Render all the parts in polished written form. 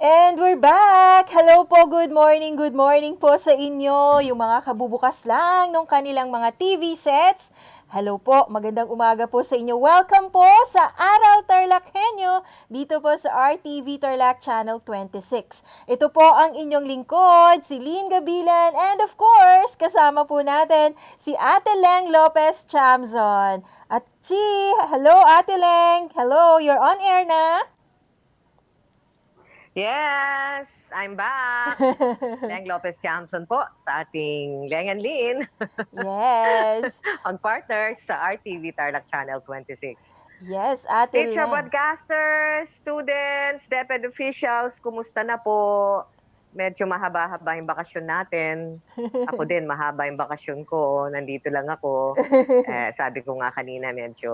And we're back! Hello po, good morning po sa inyo, yung mga kabubukas lang ng kanilang mga TV sets. Hello po, magandang umaga po sa inyo. Welcome po sa Aral TarlakHenyo dito po sa RTV Tarlac Channel 26. Ito po ang inyong lingkod, si Lynn Gabilan, and of course, kasama po natin si Ate Leng Lopez Chamzon. At hello Ate Leng! Hello, you're on air na! Yes, I'm back. Leng Lopez Chamzon po sa ating Leng and Lynn. Yes. Mag-partner sa RTV Tarlac Channel 26. Yes, Ate Teacher, Leng. broadcasters, students, DEPED officials, kumusta na po? Medyo mahaba-haba yung bakasyon natin. Ako din, mahaba yung bakasyon ko. Nandito lang ako. Sabi ko nga kanina, medyo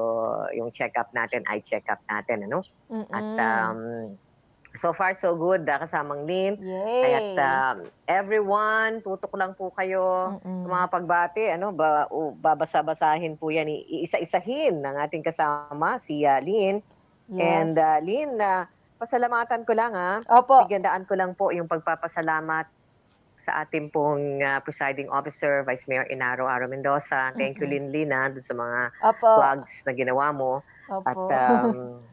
yung check-up natin, eye check-up natin, ano? At so far, so good, kasamang Lynn. Yay! Kaya't everyone, tutok lang po kayo. Mga pagbati, babasa-basahin po yan, iisa-isahin ng ating kasama, si Lynn. Yes. And Lynn, pasalamatan ko lang Opo. Bigandaan ko lang po yung pagpapasalamat sa ating pong presiding officer, Vice Mayor Inaro Aro Mendoza. Thank you, Lynn, dun sa mga vlogs na ginawa mo. Opo. At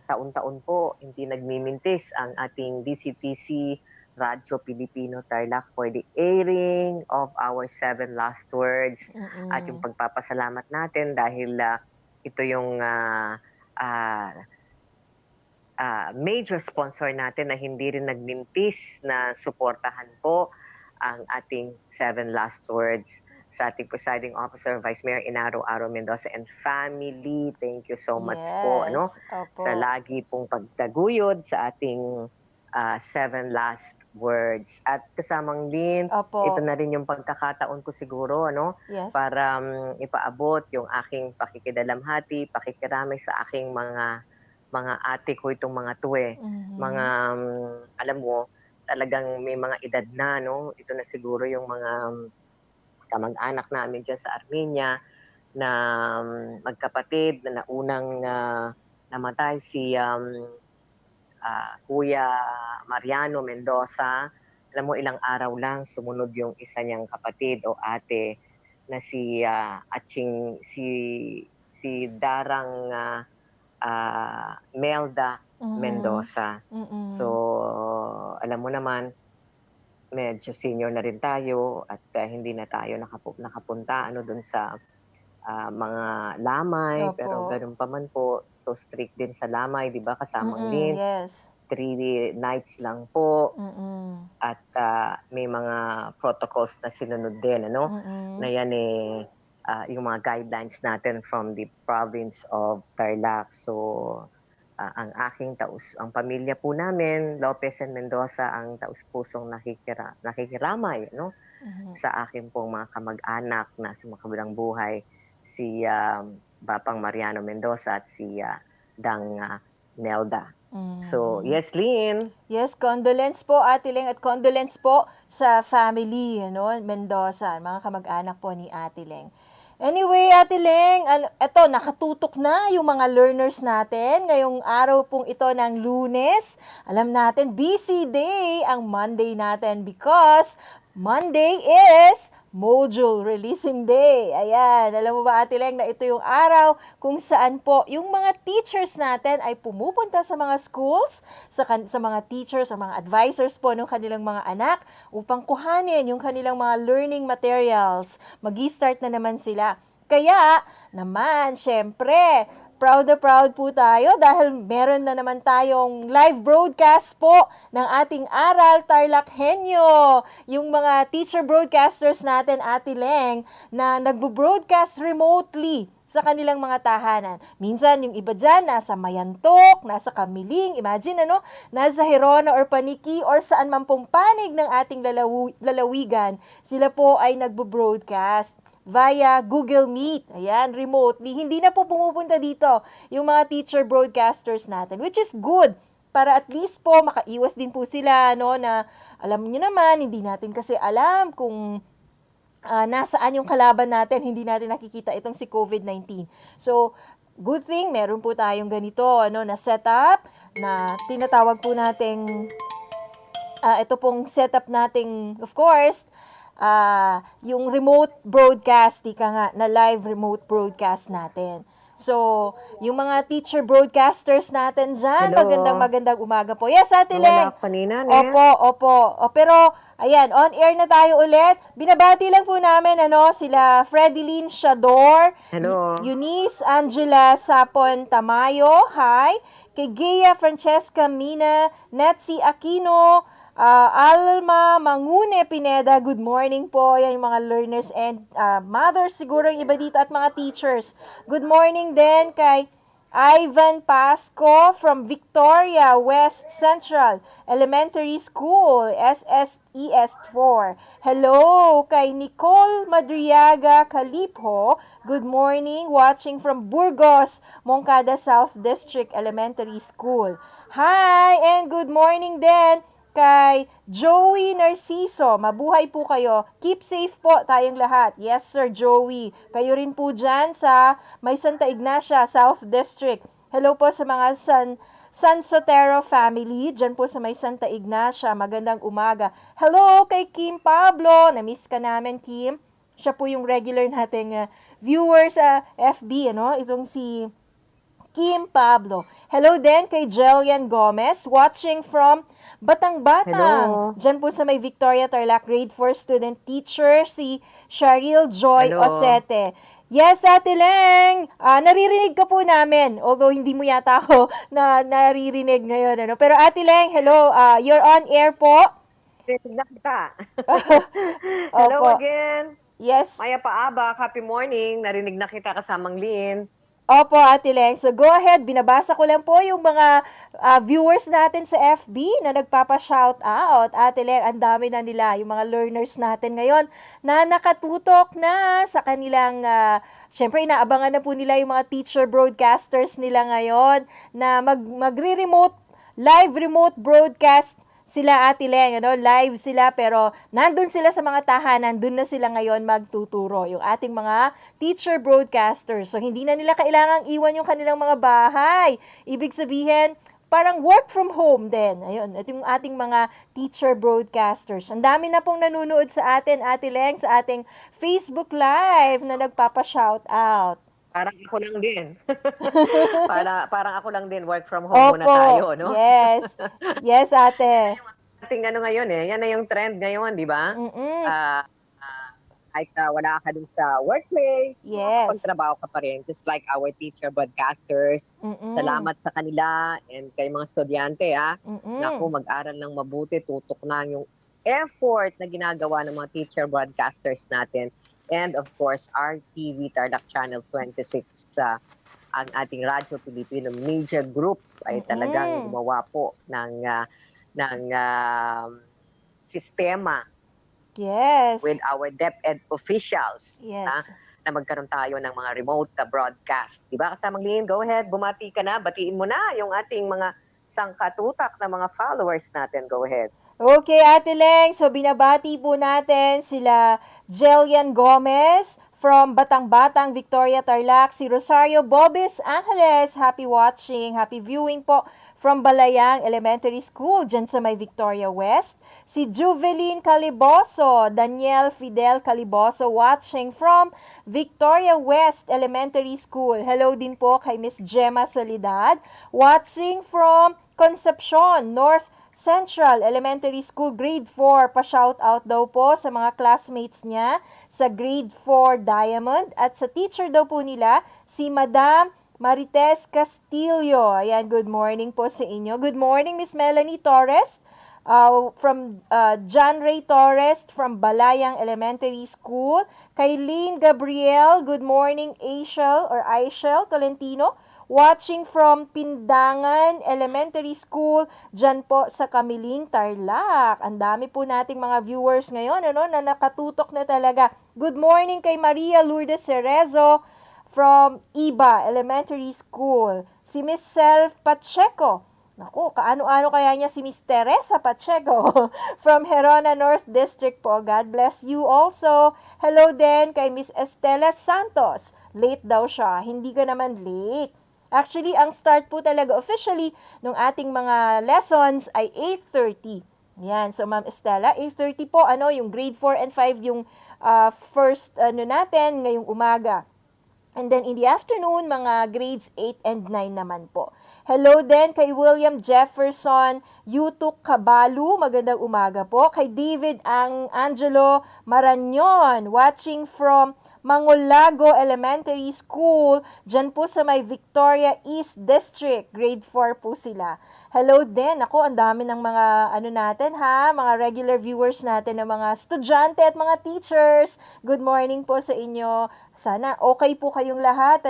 taon-taon po, hindi nagmimintis ang ating DCTC Radyo Pilipino Tarlac for the airing of our 7 last words. At yung pagpapasalamat natin dahil ito yung major sponsor natin na hindi rin nagmintis na suportahan po ang ating 7 last words sa ating presiding officer, Vice Mayor Inaro Aro Mendoza and family. Thank you so much po sa lagi pong pagtaguyod sa ating 7 last words. At kasamang din, ito na rin yung pagkakataon ko siguro, Yes. para ipaabot yung aking pakikidalamhati, pakikiramay sa aking mga ate ko itong mga tuwe. Mga, alam mo, talagang may mga edad na, Ito na siguro yung mga kamag-anak namin dyan sa Armenia na magkapatid na naunang namatay si Kuya Mariano Mendoza. Alam mo, ilang araw lang sumunod yung isa niyang kapatid o ate na si Darang Melda Mendoza. So, alam mo naman, medyo senior na rin tayo at hindi na tayo nakapunta dun sa mga lamay. Pero ganun pa man po, so strict din sa lamay, di ba? Kasamang din. Yes. 3 nights lang po. At may mga protocols na sinunod din, na yan yung mga guidelines natin from the province of Tarlac. So, ang ang pamilya po namin, Lopez and Mendoza, ang taus-pusong nakikiramay, sa akin pong mga kamag-anak na sumakabilang buhay, si Bapang Mariano Mendoza at si Dang Nelda. So, yes, Lynn. Yes, condolence po, Ate Leng, at condolence po sa family, Mendoza, mga kamag-anak po ni Ate Leng. Anyway, Ate Leng, eto, nakatutok na yung mga learners natin ngayong araw pong ito ng Lunes. Alam natin, busy day ang Monday natin because Monday is module releasing day. Ayan, alam mo ba, Ate Leng, na ito yung araw kung saan po yung mga teachers natin ay pumupunta sa mga schools, sa mga teachers, sa mga advisors po ng kanilang mga anak upang kuhanin yung kanilang mga learning materials. Mag-i-start na naman sila. Kaya naman, syempre, proud na proud po tayo dahil meron na naman tayong live broadcast po ng ating Aral TarlakHenyo. Yung mga teacher broadcasters natin, Ate Leng, na nagbo-broadcast remotely sa kanilang mga tahanan. Minsan, yung iba dyan, nasa Mayantok, nasa Kamiling, imagine, nasa Hirona or Paniki or saan man pong panig ng ating lalawigan, sila po ay nagbo-broadcast via Google Meet. Ayan, remotely. Hindi na po pumupunta dito yung mga teacher broadcasters natin, which is good. Para at least po makaiwas din po sila, na alam niyo naman, hindi natin kasi alam kung nasaan yung kalaban natin, hindi natin nakikita itong si COVID-19. So, good thing, meron po tayong ganito, na setup, na tinatawag po nating ito pong setup nating, of course, yung remote broadcast, ika nga, na live remote broadcast natin. So, yung mga teacher broadcasters natin dyan, Hello. magandang umaga po. Yes, Ate Nawala Leng. ako kanina, Opo, opo. Pero, ayan, on air na tayo ulit. Binabati lang po namin, sila Fredeline Shador, Hello. Eunice Angela Sapon Tamayo, hi. Kay Gea Francesca Mina, Netsi Aquino, Alma Mangune Pineda, good morning po. Yan yung mga learners and mothers siguro yung iba dito at mga teachers. Good morning din kay Ivan Pasco from Victoria West Central Elementary School, SSES 4. Hello kay Nicole Madriaga Calipho. Good morning, watching from Burgos, Moncada South District Elementary School. Hi, and good morning din kay Joey Narciso. Mabuhay po kayo. Keep safe po tayong lahat. Yes, Sir Joey. Kayo rin po dyan sa May Santa Ignacia, South District. Hello po sa mga San Sotero family. Dyan po sa May Santa Ignacia. Magandang umaga. Hello kay Kim Pablo. Na-miss ka namin, Kim. Siya po yung regular nating viewer sa FB, Itong si Kim Pablo. Hello din kay Jelian Gomez, watching from Batang-Batang. Hello. Diyan po sa may Victoria Tarlac Grade 4 student teacher, si Sharil Joy Hello. Osete. Yes, Ate Leng, naririnig ka po namin, although hindi mo yata ako naririnig ngayon. Pero Ate Leng, hello, you're on air po. Narinig na kita. Hello Opo. again. Yes. Maya Paabak, happy morning. Narinig na kita kasamang Lynn. Opo, Ate Leng. So, go ahead. Binabasa ko lang po yung mga viewers natin sa FB na nagpapa-shout out. Ate Leng, ang dami na nila, yung mga learners natin ngayon na nakatutok na sa kanilang, syempre, inaabangan na po nila yung mga teacher broadcasters nila ngayon na magre-remote, live remote broadcast sila, Ate Leng, live sila, pero nandun sila sa mga tahanan, dun na sila ngayon magtuturo, yung ating mga teacher broadcasters. So, hindi na nila kailangang iwan yung kanilang mga bahay. Ibig sabihin, parang work from home din. Ayun, ito yung ating mga teacher broadcasters. Ang dami na pong nanonood sa atin, Ate Leng, sa ating Facebook Live na nagpapa-shout out. Parang ako lang din. Parang ako lang din, work from home muna tayo, no? Yes. Yes, Ate. Ating ano ngayon yan na yung trend ngayon, di ba? Kahit wala ka dun sa workplace, Yes. pagtrabaho ka pa rin, just like our teacher broadcasters. Salamat sa kanila and kay mga estudyante, Naku, mag-aral ng mabuti, tutok na yung effort na ginagawa ng mga teacher broadcasters natin. And of course, RTV Tarlac Channel 26, ang ating Radyo Pilipino Media Group ay talagang gumawa po ng sistema. Yes. With our DEPED officials. Yes. Na magkaroon tayo ng mga remote broadcast. Diba? Kasamang Lynn, go ahead, bumati ka na, batiin mo na yung ating mga sangkatutak na mga followers natin. Go ahead. Okay, Ate Leng. So, binabati po natin sila Jelian Gomez from Batang-Batang, Victoria Tarlac, si Rosario Bobis Angeles. Happy watching, happy viewing po from Balayang Elementary School, dyan sa may Victoria West. Si Juveline Caliboso, Daniel Fidel Caliboso, watching from Victoria West Elementary School. Hello din po kay Miss Gemma Solidad, watching from Concepcion, North Central Elementary School, Grade 4. Pa-shout out daw po sa mga classmates niya sa Grade 4 Diamond. At sa teacher daw po nila, si Madam Marites Castillo. Ayan, good morning po sa inyo. Good morning, Miss Melanie Torres. From John Ray Torres from Balayang Elementary School. Kaylene Gabriel, good morning, Aishel Tolentino. Watching from Pindangan Elementary School, dyan po sa Kamiling, Tarlac. Ang dami po nating mga viewers ngayon, na nakatutok na talaga. Good morning kay Maria Lourdes Cerezo from Iba Elementary School. Si Miss Self Pacheco. Naku, kaano-ano kaya niya si Miss Teresa Pacheco from Herona North District po. God bless you also. Hello din kay Miss Estela Santos. Late daw siya. Hindi ka naman late. Actually, ang start po talaga officially ng ating mga lessons ay 8:30. Yan, so Ma'am Estela, 8:30 po, yung grade 4 and 5 yung first natin ngayong umaga. And then in the afternoon, mga grades 8 and 9 naman po. Hello din kay William Jefferson Yutuk Kabalu, magandang umaga po. Kay David Angelo Maranyon, watching from Mangolago Elementary School, dyan po sa may Victoria East District, grade 4 po sila. Hello din, ako ang dami ng mga natin mga regular viewers natin ng mga estudyante at mga teachers. Good morning po sa inyo. Sana okay po kayong lahat,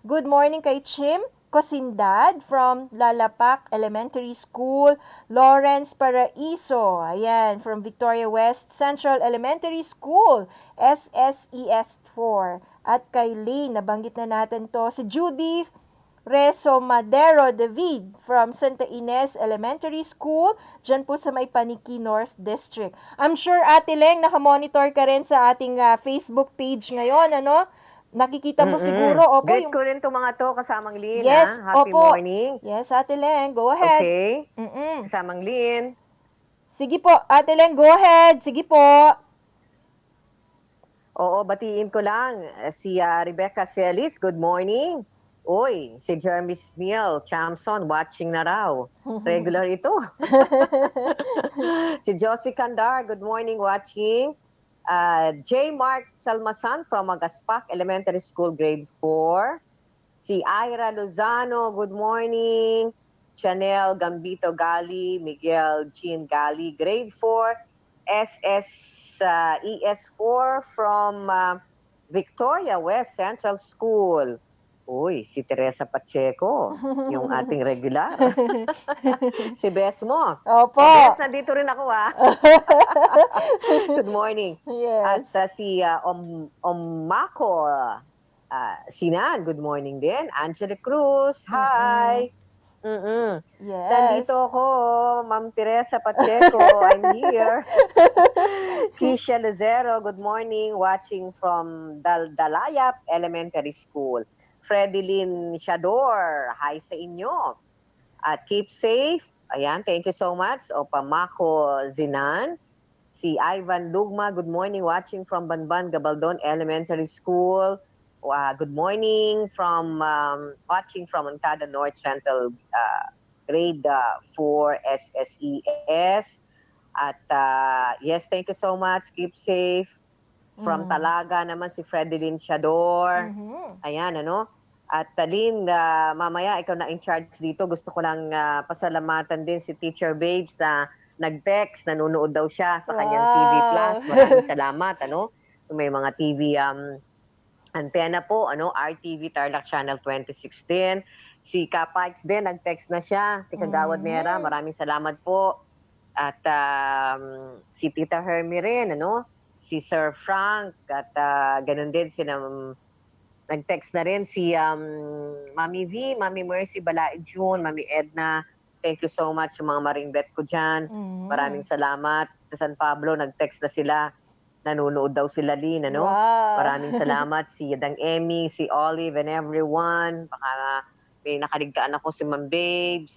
Good morning kay Chim Cosindad from Lalapak Elementary School, Lawrence Paraiso, ayan, from Victoria West Central Elementary School, SSES 4. At kay Lane, nabanggit na natin to, si Judith Reso Madero David from Santa Ines Elementary School, dyan po sa may Paniki North District. I'm sure, Ate Leng, nakamonitor ka rin sa ating Facebook page ngayon, Nakikita mo siguro, opo. Great ko rin itong mga to, kasamang Lynn, Yes, Happy opo. morning. Yes, Ate Leng, go ahead. Okay. Kasamang Lynn. Sige po, Ate Leng, go ahead. Sige po. Oo, batiin ko lang. Si Rebecca Celis, good morning. Uy, si Jeremy Neal Chamson, watching na raw. Regular ito. Si Josie Candar, good morning, watching. J. Mark Salmasan from Magaspak Elementary School, grade 4. Si Ira Lozano, good morning. Chanel Gambito Gali, Miguel Jean Gali, grade 4. ES4 from Victoria West Central School. Uy, si Teresa Pacheco, yung ating regular. Si Bes mo. Opo. Bes, nandito rin ako Good morning. Yes. At si Omako Sinan, good morning din. Angela Cruz, hi. Yes. Nandito ako, Ma'am Teresa Pacheco, I'm here. Kisha Lezero, good morning, watching from Dalayap Elementary School. Fredeline Shador, hi sa inyo. At keep safe. Ayan, thank you so much. O Pamako Zinan. Si Ivan Dugma, good morning, watching from Banban Gabaldon Elementary School. Good morning from watching from Moncada North Central grade 4 SSES. At yes, thank you so much. Keep safe. From Talaga naman si Fredeline Shador. Ayan, At Lynn, mamaya ikaw na in charge dito. Gusto ko lang pasalamatan din si Teacher Babes na nag-text, nanonood daw siya sa kanyang TV Plus. Maraming salamat, May mga TV antenna po, RTV Tarlac Channel 2016. Si Kapikes din, nag-text na siya. Si Kagawad Nera, maraming salamat po. At si Tita Hermie rin, si Sir Frank, at ganun din nag-text na rin si Mami V, Mami Mercy Balaid June, Mami Edna. Thank you so much sa mga maringbet ko dyan. Maraming salamat. Sa San Pablo, nag-text na sila. Nanonood daw sila, Lynn, Wow. Maraming salamat si Dang Emmy, si Olive, and everyone. Baka may nakaligtaan ako si Ma'am Babes.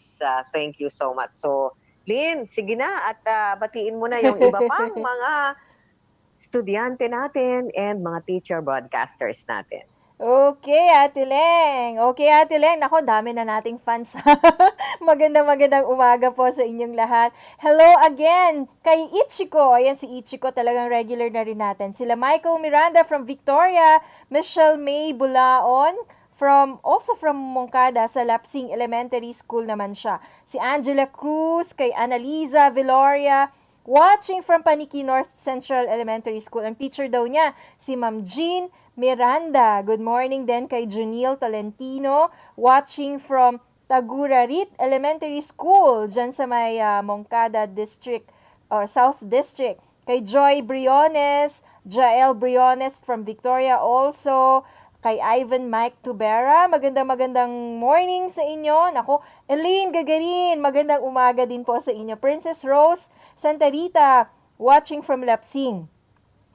Thank you so much. So, Lynn, sige na at batiin mo na yung iba pang mga estudyante natin and mga teacher broadcasters natin. Okay, Ate Leng. Nako, dami na nating fans. Magandang umaga po sa inyong lahat. Hello again kay Ichiko. Ayan si Ichiko, talagang regular na rin natin. Sila Michael Miranda from Victoria, Michelle May Bulaon, also from Moncada sa Lapsing Elementary School naman siya. Si Angela Cruz, kay Annalisa Viloria, watching from Paniki North Central Elementary School. Ang teacher daw niya, si Ma'am Jean Miranda. Good morning din kay Junil Tolentino, watching from Tagurarit Elementary School, dyan sa may Moncada District or South District. Kay Joy Briones, Jael Briones from Victoria also. Kay Ivan Mike Tubera, magandang morning sa inyo. Nako, Elaine Gagarin, magandang umaga din po sa inyo. Princess Rose Santa Rita, watching from Lapsing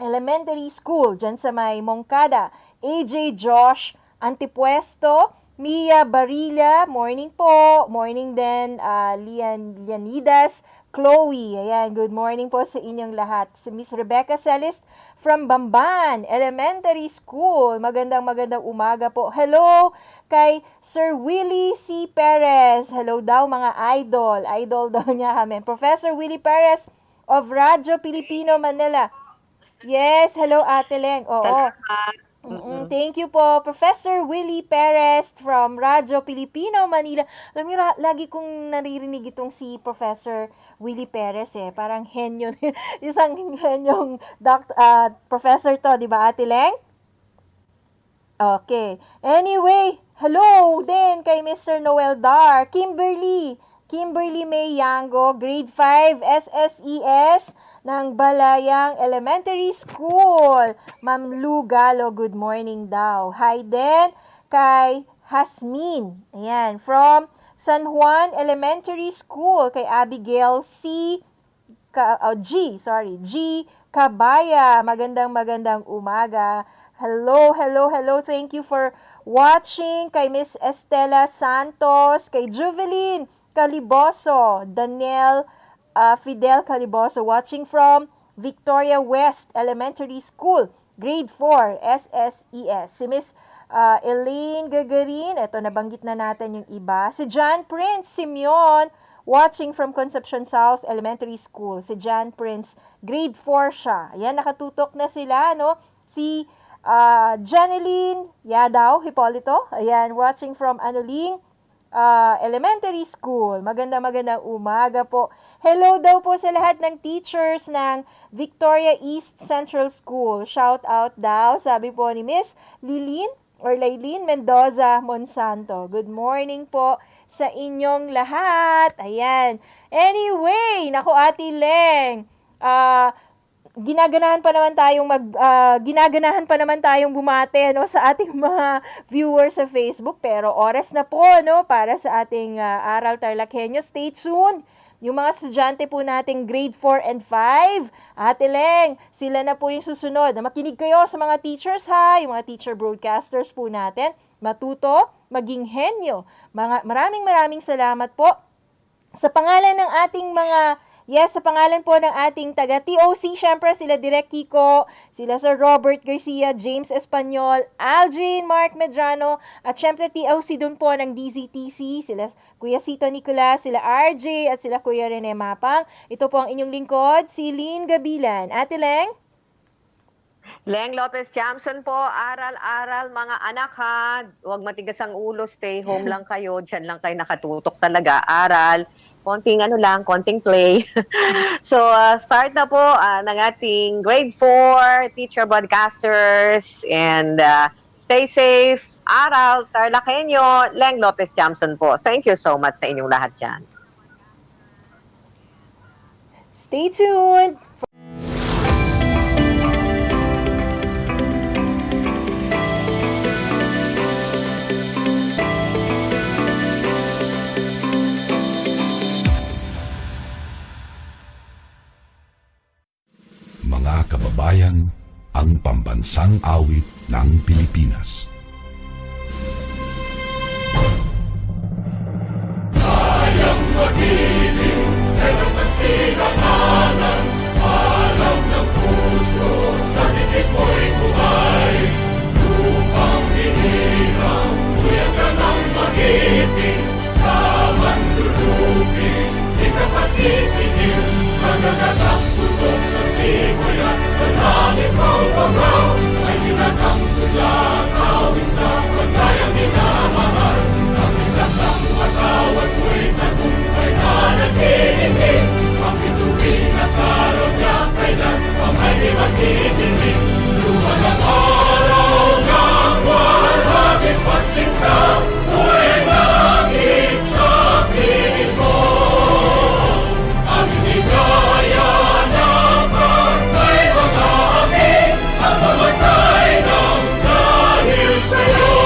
Elementary School, dyan sa may Moncada. AJ Josh Antipuesto, Mia Barilla, morning po. Morning din, Leonidas, Chloe. Ayan, good morning po sa inyong lahat. Si Miss Rebecca Celeste from Bamban Elementary School. Magandang umaga po. Hello kay Sir Willie C. Perez. Hello daw mga idol. Idol daw niya kami. Professor Willie Perez of Radyo Pilipino Manila. Yes, hello Ate Leng. Oo. Thank you po, Professor Willie Perez from Radyo Pilipino, Manila. Alam niyo, lagi kong naririnig itong si Professor Willie Perez eh. Parang henyo, isang henyong professor to, di ba Ate Leng? Okay. Anyway, hello din kay Mr. Noel Dar, Kimberly May Yango, grade 5 SSES ng Balayang Elementary School. Ma'am Lou Galo, good morning daw. Hi din kay Hasmin. Ayan, from San Juan Elementary School kay Abigail G Kabaya. Magandang umaga. Hello. Thank you for watching. Kay Miss Estela Santos, kay Juvelin Caliboso, Daniel Fidel Caliboso, watching from Victoria West Elementary School, grade 4, SSES. Si Miss Elaine Gagarin, eto nabanggit na natin yung iba. Si John Prince Simeon, watching from Concepcion South Elementary School. Si John Prince, grade 4 siya. Ayan, nakatutok na sila, no? Si Janeline Yadaw Hipolito, ayan, watching from Anoling Elementary School. Magandang umaga po. Hello daw po sa lahat ng teachers ng Victoria East Central School. Shout out daw, sabi po ni Miss Laylene Mendoza Monsanto. Good morning po sa inyong lahat. Ayan. Anyway, naku Ate Leng, ginaganahan pa naman tayong bumate no sa ating mga viewers sa Facebook, pero oras na po no para sa ating Aral TarlakHenyo. Stay tuned. Yung mga estudyante po nating grade 4 and 5, Ate Leng, sila na po yung susunod. Makinig kayo sa mga teachers ha, yung mga teacher broadcasters po natin. Matuto, maging henyo. Maraming salamat po. Sa pangalan ng ating sa pangalan po ng ating taga-TOC, syempre sila Direk Kiko, sila Sir Robert Garcia, James Espanyol, Algin, Mark Medrano, at syempre TOC dun po ng DZTC, sila Kuya Sito Nicolas, sila RJ, at sila Kuya Rene Mapang. Ito po ang inyong lingkod, si Lynn Gabilan. Ate Leng? Leng Lopez Jamson po, aral mga anak ha. Huwag matigas ang ulo, stay home lang kayo, dyan lang kayo nakatutok talaga, aral. Konting play. So, start na po ng ating grade 4 teacher broadcasters, and stay safe. Aral TarlakHenyo, Leng Lopez Jamson po. Thank you so much sa inyong lahat dyan. Stay tuned. Mga kababayan, ang pambansang awit ng Pilipinas. Kayang magiliw, telas ng sinakanan, alam ng puso, sa dikit mo'y buhay. Lupang hinirang, kuya ka ng magiting, sa mandulupin, di ka pasisingil, sa nagatak putok sa simoy at sa langit mo pagaw, ay hinatang tulak, awit sa pagkayang minamahal. Ang isang ng matawad mo'y tagumpay na nag-iindig, ang bituin at araw niya kailan ang may di magdidinig. Luman ang araw ng walhagit pagsinta, buhay langit sa piling mo. Ang inigaya na pagkay mga aking, ang mamatay ng dahil sa'yo.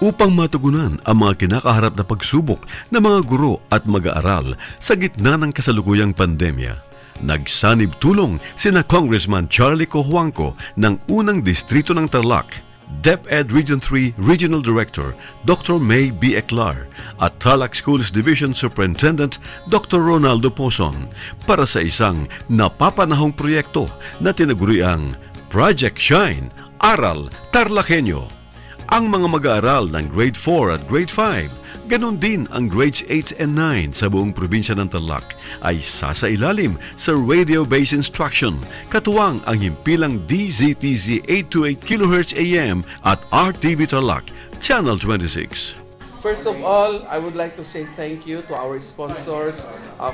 upang matugunan ang mga kinakaharap na pagsubok ng mga guro at mag-aaral sa gitna ng kasalukuyang pandemya. Nagsanib tulong sina Congressman Charlie Cojuangco ng unang distrito ng Tarlac, DEPED Region 3 Regional Director Dr. May B. Eclar at Tarlac Schools Division Superintendent Dr. Ronaldo Pozon para sa isang napapanahong proyekto na tinaguriang Project Shine, Aral TarlakHenyo. Ang mga mag-aaral ng Grade 4 at Grade 5, ganon din ang Grades 8 and 9 sa buong probinsya ng Tarlac ay sasailalim sa radio-based instruction, katuwang ang himpilang DZTZ 828 kHz AM at RTV Tarlac, Channel 26. First of all, I would like to say thank you to our sponsors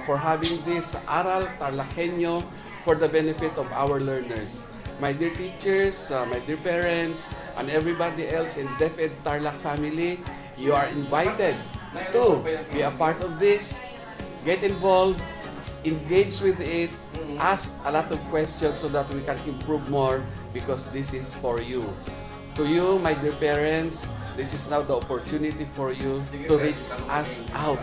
for having this Aral TarlakHenyo for the benefit of our learners. My dear teachers, my dear parents, and everybody else in DEPED Tarlac family, you are invited to be a part of this, get involved, engage with it, ask a lot of questions so that we can improve more because this is for you. To you, my dear parents, this is now the opportunity for you to reach us out.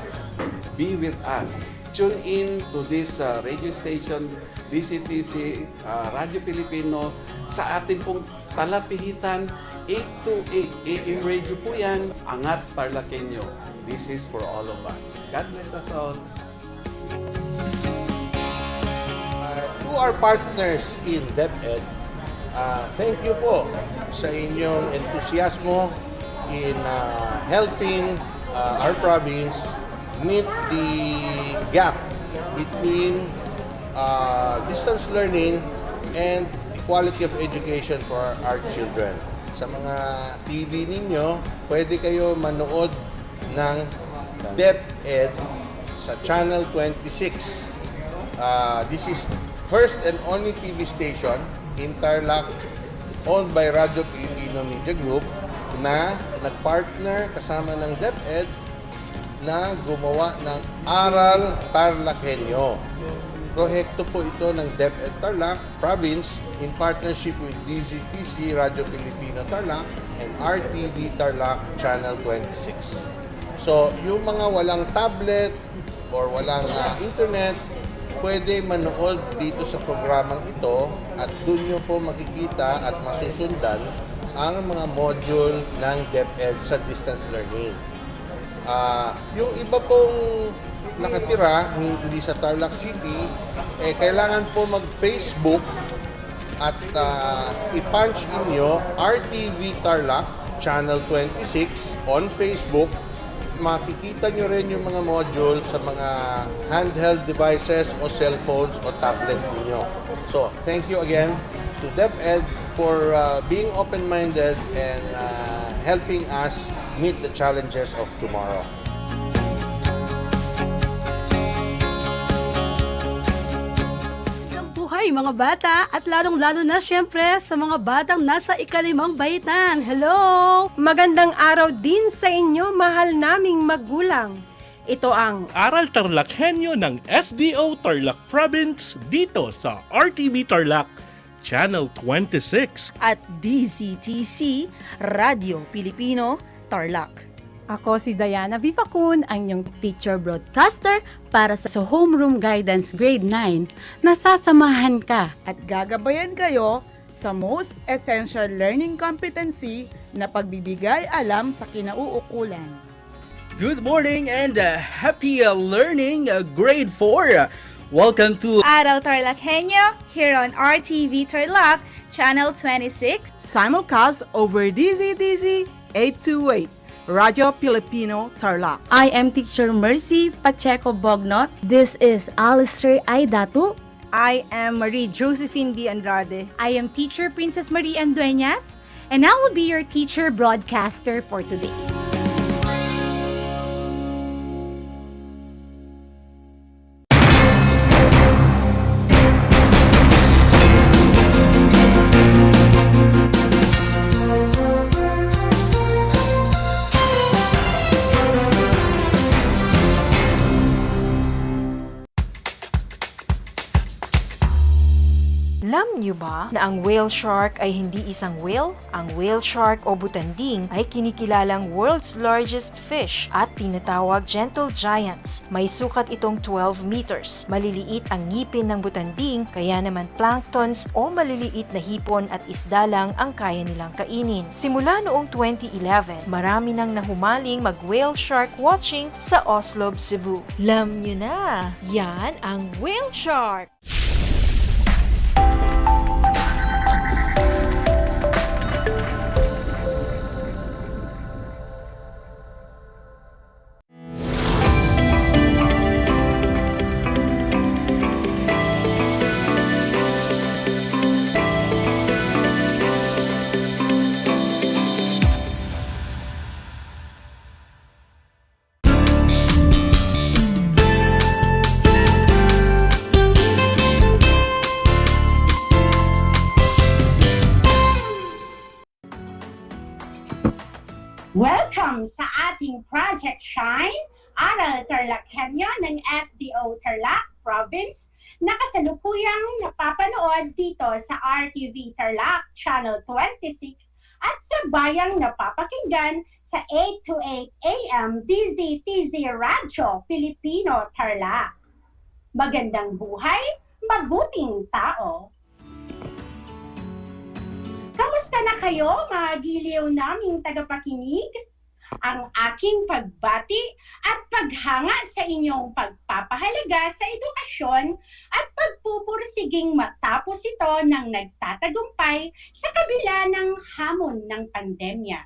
Be with us. Tune in to this radio station, DCTC, Radio Pilipino, sa ating pong talapihitan, 828 AM radio po yan, Angat TarlakHenyo. This is for all of us. God bless us all. To our partners in DEPED, thank you po sa inyong entusiasmo in helping our province meet the gap between distance learning and quality of education for our children. Sa mga TV ninyo, pwede kayo manood ng DEPED sa Channel 26. This is first and only TV station in Tarlac owned by Radio Pilipino Media Group na nagpartner kasama ng DEPED na gumawa ng Aral TarlakHenyo. Proyekto po ito ng DEPED Tarlac Province in partnership with DZTC Radio Pilipino Tarlac and RTV Tarlac Channel 26. So, yung mga walang tablet or walang internet, pwede manood dito sa programang ito at doon nyo po makikita at masusundan ang mga module ng DEPED sa distance learning. Yung iba pong nakatira, hindi sa Tarlac City, kailangan po mag-Facebook at i-punch in nyo RTV Tarlac Channel 26 on Facebook. Makikita nyo rin yung mga module sa mga handheld devices o cellphones o tablet niyo. So, thank you again to DEPED for being open-minded and helping us meet the challenges of tomorrow. Buhay mga bata at lalong-lalo na syempre sa mga batang nasa ika-5 baitan. Hello! Magandang araw din sa inyo, mahal naming magulang. Ito ang Aral TarlakHenyo ng SDO Tarlac Province dito sa RTV Tarlac, Channel 26. At DZTC, Radio Pilipino, Tarlac. Ako si Diana Vivacun, ang inyong teacher broadcaster para sa Homeroom Guidance Grade 9 na sasamahan ka at gagabayan kayo sa Most Essential Learning Competency na pagbibigay alam sa kinauukulan. Good morning and happy learning, Grade 4. Welcome to Aral TarlakHenyo here on RTV Tarlac, Channel 26. Simulcast over DZTZ 828. Radio Filipino Tarlac. I am Teacher Mercy Pacheco Bognot. This is Alistair Aidatu. I am Marie Josephine B. Andrade. I am Teacher Princess Marie M. Dueñas, and I will be your teacher broadcaster for today. Alam niyo ba na ang whale shark ay hindi isang whale? Ang whale shark o butanding ay kinikilalang world's largest fish at tinatawag gentle giants. May sukat itong 12 meters. Maliliit ang ngipin ng butanding, kaya naman planktons o maliliit na hipon at isda lang ang kaya nilang kainin. Simula noong 2011, marami nang nahumaling mag-whale shark watching sa Oslo, Cebu. Alam niyo na, yan ang whale shark! Welcome sa ating Project Shine, Aral TarlakHenyo ng SDO Tarlac Province na kasalukuyang napapanood dito sa RTV Tarlac Channel 26 at sa bayang napapakinggan sa 8 to 8 AM DZTZ Radio Filipino Tarlac. Magandang buhay, mabuting tao! Kamusta na kayo, mga giliw naming tagapakinig? Ang aking pagbati at paghanga sa inyong pagpapahalaga sa edukasyon at pagpupursiging matapos ito ng nagtatagumpay sa kabila ng hamon ng pandemya.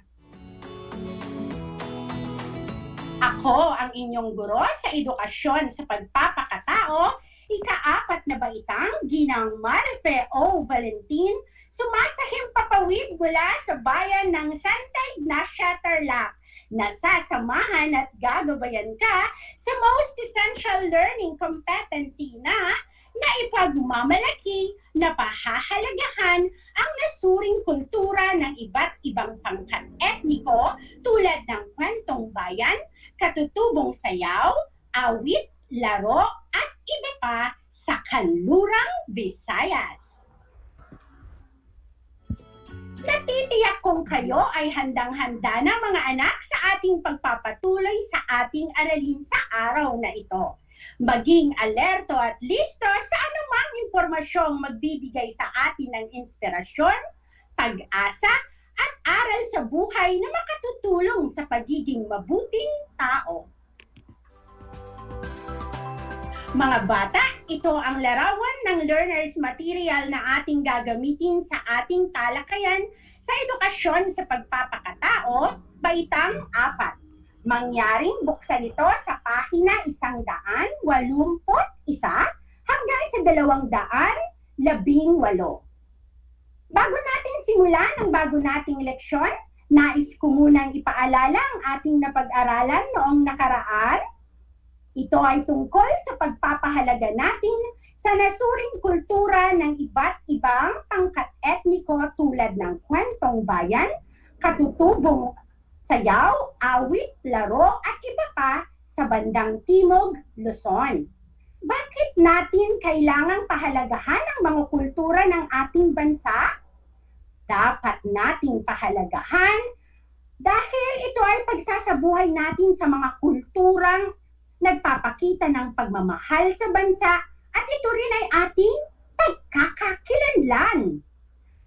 Ako ang inyong guro sa edukasyon sa pagpapakatao, ika-4 na baitang Ginang Marife O. Valentin, sumasahim papawid mula sa bayan ng Santa Ignacia, Tarlac, na sasamahan at gagabayan ka sa Most Essential Learning Competency na ipagmamalaki na pahahalagahan ang nasuring kultura ng iba't ibang pangkat etniko tulad ng kwentong bayan, katutubong sayaw, awit, laro, at iba pa sa kanlurang Visayas. Natitiyak kong kayo ay handang-handa na mga anak sa ating pagpapatuloy sa ating aralin sa araw na ito. Maging alerto at listo sa anumang impormasyong magbibigay sa atin ng inspirasyon, pag-asa, at aral sa buhay na makatutulong sa pagiging mabuting tao. Mga bata, ito ang larawan ng learner's material na ating gagamitin sa ating talakayan sa edukasyon sa pagpapakatao, baitang 4. Mangyaring buksan ito sa pahina 181 hanggang sa 218. Bago natin simulan ang bago nating leksyon, nais ko munang ipaalala ang ating napag-aralan noong nakaraan. Ito ay tungkol sa pagpapahalaga natin sa nasuring kultura ng iba't ibang pangkat etniko tulad ng kwentong bayan, katutubong sayaw, awit, laro, at iba pa sa bandang Timog, Luzon. Bakit natin kailangang pahalagahan ang mga kultura ng ating bansa? Dapat nating pahalagahan dahil ito ay pagsasabuhay natin sa mga kulturang nagpapakita ng pagmamahal sa bansa at ito rin ay ating pagkakakilanlan.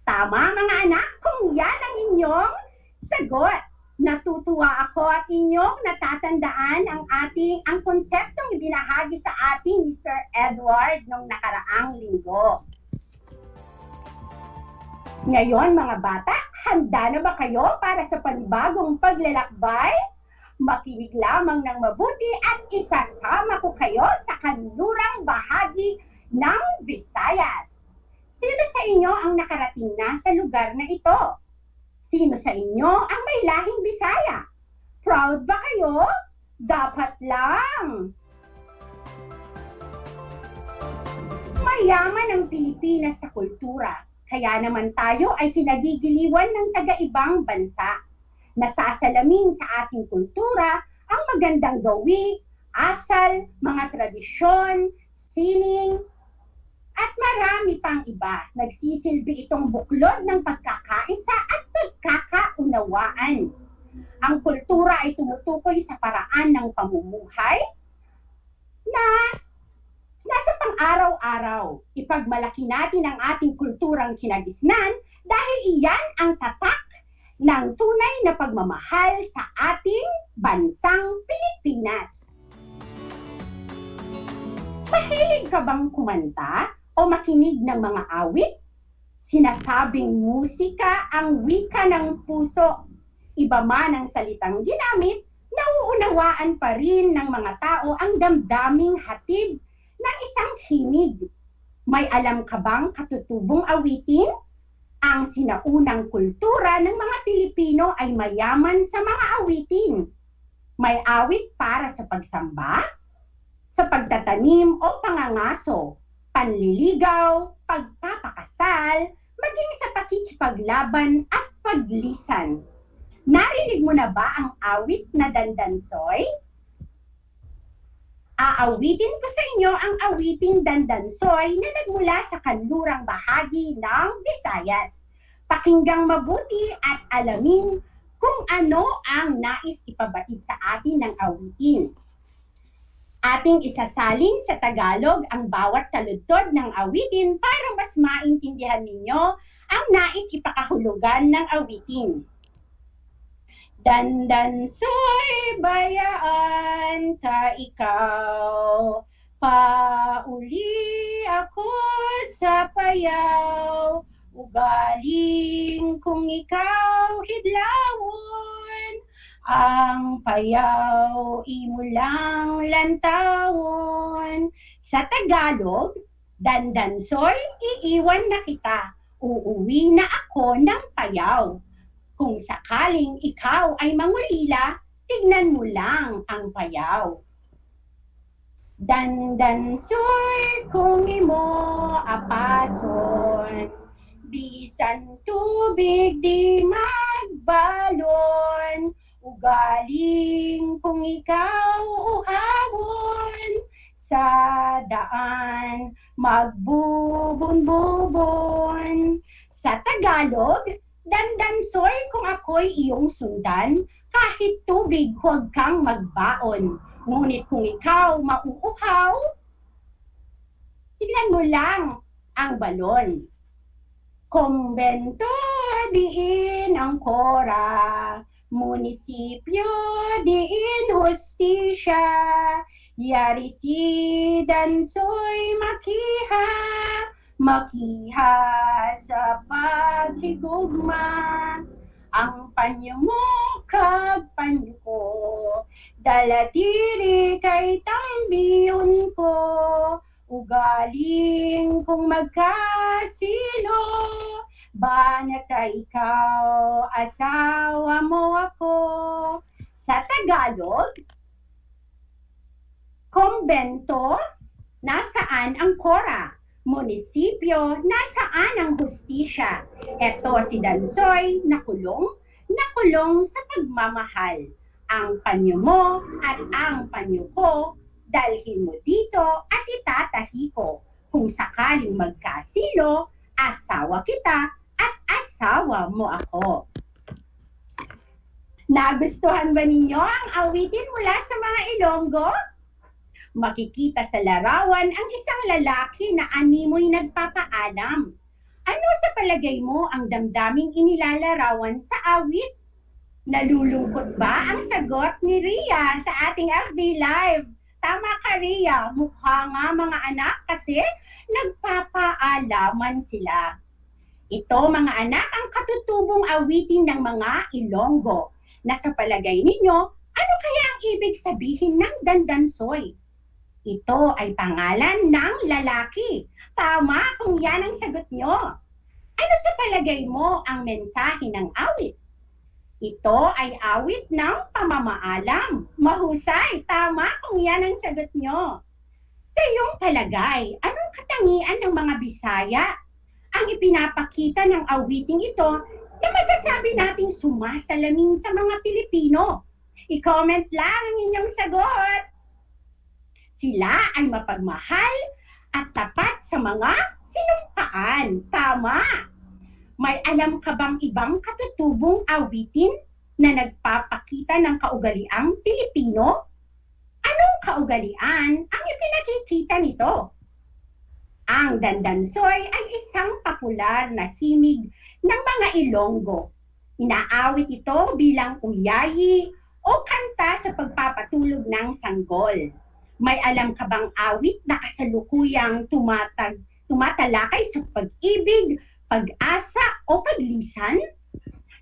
Tama mga anak, kung yan ang inyong sagot. Natutuwa ako at inyong natatandaan ang konseptong ibinahagi sa atin ni Sir Edward noong nakaraang linggo. Ngayon mga bata, handa na ba kayo para sa panibagong paglalakbay? Makinig lamang ng mabuti at isasama ko kayo sa kanlurang bahagi ng Visayas. Sino sa inyo ang nakarating na sa lugar na ito? Sino sa inyo ang may lahing Bisaya? Proud ba kayo? Dapat lang! Mayaman ang Pilipinas sa kultura, kaya naman tayo ay kinagigiliwan ng taga-ibang bansa. Nasasalamin sa ating kultura ang magandang gawi, asal, mga tradisyon, sining, at marami pang iba, nagsisilbi itong buklod ng pagkakaisa at pagkakaunawaan. Ang kultura ay tumutukoy sa paraan ng pamumuhay na nasa pang-araw-araw. Ipagmalaki natin ang ating kulturang kinagisnan dahil iyan ang tatak ng tunay na pagmamahal sa ating bansang Pilipinas. Mahilig ka bang kumanta o makinig ng mga awit? Sinasabing musika ang wika ng puso. Iba man ang salitang ginamit, nauunawaan pa rin ng mga tao ang damdaming hatid ng isang himig. May alam ka bang katutubong awitin? Ang sinaunang kultura ng mga Pilipino ay mayaman sa mga awitin. May awit para sa pagsamba, sa pagtatanim o pangangaso, panliligaw, pagpapakasal, maging sa pakikipaglaban at paglisan. Narinig mo na ba ang awit na Dandansoy? Aawitin ko sa inyo ang awiting Dandansoy na nagmula sa kanlurang bahagi ng Visayas. Pakinggang mabuti at alamin kung ano ang nais ipabatid sa atin ng awitin. Ating isasalin sa Tagalog ang bawat kaludtod ng awitin para mas maintindihan ninyo ang nais ipakahulugan ng awitin. Dandansoy bayaan ka ikaw, pauli ako sa payaw, ugaling kung ikaw hidlawon, ang payaw imulang lantawon. Sa Tagalog, Dandansoy, iiwan na kita, uuwi na ako ng payaw. Kung sakaling ikaw ay mangulila, tignan mo lang ang payaw. Dandansoy kung imo apason, bisan tubig di magbalon, ugaling kung ikaw uhawon, sa daan magbubon-bubon. Sa Tagalog, Dandansoy kung ako'y iyong sundan, kahit tubig huwag kang magbaon. Ngunit kung ikaw mauuhaw, tignan mo lang ang balon. Kumbento diin ang kora, munisipyo diin hustisya, yari si Dansoy makiha, makiha sa paghigugma. Ang panyo mo kag panyo ko, dala diri kay tambiyon ko, ugaling kung magkasilo, banat ka ikaw, asawa mo ako. Sa Tagalog, kumbento, nasaan ang kora? Munisipyo, nasaan ang hustisya? Eto si Dansoy, nakulong sa pagmamahal. Ang panyo mo at ang panyo ko, dalhin mo dito at itatahi ko. Kung sakaling magkasilo, asawa kita at asawa mo ako. Nagustuhan ba ninyo ang awitin mula sa mga Ilonggo? Makikita sa larawan ang isang lalaki na animoy nagpapaalam. Ano sa palagay mo ang damdaming inilalarawan sa awit? Nalulungkot ba ang sagot ni Ria sa ating FB Live? Tama ka, Ria. Mukha nga mga anak kasi nagpapaalaman sila. Ito mga anak ang katutubong awitin ng mga Ilonggo. Na sa palagay ninyo, ano kaya ang ibig sabihin ng Dandansoy? Ito ay pangalan ng lalaki. Tama kung yan ang sagot nyo. Ano sa palagay mo ang mensahe ng awit? Ito ay awit ng pamamaalam. Mahusay. Tama kung yan ang sagot nyo. Sa iyong palagay, anong katangian ng mga Bisaya ang ipinapakita ng awiting ito na masasabi nating sumasalamin sa mga Pilipino? I-comment lang ang inyong sagot. Sila ay mapagmahal at tapat sa mga sinumpaan. Yan, tama. May alam ka bang ibang katutubong awitin na nagpapakita ng kaugaliang Pilipino? Anong kaugalian ang ipinakikita nito? Ang dandansoy ay isang popular na himig ng mga Ilonggo. Inaawit ito bilang uyayi o kanta sa pagpapatulog ng sanggol. May alam ka bang awit na kasalukuyang tumatalakay sa pag-ibig, pag-asa o paglisan?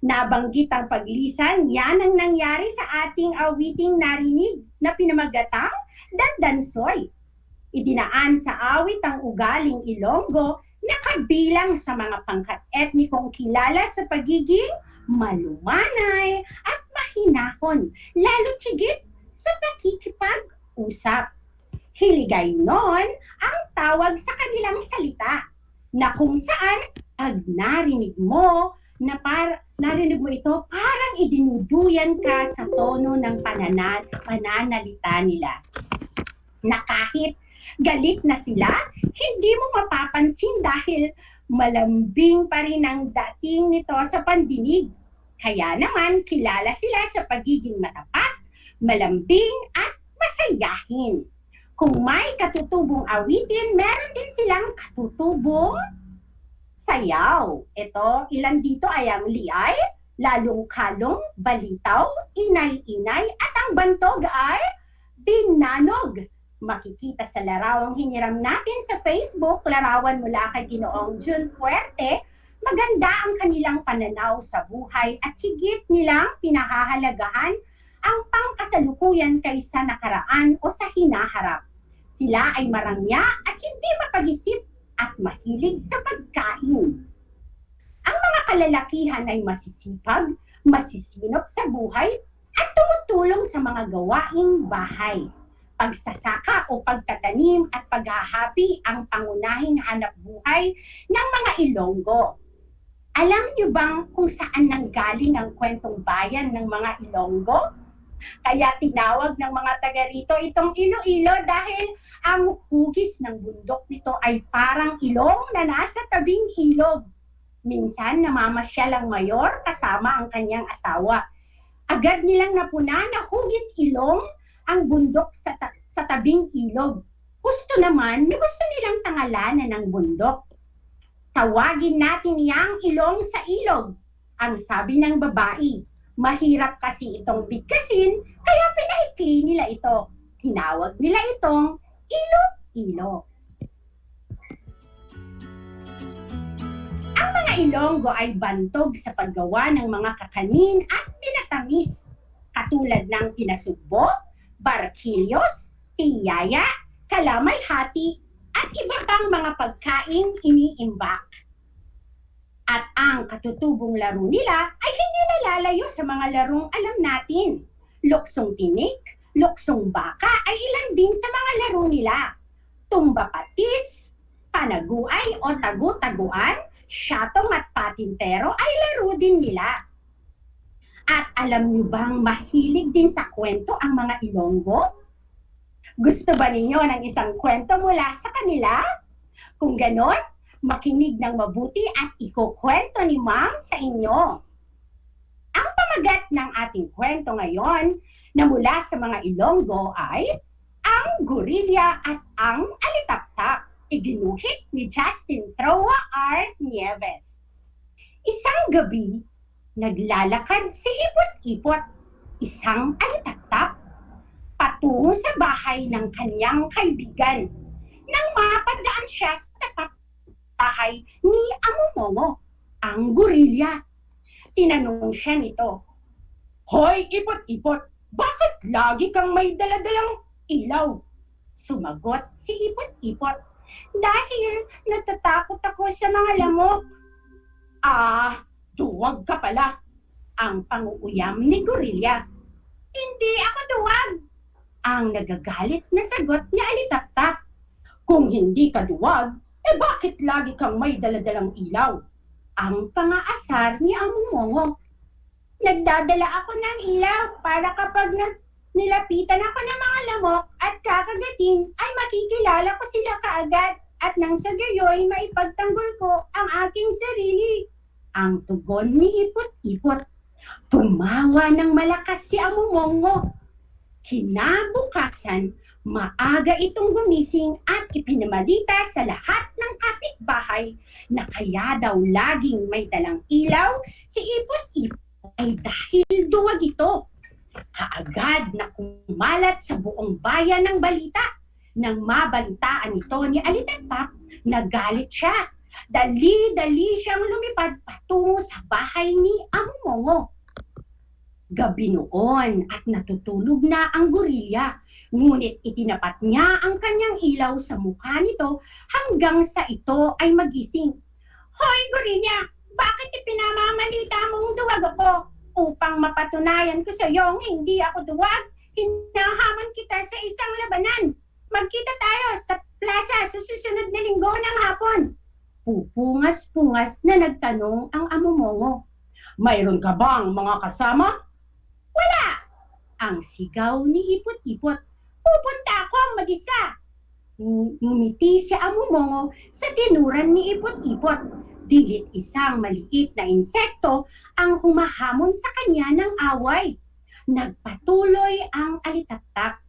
Nabanggit ang paglisan, yan ang nangyari sa ating awiting narinig na pinamagatang dandansoy. Idinaan sa awit ang ugaling Ilonggo na kabilang sa mga pangkat etnikong kilala sa pagiging malumanay at mahinahon, lalo't higit sa pakikipag-usap. Hiligay nun ang tawag sa kanilang salita na kung saan pag narinig mo ito, parang idinuduyan ka sa tono ng pananalita nila. Na kahit galit na sila, hindi mo mapapansin dahil malambing pa rin ang dating nito sa pandinig. Kaya naman, kilala sila sa pagiging matapat, malambing at masayahin. Kung may katutubong awitin, meron din silang katutubong sayaw. Ito, ilan dito ay ang liay, lalong-kalong, balitaw, inay-inay, at ang bantog ay binanog. Makikita sa larawang hiniram natin sa Facebook, larawan mula kay Ginoong Jun Fuerte, maganda ang kanilang pananaw sa buhay at higit nilang pinahahalagahan ang pangkasalukuyan kaysa nakaraan o sa hinaharap. Sila ay marangya at hindi mapag-isip at mahilig sa pagkain. Ang mga kalalakihan ay masisipag, masisinop sa buhay at tumutulong sa mga gawaing bahay. Pagsasaka o pagtatanim at paghahapi ang pangunahing hanap buhay ng mga Ilonggo. Alam niyo bang kung saan nanggaling ang kwentong bayan ng mga Ilonggo? Kaya tinawag ng mga taga rito itong Iloilo dahil ang hugis ng bundok nito ay parang ilong na nasa tabing ilog. Minsan namamasyal ang mayor kasama ang kanyang asawa. Agad nilang napuna na hugis ilong ang bundok sa tabing ilog. Gusto naman, may gusto nilang pangalanan ng bundok. Tawagin natin yang ilong sa ilog, ang sabi ng babae. Mahirap kasi itong bigkasin, kaya pinaikli nila ito. Tinawag nila itong ilo-ilo. Ang mga Ilonggo ay bantog sa paggawa ng mga kakanin at pinatamis, katulad ng pinasugbo, barkilyos, tiyaya, kalamay hati, at iba pang mga pagkaing iniimbak. At ang katutubong laro nila ay hindi nalalayo sa mga larong alam natin. Luksong tinik, luksong baka ay ilan din sa mga laro nila. Tumba patis, panaguay o tagu-taguan, syatong at patintero ay laro din nila. At alam niyo bang mahilig din sa kwento ang mga Ilonggo? Gusto ba ninyo ng isang kwento mula sa kanila? Kung ganon, makinig ng mabuti at ikukwento ni Ma'am sa inyo. Ang pamagat ng ating kwento ngayon na mula sa mga Ilonggo ay ang gorilya at ang alitaptap. Iginuhit ni Justin Troa R. Nieves. Isang gabi, naglalakad si Ipot-Ipot, isang alitaptap, patungo sa bahay ng kanyang kaibigan. Nang mapadaan siya sa tapat bahay ni Amumongo, ang gorilya. Tinanong siya nito, "Hoy, Ipot-Ipot, bakit lagi kang may daladalang ilaw?" Sumagot si Ipot-Ipot, "Dahil natatakot ako sa mga lamok." "Ah, duwag ka pala," ang panguuyam ni gorilya. "Hindi ako duwag," ang nagagalit na sagot ni Alitaptap. "Kung hindi ka duwag, bakit lagi kang may daladalang ilaw?" ang pangaasar ni Amumongo. "Nagdadala ako ng ilaw para kapag nilapitan ako ng mga lamok at kakagatin ay makikilala ko sila kaagad at nang sa gayoy maipagtanggol ko ang aking sarili. Ang tugon ni Ipot-Ipot. Tumawa ng malakas si Amumongo. Kinabukasan, maaga itong gumising at ipinamalita sa lahat ng kapitbahay na kaya daw laging may dalang ilaw si Ipot-Ipot ay dahil duwag ito. Kaagad na kumalat sa buong bayan ng balita. Nang mabalitaan ito ni Alitaptap, nagalit siya. Dali-dali siyang lumipad patungo sa bahay ni Amumongo. Gabi noon at natutulog na ang gorilya, ngunit itinapat niya ang kanyang ilaw sa mukha nito hanggang sa ito ay magising. Hoy gorilya, bakit ipinamamalita mong duwag ako? Upang mapatunayan ko sa iyong hindi ako duwag, hinahamon kita sa isang labanan. Magkita tayo sa plaza sa susunod na linggo ng hapon. Pupungas-pungas na nagtanong ang Amumongo. Mayroon ka bang mga kasama? Wala! Ang sigaw ni Ipot-Ipot. Pupunta akong mag-isa. Ngumiti si Amumongo sa tinuran ni Ipot-Ipot. Digit isang maliit na insekto ang humahamon sa kanya ng away. Nagpatuloy ang Alitaptap.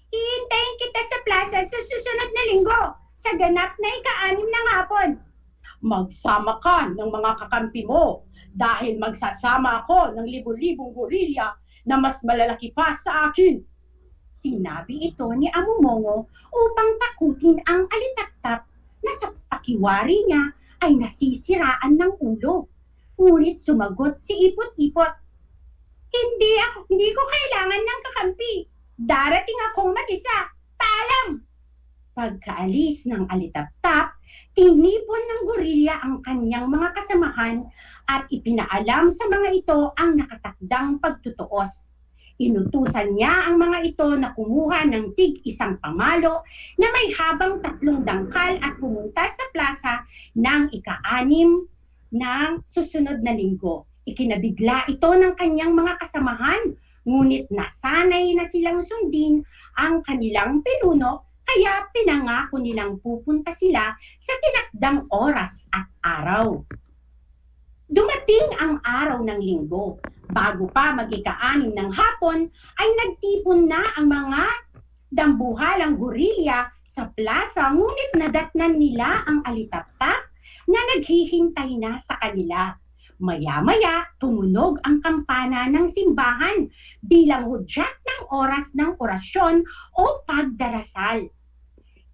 Hihintayin kita sa plaza sa susunod na linggo sa ganap na ika-6 ng hapon. Magsama ka ng mga kakampi mo dahil magsasama ako ng libu-libong gorilya na mas malalaki pa sa akin. Sinabi ito ni Amumongo upang takutin ang Alitaptap na sa pakiwari niya ay nasisiraan ng ulo. Ngunit sumagot si Ipot-Ipot. Hindi ko kailangan ng kakampi. Darating akong mag-isa. Paalam! Pagkaalis ng Alitaptap, tinipon ng gorilya ang kanyang mga kasamahan at ipinaalam sa mga ito ang nakatakdang pagtutuos. Inutusan niya ang mga ito na kumuha ng tig-isang pamalo na may habang 3 dangkal at pumunta sa plaza ng ika-6 ng susunod na linggo. Ikinabigla ito ng kanyang mga kasamahan, ngunit nasanay na silang sundin ang kanilang pinuno, kaya pinangako nilang pupunta sila sa tinakdang oras at araw. Dumating ang araw ng linggo. Bago pa mag-ika-6 ng hapon, ay nagtipon na ang mga dambuhalang gorilya sa plaza, ngunit nadatnan nila ang Alitaptap na naghihintay na sa kanila. Maya-maya, tumunog ang kampana ng simbahan bilang hudyat ng oras ng orasyon o pagdarasal.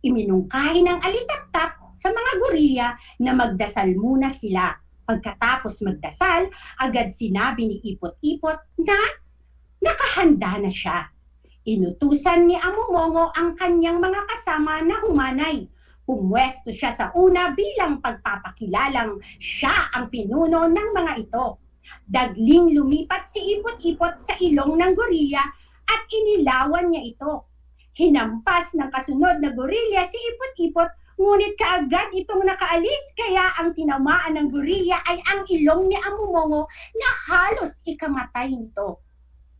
Iminungkahi ng Alitaptap sa mga gorilya na magdasal muna sila. Pagkatapos magdasal, agad sinabi ni Ipot-Ipot na nakahanda na siya. Inutusan ni Amumongo ang kanyang mga kasama na humanay. Pumwesto siya sa una bilang pagpapakilalang siya ang pinuno ng mga ito. Dagling lumipat si Ipot-Ipot sa ilong ng gorilya at inilawan niya ito. Hinampas ng kasunod na gorilya si Ipot-Ipot, ngunit kaagad itong nakaalis, kaya ang tinamaan ng gorilya ay ang ilong ni Amumongo na halos ikamatay nito.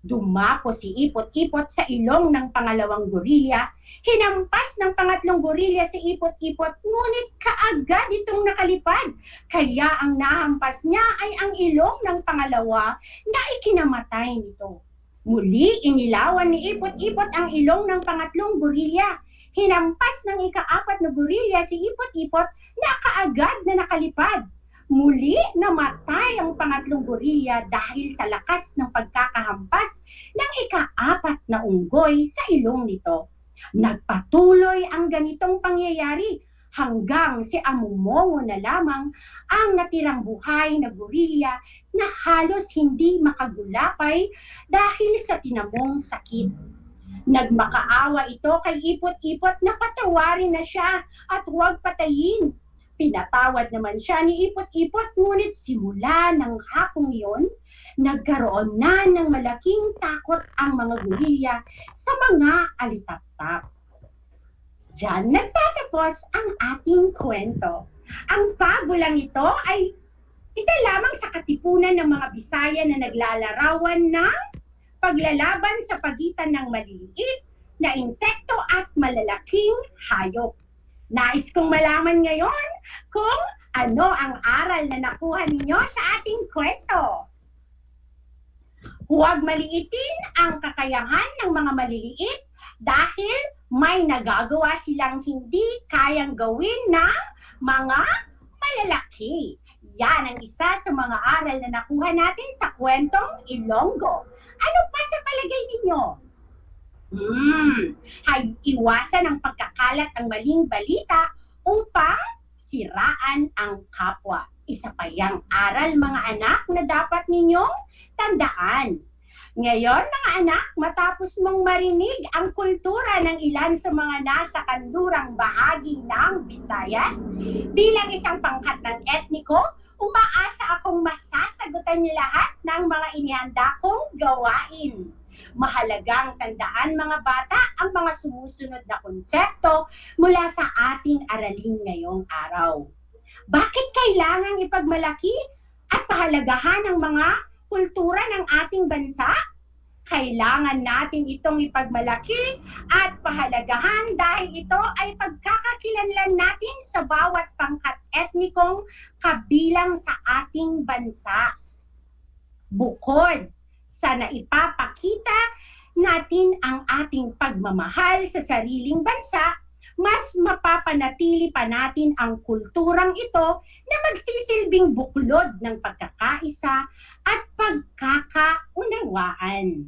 Dumapo si Ipot-Ipot sa ilong ng pangalawang gorilya. Hinampas ng pangatlong gorilya si Ipot-Ipot, ngunit kaagad itong nakalipad. Kaya ang nahampas niya ay ang ilong ng pangalawa na ikinamatay nito. Muli inilawan ni Ipot-Ipot ang ilong ng pangatlong gorilya. Hinampas ng ika-4 na gorilya si Ipot-Ipot na kaagad na nakalipad. Muli namatay ang pangatlong gorilya dahil sa lakas ng pagkakahampas ng ika-4 na unggoy sa ilong nito. Nagpatuloy ang ganitong pangyayari hanggang si Amumongo na lamang ang natirang buhay na gorilya na halos hindi makagulapay dahil sa tinamong sakit. Nagmakaawa ito kay Ipot-Ipot na patawarin na siya at huwag patayin. Pinatawad naman siya ni Ipot-Ipot, ngunit simula ng hapong iyon, nagkaroon na ng malaking takot ang mga gorilya sa mga Alitaptap. Diyan nagtatapos ang ating kwento. Ang pabulang ito ay isa lamang sa katipunan ng mga Bisaya na naglalarawan ng paglalaban sa pagitan ng maliliit na insekto at malalaking hayop. Nais kong malaman ngayon kung ano ang aral na nakuha ninyo sa ating kwento. Huwag maliitin ang kakayahan ng mga maliliit dahil may nagagawa silang hindi kayang gawin ng mga malalaki. Yan ang isa sa mga aral na nakuha natin sa kwentong Ilonggo. Ano pa sa palagay ninyo? Iwasan ang pagkakalat ng maling balita upang siraan ang kapwa. Isa pa yang aral mga anak na dapat ninyong tandaan. Ngayon mga anak, matapos mong marinig ang kultura ng ilan sa mga nasa kanlurang bahagi ng Visayas, bilang isang pangkat ng etniko, umaasa akong masasagutan niyo lahat ng mga inihanda kong gawain. Mahalagang tandaan mga bata ang mga sumusunod na konsepto mula sa ating aralin ngayong araw. Bakit kailangang ipagmalaki at pahalagahan ang mga kultura ng ating bansa? Kailangan natin itong ipagmalaki at pahalagahan dahil ito ay pagkakakilanlan natin sa bawat pangkat etnikong kabilang sa ating bansa. Bukod sa naipapakita natin ang ating pagmamahal sa sariling bansa, mas mapapanatili pa natin ang kulturang ito na magsisilbing buklod ng pagkakaisa at pagkakaunawaan.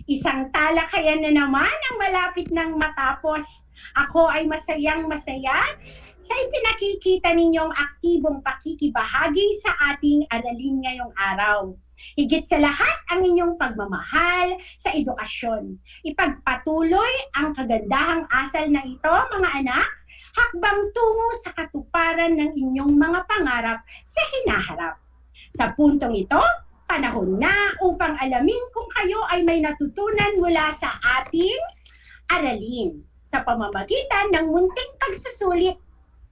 Isang talakayan na naman ang malapit ng matapos. Ako ay masayang-masaya sa ipinakikita ninyong aktibong pakikibahagi sa ating aralin ngayong araw. Higit sa lahat ang inyong pagmamahal sa edukasyon. Ipagpatuloy ang kagandahang asal na ito, mga anak, hakbang tungo sa katuparan ng inyong mga pangarap sa hinaharap. Sa puntong ito, panahon na upang alamin kung kayo ay may natutunan mula sa ating aralin sa pamamagitan ng munting pagsusulit.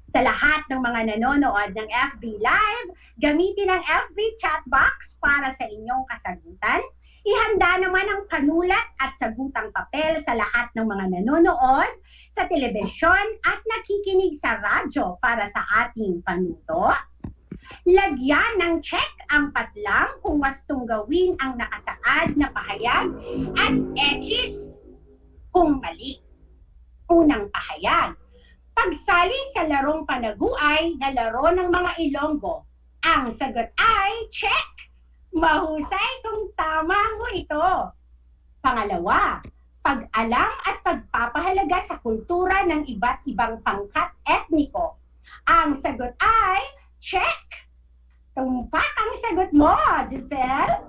Sa lahat ng mga nanonood ng FB Live, gamitin ang FB chat box para sa inyong kasagutan. Ihanda naman ang panulat at sagutang papel sa lahat ng mga nanonood sa telebisyon at nakikinig sa radyo para sa ating panuto. Lagyan ng check ang patlang kung wastong gawin ang nakasaad na pahayag at X kung mali. Unang pahayag. Pagsali sa larong panaguay na laro ng mga Ilonggo. Ang sagot ay check! Mahusay kung tama mo ito. Pangalawa, pag-alam at pagpapahalaga sa kultura ng iba't ibang pangkat etniko. Ang sagot ay check! Tumpak ang sagot mo, Giselle.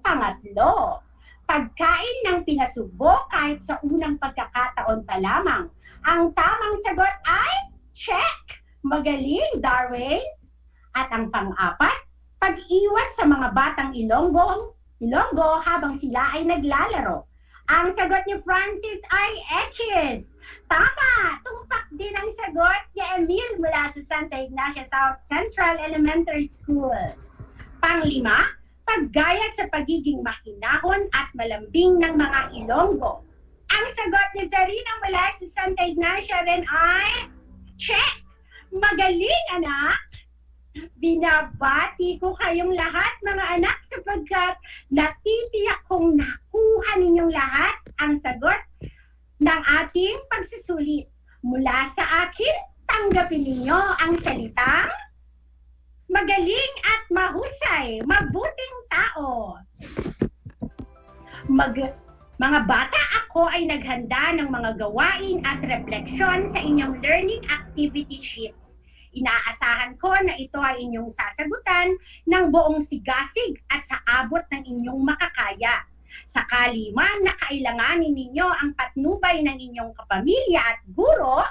Pangatlo, pagkain ng pinasubo kahit sa unang pagkakataon pa lamang. Ang tamang sagot ay check! Magaling, Darwin! At ang pang-apat, pag-iwas sa mga batang Ilonggo habang sila ay naglalaro. Ang sagot ni Francis ay X. Tama! Tumpak din ang sagot ni Emil mula sa Santa Ignacia South Central Elementary School. Panglima, paggaya sa pagiging mahinahon at malambing ng mga Ilonggo. Ang sagot ni Zarina mula sa Santa Ignacia rin ay check! Magaling, anak! Binabati ko kayong lahat, mga anak, sapagkat natitiyak kong nakuha ninyong lahat ang sagot ng ating pagsusulit. Mula sa akin, tanggapin ninyo ang salitang magaling at mahusay, mabuting tao. Mga bata, ako ay naghanda ng mga gawain at refleksyon sa inyong learning activity sheets. Inaasahan ko na ito ay inyong sasagutan ng buong sigasig at sa abot ng inyong makakaya. Sakali man na kailanganin ninyo ang patnubay ng inyong kapamilya at guro,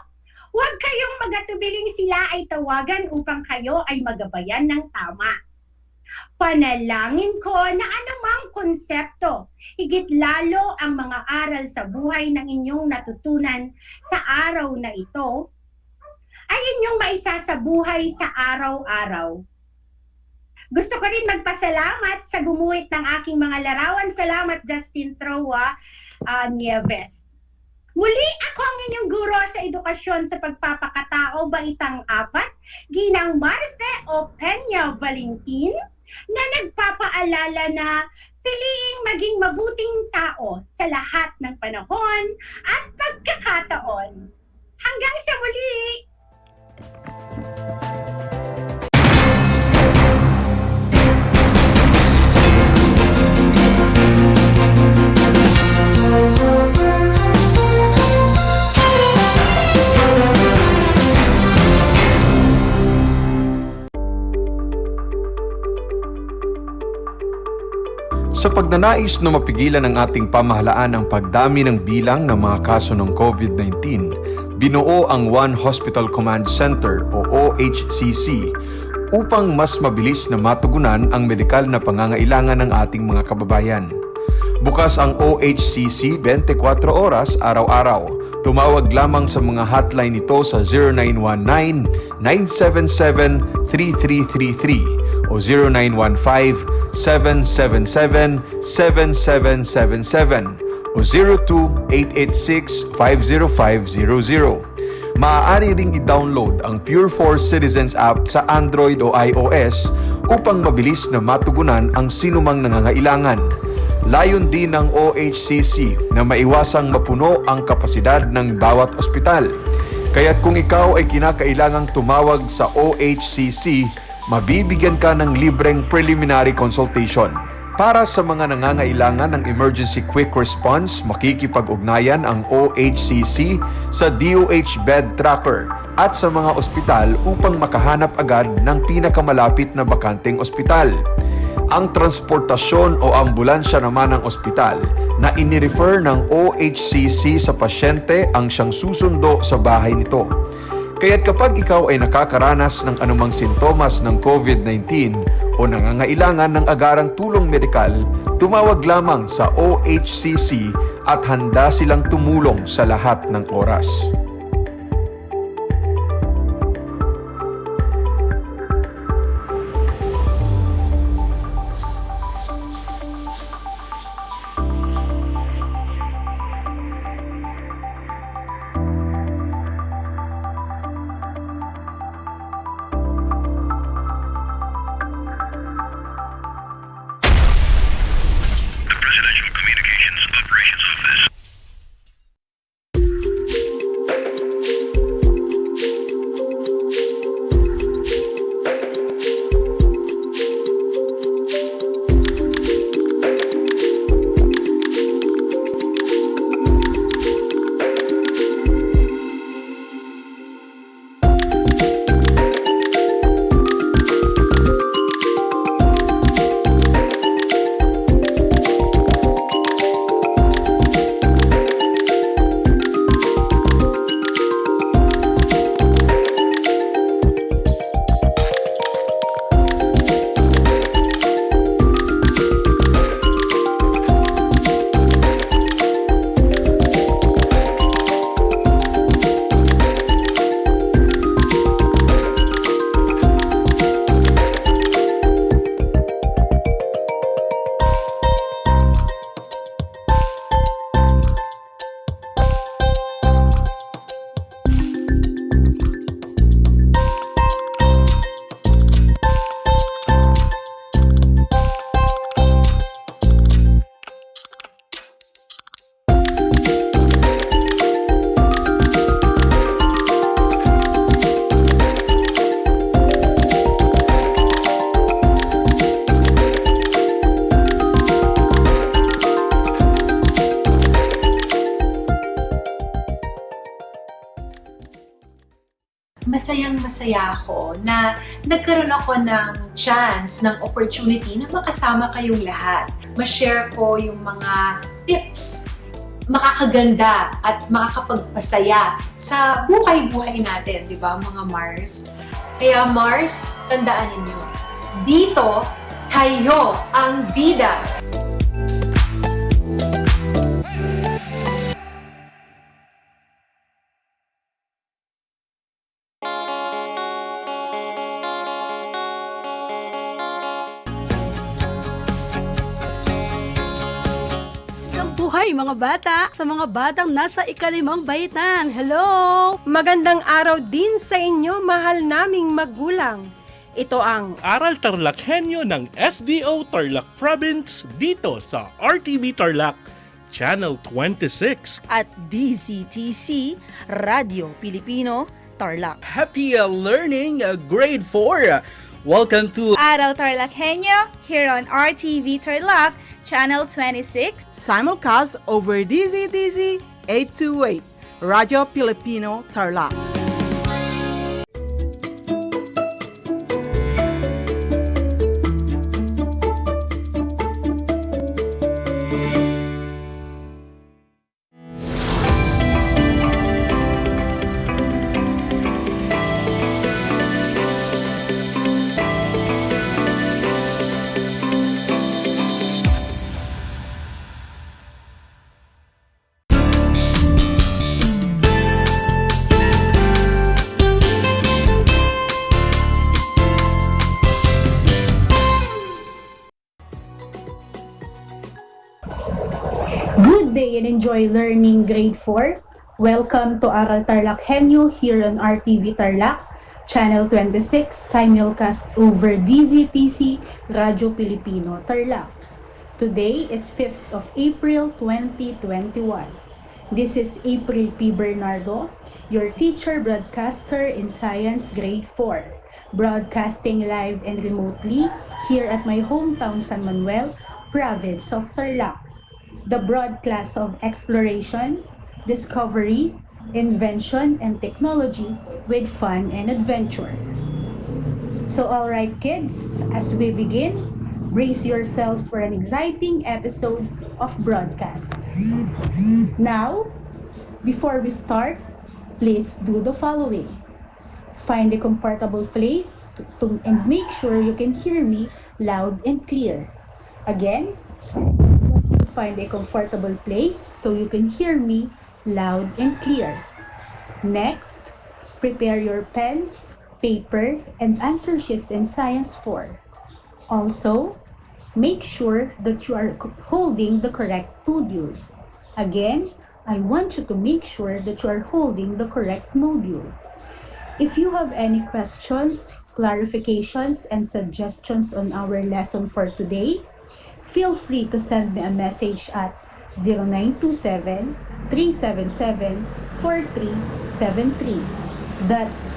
huwag kayong magatubiling sila ay tawagan upang kayo ay magabayan ng tama. Panalangin ko na anumang konsepto, higit lalo ang mga aral sa buhay ng inyong natutunan sa araw na ito, ay inyong maisasabuhay sa araw-araw. Gusto ko rin magpasalamat sa gumuhit ng aking mga larawan. Salamat, Justin Trowa Nieves. Muli ako ang inyong guro sa edukasyon sa pagpapakatao, baitang 4, Ginang Marife o Peña Valentin, na nagpapaalala na piliing maging mabuting tao sa lahat ng panahon at pagkakataon. Hanggang sa muli! Sa pagnanais na mapigilan ng ating pamahalaan ang pagdami ng bilang ng mga kaso ng COVID-19, binuo ang One Hospital Command Center o OHCC upang mas mabilis na matugunan ang medikal na pangangailangan ng ating mga kababayan. Bukas ang OHCC 24 oras araw-araw. Tumawag lamang sa mga hotline nito sa 0919-977-3333 o 0915-777-7777 o 02-886-50500. Maaari ring i-download ang Pure Force Citizens app sa Android o iOS upang mabilis na matugunan ang sinumang nangangailangan. Layon din ng OHCC na maiwasang mapuno ang kapasidad ng bawat ospital. Kaya't kung ikaw ay kinakailangang tumawag sa OHCC, mabibigyan ka ng libreng preliminary consultation. Para sa mga nangangailangan ng emergency quick response, makikipag-ugnayan ang OHCC sa DOH Bed Tracker at sa mga ospital upang makahanap agad ng pinakamalapit na bakanteng ospital. Ang transportasyon o ambulansya naman ng ospital na inirefer ng OHCC sa pasyente ang siyang susundo sa bahay nito. Kaya't kapag ikaw ay nakakaranas ng anumang sintomas ng COVID-19 o nangangailangan ng agarang tulong medikal, tumawag lamang sa OHCC at handa silang tumulong sa lahat ng oras. Masayang-masaya ako na nagkaroon ako ng chance, ng opportunity na makasama kayong lahat. Ma-share ko yung mga tips, makakaganda at makakapagpasaya sa buhay-buhay natin, di ba mga Mars? Kaya Mars, tandaan ninyo, dito kayo ang bida. Mabuhay mga bata sa mga batang nasa ika-5 baitan. Hello! Magandang araw din sa inyo, mahal naming magulang. Ito ang Aral TarlakHenyo ng SDO Tarlac Province dito sa RTV Tarlac, Channel 26. At DZTC, Radio Pilipino, Tarlac. Happy learning, grade 4. Welcome to Aral TarlakHenyo here on RTV Tarlac, Channel 26. Simulcast over DZTZ 828, Radio Filipino, Tarlac. Good day and enjoy learning grade 4. Welcome to Aral TarlakHenyo here on RTV Tarlac, Channel 26, simulcast over DZTC, Radio Filipino, Tarlac. Today is 5th of April 2021. This is April P. Bernardo, your teacher broadcaster in Science Grade 4, broadcasting live and remotely here at my hometown San Manuel, province of Tarlac. The broad class of exploration, discovery, invention, and technology with fun and adventure. So alright kids, as we begin, brace yourselves for an exciting episode of broadcast. Now, before we start, please do the following. Find a comfortable place and make sure you can hear me loud and clear. Again, find a comfortable place so you can hear me loud and clear. Next, prepare your pens, paper, and answer sheets in Science 4. Also, make sure that you are holding the correct module. Again, I want you to make sure that you are holding the correct module. If you have any questions, clarifications, and suggestions on our lesson for today, feel free to send me a message at 0927-377-4373. That's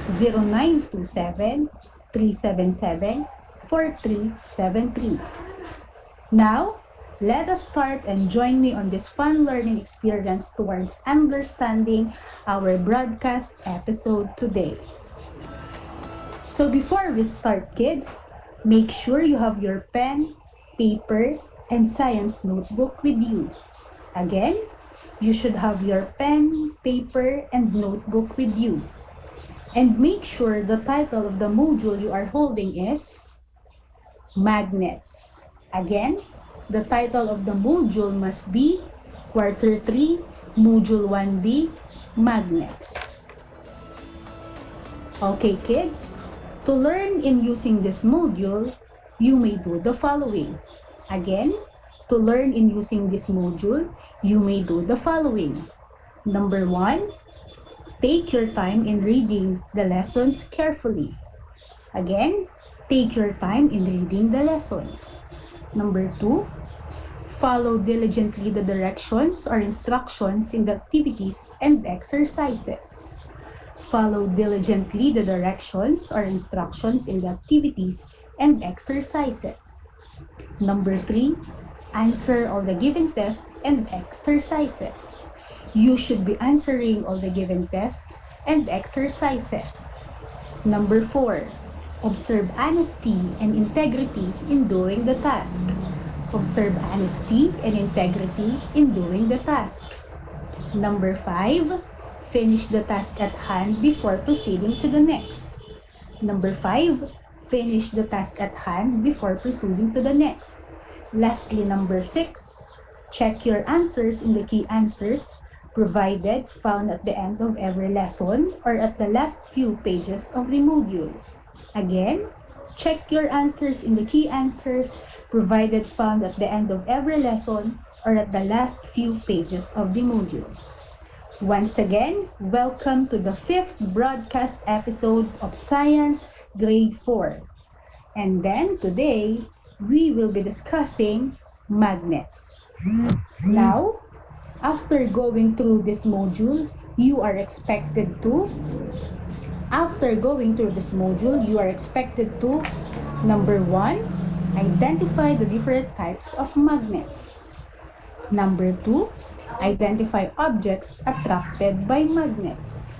0927-377-4373. Now, let us start and join me on this fun learning experience towards understanding our broadcast episode today. So before we start, kids, make sure you have your pen, paper, and science notebook with you. Again, you should have your pen, paper, and notebook with you. And make sure the title of the module you are holding is Magnets. Again, the title of the module must be Quarter 3, Module 1B, Magnets. Okay, kids, to learn in using this module, you may do the following. Again, to learn in using this module, you may do the following. Number 1, take your time in reading the lessons carefully. Again, take your time in reading the lessons. Number 2, follow diligently the directions or instructions in the activities and exercises. Follow diligently the directions or instructions in the activities and exercises. Number 3, answer all the given tests and exercises. You should be answering all the given tests and exercises. Number 4, observe honesty and integrity in doing the task. Observe honesty and integrity in doing the task. Number 5, finish the task at hand before proceeding to the next. Number 5, finish the task at hand before proceeding to the next. Lastly, number 6, check your answers in the key answers provided found at the end of every lesson or at the last few pages of the module. Again, check your answers in the key answers provided found at the end of every lesson or at the last few pages of the module. Once again, welcome to the 5th broadcast episode of Science Grade 4. And then today, we will be discussing magnets. Now, after going through this module, you are expected to number 1, identify the different types of magnets. Number 2, identify objects attracted by magnets.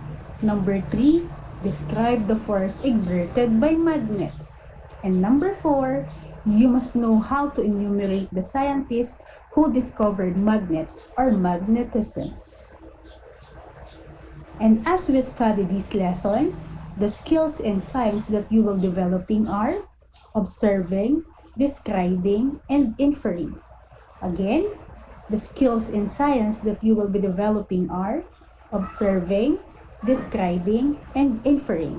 Number 3, describe the force exerted by magnets. And number 4, you must know how to enumerate the scientists who discovered magnets or magnetisms. And as we study these lessons, the skills and science that you will developing are observing, describing, and inferring. Again, the skills in science that you will be developing are observing, describing, and inferring.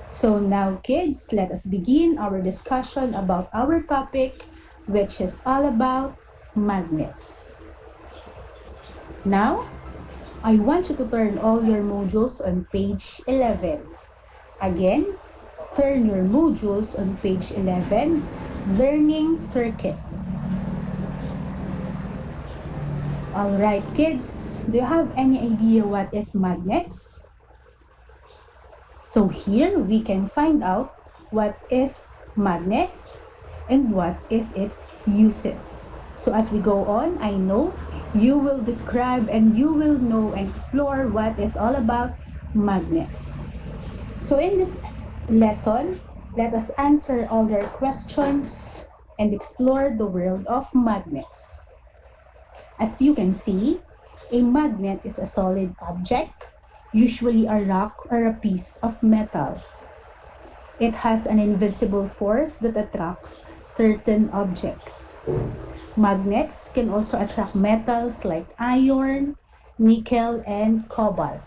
So now kids, let us begin our discussion about our topic, which is all about magnets. Now, I want you to turn all your modules on page 11. Again, turn your modules on page 11, Learning Circuit. Alright kids, do you have any idea what is magnets? So here we can find out what is magnets and what is its uses. So as we go on, I know you will describe and you will know and explore what is all about magnets. So in this lesson, let us answer all your questions and explore the world of magnets. As you can see, a magnet is a solid object, usually a rock or a piece of metal. It has an invisible force that attracts certain objects. Magnets can also attract metals like iron, nickel, and cobalt.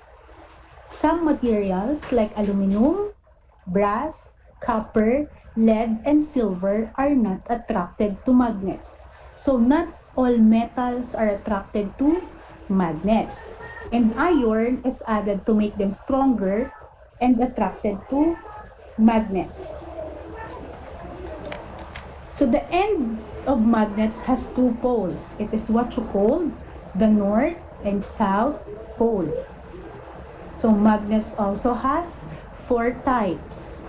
Some materials like aluminum, brass, copper, lead, and silver are not attracted to magnets. So not all metals are attracted to magnets. And iron is added to make them stronger and attracted to magnets. So the end of magnets has two poles. It is what you call the north and south pole. So magnets also has 4 types.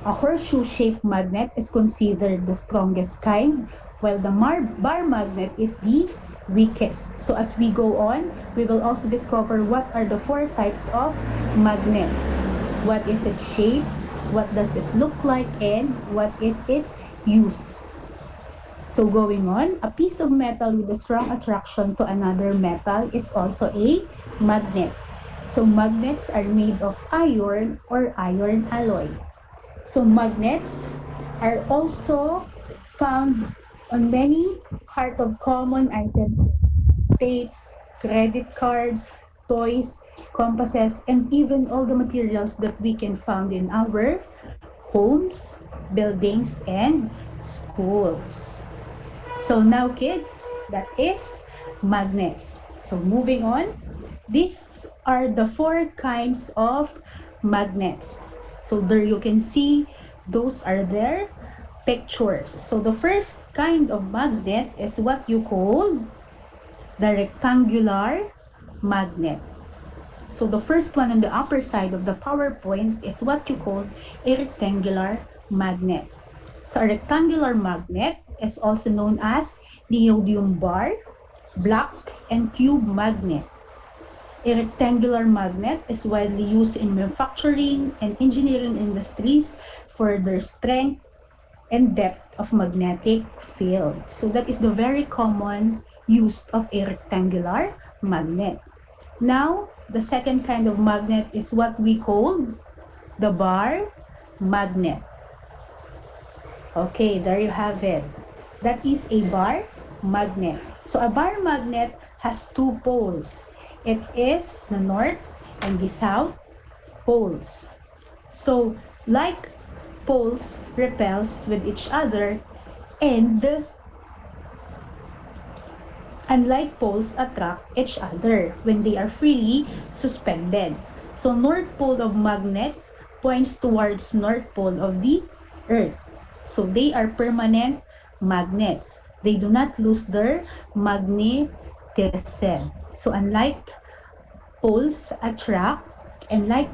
A horseshoe-shaped magnet is considered the strongest kind, while the bar magnet is the weakest. So as we go on, we will also discover what are the 4 types of magnets. What is its shapes, what does it look like, and what is its use. So going on, a piece of metal with a strong attraction to another metal is also a magnet. So magnets are made of iron or iron alloy. So magnets are also found on many part of common items, tapes, credit cards, toys, compasses, and even all the materials that we can find in our homes, buildings, and schools. So now kids, that is magnets. So moving on, these are the 4 kinds of magnets. So there you can see those are their pictures. So the first kind of magnet is what you call the rectangular magnet. So the first one on the upper side of the PowerPoint is what you call a rectangular magnet. So a rectangular magnet is also known as neodymium bar, block, and tube magnet. A rectangular magnet is widely used in manufacturing and engineering industries for their strength and depth of magnetic field. So that is the very common use of a rectangular magnet. Now, the second kind of magnet is what we call the bar magnet. Okay, there you have it. That is a bar magnet. So a bar magnet has 2 poles. It is the north and the south poles. So, like poles repels with each other and unlike poles attract each other when they are freely suspended. So north pole of magnets points towards north pole of the earth. So they are permanent magnets. They do not lose their magnetism. So unlike poles attract and like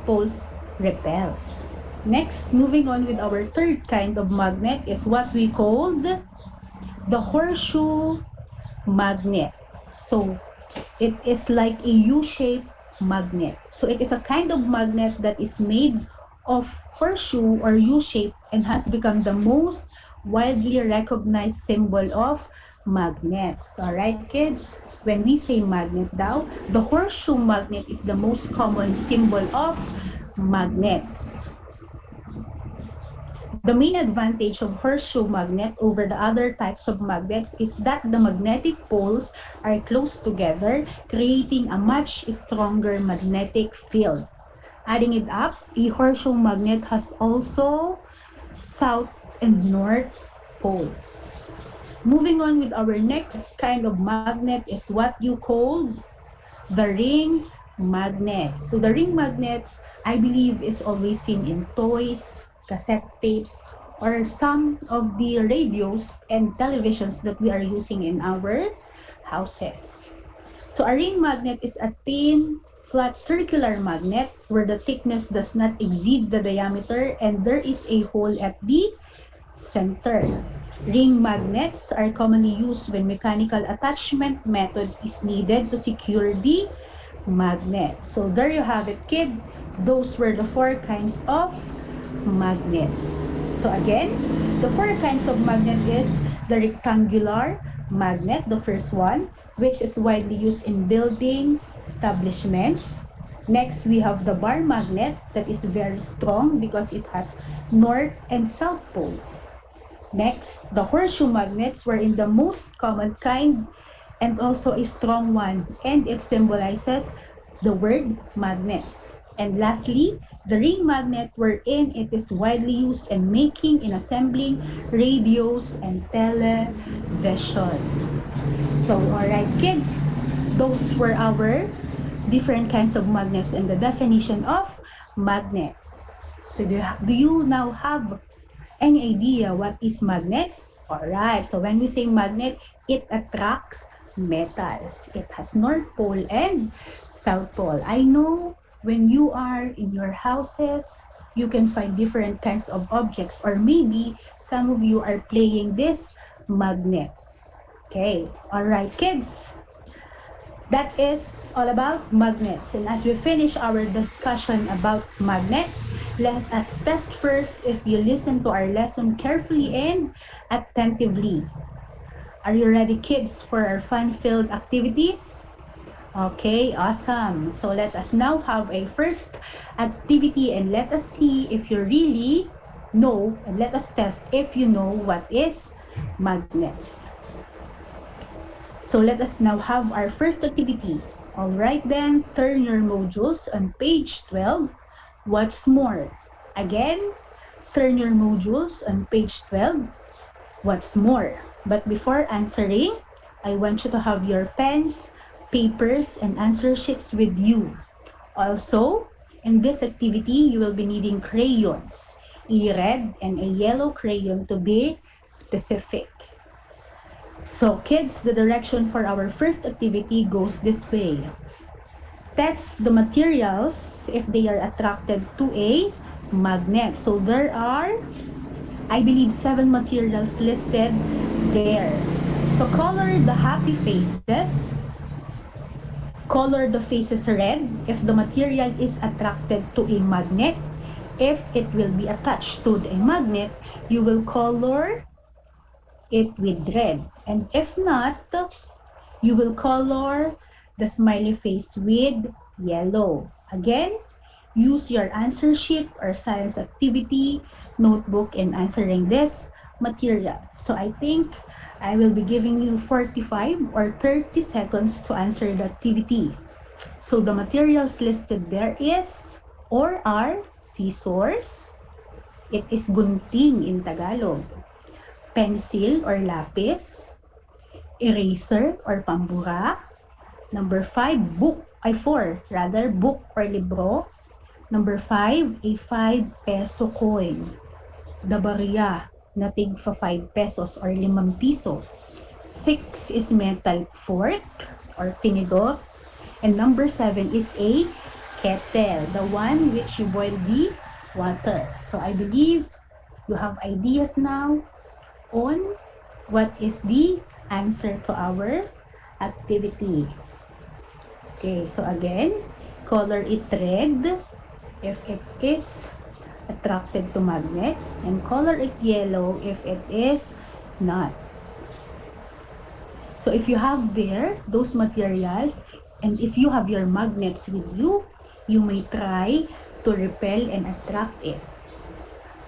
poles repels. Next, moving on with our third kind of magnet is what we called the horseshoe magnet. So it is like a U-shaped magnet. So it is a kind of magnet that is made of horseshoe or U-shape and has become the most widely recognized symbol of magnets. Alright kids, when we say magnet daw, the horseshoe magnet is the most common symbol of magnets. The main advantage of horseshoe magnet over the other types of magnets is that the magnetic poles are close together, creating a much stronger magnetic field. Adding it up, a horseshoe magnet has also south and north poles. Moving on with our next kind of magnet is what you call the ring magnets. So the ring magnets, I believe, is always seen in toys, cassette tapes, or some of the radios and televisions that we are using in our houses. So a ring magnet is a thin, flat circular magnet where the thickness does not exceed the diameter and there is a hole at the center. Ring magnets are commonly used when mechanical attachment method is needed to secure the magnet. So there you have it, kid. Those were the 4 kinds of magnet. So again, the 4 kinds of magnet is the rectangular magnet, the first one, which is widely used in building establishments. Next, we have the bar magnet that is very strong because it has north and south poles. Next, the horseshoe magnets were in the most common kind and also a strong one, and it symbolizes the word magnets. And lastly, the ring magnet wherein it is widely used in making and assembling radios and television. So, alright kids, those were our different kinds of magnets and the definition of magnets. So do you now have any idea what is magnets? Alright, so when we say magnet, it attracts metals. It has North Pole and South Pole. I know when you are in your houses, you can find different kinds of objects, or maybe some of you are playing these magnets. Okay, alright kids. That is all about magnets. And as we finish our discussion about magnets, let us test first if you listen to our lesson carefully and attentively. Are you ready, kids, for our fun-filled activities? Okay, awesome. So let us now have a first activity and let us see if you really know, and let us test if you know what is magnets. So let us now have our first activity. Alright then, turn your modules on page 12. What's more? Again, turn your modules on page 12. What's more? But before answering, I want you to have your pens, papers, and answer sheets with you. Also, in this activity, you will be needing crayons, a red and a yellow crayon to be specific. So kids, the direction for our first activity goes this way. Test the materials if they are attracted to a magnet. So there are, I believe, 7 materials listed there. So color the happy faces. Color the faces red if the material is attracted to a magnet. If it will be attached to a magnet, you will color it with red. And if not, you will color the smiley face with yellow. Again, use your answer sheet or science activity notebook in answering this material. So I think I will be giving you 45 or 30 seconds to answer the activity. So the materials listed there is or are scissors. It is gunting in Tagalog. Pencil or lapis, eraser or pambura. Number 5, book, ay 4, rather, book or libro. Number 5, a 5 peso coin. The barya na tig 5 pesos or 5 piso. 6 is metal fork or tinidor. And number 7 is a kettle, the one which you boil the water. So I believe you have ideas now on what is the answer to our activity. Okay, so again, color it red if it is attracted to magnets, and color it yellow if it is not. So if you have there those materials, and if you have your magnets with you, you may try to repel and attract it.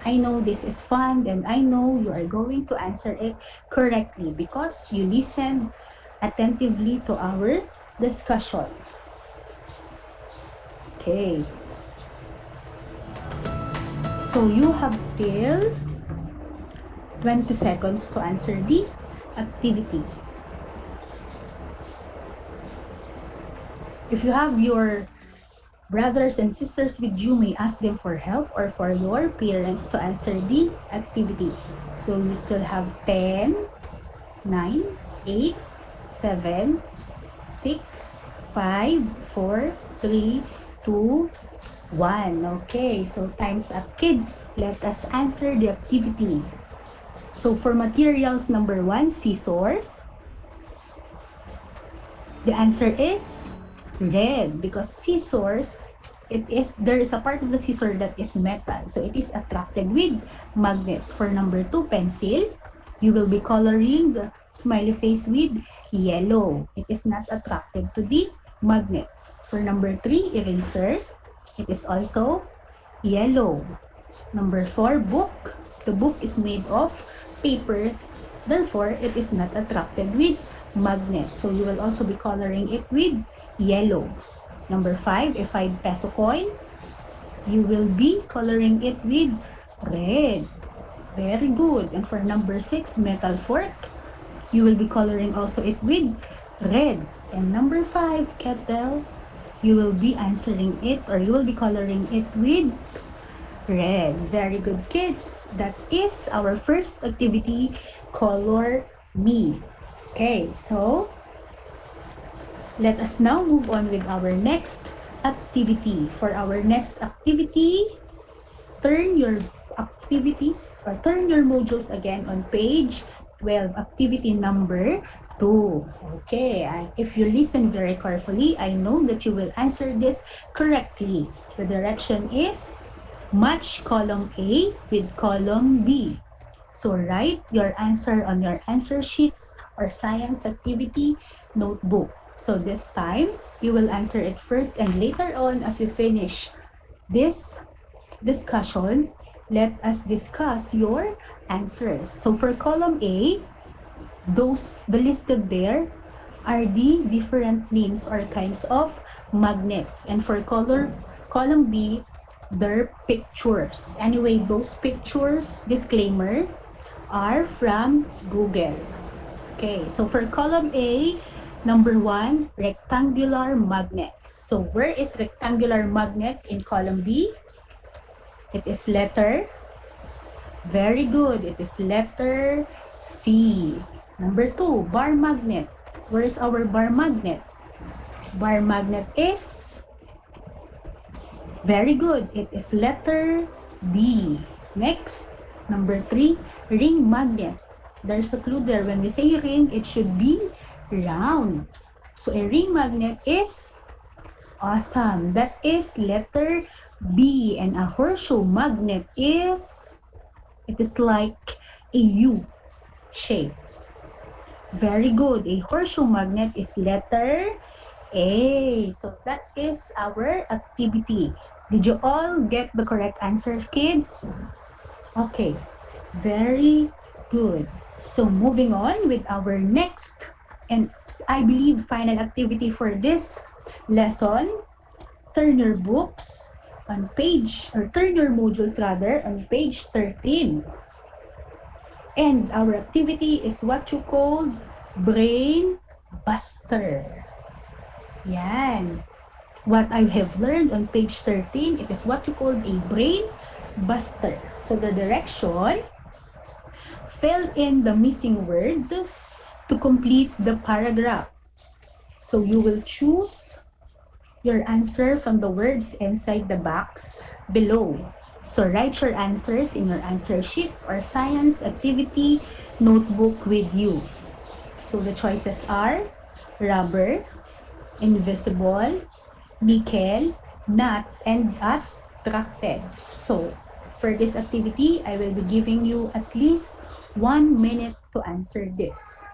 I know this is fun, and I know you are going to answer it correctly because you listened attentively to our discussion. Okay. So you have still 20 seconds to answer the activity. If you have your brothers and sisters with you, may ask them for help or for your parents to answer the activity. So you still have 10, 9, 8, 7, 6, 5, 4, 3, 2, 1. Okay, so time's up, kids. Let us answer the activity. So for materials number 1, scissors. The answer is red because scissors, there is a part of the scissor that is metal, so it is attracted with magnets. For number 2, pencil, you will be coloring the smiley face with yellow. It is not attracted to the magnet. For number 3, eraser, it is also yellow. Number 4, book, the book is made of paper, therefore it is not attracted with magnets, so you will also be coloring it with yellow. Number 5, a 5 peso coin, you will be coloring it with red. Very good. And for number 6, metal fork, you will be coloring also it with red. And number 5, kettle, you will be answering it, or you will be coloring it with red. Very good, kids. That is our first activity, color me. Okay, so let us now move on with our next activity. For our next activity, turn your activities or turn your modules again on page 12, activity number 2. Okay, and if you listen very carefully, I know that you will answer this correctly. The direction is match column A with column B. So write your answer on your answer sheets or science activity notebook. So this time, you will answer it first, and later on, as we finish this discussion, let us discuss your answers. So for column A, the listed there are the different names or kinds of magnets. And for column B, their pictures. Anyway, those pictures, disclaimer, are from Google. Okay, so for column A, number 1, rectangular magnet. So where is rectangular magnet in column B? It is letter. Very good. It is letter C. Number 2, bar magnet. Where is our bar magnet? Bar magnet is very good. It is letter D. Next, number 3, ring magnet. There's a clue there. When we say ring, it should be round. So a ring magnet is awesome. That is letter B. And a horseshoe magnet is, it is like a U shape. Very good. A horseshoe magnet is letter A. So that is our activity. Did you all get the correct answer, kids? Okay. Very good. So moving on with our next and I believe final activity for this lesson, turn your books on page, or turn your modules rather, on page 13. And our activity is what you call brain buster. Yan. What I have learned on page 13, it is what you call a brain buster. So the direction, fill in the missing word to complete the paragraph. So you will choose your answer from the words inside the box below. So write your answers in your answer sheet or science activity notebook with you. So the choices are rubber, invisible, nickel, nut, and attracted. So for this activity, I will be giving you at least 1 minute to answer this.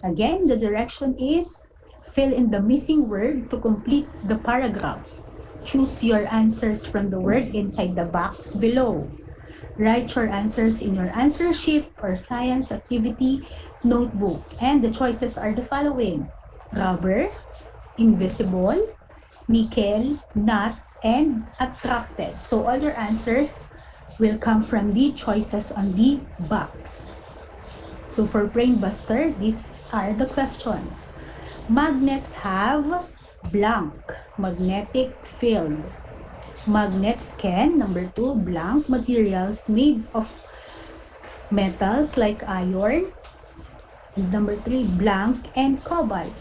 Again, the direction is fill in the missing word to complete the paragraph. Choose your answers from the word inside the box below. Write your answers in your answer sheet or science activity notebook. And the choices are the following: rubber, invisible, nickel, nut, and attracted. So all your answers will come from the choices on the box. So for Brain Buster, these are the questions. Magnets have blank magnetic field. Magnets can, number 2, blank materials made of metals like iron. Number 3, blank and cobalt.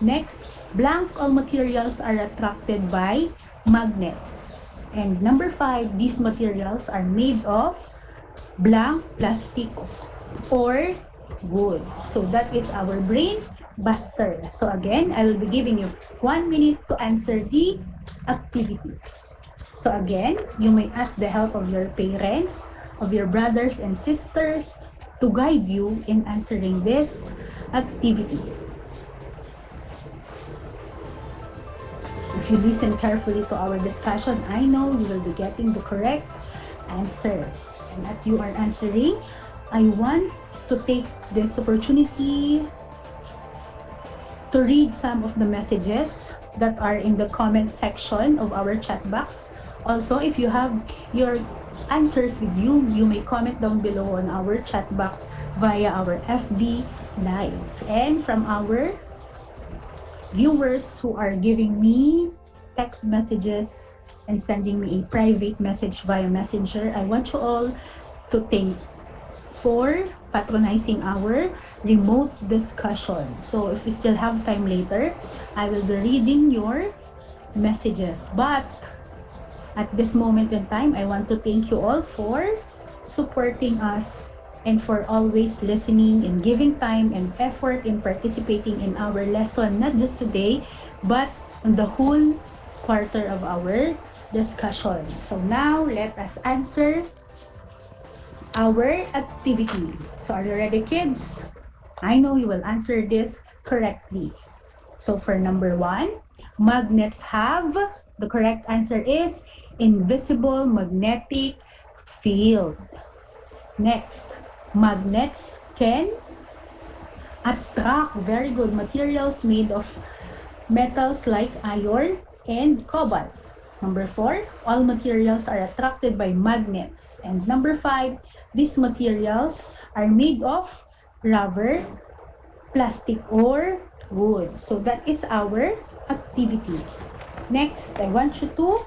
Next, blank all materials are attracted by magnets. And number 5, these materials are made of blank plastic or wood. So that is our brain buster. So again, I will be giving you 1 minute to answer the activity. So again, you may ask the help of your parents, of your brothers and sisters to guide you in answering this activity. If you listen carefully to our discussion, I know you will be getting the correct answers. And as you are answering, I want to take this opportunity to read some of the messages that are in the comment section of our chat box. Also, if you have your answers with you, you may comment down below on our chat box via our FB Live. And from our viewers who are giving me text messages and sending me a private message via Messenger, I want you all to thank for patronizing our remote discussion. So if we still have time later, I will be reading your messages. But at this moment in time, I want to thank you all for supporting us and for always listening and giving time and effort in participating in our lesson, not just today, but on the whole quarter of our discussion. So now, let us answer our activity. So are you ready, kids? I know you will answer this correctly. So for number 1, magnets have, the correct answer is invisible magnetic field. Next, magnets can attract, very good, materials made of metals like iron and cobalt. Number 4, all materials are attracted by magnets. And number 5, these materials are made of rubber, plastic, or wood. So that is our activity. Next, I want you to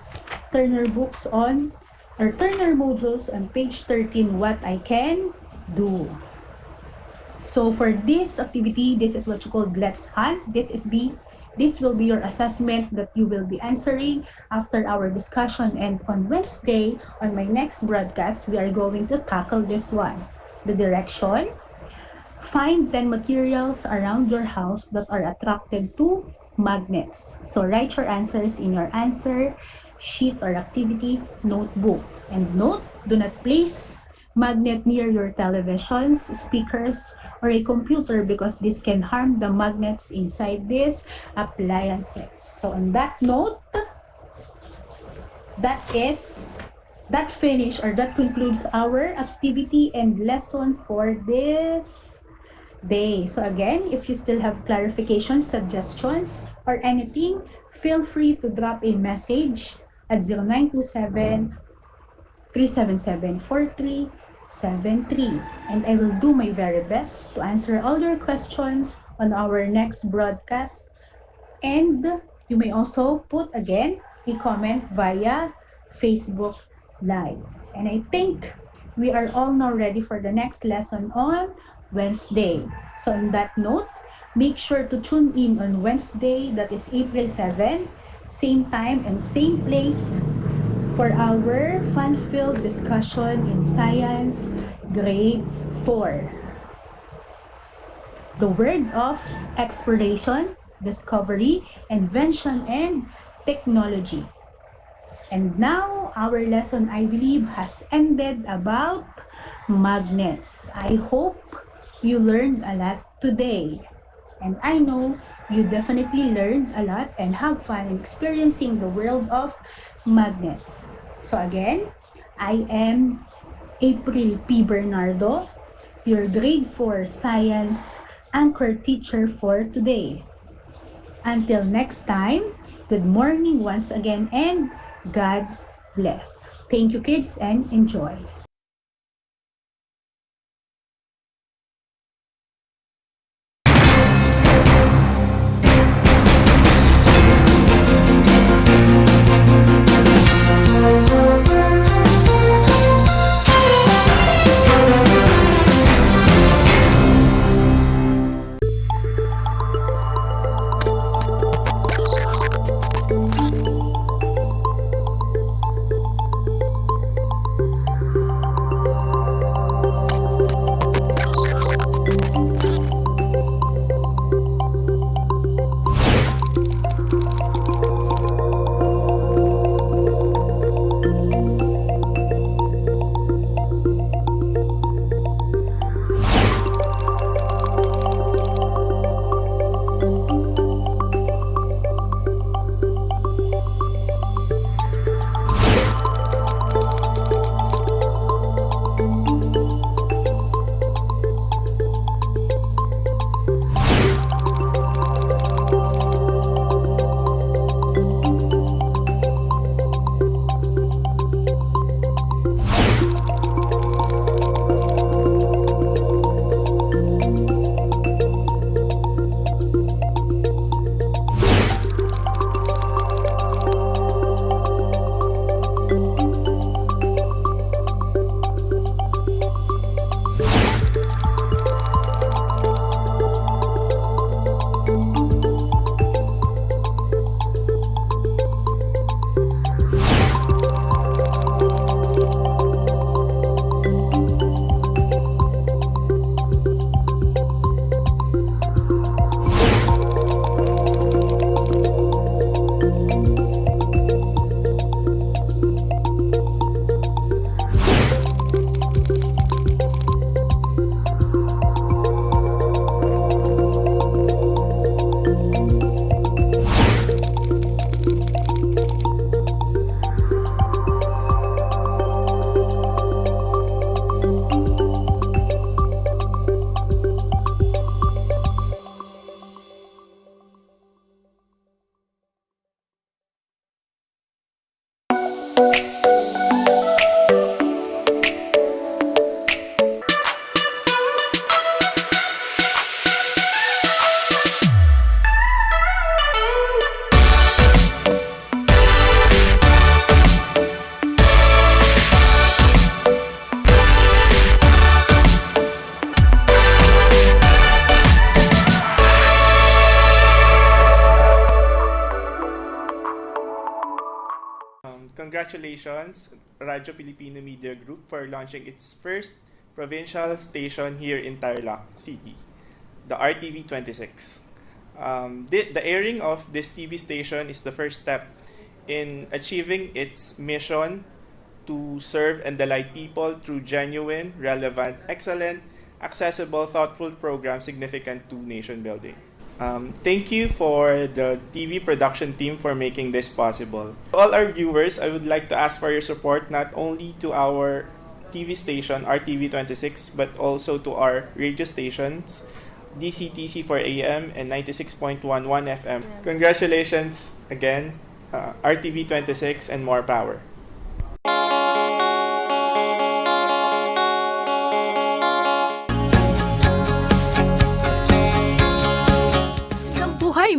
turn your books on, or turn your modules on page 13, what I can do. So for this activity, this is what you call Let's Hunt. This will be your assessment that you will be answering after our discussion. And on Wednesday, on my next broadcast, we are going to tackle this one. The direction: find 10 materials around your house that are attracted to magnets. So write your answers in your answer sheet or activity notebook. And note, do not place magnet near your televisions, speakers, or a computer because this can harm the magnets inside these appliances. So on that note, that concludes our activity and lesson for this day. So again, if you still have clarifications, suggestions, or anything, feel free to drop a message at 0927-377-4373. And I will do my very best to answer all your questions on our next broadcast. And you may also put again a comment via Facebook Live. And I think we are all now ready for the next lesson on Wednesday. So on that note, make sure to tune in on Wednesday, that is April 7, same time and same place for our fun-filled discussion in Science Grade 4. The word of exploration, discovery, invention, and technology. And now, our lesson, I believe, has ended about magnets. I hope you learned a lot today. And I know you definitely learned a lot and have fun in experiencing the world of magnets. So again, I am April P. Bernardo, your grade 4 science anchor teacher for today. Until next time, good morning once again and God bless. Thank you, kids, and enjoy. Congratulations, Radyo Pilipino Media Group, for launching its first provincial station here in Tarlac City, the RTV 26. The airing of this TV station is the first step in achieving its mission to serve and delight people through genuine, relevant, excellent, accessible, thoughtful programs significant to nation building. Thank you for the TV production team for making this possible. To all our viewers, I would like to ask for your support not only to our TV station, RTV 26, but also to our radio stations, DCTC for AM and 96.11 FM. Congratulations again, RTV 26, and more power.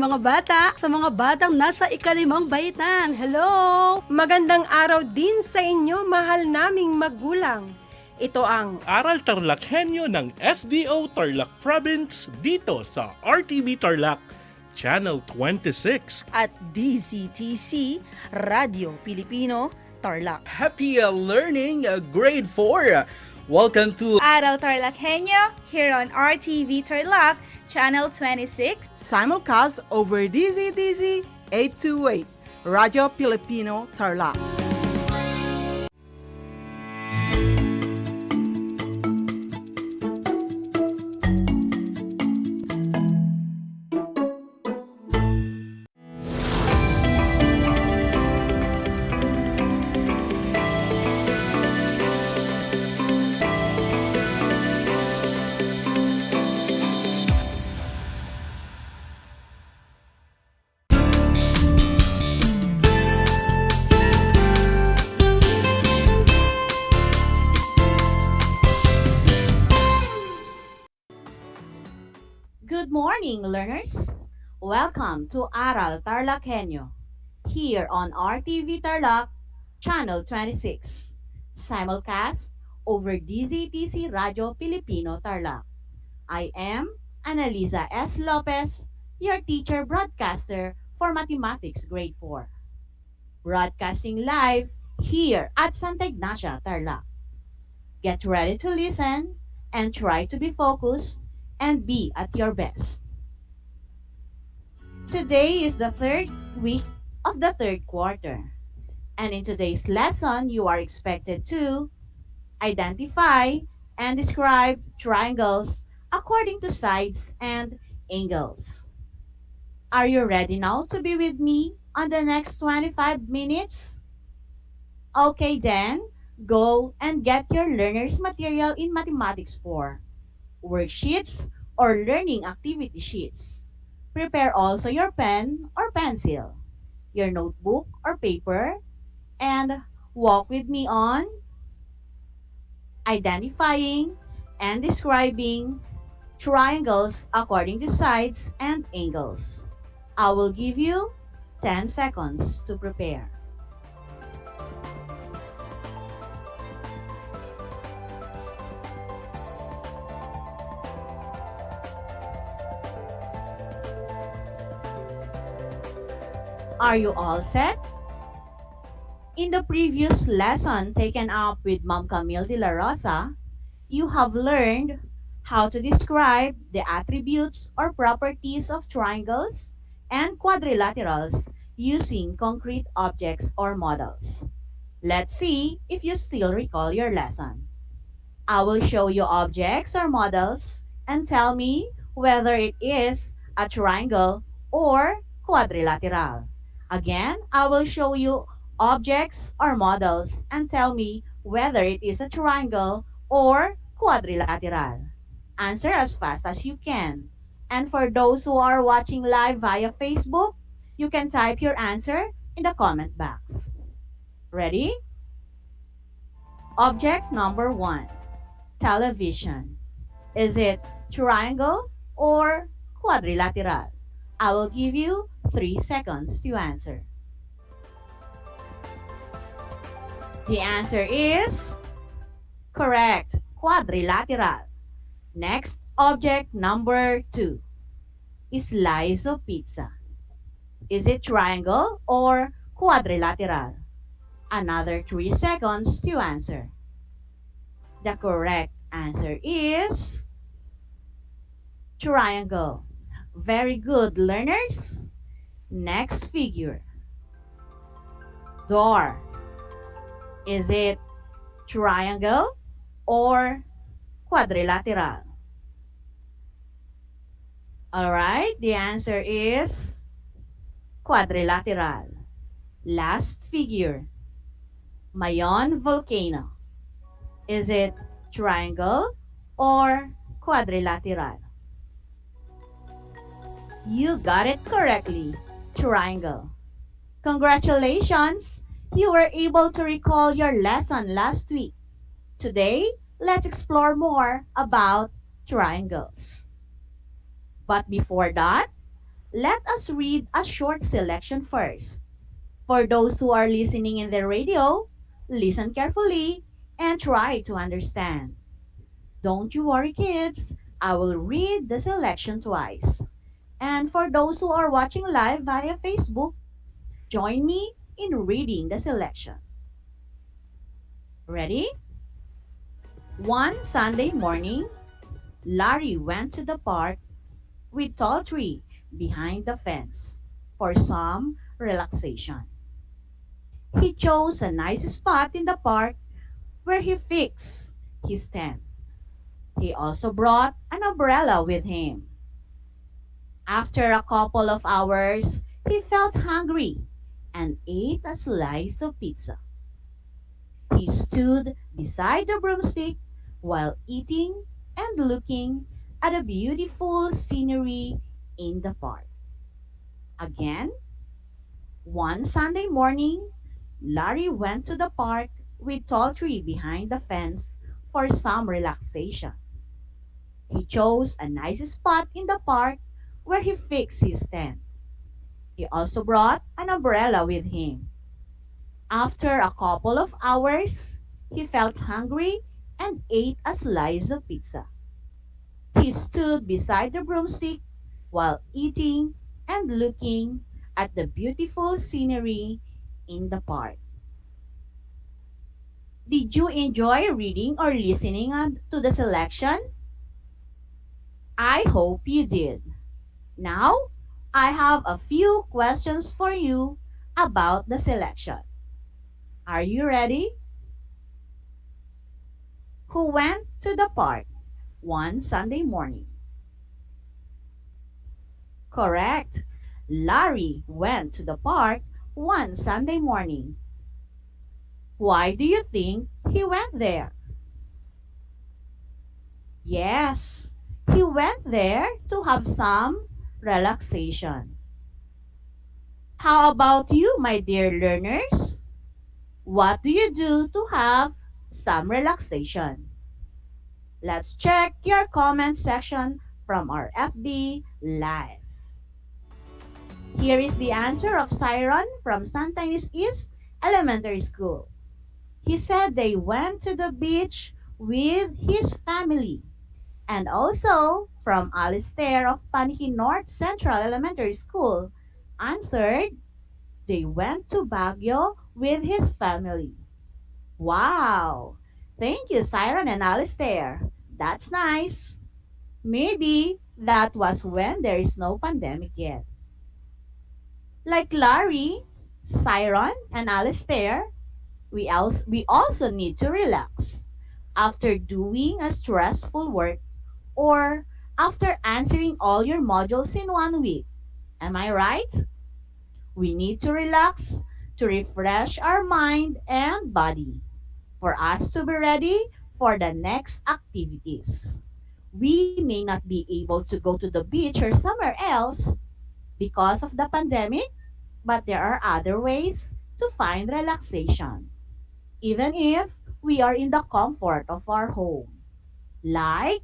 mga bata, sa mga batang nasa ikalimang bahitan. Hello! Magandang araw din sa inyo, mahal naming magulang. Ito ang Aral TarlakHenyo ng SDO Tarlac Province dito sa RTV Tarlac, Channel 26. At DZTC, Radio Pilipino, Tarlac. Happy learning, grade 4. Welcome to Aral TarlakHenyo here on RTV Tarlac, Channel 26. Simulcast over DZTZ 828, Radio Filipino, Tarlac. Good morning, learners! Welcome to Aral TarlakHenyo, here on RTV Tarlac, Channel 26, simulcast over DZTC Radio Filipino Tarlac. I am Analiza S. Lopez, your teacher broadcaster for Mathematics Grade 4. Broadcasting live here at Santa Ignacia, Tarlac. Get ready to listen and try to be focused and be at your best. Today is the third week of the third quarter, and in today's lesson, you are expected to identify and describe triangles according to sides and angles. Are you ready now to be with me on the next 25 minutes? Okay then, go and get your learner's material in Mathematics 4. Worksheets or learning activity sheets. Prepare also your pen or pencil, your notebook or paper, and walk with me on identifying and describing triangles according to sides and angles. I will give you 10 seconds to prepare. Are you all set? In the previous lesson taken up with Ma'am Camille de la Rosa, you have learned how to describe the attributes or properties of triangles and quadrilaterals using concrete objects or models. Let's see if you still recall your lesson. I will show you objects or models and tell me whether it is a triangle or quadrilateral. Again, I will show you objects or models and tell me whether it is a triangle or quadrilateral. Answer as fast as you can. And for those who are watching live via Facebook, you can type your answer in the comment box. Ready? Object number 1, television. Is it triangle or quadrilateral? I will give you 3 seconds to answer. The answer is correct, quadrilateral. Next, object number 2, slice of pizza. Is it triangle or quadrilateral? Another 3 seconds to answer. The correct answer is triangle. Very good, learners. Next figure. Door. Is it triangle or quadrilateral? Alright, the answer is quadrilateral. Last figure. Mayon volcano. Is it triangle or quadrilateral? You got it correctly, triangle. Congratulations! You were able to recall your lesson last week. Today, let's explore more about triangles. But before that, let us read a short selection first. For those who are listening in the radio, listen carefully and try to understand. Don't you worry, kids. I will read the selection twice. And for those who are watching live via Facebook, join me in reading the selection. Ready? One Sunday morning, Larry went to the park with tall tree behind the fence for some relaxation. He chose a nice spot in the park where he fixed his tent. He also brought an umbrella with him. After a couple of hours, he felt hungry and ate a slice of pizza. He stood beside the broomstick while eating and looking at the beautiful scenery in the park. Again, one Sunday morning, Larry went to the park with tall tree behind the fence for some relaxation. He chose a nice spot in the park where he fixed his tent. He also brought an umbrella with him. After a couple of hours, he felt hungry and ate a slice of pizza. He stood beside the broomstick while eating and looking at the beautiful scenery in the park. Did you enjoy reading or listening to the selection? I hope you did. Now, I have a few questions for you about the selection. Are you ready? Who went to the park one Sunday morning? Correct. Larry went to the park one Sunday morning. Why do you think he went there? Yes, he went there to have some relaxation. How about you, my dear learners? What do you do to have some relaxation? Let's check your comment section from our FB Live. Here is the answer of Siron from Santa Ynez East Elementary School. He said they went to the beach with his family. And also from Alistair of Panihi North Central Elementary School answered, they went to Baguio with his family. Wow! Thank you, Siren and Alistair. That's nice. Maybe that was when there is no pandemic yet. Like Larry, Siren, and Alistair, we also need to relax after doing a stressful work or after answering all your modules in 1 week. Am I right? We need to relax to refresh our mind and body for us to be ready for the next activities. We may not be able to go to the beach or somewhere else because of the pandemic, but there are other ways to find relaxation, even if we are in the comfort of our home, like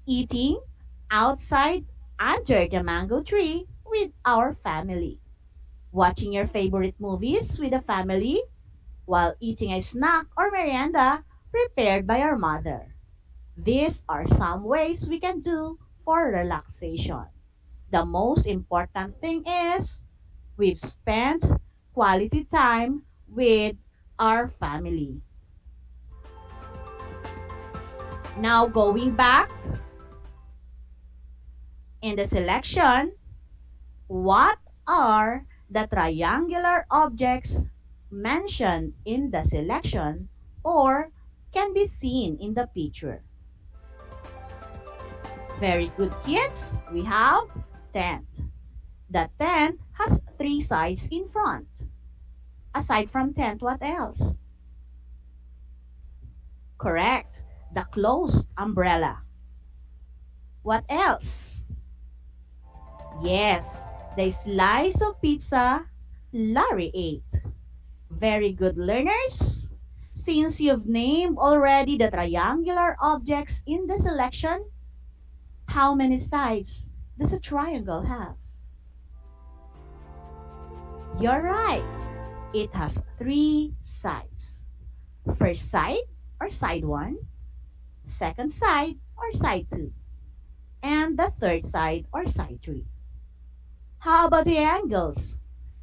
eating outside under the mango tree with our family, watching your favorite movies with the family while eating a snack or merienda prepared by our mother. These are some ways we can do for relaxation. The most important thing is we've spent quality time with our family. Now going back in the selection, what are the triangular objects mentioned in the selection or can be seen in the picture? Very good, kids. We have tent. The tent has 3 sides in front. Aside from tent, what else? Correct. The closed umbrella. What else? Yes, the slice of pizza Larry ate. Very good, learners. Since you've named already the triangular objects in the selection, how many sides does a triangle have? You're right. It has three sides. First side or side 1, second side or side 2, and the third side or side 3. How about the angles?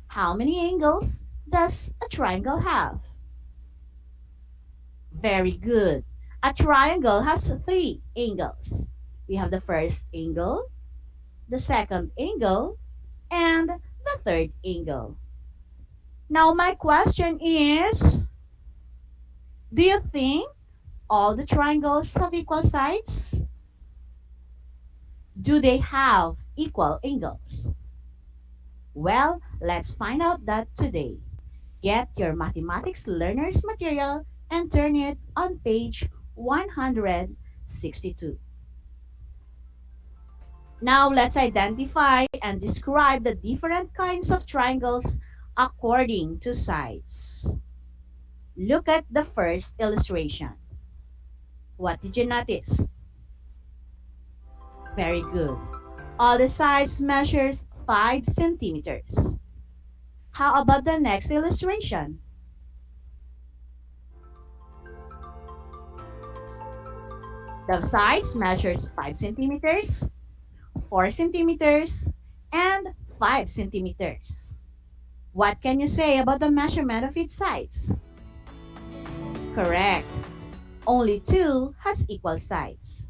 How many angles does a triangle have? Very good. A triangle has three angles. We have the first angle, the second angle, and the third angle. Now my question is, do you think all the triangles have equal sides? Do they have equal angles? Well, let's find out that today. Get your mathematics learners material and turn it on page 162. Now let's identify and describe the different kinds of triangles according to sides. Look at the first illustration. What did you notice? Very good. All the sides measures 5 centimeters. How about the next illustration? The sides measures 5 centimeters, 4 centimeters, and 5 centimeters. What can you say about the measurement of each sides? Correct. Only 2 has equal sides.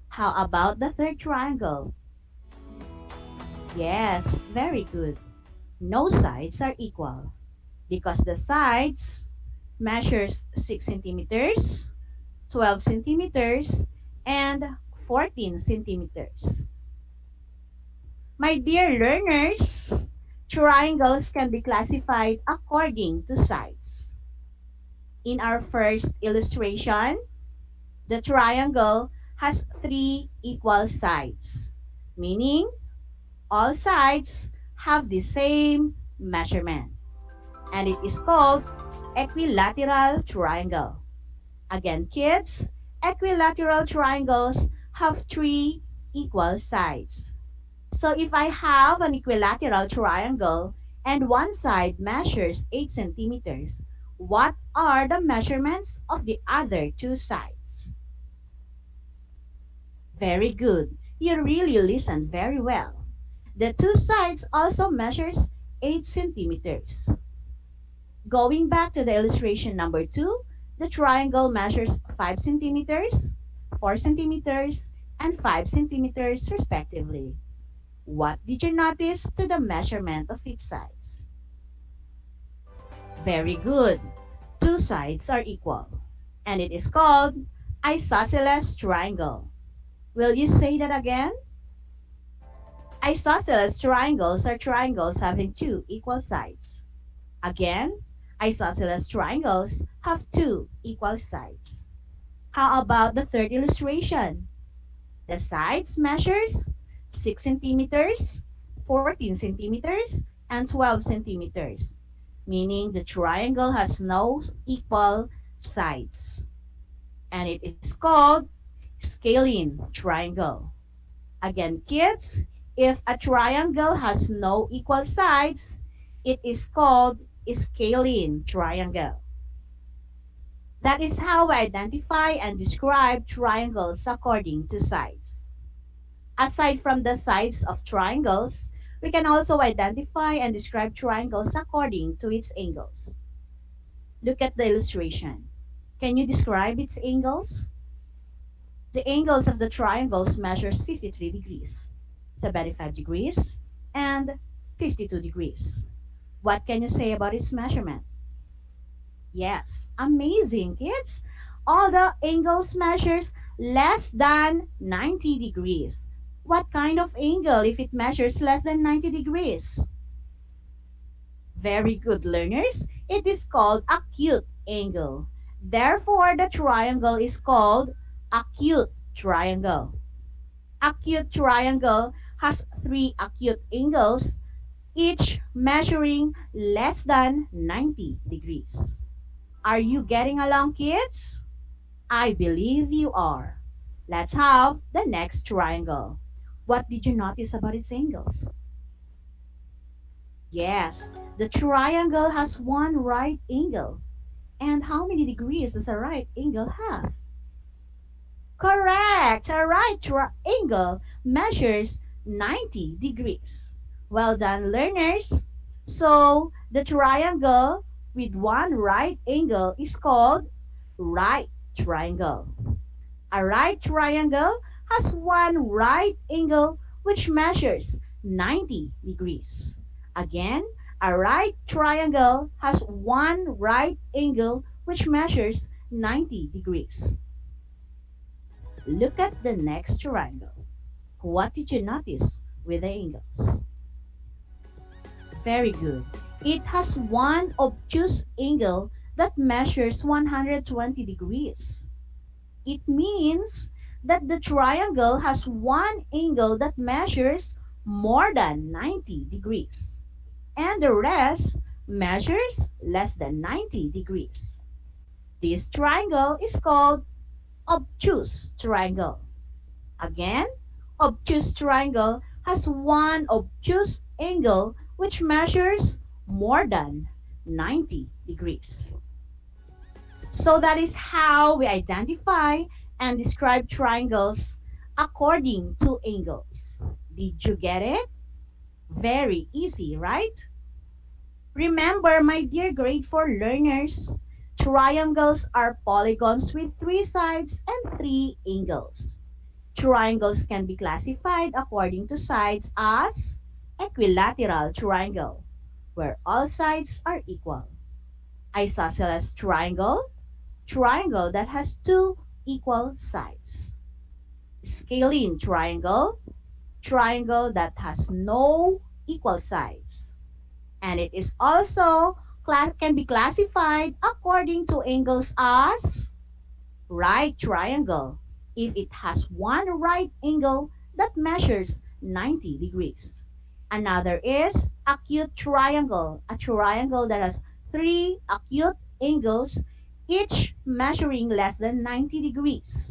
How about the third triangle? Yes, very good. No sides are equal because the sides measures 6 centimeters, 12 centimeters, and 14 centimeters. My dear learners, triangles can be classified according to sides. In our first illustration, the triangle has 3 equal sides, meaning all sides have the same measurement, and it is called equilateral triangle. Again, kids, equilateral triangles have 3 equal sides. So if I have an equilateral triangle and one side measures 8 centimeters, what are the measurements of the other 2 sides? Very good. You really listened very well. The 2 sides also measures 8 centimeters. Going back to the illustration number 2, the triangle measures 5 centimeters, 4 centimeters, and 5 centimeters respectively. What did you notice to the measurement of each sides? Very good. 2 sides are equal, and it is called isosceles triangle. Will you say that again? Isosceles triangles are triangles having 2 equal sides. Again, isosceles triangles have 2 equal sides. How about the third illustration? The sides measures 6 centimeters, 14 centimeters, and 12 centimeters, meaning the triangle has no equal sides. And it is called scalene triangle. Again, kids, if a triangle has no equal sides, it is called scalene triangle. That is how we identify and describe triangles according to sides. Aside from the sides of triangles, we can also identify and describe triangles according to its angles. Look at the illustration. Can you describe its angles? The angles of the triangles measures 53 degrees, 75 degrees, and 52 degrees. What can you say about its measurement? Yes, amazing, kids. All the angles measures less than 90 degrees. What kind of angle if it measures less than 90 degrees? Very good, learners. It is called acute angle. Therefore, the triangle is called acute triangle. Acute triangle has 3 acute angles, each measuring less than 90 degrees. Are you getting along, kids? I believe you are. Let's have the next triangle. What did you notice about its angles? Yes, the triangle has one right angle. And how many degrees does a right angle have? Correct! A right triangle measures 90 degrees. Well done, learners. So, the triangle with one right angle is called right triangle. A right triangle has one right angle which measures 90 degrees. Again, a right triangle has one right angle which measures 90 degrees. Look at the next triangle. What did you notice with the angles? Very good. It has one obtuse angle that measures 120 degrees. It means that the triangle has one angle that measures more than 90 degrees, and the rest measures less than 90 degrees. This triangle is called obtuse triangle. Again, obtuse triangle has one obtuse angle which measures more than 90 degrees. So that is how we identify and describe triangles according to angles. Did you get it? Very easy, right? Remember, my dear grade 4 learners, triangles are polygons with 3 sides and 3 angles. Triangles can be classified according to sides as equilateral triangle, where all sides are equal. Isosceles triangle, triangle that has 2 equal sides. Scalene triangle, triangle that has no equal sides. And it is also can be classified according to angles as right triangle if it has one right angle that measures 90 degrees. Another is acute triangle, a triangle that has 3 acute angles, each measuring less than 90 degrees.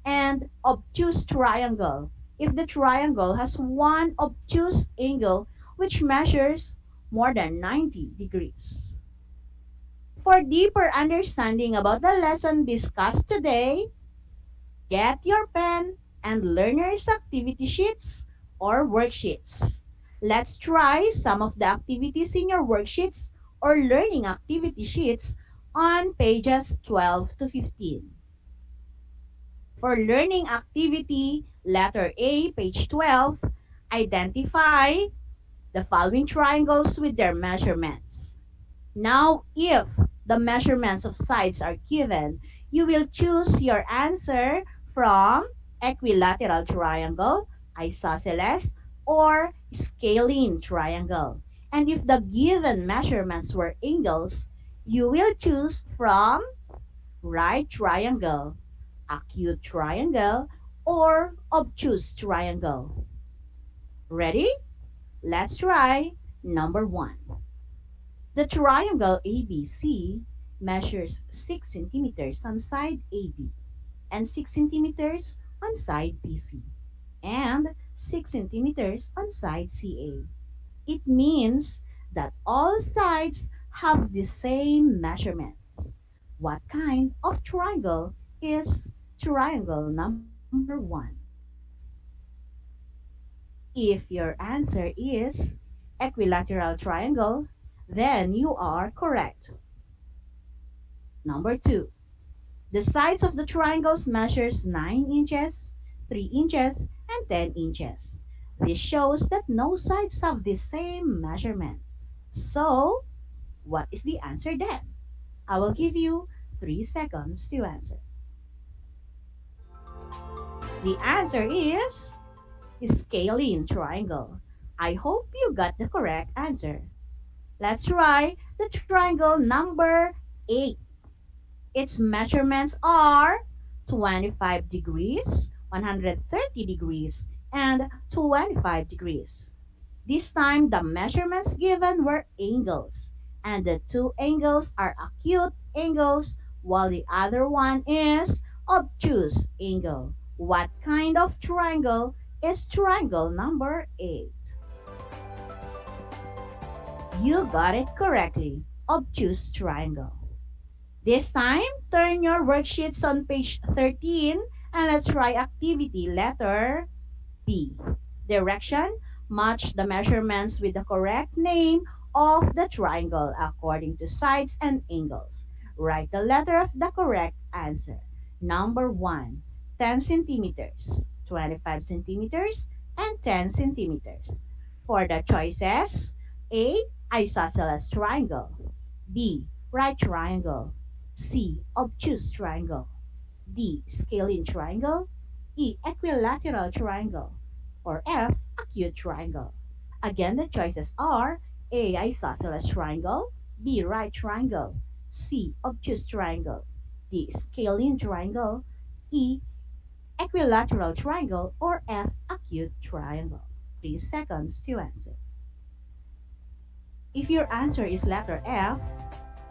And obtuse triangle, if the triangle has one obtuse angle which measures more than 90 degrees. For deeper understanding about the lesson discussed today, get your pen and learner's activity sheets or worksheets. Let's try some of the activities in your worksheets or learning activity sheets on pages 12 to 15. For learning activity, letter A, page 12, identify the following triangles with their measurements. Now, if the measurements of sides are given, you will choose your answer from equilateral triangle, isosceles, or scalene triangle. And if the given measurements were angles, you will choose from right triangle, acute triangle, or obtuse triangle. Ready? Let's try number 1. The triangle ABC measures 6 centimeters on side AB and 6 centimeters on side BC and 6 centimeters on side CA. It means that all sides have the same measurements. What kind of triangle is triangle number 1? If your answer is equilateral triangle, then you are correct. Number 2. The sides of the triangles measures 9 inches, 3 inches, and 10 inches. This shows that no sides have the same measurement. So, what is the answer then? I will give you 3 seconds to answer. The answer is scalene triangle. I hope you got the correct answer. Let's try the triangle number 8. Its measurements are 25 degrees, 130 degrees, and 25 degrees. This time, the measurements given were angles, and the 2 angles are acute angles, while the other one is obtuse angle. What kind of triangle is triangle number 8. You got it correctly. Obtuse triangle. This time, turn your worksheets on page 13 and let's try activity letter B. Direction: match the measurements with the correct name of the triangle according to sides and angles. Write the letter of the correct answer. Number 1, 10 centimeters, 25 centimeters, and 10 centimeters. For the choices, A, isosceles triangle, B, right triangle, C, obtuse triangle, D, scalene triangle, E, equilateral triangle, or F, acute triangle. Again, the choices are A, isosceles triangle, B, right triangle, C, obtuse triangle, D, scalene triangle, E, equilateral triangle, or F, acute triangle. 3 seconds to answer. If your answer is letter F,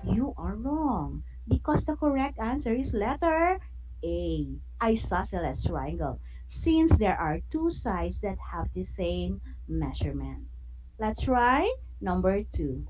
you are wrong because the correct answer is letter A, isosceles triangle, since there are two sides that have the same measurement. Let's try number 2.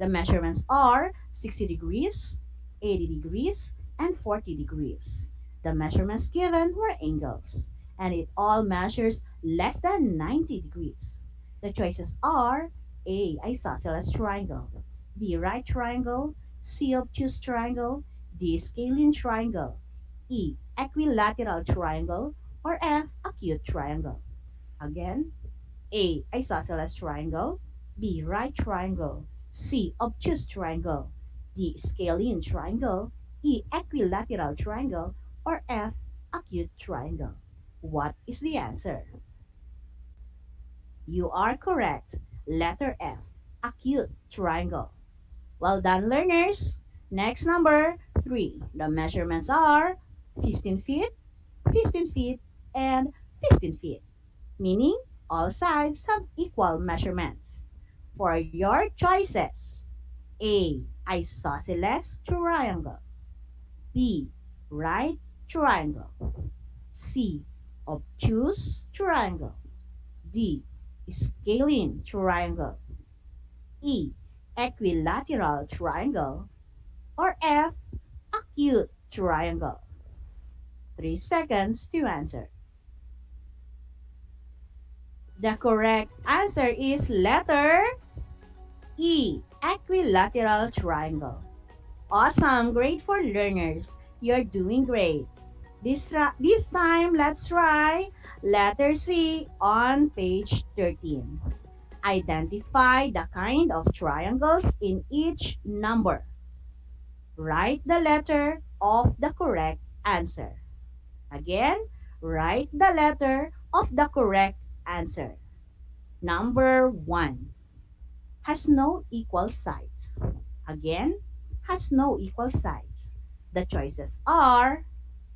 The measurements are 60 degrees, 80 degrees, and 40 degrees. The measurements given were angles, and it all measures less than 90 degrees. The choices are A, isosceles triangle, B, right triangle, C, obtuse triangle, D, scalene triangle, E, equilateral triangle, or F, acute triangle. Again, A, isosceles triangle, B, right triangle, C, obtuse triangle, D, scalene triangle, E, equilateral triangle, or F, acute triangle. What is the answer? You are correct. Letter F, acute triangle. Well done, learners. Next, number 3. The measurements are 15 feet, 15 feet, and 15 feet, meaning all sides have equal measurements. For your choices, A, isosceles triangle, B, right triangle, C, obtuse triangle, D, scalene triangle, E, equilateral triangle, or F, acute triangle. 3 seconds to answer. The correct answer is letter E, equilateral triangle. Awesome, great for learners. You're doing great. This time, let's try letter C on page 13. Identify the kind of triangles in each number. Write the letter of the correct answer. Again, write the letter of the correct answer. Number 1. Has no equal sides. Again, has no equal sides. The choices are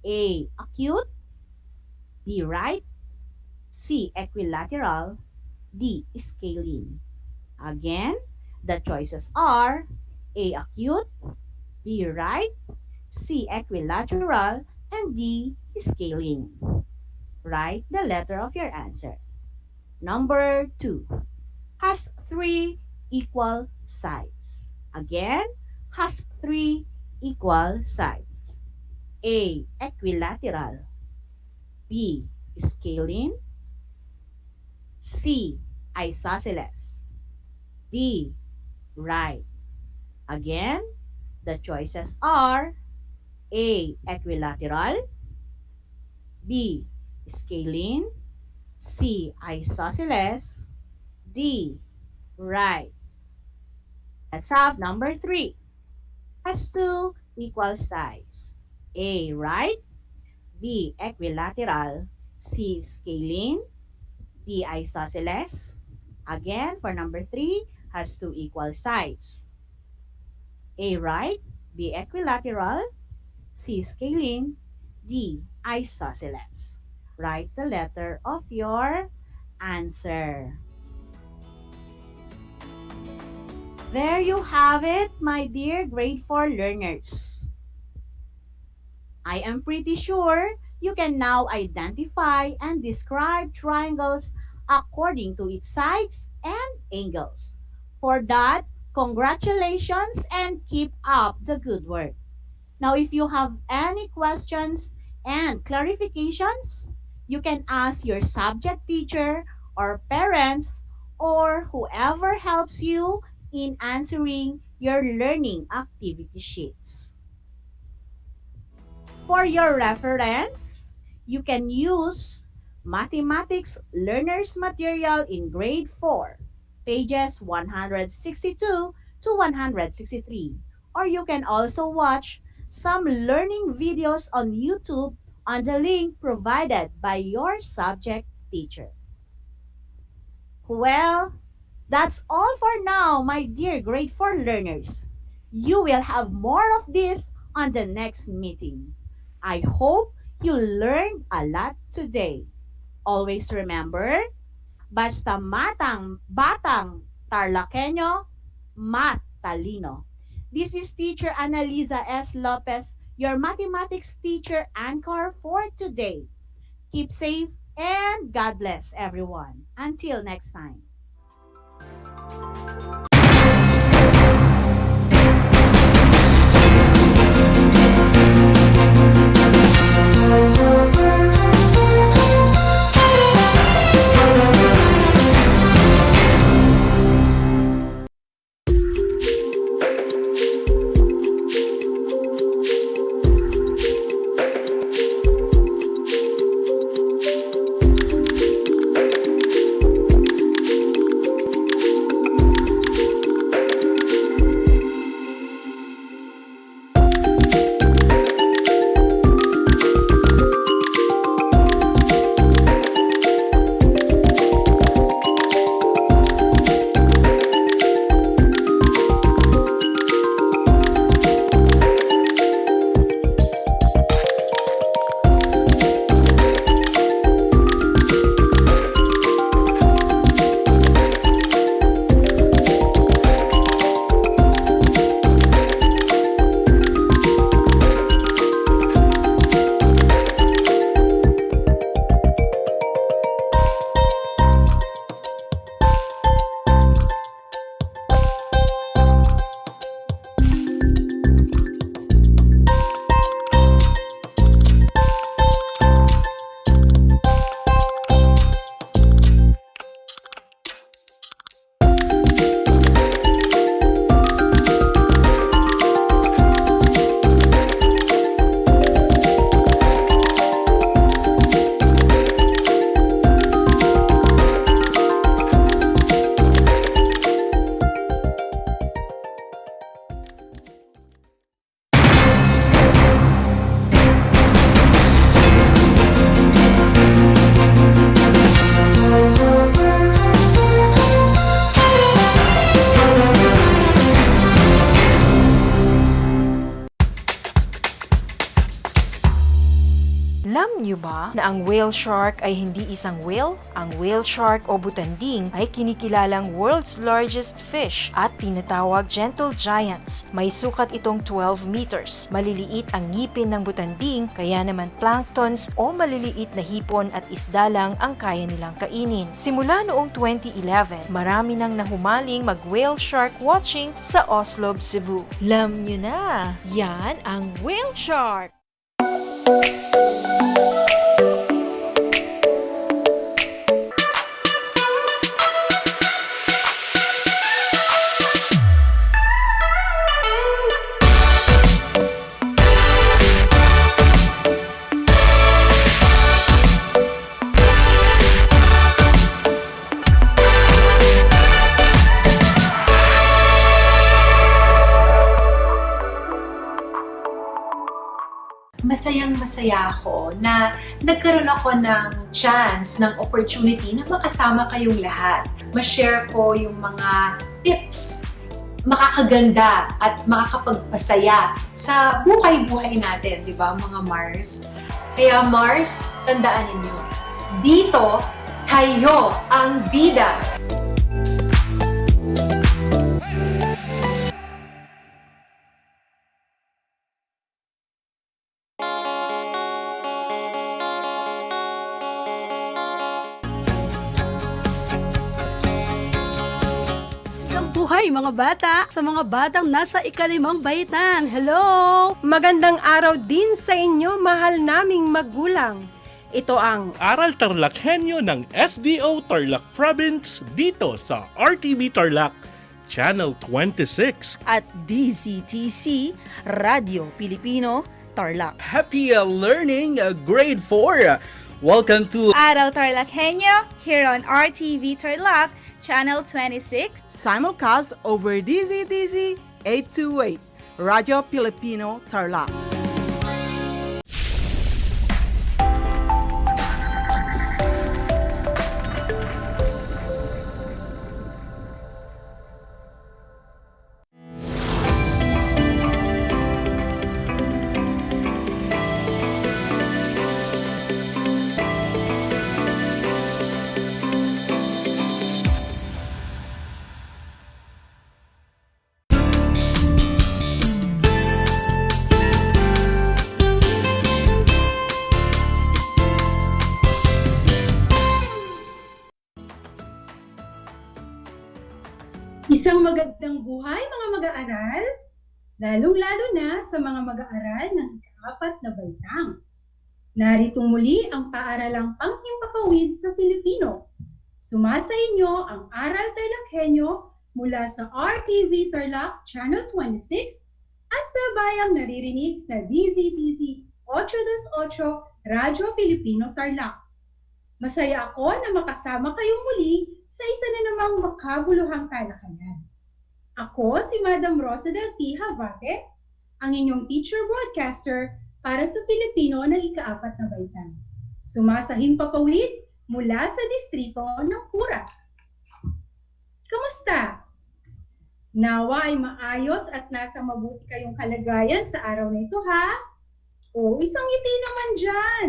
A, acute, B, right, C, equilateral, D, scalene. Again, the choices are A, acute, B, right, C, equilateral, and D, scalene. Write the letter of your answer. Number 2. Has 3 equal sides. Again, has 3 equal sides. A, equilateral, B, scalene, C, isosceles, D, right. Again, the choices are A, equilateral, B, scalene, C, isosceles, D, right. Let's have number 3. Has 2 equal sides. A, right, B, equilateral, C, scalene, D, isosceles. Again, for number 3, has 2 equal sides. A, right, B, equilateral, C, scalene, D, isosceles. Write the letter of your answer. There you have it, my dear grade 4 learners. I am pretty sure You can now identify and describe triangles according to its sides and angles. For that, congratulations and keep up the good work. Now, if you have any questions and clarifications, you can ask your subject teacher or parents or whoever helps you in answering your learning activity sheets. For your reference, you can use Mathematics Learner's Material in Grade 4, pages 162 to 163. Or you can also watch some learning videos on YouTube on the link provided by your subject teacher. Well, that's all for now, my dear grade 4 learners. You will have more of this on the next meeting. I hope you learned a lot today. Always remember, basta batang Tarlakhenyo, mat talino. This is Teacher Annalisa S. Lopez, your mathematics teacher anchor for today. Keep safe and God bless everyone. Until next time. Alam niyo ba na ang whale shark ay hindi isang whale? Ang whale shark o butanding ay kinikilalang world's largest fish at tinatawag gentle giants. May sukat itong 12 meters. Maliliit ang ngipin ng butanding, kaya naman planktons o maliliit na hipon at isda lang ang kaya nilang kainin. Simula noong 2011, marami nang nahumaling mag-whale shark watching sa Oslo, Cebu. Alam niyo na, yan ang whale shark! Masayang-masaya ako na nagkaroon ako ng chance, ng opportunity na makasama kayong lahat. Ma-share ko yung mga tips, makakaganda at makakapagpasaya sa buhay-buhay natin, di ba mga Mars? Kaya Mars, tandaan ninyo, dito, kayo ang bida. buhay mga bata sa mga batang nasa ika-5 baitan. Hello! Magandang araw din sa inyo, mahal naming magulang. Ito ang Aral TarlakHenyo ng SDO Tarlac Province dito sa RTV Tarlac, Channel 26. At DZTC, Radio Pilipino, Tarlac. Happy learning, grade 4. Welcome to Aral TarlakHenyo here on RTV Tarlac, Channel 26. Simulcast over DZTZ 828, Radio Filipino, Tarlac. Isang magandang buhay mga mag-aaral, lalong-lalo na sa mga mag-aaral ng ika-4 na baitang. Narito muli ang paaralang panghimpapawid sa Filipino. Sumasa inyo ang Aral TarlakHenyo mula sa RTV Tarlac Channel 26 at sa bayang naririnig sa DZTZ 828 Radyo Pilipino Tarlac. Masaya ako na makasama kayong muli sa isa na namang makabuluhang talakayan. Ako si Madam Rosa del T. Havate, ang inyong teacher broadcaster para sa Pilipino ng ika-4 na baitan. Sumasahing papawid mula sa distrito ng Pura. Kamusta? Nawa ay maayos at nasa mabuti kayong kalagayan sa araw na ito, ha? O isang ngiti naman dyan.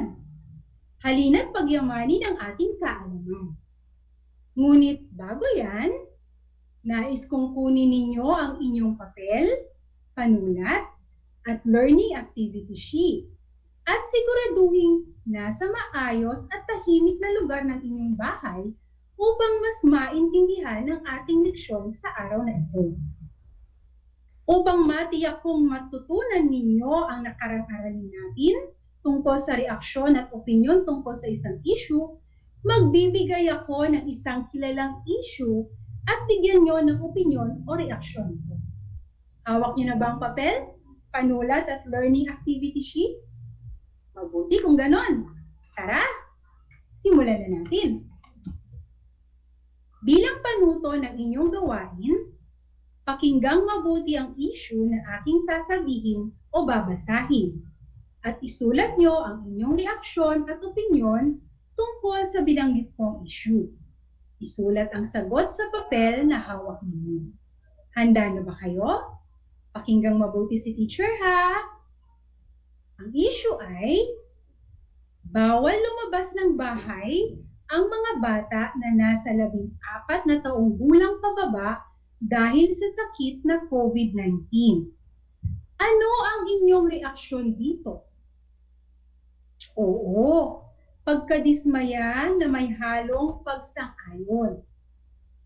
Halina't pagyamanin ang ating kaalaman. Ngunit bago yan, nais kong kunin ninyo ang inyong papel, panulat, at learning activity sheet. At siguraduhin nasa maayos at tahimik na lugar ng inyong bahay upang mas maintindihan ang ating leksyon sa araw na ito. Upang matiyak kong matutunan ninyo ang nakarang-aralin natin tungkol sa reaksyon at opinyon tungkol sa isang issue, magbibigay ako ng isang kilalang issue at bigyan nyo ng opinyon o reaksyon nito. Hawak nyo na ba ang papel, panulat at learning activity sheet? Mabuti kung ganon. Tara, simulan na natin. Bilang panuto ng inyong gawain, pakinggang mabuti ang issue na aking sasabihin o babasahin. At isulat nyo ang inyong reaksyon at opinyon tungkol sa binanggit kong issue. Isulat ang sagot sa papel na hawak ninyo. Handa na ba kayo? Pakinggang mabuti si teacher, ha? Ang issue ay, bawal lumabas ng bahay ang mga bata na nasa 14 na taong gulang pababa dahil sa sakit na COVID-19. Ano ang inyong reaksyon dito? Oo, pagkadismaya na may halong pagsang-ayon.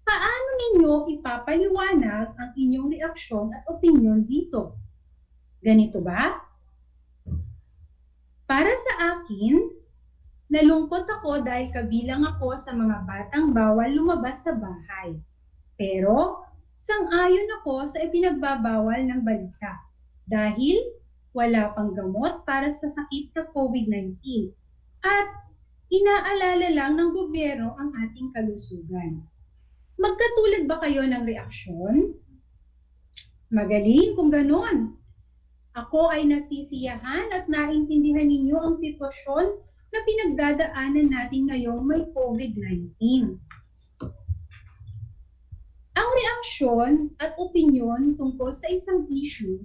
Paano ninyo ipapaliwanag ang inyong reaksyon at opinyon dito? Ganito ba? Para sa akin, nalungkot ako dahil kabilang ako sa mga batang bawal lumabas sa bahay. Pero, sang-ayon ako sa ipinagbabawal ng balita dahil wala pang gamot para sa sakit na COVID-19 at inaalala lang ng gobyerno ang ating kalusugan. Magkatulad ba kayo ng reaksyon? Magaling kung ganon. Ako ay nasisiyahan at naintindihan ninyo ang sitwasyon na pinagdadaanan natin ngayong may COVID-19. Ang reaksyon at opinyon tungkol sa isang issue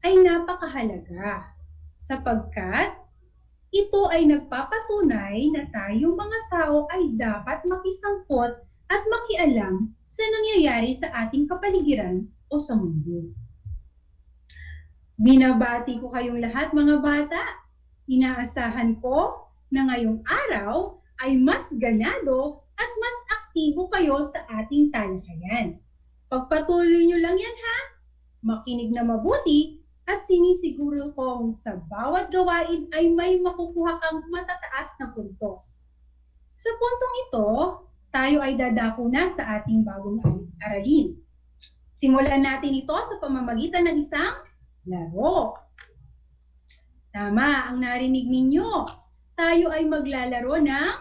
ay napakahalaga sapagkat ito ay nagpapatunay na tayong mga tao ay dapat makisangkot at makialam sa nangyayari sa ating kapaligiran o sa mundo. Binabati ko kayong lahat mga bata. Inaasahan ko na ngayong araw ay mas ganado at mas aktibo kayo sa ating talakayan. Pagpatuloy nyo lang yan ha. Makinig na mabuti at sinisiguro kong sa bawat gawain ay may makukuha kang matataas na puntos. Sa puntong ito, tayo ay dadako na sa ating bagong aralin. Simulan natin ito sa pamamagitan ng isang laro. Tama ang narinig ninyo. Tayo ay maglalaro ng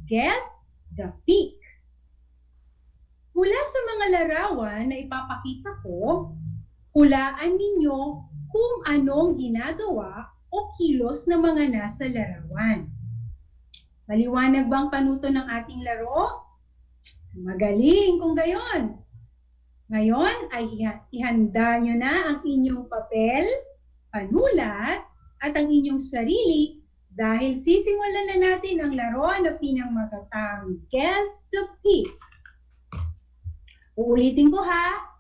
Guess the Peak. Mula sa mga larawan na ipapakita ko, hulaan ninyo kung anong ginagawa o kilos ng mga nasa larawan. Maliwanag bang panuto ng ating laro? Magaling kung gayon. Ngayon ay ihanda nyo na ang inyong papel, panulat, at ang inyong sarili dahil sisimulan na natin ang laro na pinamagatang Guess the Peak. Uulitin ko ha,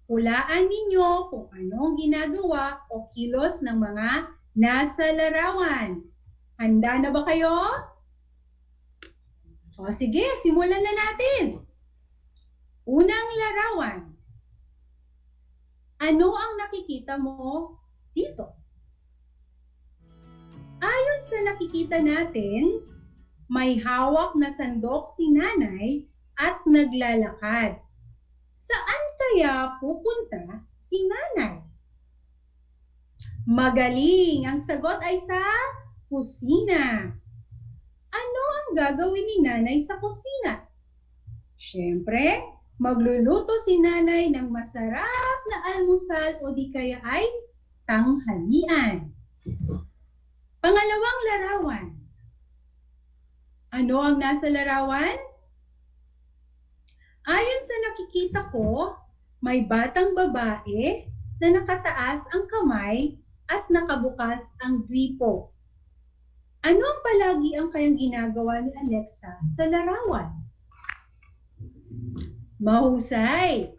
hulaan ninyo kung anong ginagawa o kilos ng mga nasa larawan. Handa na ba kayo? O sige, simulan na natin. Unang larawan. Ano ang nakikita mo dito? Ayon sa nakikita natin, may hawak na sandok si nanay at naglalakad. Saan kaya pupunta si nanay? Magaling! Ang sagot ay sa kusina. Ano ang gagawin ni nanay sa kusina? Siyempre, magluluto si nanay ng masarap na almusal o di kaya ay tanghalian. Pangalawang larawan. Ano ang nasa larawan? Ayon sa nakikita ko, may batang babae na nakataas ang kamay at nakabukas ang gripo. Ano ang palagi ang kayang ginagawa ni Alexa sa larawan? Mahusay!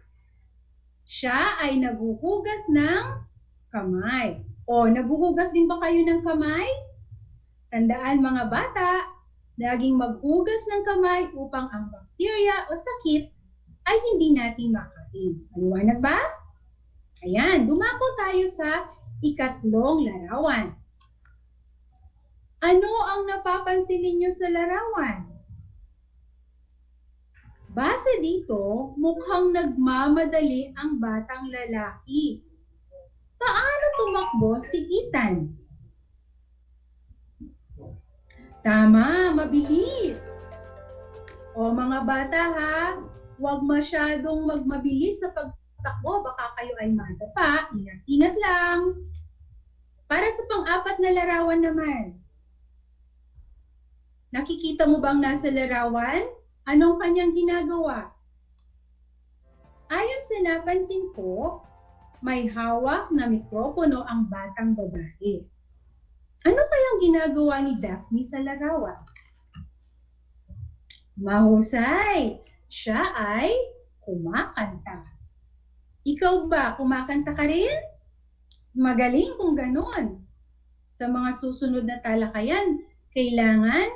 Siya ay naghuhugas ng kamay. O, naghuhugas din ba kayo ng kamay? Tandaan mga bata, laging maghugas ng kamay upang ang bakterya o sakit ay hindi natin makain. Maliwanag ba? Ayan, dumako tayo sa ikatlong larawan. Ano ang napapansin ninyo sa larawan? Base dito, mukhang nagmamadali ang batang lalaki. Paano tumakbo si Ethan? Tama, mabilis. O mga bata ha, huwag masyadong magmabilis sa pagtakbo, baka kayo ay madapa. Ingat-ingat lang. Para sa pang-apat na larawan naman. Nakikita mo bang nasa larawan? Anong kanyang ginagawa? Ayon sa napansin ko, may hawak na mikropono ang batang babae. Ano kayang ginagawa ni Daphne sa larawan? Mahusay! Siya ay kumakanta. Ikaw ba, kumakanta ka rin? Magaling kung ganon. Sa mga susunod na talakayan, kailangan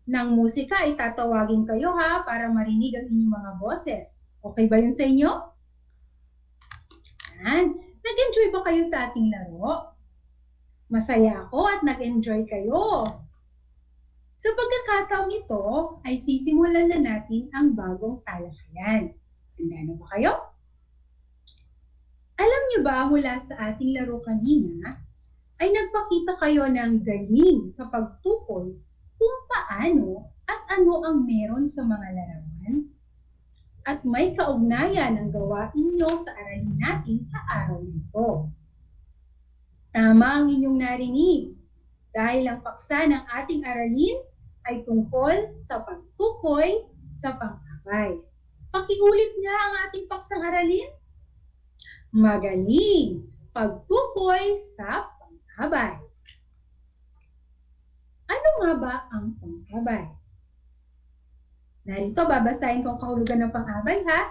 ng musika ay tatawagin kayo ha para marinig ang inyong mga boses. Okay ba yun sa inyo? Yan. Nag-enjoy ba kayo sa ating laro? Masaya ako at nag-enjoy kayo. Sa pagkakataong ito ay sisimulan na natin ang bagong talakayan. Handa na ba kayo? Alam niyo ba mula sa ating laro kanina ay nagpakita kayo ng galing sa pagtukoy kung paano at ano ang meron sa mga larawan at may kaugnayan ang gawain nyo sa aralin natin sa araw nito. Tama ang inyong narinig dahil ang paksa ng ating aralin ay tungkol sa pagtukoy sa pang-abay. Pakiulit nga ang ating paksang aralin. Magaling! Pagtukoy sa pang-abay. Ano nga ba ang pang-abay? Narito, babasahin kong kahulugan ng pang-abay ha.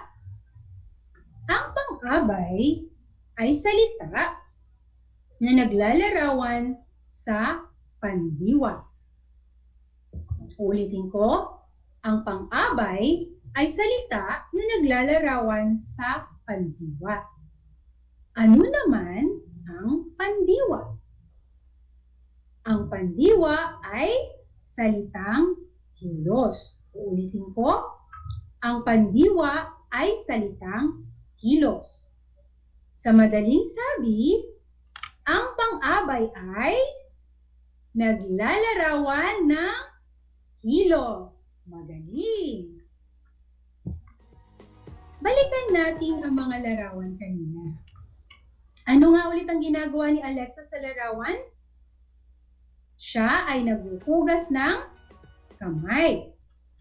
Ang pang-abay ay salita na naglalarawan sa pandiwa. Ulitin ko, ang pang-abay ay salita na naglalarawan sa pandiwa. Ano naman ang pandiwa? Ang pandiwa ay salitang kilos. Uulitin ko, ang pandiwa ay salitang kilos. Sa madaling sabi, ang pang-abay ay naglalarawan ng kilos. Magaling! Balikan natin ang mga larawan kanina. Ano nga ulit ang ginagawa ni Alexa sa larawan? Siya ay naghuhugas ng kamay.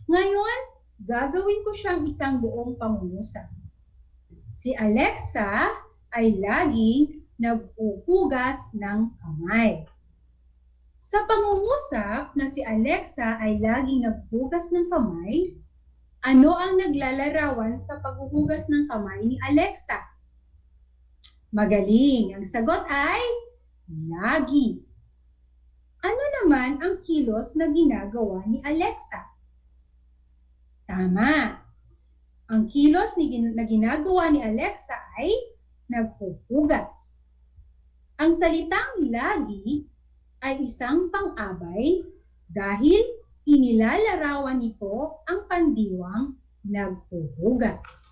Ngayon, gagawin ko siyang isang buong pangungusap. Si Alexa ay laging naghuhugas ng kamay. Sa pangungusap na si Alexa ay laging naghuhugas ng kamay, ano ang naglalarawan sa paghuhugas ng kamay ni Alexa? Magaling! Ang sagot ay lagi. Ano naman ang kilos na ginagawa ni Alexa? Tama. Ang kilos na ginagawa ni Alexa ay naghuhugas. Ang salitang lagi ay isang pang-abay dahil inilalarawan nito ang pandiwang naghuhugas.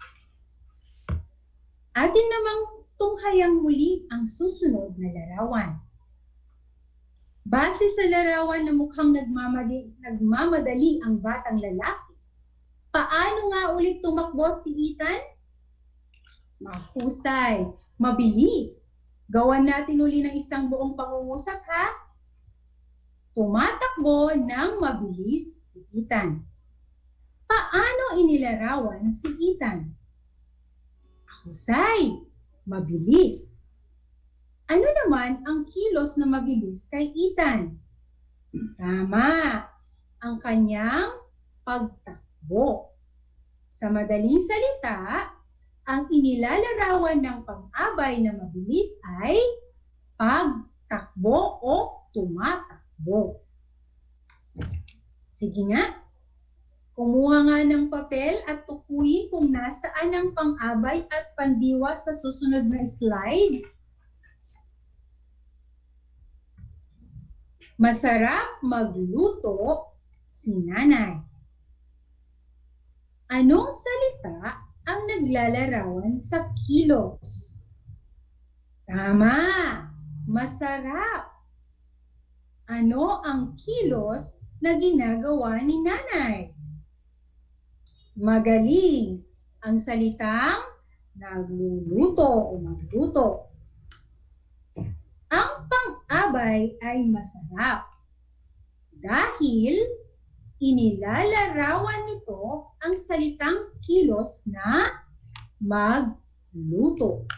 Atin namang tunghayang muli ang susunod na larawan. Base sa larawan na mukhang nagmamadali ang batang lalaki, paano nga ulit tumakbo si Ethan? Mahusay, mabilis. Gawan natin uli ng isang buong pangungusap ha. Tumatakbo ng mabilis si Ethan. Paano inilarawan si Ethan? Mahusay, mabilis. Ano naman ang kilos na mabilis kay Ethan? Tama, ang kanyang pagtakbo. Sa madaling salita, ang inilalarawan ng pang-abay na mabilis ay pagtakbo o tumatakbo. Sige nga, kumuha nga ng papel at tukuyin kung nasaan ang pang-abay at pandiwa sa susunod na slide. Masarap magluto si nanay. Anong salita ang naglalarawan sa kilos? Tama! Masarap! Ano ang kilos na ginagawa ni nanay? Magaling! Ang salitang nagluluto o magluto. Ang pang-abay ay masarap dahil inilalarawan nito ang salitang kilos na magluto.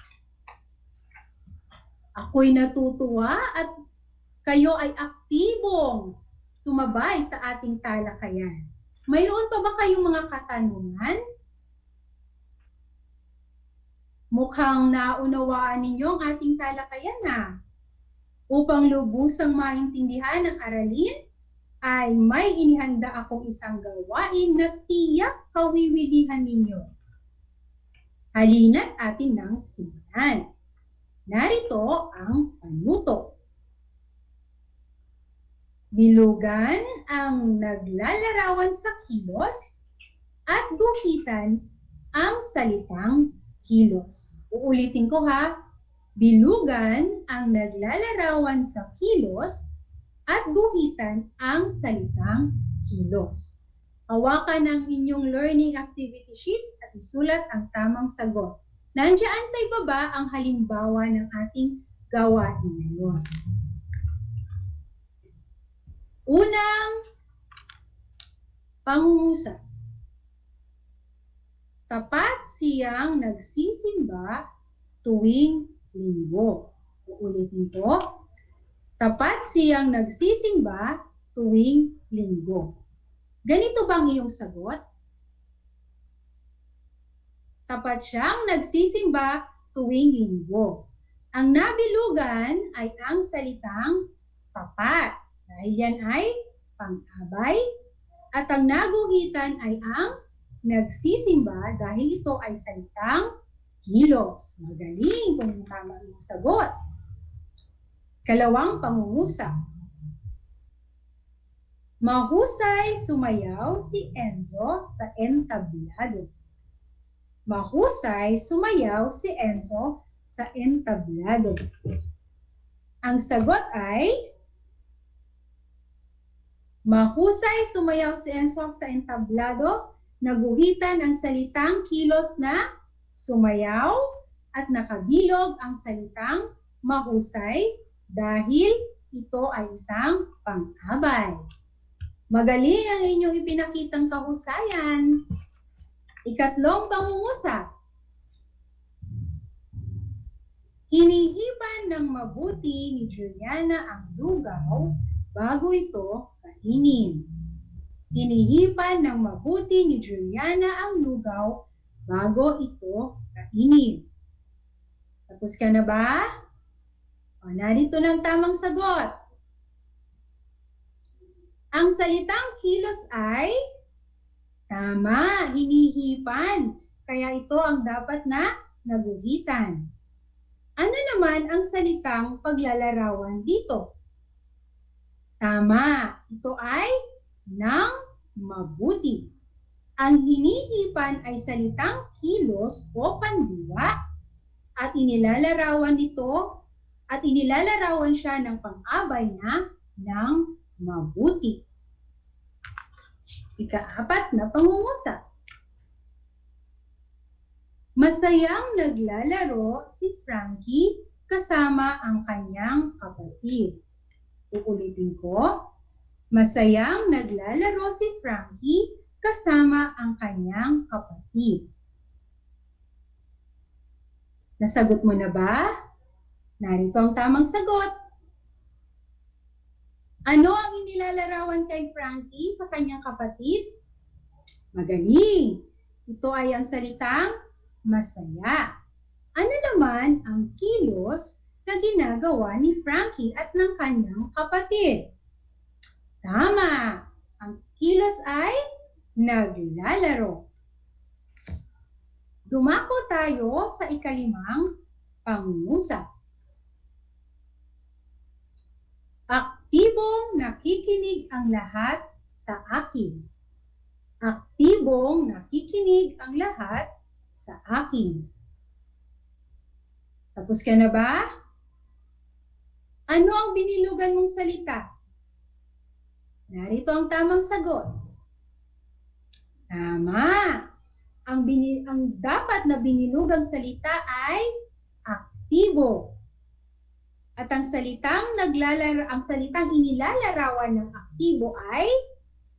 Ako'y natutuwa at kayo ay aktibong sumabay sa ating talakayan. Mayroon pa ba kayong mga katanungan? Mukhang naunawaan ninyo ang ating talakayan na. Upang lubusang maintindihan ang aralin, ay may inihanda akong isang gawain na tiyak kawiwilihan ninyo. Halina't atin nang simulan. Narito ang panuto. Bilugan ang naglalarawan sa kilos at guhitan ang salitang kilos. Uulitin ko ha. Bilugan ang naglalarawan sa kilos at guhitan ang salitang kilos. Hawakan ang inyong learning activity sheet at isulat ang tamang sagot. Nandiyan sa ibaba ang halimbawa ng ating gawain ngayon. Unang pangungusap. Tapat siyang nagsisimba tuwing linggo. Uulitin ko. Tapat siyang nagsisimba tuwing linggo. Ganito bang iyong sagot? Tapat siyang nagsisimba tuwing linggo. Ang nabilugan ay ang salitang tapat. Dahil yan ay pang-abay. At ang naguhitan ay ang nagsisimba dahil ito ay salitang kilos. Magaling kung tama yung sagot. Kalawang pangungusap. Mahusay sumayaw si Enzo sa entablado. Mahusay sumayaw si Enzo sa entablado. Ang sagot ay mahusay sumayaw si Enzo sa entablado, naguhitan ang salitang kilos na sumayaw at nakabilog ang salitang mahusay dahil ito ay isang pang-abay. Magaling ang inyong ipinakitang kahusayan. Ikatlong pangungusap. Hinihipan ng mabuti ni Juliana ang lugaw bago ito kainin. Hinihipan ng mabuti ni Juliana ang lugaw bago ito kainin. Tapos ka na ba? O, narito ng tamang sagot. Ang salitang kilos ay tama, hinihipan. Kaya ito ang dapat na naguhitan. Ano naman ang salitang paglalarawan dito? Tama, ito ay ng mabuti. Ang hinihipan ay salitang kilos o pandiwa at inilalarawan siya ng pang-abay na ng mabuti. Ika-apat na pangungusap. Masayang naglalaro si Frankie kasama ang kanyang kapatid. Uulitin ko. Masayang naglalaro si Frankie kasama ang kanyang kapatid. Nasagot mo na ba? Narito ang tamang sagot. Ano ang inilalarawan kay Frankie sa kanyang kapatid? Magaling! Ito ay ang salitang masaya. Ano naman ang kilos na ginagawa ni Frankie at ng kanyang kapatid? Tama! Ang kilos ay naglalaro. Dumako tayo sa ikalimang pangungusap. Aktibong nakikinig ang lahat sa akin. Aktibong nakikinig ang lahat sa akin. Tapos ka na ba? Ano ang binilugan mong salita? Narito ang tamang sagot. Tama. Ang dapat na binilugang salita ay aktibo. At ang salitang inilalarawan ng aktibo ay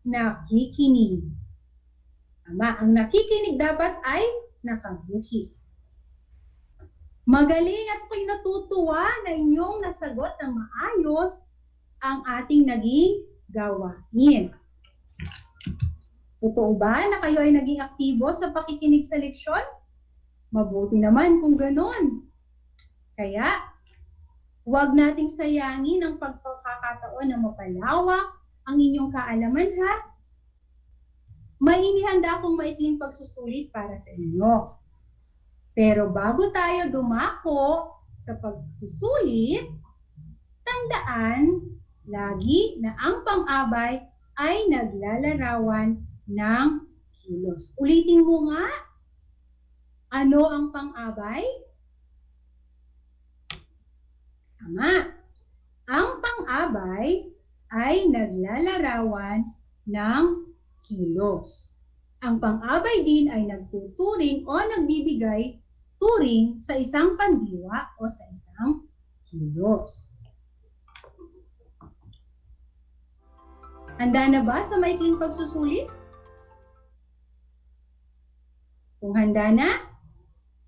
nakikinig. Tama, ang nakikinig dapat ay nakaguhit. Magaling at ako'y natutuwa na inyong nasagot ng maayos ang ating naging gawain. Totoo ba na kayo ay naging aktibo sa pakikinig sa leksyon? Mabuti naman kung ganon. Kaya, huwag nating sayangin ang pagkakataon na mapalawak ang inyong kaalaman, ha? May inihanda akong maikling pagsusulit para sa inyo. Pero bago tayo dumako sa pagsusulit, tandaan lagi na ang pang-abay ay naglalarawan ng kilos. Ulitin mo nga, ano ang pang-abay? Tama. Ang pang-abay ay naglalarawan ng kilos. Ang pang-abay din ay nagtuturing o nagbibigay turing sa isang pandiwa o sa isang kilos. Handa na ba sa maikling pagsusulit? Kung handa na,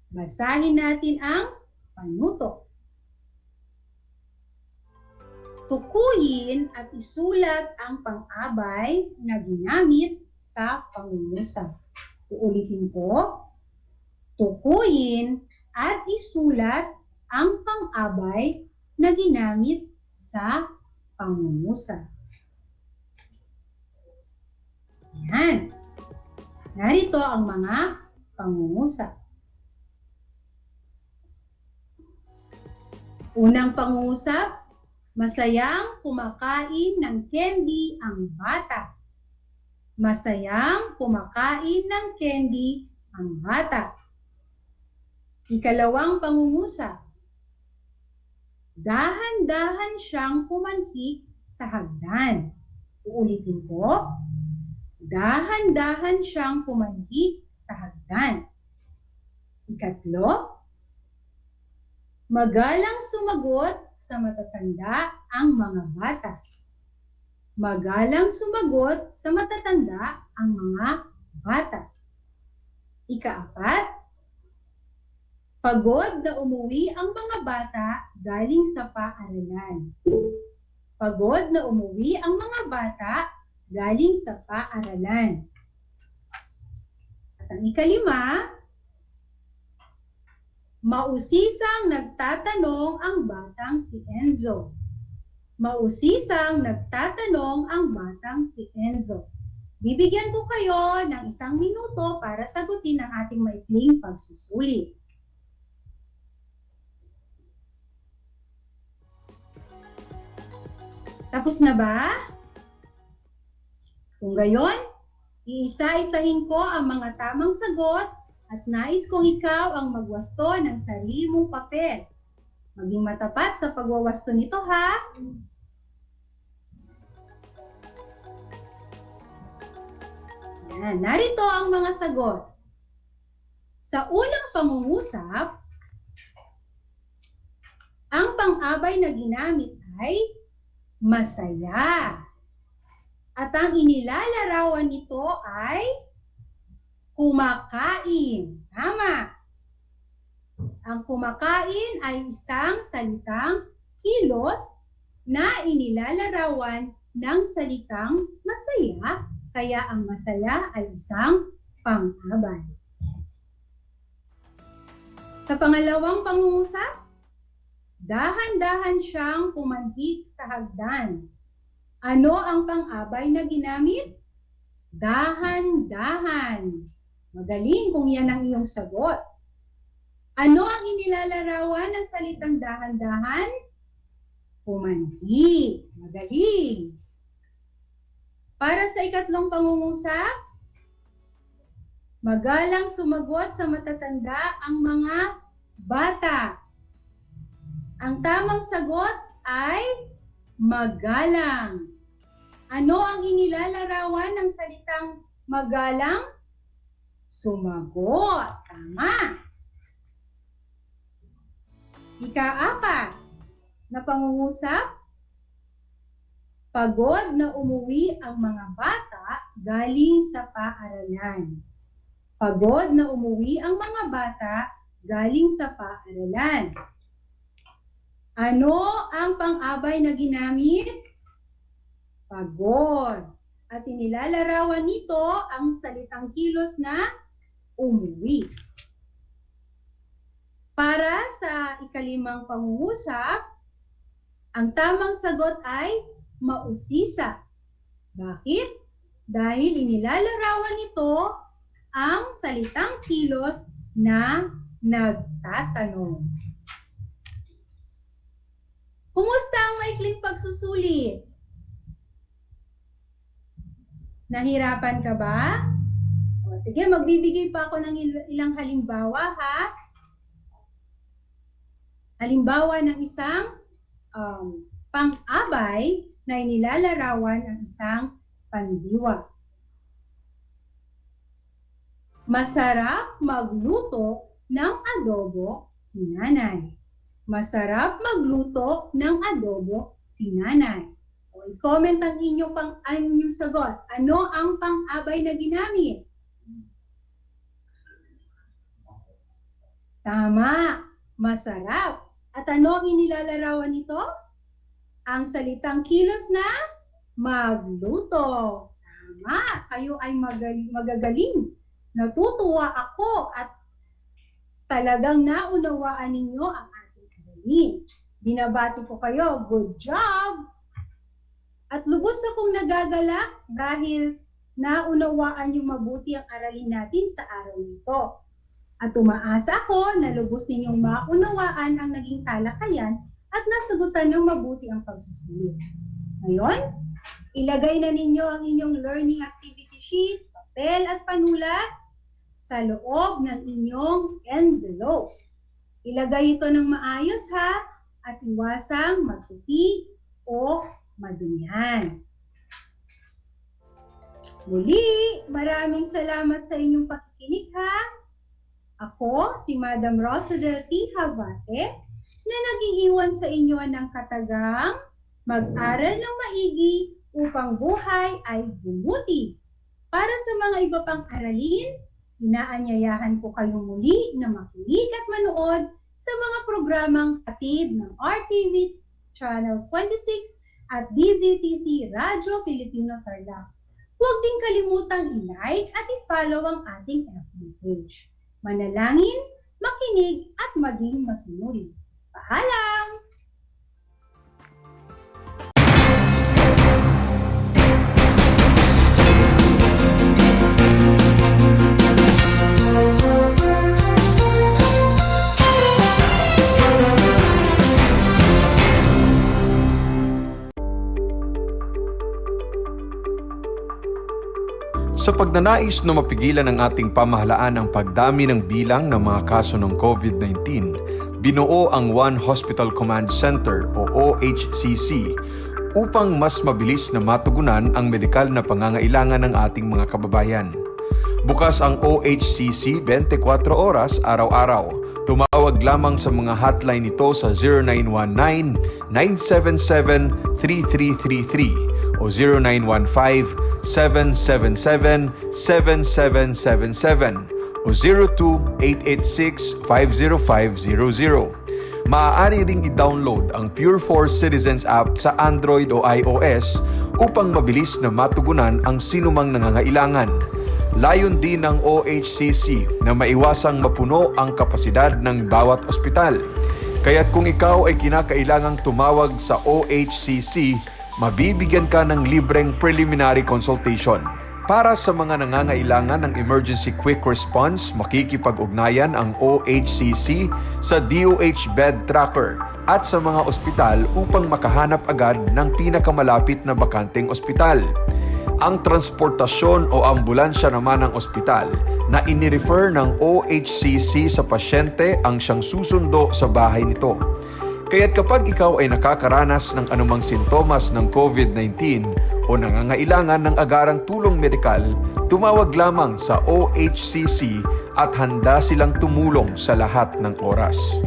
basahin natin ang panuto. Tukuyin at isulat ang pang-abay na ginamit sa pangungusap. Uulitin ko. Tukuyin at isulat ang pang-abay na ginamit sa pangungusap. Yan. Narito ang mga pangungusap. Unang pangungusap, masayang kumakain ng candy ang bata. Masayang kumakain ng candy ang bata. Ikalawang pangungusap, dahan-dahan siyang pumanhik sa hagdan. Uulitin ko, dahan-dahan siyang pumanhik sa hagdan. Ikatlo, magalang sumagot sa matatanda ang mga bata. Magalang sumagot sa matatanda ang mga bata. Ikaapat, pagod na umuwi ang mga bata galing sa paaralan. Pagod na umuwi ang mga bata galing sa paaralan. At ang ikalima, mausisang nagtatanong ang batang si Enzo. Mausisang nagtatanong ang batang si Enzo. Bibigyan ko kayo ng 1 minuto para sagutin ang ating maikling pagsusuli. Tapos na ba? Kung gayon, iisa-isahin ko ang mga tamang sagot at nais kong ikaw ang magwasto ng sarili mong papel. Maging matapat sa pagwawasto nito, ha? Yan, narito ang mga sagot. Sa unang pangungusap, ang pang-abay na ginamit ay masaya. At ang inilalarawan nito ay kumakain. Tama. Ang kumakain ay isang salitang kilos na inilalarawan ng salitang masaya, kaya ang masaya ay isang pang-abay. Sa pangalawang pangungusap, dahan-dahan siyang pumanhik sa hagdan. Ano ang pang-abay na ginamit? Dahan-dahan. Magaling kung yan ang iyong sagot. Ano ang inilalarawan ng salitang dahan-dahan? Pumanhik. Magaling. Para sa ikatlong pangungusap, magalang sumagot sa matatanda ang mga bata. Ang tamang sagot ay magalang. Ano ang inilalarawan ng salitang magalang? Sumagot. Tama. Ika-4 na pangungusap, pagod na umuwi ang mga bata galing sa paaralan. Pagod na umuwi ang mga bata galing sa paaralan. Ano ang pang-abay na ginamit? Pagod. At inilalarawan nito ang salitang kilos na umuwi. Para sa ikalimang pangungusap, ang tamang sagot ay mausisa. Bakit? Dahil inilalarawan nito ang salitang kilos na nagtatanong. Kumusta ang maikling pagsusuli? Nahirapan ka ba? O sige, magbibigay pa ako ng ilang halimbawa, ha? Halimbawa ng isang pang-abay na inilalarawan ang isang pandiwa. Masarap magluto ng adobo si nanay. Masarap magluto ng adobo si nanay. O i-comment ang inyong sagot. Ano ang pang-abay na ginamit? Tama, masarap. At ano ang inilalarawan nito? Ang salitang kilos na magluto. Tama, kayo ay magagaling. Natutuwa ako at talagang naunawaan ninyo ang ating aralin. Binabati ko kayo. Good job! At lubos akong nagagalak dahil na unawaan yung mabuti ang aralin natin sa araw nito. At umaasa ako na lubos ninyong maunawaan ang naging talakayan at nasagutan ng mabuti ang pagsusunod. Ngayon, ilagay na ninyo ang inyong learning activity sheet, papel at panulat sa loob ng inyong envelope. Ilagay ito ng maayos ha at iwasang magtupi o madumihan. Muli, maraming salamat sa inyong pakikinig ha. Ako, si Madam Rosadel T. Havate, na nag-iiwan sa inyo ng katagang mag-aral ng maigi upang buhay ay bumuti. Para sa mga iba pang aralin, inaanyayahan ko kayo muli na makinig at manood sa mga programang hatid ng RTV Channel 26 at DZTC Radyo Pilipino Tarlac. Huwag din kalimutang i-like at i-follow ang ating FB page. Manalangin, makinig at maging masunuri. Paalam! Sa pagnanais na mapigilan ng ating pamahalaan ang pagdami ng bilang ng mga kaso ng COVID-19, binuo ang One Hospital Command Center o OHCC upang mas mabilis na matugunan ang medikal na pangangailangan ng ating mga kababayan. Bukas ang OHCC 24 oras araw-araw. Tumawag lamang sa mga hotline nito sa 0919-977-3333 o 0915-777-7777 o 02-886-50500. Maaari ring i-download ang Pure Force Citizens app sa Android o iOS upang mabilis na matugunan ang sinumang nangangailangan. Layon din ng OHCC na maiwasang mapuno ang kapasidad ng bawat ospital. Kaya't kung ikaw ay kinakailangang tumawag sa OHCC, mabibigyan ka ng libreng preliminary consultation. Para sa mga nangangailangan ng emergency quick response, makikipag-ugnayan ang OHCC sa DOH Bed Tracker at sa mga ospital upang makahanap agad ng pinakamalapit na bakanteng ospital. Ang transportasyon o ambulansya naman ng ospital na inirefer ng OHCC sa pasyente ang siyang susundo sa bahay nito. Kaya't kapag ikaw ay nakakaranas ng anumang sintomas ng COVID-19 o nangangailangan ng agarang tulong medikal, tumawag lamang sa OHCC at handa silang tumulong sa lahat ng oras.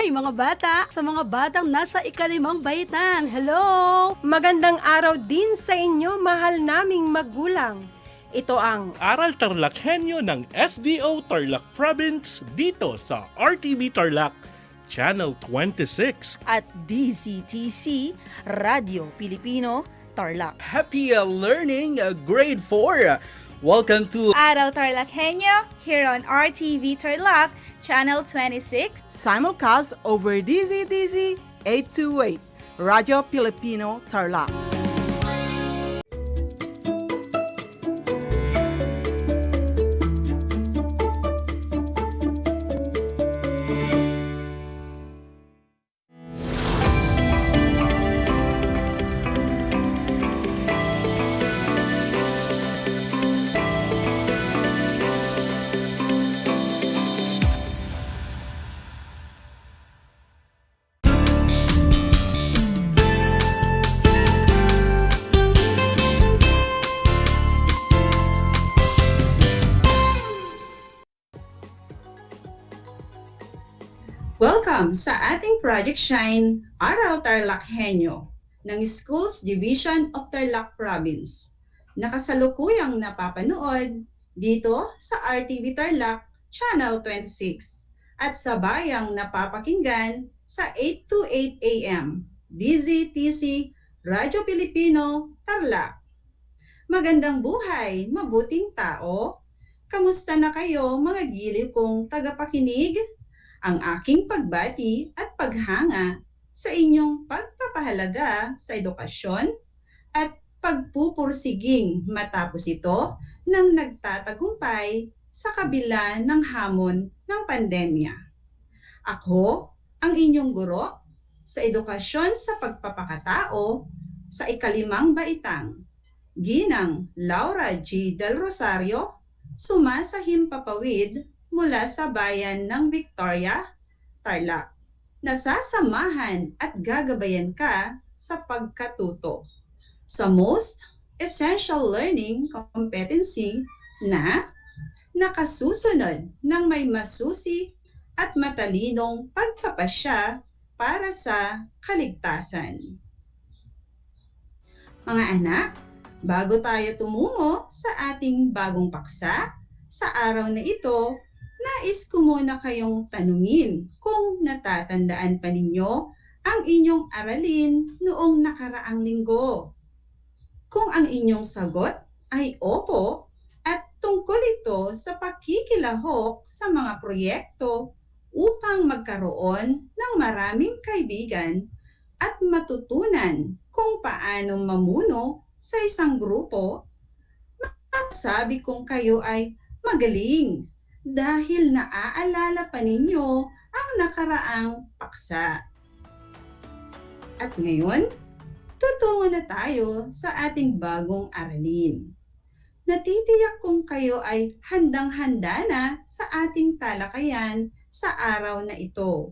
Hi mga bata! Sa mga batang nasa ikalimang baitan, hello! Magandang araw din sa inyo, mahal naming magulang. Ito ang Aral TarlakHenyo ng SDO Tarlac Province dito sa RTV Tarlac, Channel 26. At DZTC, Radio Pilipino, Tarlac. Happy learning, grade 4. Welcome to Aral TarlakHenyo here on RTV Tarlac, Channel 26. Simulcast over DZTZ 828, Radio Filipino, Tarlac. Welcome sa ating Project Shine, Aral TarlakHenyo ng Schools Division of Tarlac Province. Nakasalukuyang napapanood dito sa RTV Tarlac, Channel 26 at sa bayang napapakinggan sa 8 to 8 AM, DZTC, Radyo Pilipino, Tarlac. Magandang buhay, mabuting tao. Kamusta na kayo mga giliw kong tagapakinig? Ang aking pagbati at paghanga sa inyong pagpapahalaga sa edukasyon at pagpupursiging matapos ito ng nagtatagumpay sa kabila ng hamon ng pandemya. Ako, ang inyong guro sa edukasyon sa pagpapakatao sa ikalimang baitang, Ginang Laura G. Del Rosario, sumasahim papawid mula sa bayan ng Victoria, Tarlac. Nasasamahan at gagabayan ka sa pagkatuto sa Most Essential Learning Competency na nakasusunod ng may masusi at matalinong pagpapasya para sa kaligtasan. Mga anak, bago tayo tumungo sa ating bagong paksa, sa araw na ito, nais ko muna kayong tanungin kung natatandaan pa ninyo ang inyong aralin noong nakaraang linggo. Kung ang inyong sagot ay opo at tungkol ito sa pakikilahok sa mga proyekto upang magkaroon ng maraming kaibigan at matutunan kung paano mamuno sa isang grupo, masasabi kong kayo ay magaling dahil naaalala pa ninyo ang nakaraang paksa. At ngayon, tutungo na tayo sa ating bagong aralin. Natitiyak kong kayo ay handang-handa na sa ating talakayan sa araw na ito,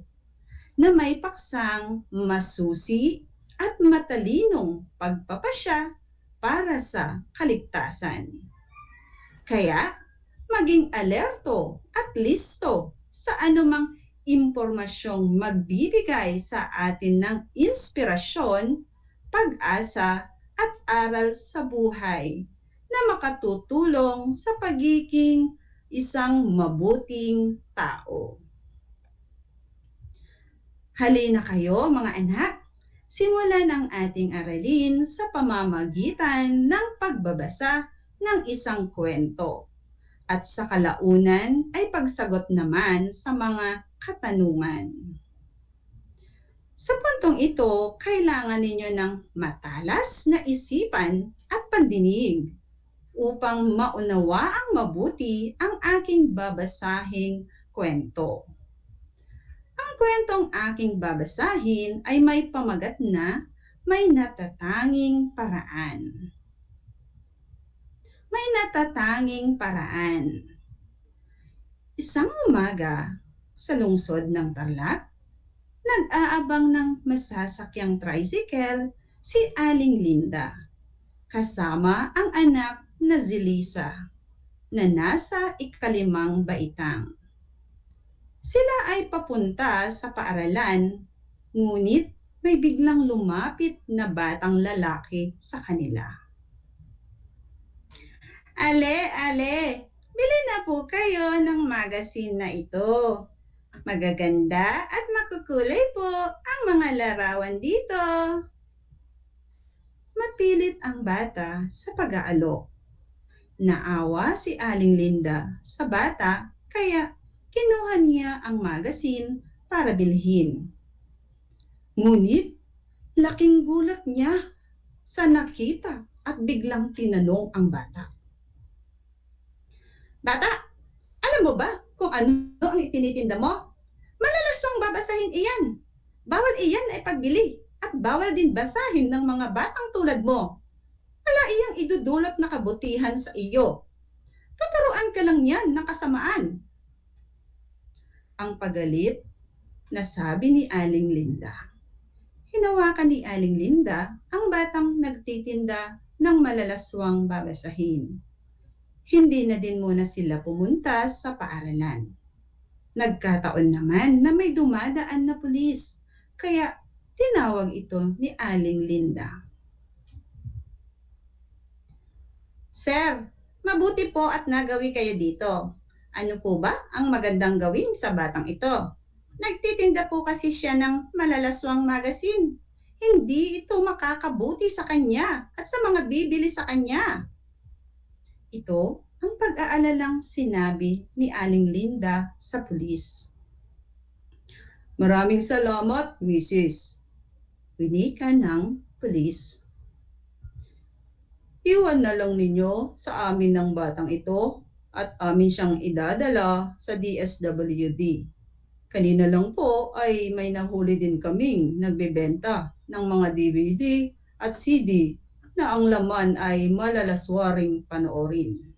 na may paksang masusi at matalinong pagpapasya para sa kaligtasan. Kaya, maging alerto at listo sa anumang impormasyong magbibigay sa atin ng inspirasyon, pag-asa at aral sa buhay na makatutulong sa pagiging isang mabuting tao. Halina kayo mga anak, simulan ang ating aralin sa pamamagitan ng pagbabasa ng isang kwento. At sa kalaunan ay pagsagot naman sa mga katanungan. Sa puntong ito, kailangan ninyo ng matalas na isipan at pandinig upang maunawaang mabuti ang aking babasahing kwento. Ang kwentong aking babasahin ay may pamagat na may natatanging paraan. May natatanging paraan. Isang umaga, sa lungsod ng Tarlac, nag-aabang ng masasakyang tricycle si Aling Linda, kasama ang anak na si Lisa, na nasa ikalimang baitang. Sila ay papunta sa paaralan, ngunit may biglang lumapit na batang lalaki sa kanila. Ale, bili na po kayo ng magazine na ito. Magaganda at makukulay po ang mga larawan dito. Mapilit ang bata sa pag-aalok. Naawa si Aling Linda sa bata kaya kinuha niya ang magazine para bilhin. Ngunit laking gulat niya sa nakita at biglang tinanong ang bata. Bata, alam mo ba kung ano ang itinitinda mo? Malalaswang babasahin iyan. Bawal iyan ay pagbili at bawal din basahin ng mga batang tulad mo. Wala iyang idudulot na kabutihan sa iyo. Tuturuan ka lang yan ng kasamaan. Ang pagalit na sabi ni Aling Linda. Hinawakan ni Aling Linda ang batang nagtitinda ng malalaswang babasahin. Hindi na din muna sila pumunta sa paaralan. Nagkataon naman na may dumadaan na pulis, kaya tinawag ito ni Aling Linda. Sir, mabuti po at nagawi kayo dito. Ano po ba ang magandang gawin sa batang ito? Nagtitinda po kasi siya ng malalaswang magazine. Hindi ito makakabuti sa kanya at sa mga bibili sa kanya. Ito ang pag-aalalang sinabi ni Aling Linda sa pulis. Maraming salamat, Mrs. Winika ng pulis. Iwan na lang ninyo sa amin ng batang ito at amin siyang idadala sa DSWD. Kanina lang po ay may nahuli din kaming nagbebenta ng mga DVD at CD na ang laman ay malalaswaring panoorin.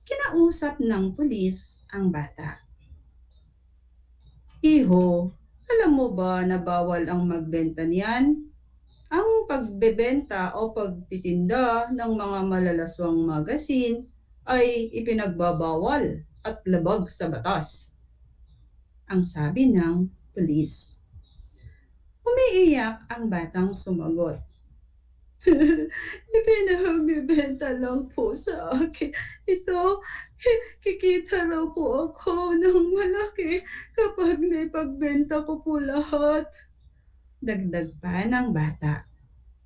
Kinausap ng pulis ang bata. Iho, alam mo ba na bawal ang magbenta niyan? Ang pagbebenta o pagtitinda ng mga malalaswang magazine ay ipinagbabawal at labag sa batas. Ang sabi ng pulis. Umiiyak ang batang sumagot. Ipinagbibenta lang po sa akin. Ito, kikita raw po ako ng malaki kapag naipagbenta ko po lahat. Dagdag pa ng bata.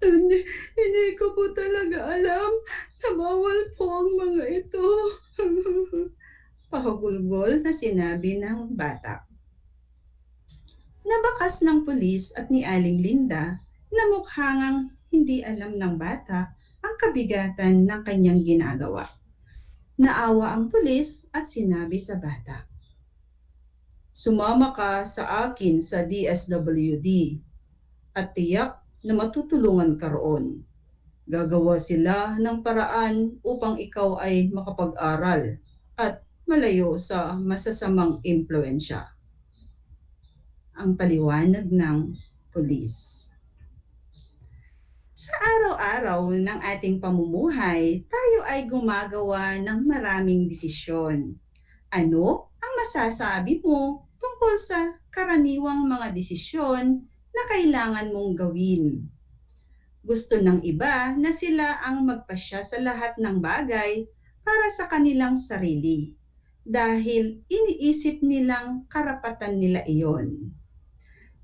Hindi ko po talaga alam na bawal po ang mga ito. Pahugulgol na sinabi ng bata. Nabakas ng pulis at ni Aling Linda na mukhangang hindi alam ng bata ang kabigatan ng kanyang ginagawa. Naawa ang pulis at sinabi sa bata. Sumama ka sa akin sa DSWD at tiyak na matutulungan ka roon. Gagawa sila ng paraan upang ikaw ay makapag-aral at malayo sa masasamang impluensya. Ang paliwanag ng pulis. Sa araw-araw ng ating pamumuhay, tayo ay gumagawa ng maraming desisyon. Ano ang masasabi mo tungkol sa karaniwang mga desisyon na kailangan mong gawin? Gusto ng iba na sila ang magpasya sa lahat ng bagay para sa kanilang sarili dahil iniisip nilang karapatan nila iyon.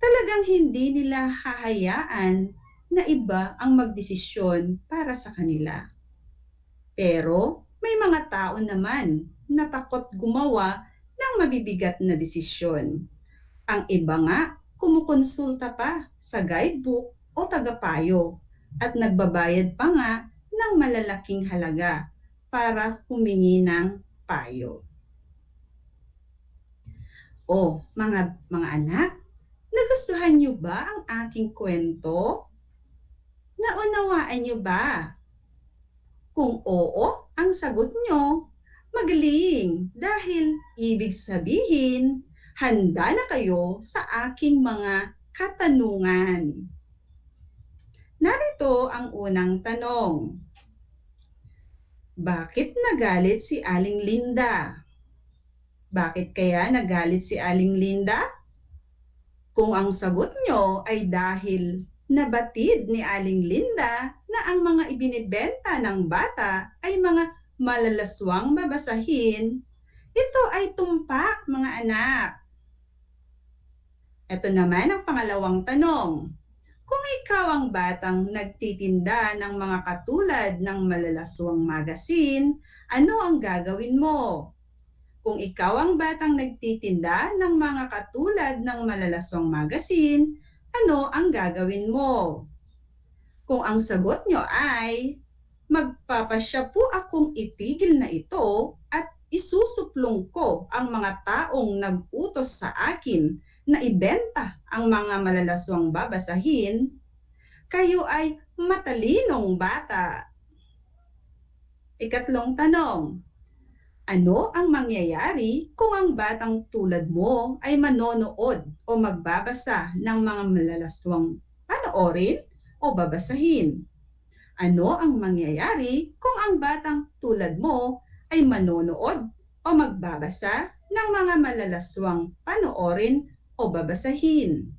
Talagang hindi nila hahayaan na iba ang magdesisyon para sa kanila. Pero may mga tao naman na takot gumawa ng mabibigat na desisyon. Ang iba nga kumukonsulta pa sa guidebook o tagapayo at nagbabayad pa nga ng malalaking halaga para humingi ng payo. O mga anak, nagustuhan niyo ba ang aking kwento? Naunawaan niyo ba? Kung oo ang sagot niyo, magaling dahil ibig sabihin, handa na kayo sa aking mga katanungan. Narito ang unang tanong. Bakit nagalit si Aling Linda? Bakit kaya nagalit si Aling Linda? Kung ang sagot nyo ay dahil nabatid ni Aling Linda na ang mga ibinibenta ng bata ay mga malalaswang babasahin, ito ay tumpak, mga anak. Ito naman ang pangalawang tanong. Kung ikaw ang batang nagtitinda ng mga katulad ng malalaswang magasin, ano ang gagawin mo? Kung ikaw ang batang nagtitinda ng mga katulad ng malalaswang magasin, ano ang gagawin mo? Kung ang sagot nyo ay, magpapasya po akong itigil na ito at isusuplong ko ang mga taong nag-utos sa akin na ibenta ang mga malalaswang babasahin, kayo ay matalinong bata. Ikatlong tanong, ano ang mangyayari kung ang batang tulad mo ay manonood o magbabasa ng mga malalaswang panoorin o babasahin? Ano ang mangyayari kung ang batang tulad mo ay manonood o magbabasa ng mga malalaswang panoorin o babasahin?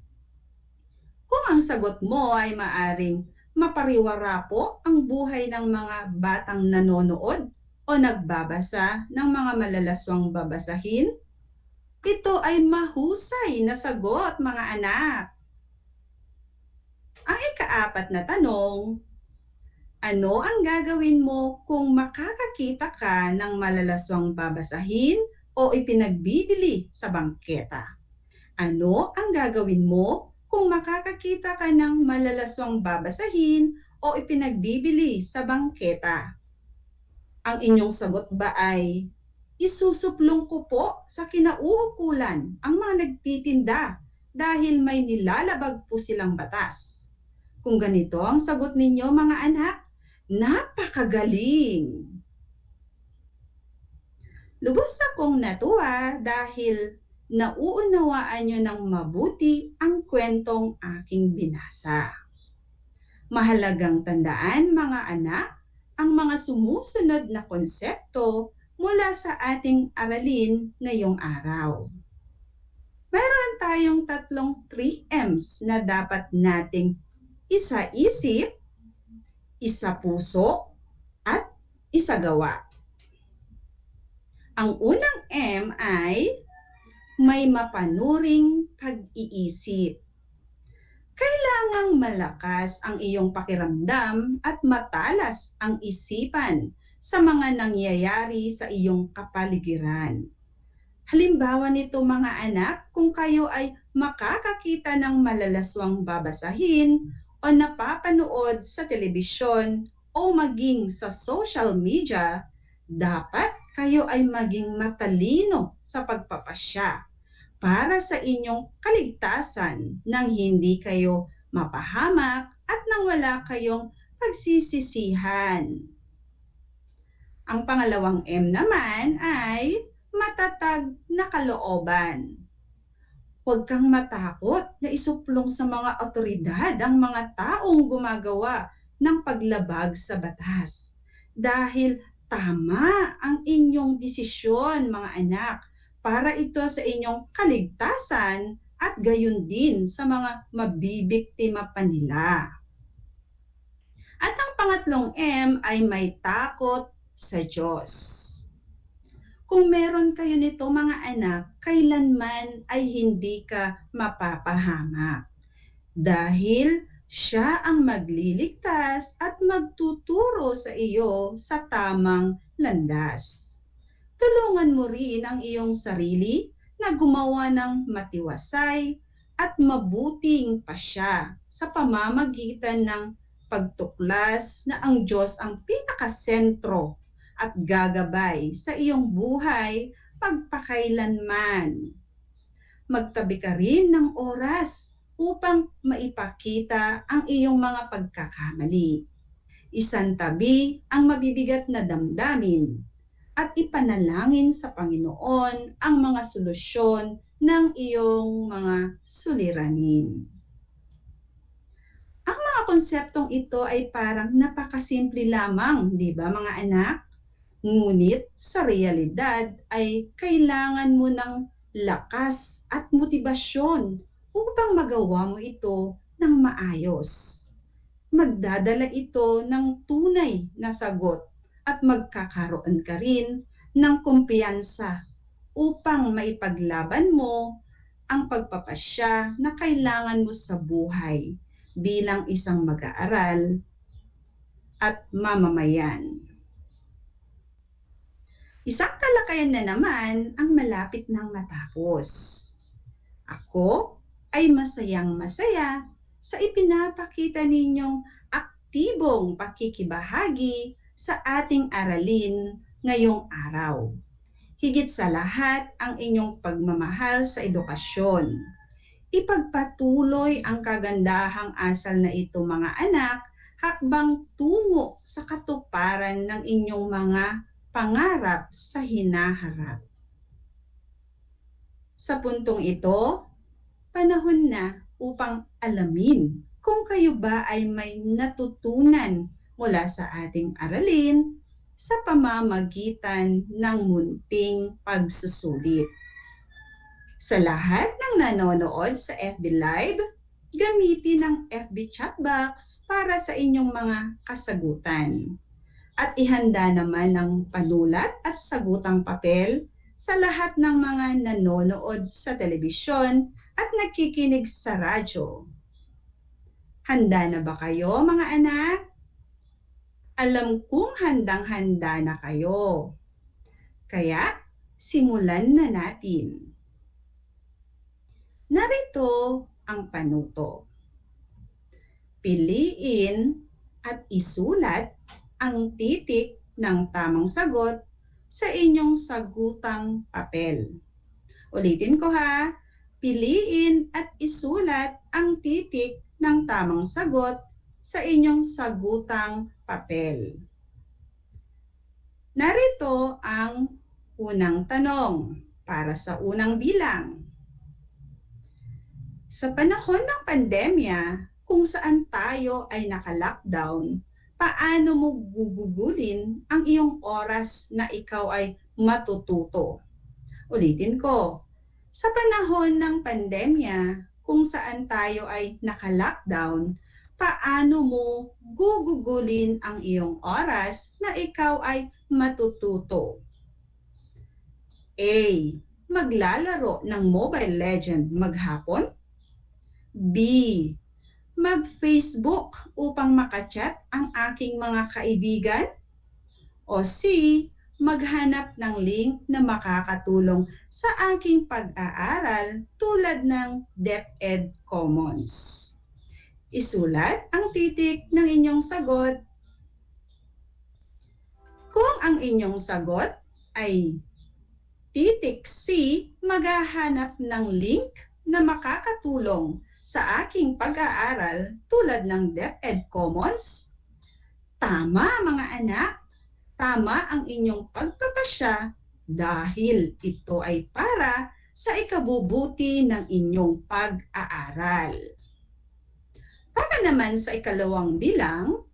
Kung ang sagot mo ay maaring mapariwara po ang buhay ng mga batang nanonood o nagbabasa ng mga malalaswang babasahin, ito ay mahusay na sagot, mga anak. Ang ikaapat na tanong, ano ang gagawin mo kung makakakita ka ng malalaswang babasahin o ipinagbibili sa bangketa? Ano ang gagawin mo kung makakakita ka ng malalaswang babasahin o ipinagbibili sa bangketa? Ang inyong sagot ba ay, isusuplong ko po sa kinauukulan ang mga nagtitinda dahil may nilalabag po silang batas? Kung ganito ang sagot ninyo, mga anak, napakagaling! Lubos akong natuwa dahil nauunawaan nyo ng mabuti ang kwentong aking binasa. Mahalagang tandaan, mga anak, ang mga sumusunod na konsepto mula sa ating aralin ngayong araw. Meron tayong tatlong 3Ms na dapat nating isa-isip, isa-puso, at isa-gawa. Ang unang M ay may mapanuring pag-iisip. Kailangang malakas ang iyong pakiramdam at matalas ang isipan sa mga nangyayari sa iyong kapaligiran. Halimbawa nito, mga anak, kung kayo ay makakakita ng malalaswang babasahin o napapanood sa telebisyon o maging sa social media, dapat kayo ay maging matalino sa pagpapasya para sa inyong kaligtasan nang hindi kayo mapahamak at nang wala kayong pagsisisihan. Ang pangalawang M naman ay matatag na kalooban. Huwag kang matakot na isuplong sa mga otoridad ang mga taong gumagawa ng paglabag sa batas. Dahil tama ang inyong desisyon, mga anak, para ito sa inyong kaligtasan at gayon din sa mga mabibiktima pa nila. At ang pangatlong M ay may takot sa Diyos. Kung meron kayo nito, mga anak, kailanman ay hindi ka mapapahamak. Dahil siya ang magliligtas at magtuturo sa iyo sa tamang landas. Tulungan mo rin ang iyong sarili na gumawa ng matiwasay at mabuting pasya sa pamamagitan ng pagtuklas na ang Diyos ang pinakasentro at gagabay sa iyong buhay magpakailanman. Magtabi ka rin ng oras upang maipakita ang iyong mga pagkakamali. Isantabi ang mabibigat na damdamin at ipanalangin sa Panginoon ang mga solusyon ng iyong mga suliranin. Ang mga konseptong ito ay parang napakasimple lamang, di ba, mga anak? Ngunit sa realidad ay kailangan mo ng lakas at motibasyon upang magawa mo ito ng maayos. Magdadala ito ng tunay na sagot at magkakaroon ka rin ng kumpiyansa upang maipaglaban mo ang pagpapasya na kailangan mo sa buhay bilang isang mag-aaral at mamamayan. Isang talakayan na naman ang malapit ng matapos. Ako ay masayang-masaya sa ipinapakita ninyong aktibong pakikibahagi sa ating aralin ngayong araw. Higit sa lahat ang inyong pagmamahal sa edukasyon. Ipagpatuloy ang kagandahang asal na ito mga anak, hakbang tungo sa katuparan ng inyong mga pangarap sa hinaharap. Sa puntong ito, panahon na upang alamin kung kayo ba ay may natutunan mula sa ating aralin sa pamamagitan ng munting pagsusulit. Sa lahat ng nanonood sa FB Live, gamitin ang FB chat box para sa inyong mga kasagutan. At ihanda naman ng panulat at sagutang papel sa lahat ng mga nanonood sa telebisyon at nakikinig sa radyo. Handa na ba kayo mga anak? Alam kong handang-handa na kayo. Kaya, simulan na natin. Narito ang panuto. Piliin at isulat ang titik ng tamang sagot sa inyong sagutang papel. Ulitin ko ha, piliin at isulat ang titik ng tamang sagot sa inyong sagutang papel. Narito ang unang tanong para sa unang bilang. Sa panahon ng pandemya, kung saan tayo ay naka-lockdown, paano mo gugugulin ang iyong oras na ikaw ay matututo? Ulitin ko, sa panahon ng pandemya, kung saan tayo ay naka-lockdown, paano mo gugugulin ang iyong oras na ikaw ay matututo? A. Maglalaro ng Mobile Legend maghapon. B. Mag-Facebook upang makachat ang aking mga kaibigan? O C. Maghanap ng link na makakatulong sa aking pag-aaral tulad ng DEPED Commons. Isulat ang titik ng inyong sagot. Kung ang inyong sagot ay titik C, maghahanap ng link na makakatulong sa aking pag-aaral tulad ng DEPED Commons? Tama mga anak, tama ang inyong pagpapasya dahil ito ay para sa ikabubuti ng inyong pag-aaral. Para naman sa ikalawang bilang,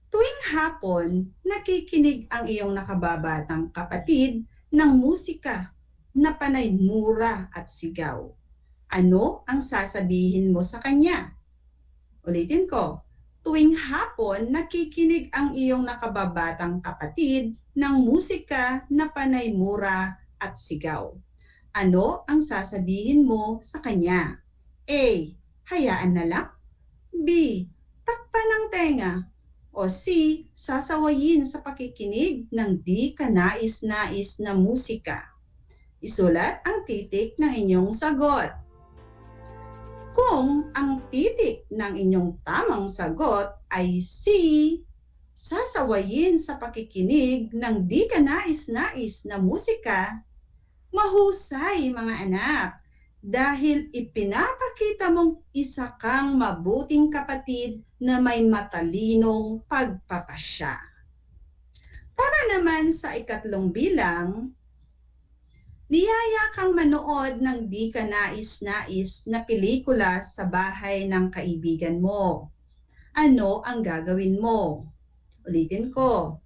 tuwing hapon, nakikinig ang iyong nakababatang kapatid ng musika na panay mura at sigaw. Ano ang sasabihin mo sa kanya? Ulitin ko, tuwing hapon nakikinig ang iyong nakababatang kapatid ng musika na panay mura at sigaw. Ano ang sasabihin mo sa kanya? A. Hayaan na lang. B. Takpan ng tenga. O C. Sasawayin sa pakikinig ng di kanais-nais na musika. Isulat ang titik ng inyong sagot. Kung ang titik ng inyong tamang sagot ay C, sasawayin sa pakikinig ng di kanais-nais na musika, mahusay mga anak, dahil ipinapakita mong isa kang mabuting kapatid na may matalinong pagpapasya. Para naman sa ikatlong bilang, niyaya kang manood ng di ka nais-nais na pelikula sa bahay ng kaibigan mo. Ano ang gagawin mo? Ulitin ko.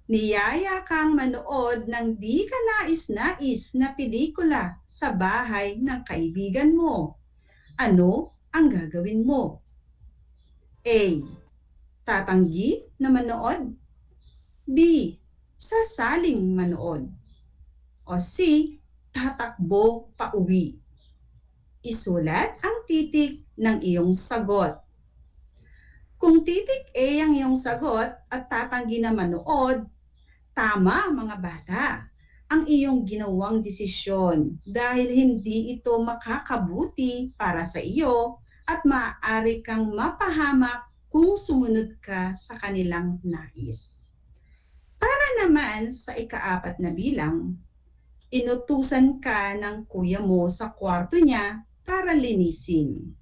Niyaya kang manood ng di ka nais-nais na pelikula sa bahay ng kaibigan mo. Ano ang gagawin mo? A. Tatanggi na manood. B. Sasaling manood. O C. Tatakbo pa uwi. Isulat ang titik ng iyong sagot. Kung titik A ang iyong sagot at tatanggi na manood, tama mga bata ang iyong ginawang desisyon dahil hindi ito makakabuti para sa iyo at maaari kang mapahamak kung sumunod ka sa kanilang nais. Para naman sa ika-4 na bilang, inutusan ka ng kuya mo sa kwarto niya para linisin.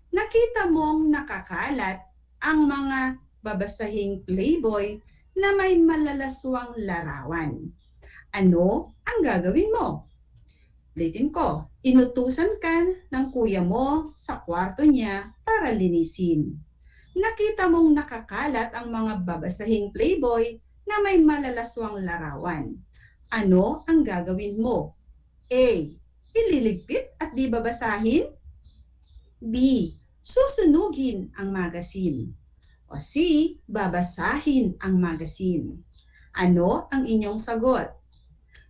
Nakita mong nakakalat ang mga babasahing Playboy na may malalaswang larawan. Ano ang gagawin mo? Ulitin ko, inutusan ka ng kuya mo sa kwarto niya para linisin. Nakita mong nakakalat ang mga babasahing Playboy na may malalaswang larawan. Ano ang gagawin mo? A. Ililigpit at di babasahin? B. Susunugin ang magasin. O C. Babasahin ang magasin. Ano ang inyong sagot?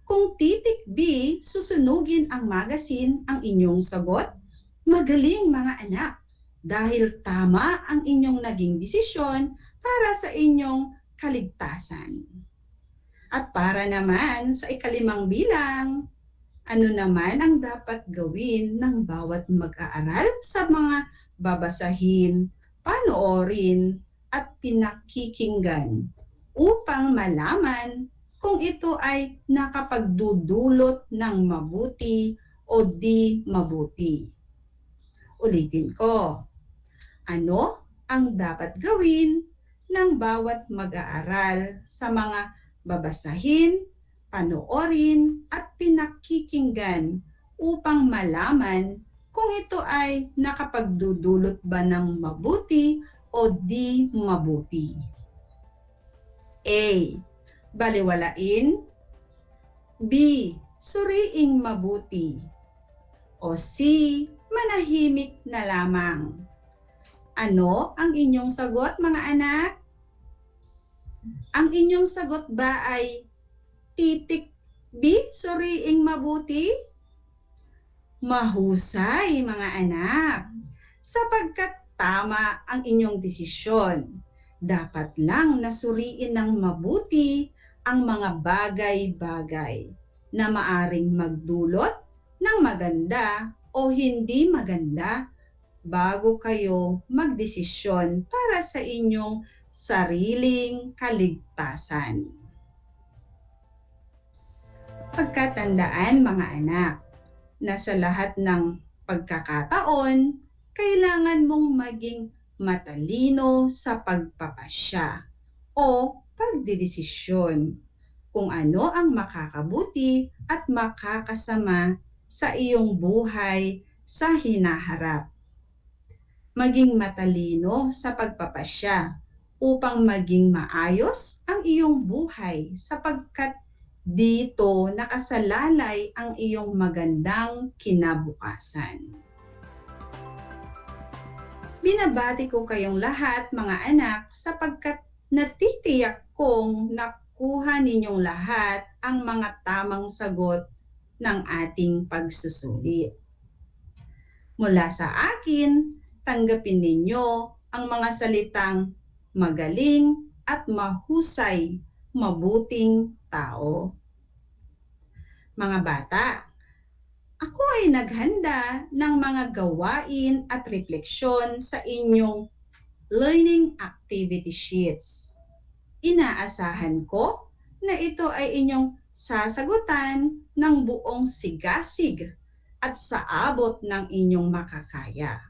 Kung titik B, susunugin ang magasin ang inyong sagot, magaling mga anak dahil tama ang inyong naging desisyon para sa inyong kaligtasan. At para naman sa ika-5 bilang, ano naman ang dapat gawin ng bawat mag-aaral sa mga babasahin, panoorin, at pinakikinggan upang malaman kung ito ay nakapagdudulot ng mabuti o di mabuti. Ulitin ko, ano ang dapat gawin ng bawat mag-aaral sa mga babasahin, panoorin at pinakikinggan upang malaman kung ito ay nakapagdudulot ba ng mabuti o di mabuti. A. Baliwalain. B. Suriing mabuti. O C. Manahimik na lamang. Ano ang inyong sagot mga anak? Ang inyong sagot ba ay titik B, suriing mabuti? Mahusay mga anak, sapagkat tama ang inyong desisyon. Dapat lang nasuriin ng mabuti ang mga bagay-bagay na maaring magdulot ng maganda o hindi maganda bago kayo magdesisyon para sa inyong sariling kaligtasan. Pagkatandaan mga anak, na sa lahat ng pagkakataon, kailangan mong maging matalino sa pagpapasya o pagdedesisyon kung ano ang makakabuti at makakasama sa iyong buhay sa hinaharap. Maging matalino sa pagpapasya upang maging maayos ang iyong buhay sapagkat dito nakasalalay ang iyong magandang kinabukasan. Binabati ko kayong lahat mga anak sapagkat natitiyak kong nakuha ninyong lahat ang mga tamang sagot ng ating pagsusulit. Mula sa akin, tanggapin ninyo ang mga salitang magaling at mahusay, mabuting tao. Mga bata, ako ay naghanda ng mga gawain at refleksyon sa inyong learning activity sheets. Inaasahan ko na ito ay inyong sasagutan ng buong sigasig at sa abot ng inyong makakaya.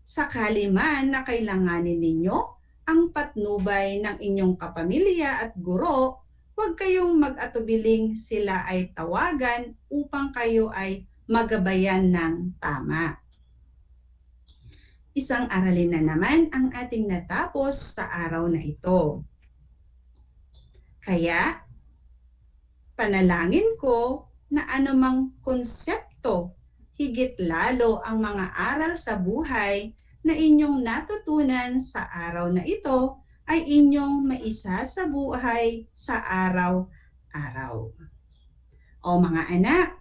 Sakali man na kailanganin ninyo ang patnubay ng inyong kapamilya at guro, huwag kayong mag-atubiling sila ay tawagan upang kayo ay magabayan ng tama. Isang aralin na naman ang ating natapos sa araw na ito. Kaya, panalangin ko na anumang konsepto, higit lalo ang mga aral sa buhay na inyong natutunan sa araw na ito ay inyong maisa sa buhay sa araw-araw. O mga anak,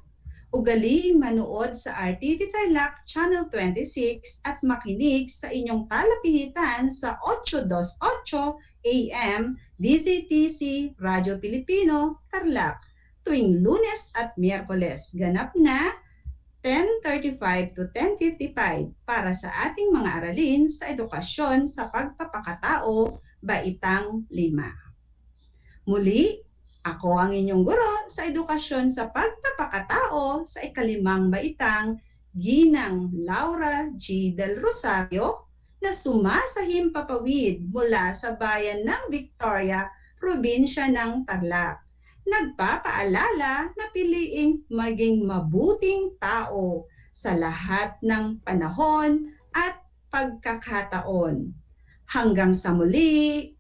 ugaliing manood sa RTV Tarlac Channel 26 at makinig sa inyong talakihitan sa 828 AM DZTC Radyo Pilipino Tarlac tuwing Lunes at Miyerkules. Ganap na 10:35 to 10:55 para sa ating mga aralin sa edukasyon sa pagpapakatao, Baitang 5. Muli, ako ang inyong guro sa edukasyon sa pagpapakatao sa ikalimang baitang, Ginang Laura G. Del Rosario, na sumasahim papawid mula sa bayan ng Victoria, probinsya ng Tarlac. Nagpapaalala na piliing maging mabuting tao sa lahat ng panahon at pagkakataon. Hanggang sa muli!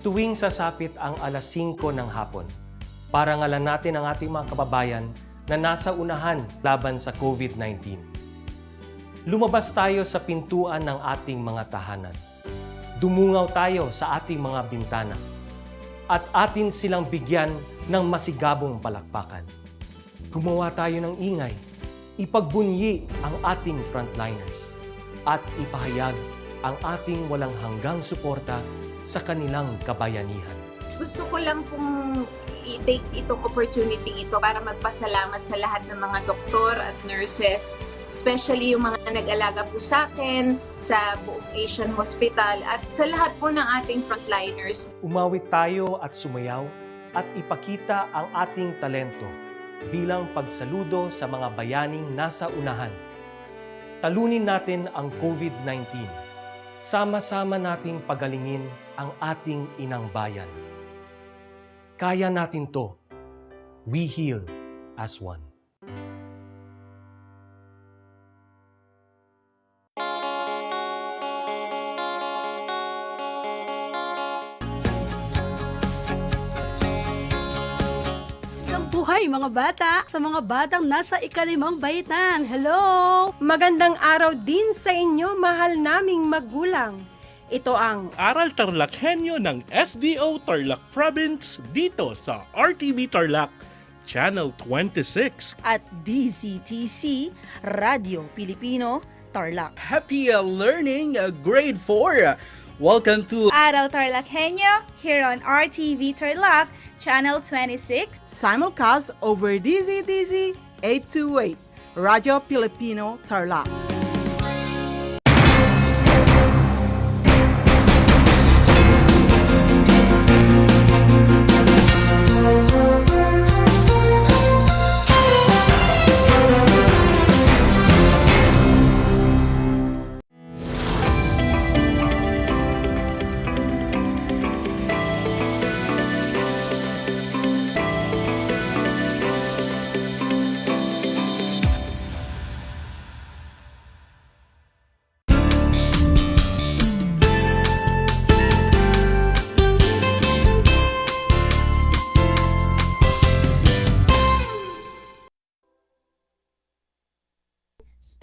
Tuwing sasapit ang alas 5 ng hapon, parangalan natin ang ating mga kababayan na nasa unahan laban sa COVID-19. Lumabas tayo sa pintuan ng ating mga tahanan. Dumungaw tayo sa ating mga bintana. At atin silang bigyan ng masigabong palakpakan. Gumawa tayo ng ingay. Ipagbunyi ang ating frontliners. At ipahayag ang ating walang hanggang suporta sa kanilang kabayanihan. Gusto ko lang pong i-take itong opportunity ito para magpasalamat sa lahat ng mga doktor at nurses, especially yung mga nag-alaga po sa akin, sa buong Asian Hospital at sa lahat po ng ating frontliners. Umawit tayo at sumayaw at ipakita ang ating talento bilang pagsaludo sa mga bayaning nasa unahan. Talunin natin ang COVID-19. Sama-sama nating pagalingin ang ating inang bayan. Kaya natin to. We heal as one. Magandang buhay mga bata sa mga batang nasa ikalimang baitan. Hello! Magandang araw din sa inyo, mahal naming magulang. Ito ang Aral TarlakHenyo ng SDO Tarlac Province dito sa RTV Tarlac, Channel 26. At DZTC, Radio Pilipino, Tarlac. Happy learning, grade 4. Welcome to Aral TarlakHenyo here on RTV Tarlac, Channel 26. Simulcast over DZTZ 828, Radio Filipino, Tarlac.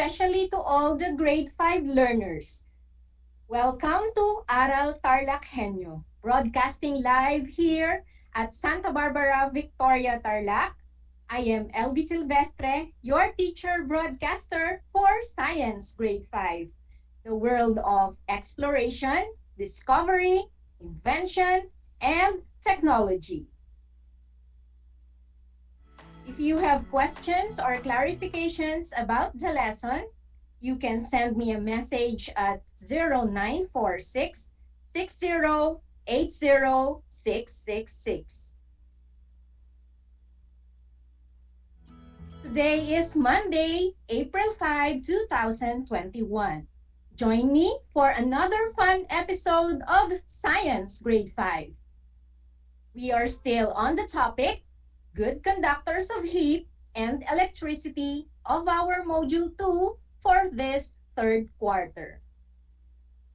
Especially to all the grade 5 learners. Welcome to Aral TarlakHenyo, broadcasting live here at Santa Barbara, Victoria, Tarlac. I am LB Silvestre, your teacher broadcaster for Science Grade 5, the world of exploration, discovery, invention, and technology. If you have questions or clarifications about the lesson, you can send me a message at 0946 6080666. Today is Monday, April 5, 2021. Join me for another fun episode of Science Grade 5. We are still on the topic good conductors of heat and electricity of our Module 2 for this third quarter.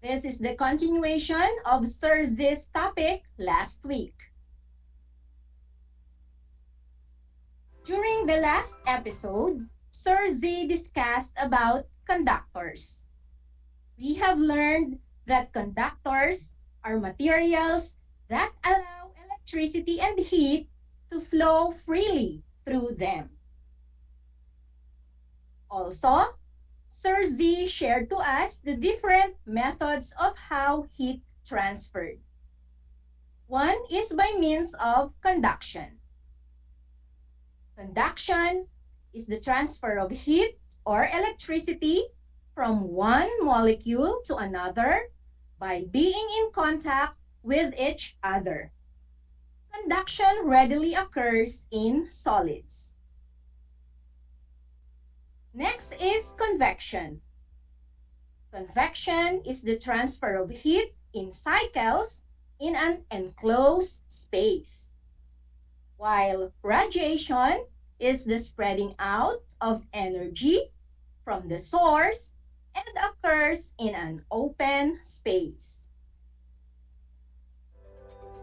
This is the continuation of Sir Z's topic last week. During the last episode, Sir Z discussed about conductors. We have learned that conductors are materials that allow electricity and heat to flow freely through them. Also, Sir Z shared to us the different methods of how heat transferred. One is by means of conduction. Conduction is the transfer of heat or electricity from one molecule to another by being in contact with each other. Conduction readily occurs in solids. Next is convection. Convection is the transfer of heat in cycles in an enclosed space, while radiation is the spreading out of energy from the source and occurs in an open space.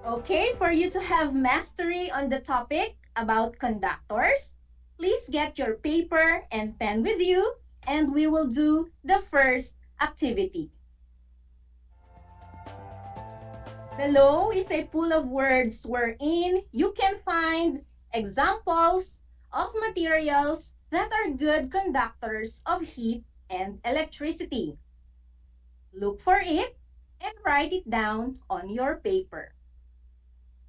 Okay, for you to have mastery on the topic about conductors, please get your paper and pen with you, and we will do the first activity. Below is a pool of words wherein you can find examples of materials that are good conductors of heat and electricity. Look for it and write it down on your paper.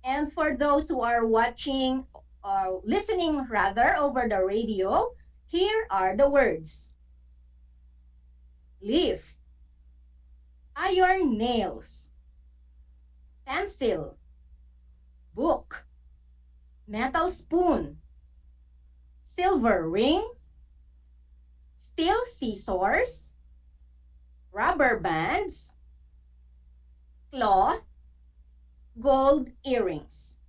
And for those who are watching or listening rather over the radio, here are the words. Leaf, iron nails, pencil, book, metal spoon, silver ring, steel scissors, rubber bands, cloth, gold earrings.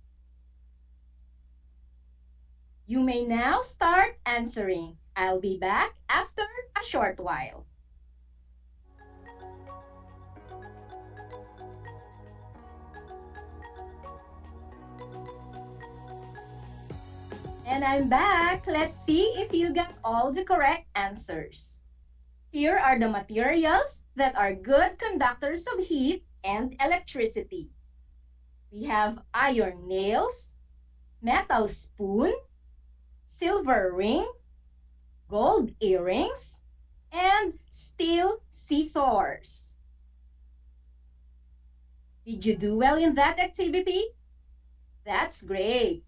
You may now start answering. I'll be back after a short while. And I'm back. Let's see if you got all the correct answers. Here are the materials that are good conductors of heat and electricity. We have iron nails, metal spoon, silver ring, gold earrings, and steel scissors. Did you do well in that activity? That's great.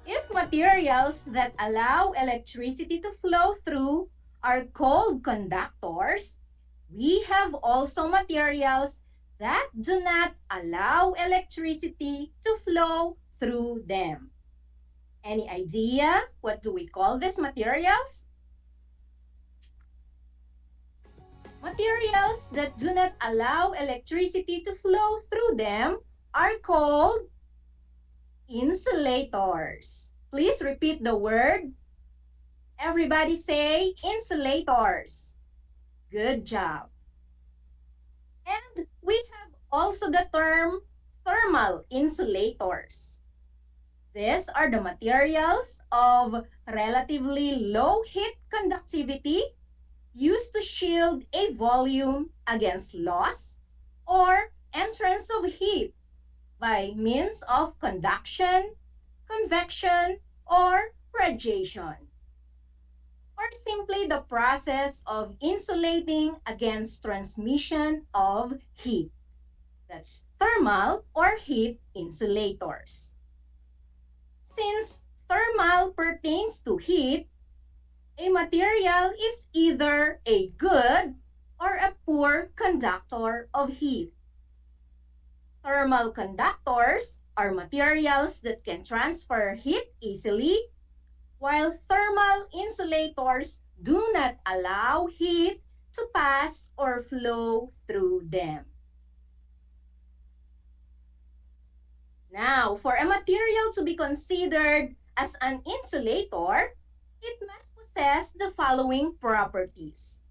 If materials that allow electricity to flow through are cold conductors, we have also materials that do not allow electricity to flow through them. Any idea what do we call these materials? Materials that do not allow electricity to flow through them are called insulators. Please repeat the word. Everybody say insulators. Good job. And we have also the term thermal insulators. These are the materials of relatively low heat conductivity used to shield a volume against loss or entrance of heat by means of conduction, convection, or radiation, or simply the process of insulating against transmission of heat. That's thermal or heat insulators. Since thermal pertains to heat, a material is either a good or a poor conductor of heat. Thermal conductors are materials that can transfer heat easily, while thermal insulators do not allow heat to pass or flow through them. Now, for a material to be considered as an insulator, it must possess the following properties.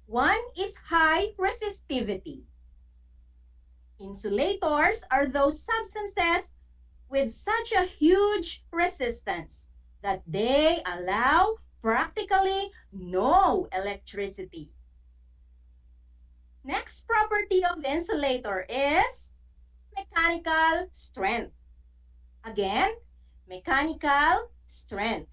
One is high resistivity. Insulators are those substances with such a huge resistance that they allow practically no electricity. Next property of insulator is mechanical strength. Again, mechanical strength.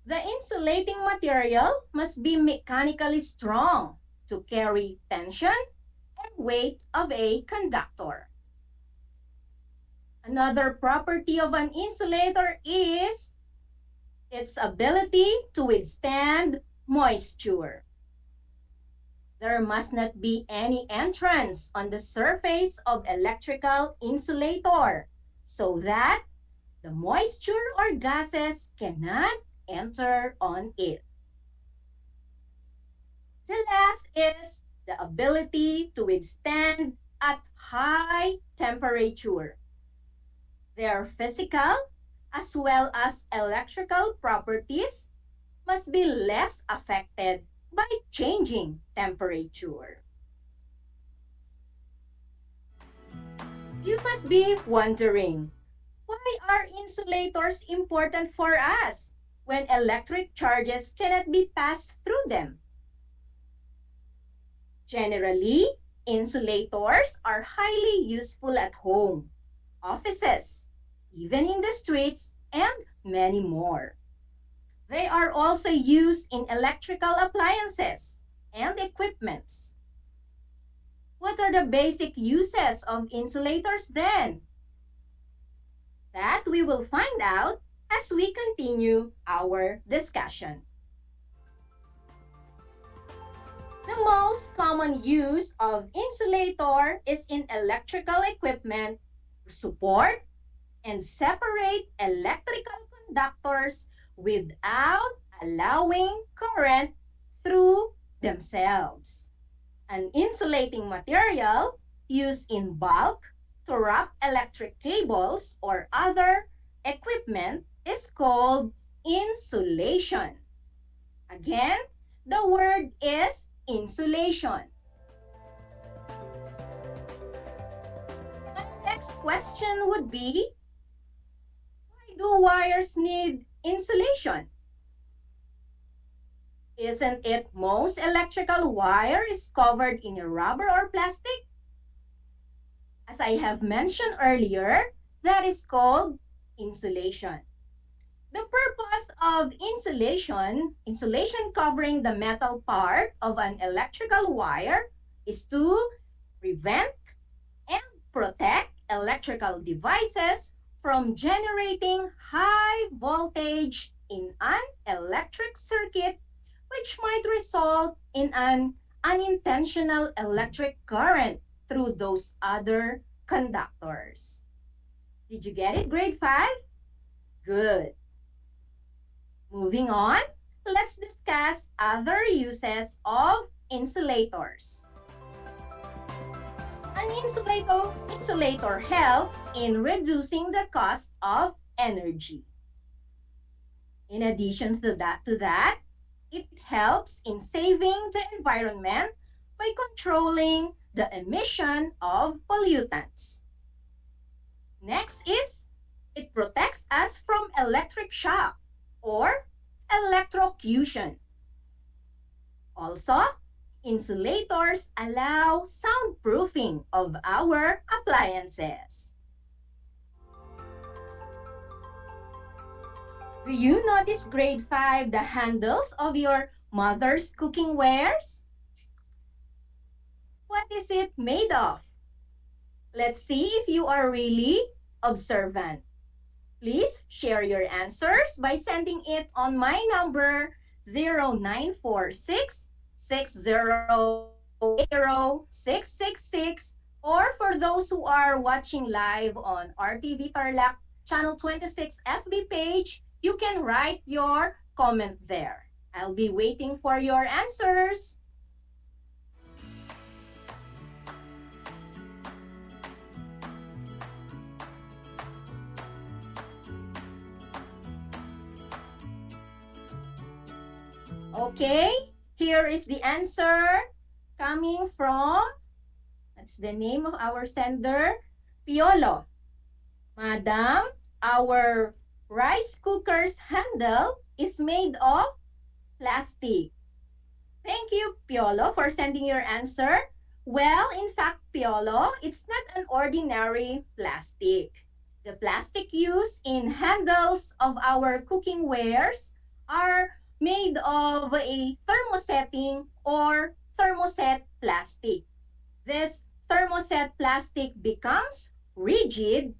The insulating material must be mechanically strong to carry tension and weight of a conductor. Another property of an insulator is its ability to withstand moisture. There must not be any entrance on the surface of electrical insulator so that the moisture or gases cannot enter on it. The last is the ability to withstand at high temperature. Their physical as well as electrical properties must be less affected by changing temperature. You must be wondering, why are insulators important for us when electric charges cannot be passed through them? Generally, insulators are highly useful at home, offices, even in the streets, and many more. They are also used in electrical appliances and equipments. What are the basic uses of insulators then? That we will find out as we continue our discussion. The most common use of insulator is in electrical equipment to support and separate electrical conductors without allowing current through themselves. An insulating material used in bulk to wrap electric cables or other equipment is called insulation. Again, the word is insulation. My next question would be, why do wires need insulation? Isn't it most electrical wire is covered in a rubber or plastic? As I have mentioned earlier, that is called insulation. The purpose of insulation covering the metal part of an electrical wire is to prevent and protect electrical devices from generating high voltage in an electric circuit, which might result in an unintentional electric current through those other conductors. Did you get it, grade 5? Good. Moving on, let's discuss other uses of insulators. An insulator helps in reducing the cost of energy. In addition to that, it helps in saving the environment by controlling the emission of pollutants. Next is, it protects us from electric shock or electrocution. Also, insulators allow soundproofing of our appliances. Do you notice, grade 5, the handles of your mother's cooking wares? What is it made of? Let's see if you are really observant. Please share your answers by sending it on my number 0946 6080666, or for those who are watching live on RTV Tarlac Channel 26 FB page, you can write your comment there. I'll be waiting for your answers. Okay, here is the answer coming from, that's the name of our sender, Piolo. Madam, our rice cooker's handle is made of plastic. Thank you, Piolo, for sending your answer. Well, in fact, Piolo, it's not an ordinary plastic. The plastic used in handles of our cooking wares are made of a thermosetting or thermoset plastic. This thermoset plastic becomes rigid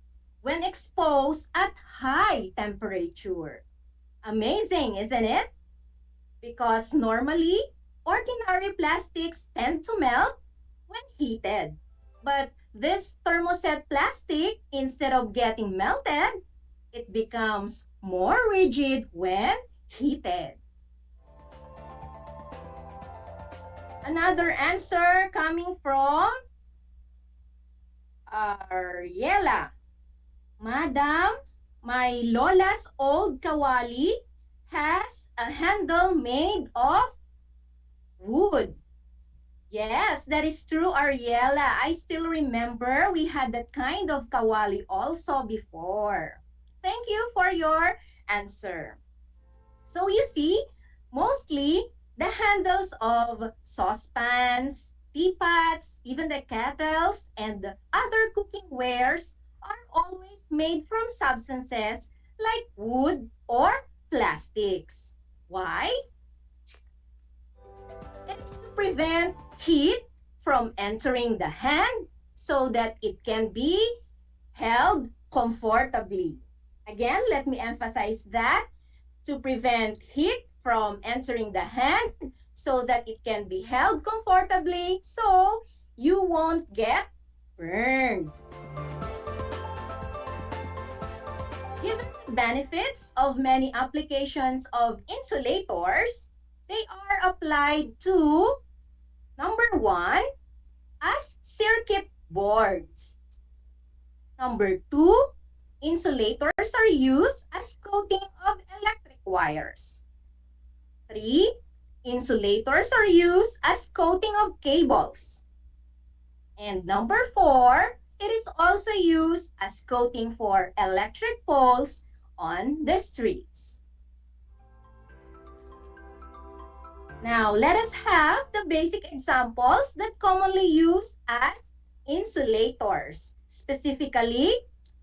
when exposed at high temperature. Amazing, isn't it? Because normally, ordinary plastics tend to melt when heated. But this thermoset plastic, instead of getting melted, it becomes more rigid when heated. Another answer coming from Ariela. Madam, my lola's old kawali has a handle made of wood. Yes, that is true, Ariela. I still remember we had that kind of kawali also before. Thank you for your answer. So you see, mostly the handles of saucepans, teapots, even the kettles, and other cooking wares are always made from substances like wood or plastics. Why? It is to prevent heat from entering the hand so that it can be held comfortably. Again, let me emphasize that, to prevent heat from entering the hand so that it can be held comfortably so you won't get burned. Given the benefits of many applications of insulators, they are applied to, number 1, as circuit boards. Number 2, insulators are used as coating of electric wires. 3, insulators are used as coating of cables. And number 4, It is also used as coating for electric poles on the streets. Now, let us have the basic examples that commonly used as insulators, specifically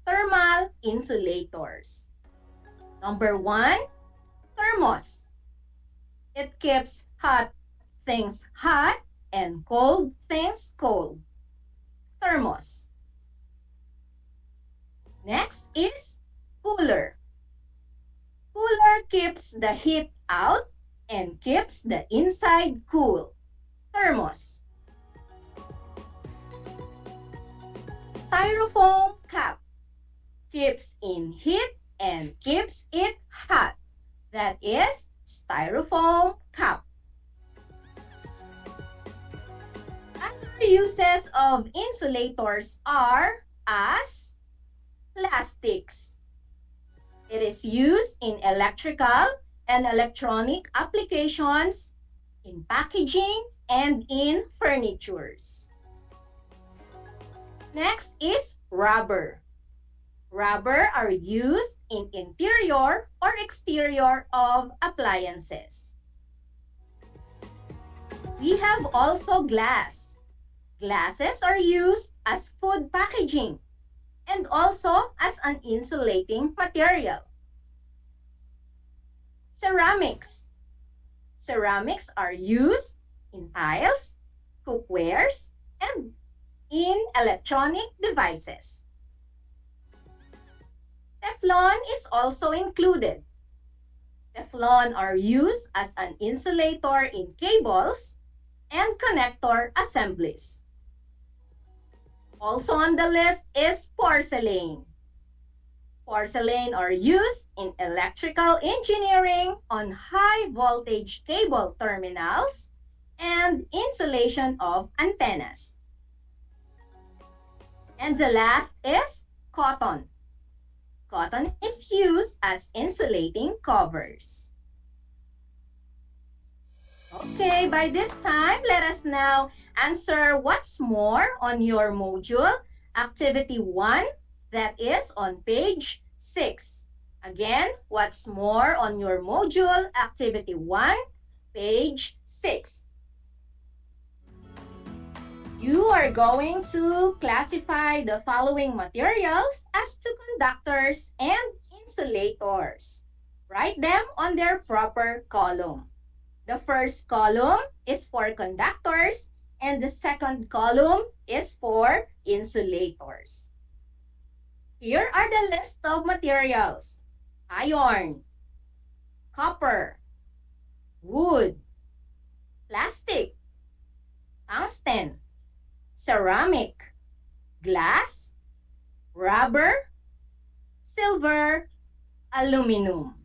thermal insulators. Number 1, thermos. It keeps hot things hot and cold things cold. Thermos. Next is cooler. Cooler keeps the heat out and keeps the inside cool. Thermos. Styrofoam cup keeps in heat and keeps it hot. That is styrofoam cup. Other uses of insulators are as plastics. It is used in electrical and electronic applications, in packaging, and in furnitures. Next is rubber. Rubber are used in interior or exterior of appliances. We have also glass. Glasses are used as food packaging and also as an insulating material. Ceramics. Ceramics are used in tiles, cookwares, and in electronic devices. Teflon is also included. Teflon are used as an insulator in cables and connector assemblies. Also on the list is porcelain. Porcelain are used in electrical engineering on high voltage cable terminals and insulation of antennas. And the last is cotton. Cotton is used as insulating covers. Okay, by this time, let us now answer what's more on your module, Activity 1, that is on page 6. Again, what's more on your module, Activity 1, page 6. You are going to classify the following materials as to conductors and insulators. Write them on their proper column. The first column is for conductors and the second column is for insulators. Here are the list of materials: iron, copper, wood, plastic, tungsten, ceramic, glass, rubber, silver, aluminum.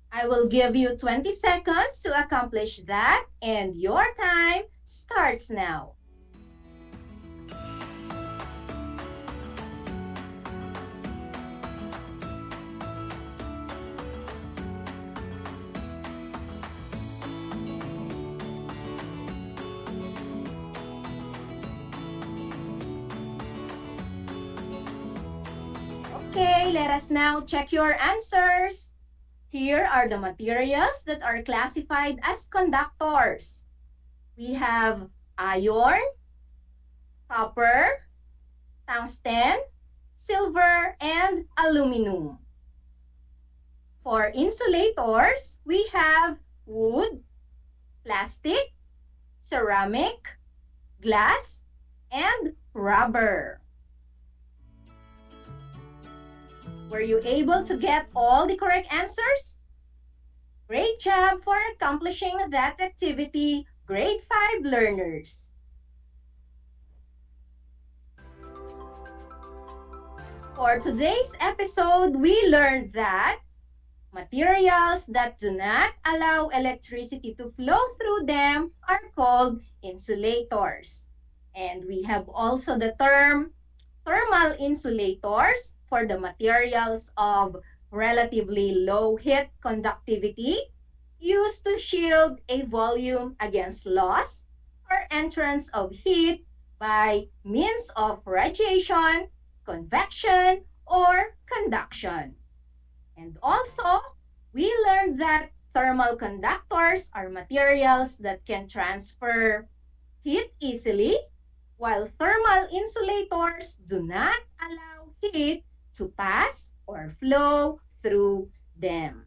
I will give you 20 seconds to accomplish that, and your time starts now. Okay, let us now check your answers. Here are the materials that are classified as conductors. We have iron, copper, tungsten, silver, and aluminum. For insulators, we have wood, plastic, ceramic, glass, and rubber. Were you able to get all the correct answers? Great job for accomplishing that activity, grade 5 learners. For today's episode, we learned that materials that do not allow electricity to flow through them are called insulators. And we have also the term thermal insulators for the materials of relatively low heat conductivity used to shield a volume against loss or entrance of heat by means of radiation, convection, or conduction. And also, we learned that thermal conductors are materials that can transfer heat easily, while thermal insulators do not allow heat to pass or flow through them.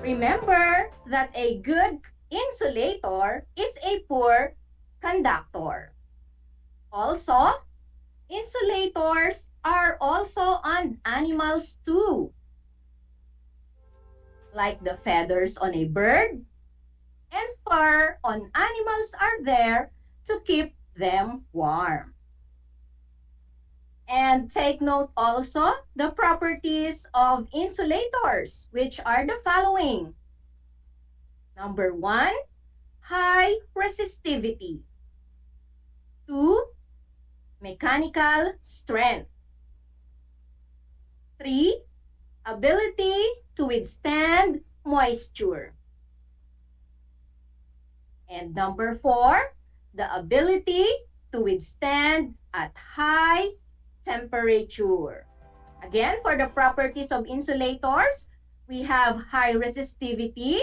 Remember that a good insulator is a poor conductor. Also, insulators are also on animals too, like the feathers on a bird and fur on animals are there to keep them warm. And take note also the properties of insulators, which are the following. Number 1, high resistivity. 2, mechanical strength. 3, ability to withstand moisture. And number 4, the ability to withstand at high temperature. Again, for the properties of insulators, we have high resistivity,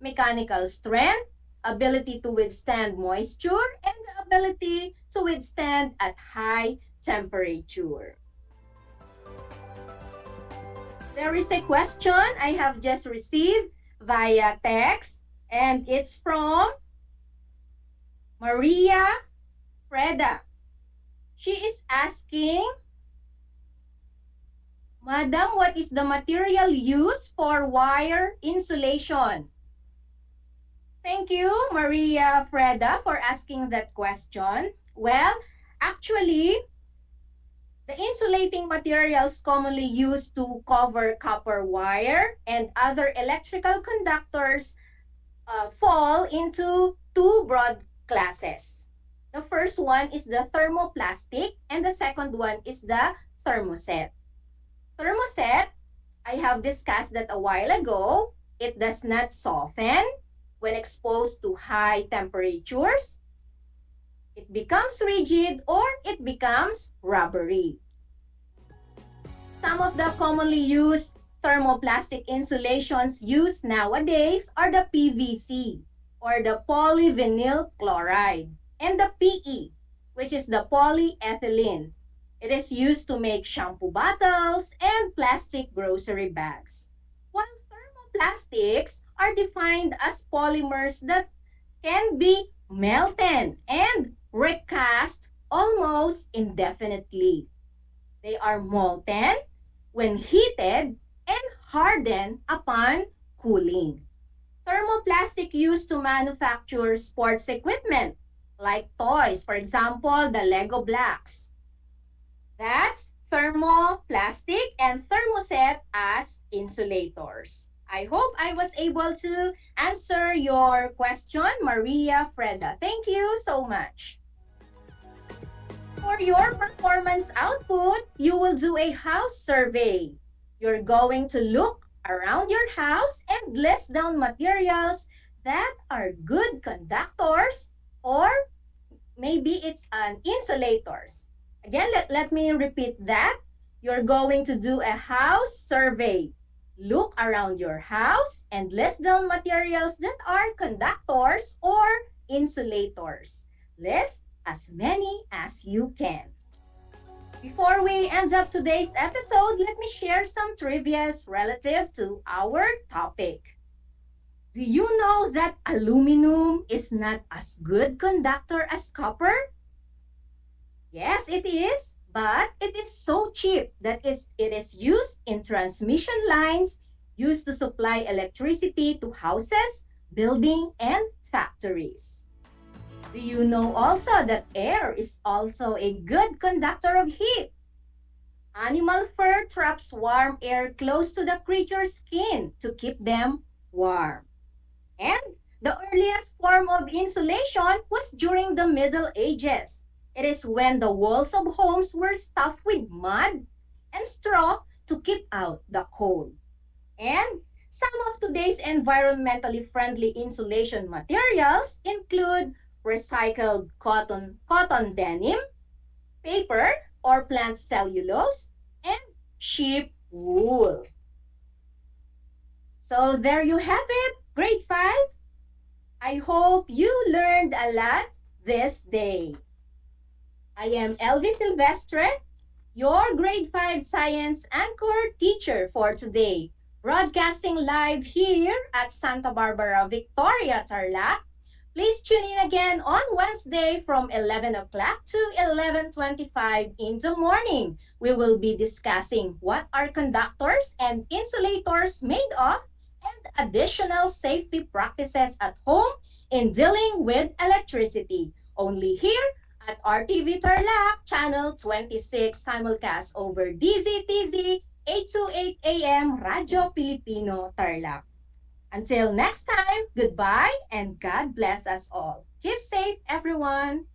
mechanical strength, ability to withstand moisture, and the ability to withstand at high temperature. There is a question I have just received via text, and it's from Maria Freda. She is asking, Madam, what is the material used for wire insulation? Thank you, Maria Freda, for asking that question. Well, actually, the insulating materials commonly used to cover copper wire and other electrical conductors fall into two broad classes. The first one is the thermoplastic and the second one is the thermoset. Thermoset, I have discussed that a while ago, it does not soften when exposed to high temperatures. It becomes rigid or it becomes rubbery. Some of the commonly used thermoplastic insulations used nowadays are the PVC or the polyvinyl chloride and the PE, which is the polyethylene. It is used to make shampoo bottles and plastic grocery bags. While thermoplastics are defined as polymers that can be melted and recast almost indefinitely. They are molten when heated and hardened upon cooling. Thermoplastic used to manufacture sports equipment like toys, for example, the Lego blocks. That's thermoplastic and thermoset as insulators. I hope I was able to answer your question, Maria Freda. Thank you so much. For your performance output, you will do a house survey. You're going to look around your house and list down materials that are good conductors or maybe it's an insulators. Again, let me repeat that. You're going to do a house survey. Look around your house and list down materials that are conductors or insulators. List as many as you can. Before we end up today's episode, let me share some trivias relative to our topic. Do you know that aluminum is not as good conductor as copper? Yes, it is, but it is so cheap that it is used in transmission lines used to supply electricity to houses, buildings, and factories. Do you know also that air is also a good conductor of heat? Animal fur traps warm air close to the creature's skin to keep them warm. And the earliest form of insulation was during the Middle Ages. It is when the walls of homes were stuffed with mud and straw to keep out the cold. And Some of today's environmentally friendly insulation materials include recycled cotton denim, paper or plant cellulose, and sheep wool. So there you have it, grade 5. I hope you learned a lot this day. I am Elvis Silvestre, your grade 5 science anchor teacher for today, broadcasting live here at Santa Barbara, Victoria, Tarlac. Please tune in again on Wednesday from 11 o'clock to 11:25 in the morning. We will be discussing what are conductors and insulators made of and additional safety practices at home in dealing with electricity. Only here at RTV Tarlac, Channel 26, simulcast over DZTZ 828 AM Radyo Pilipino Tarlac. Until next time, goodbye and God bless us all. Keep safe, everyone.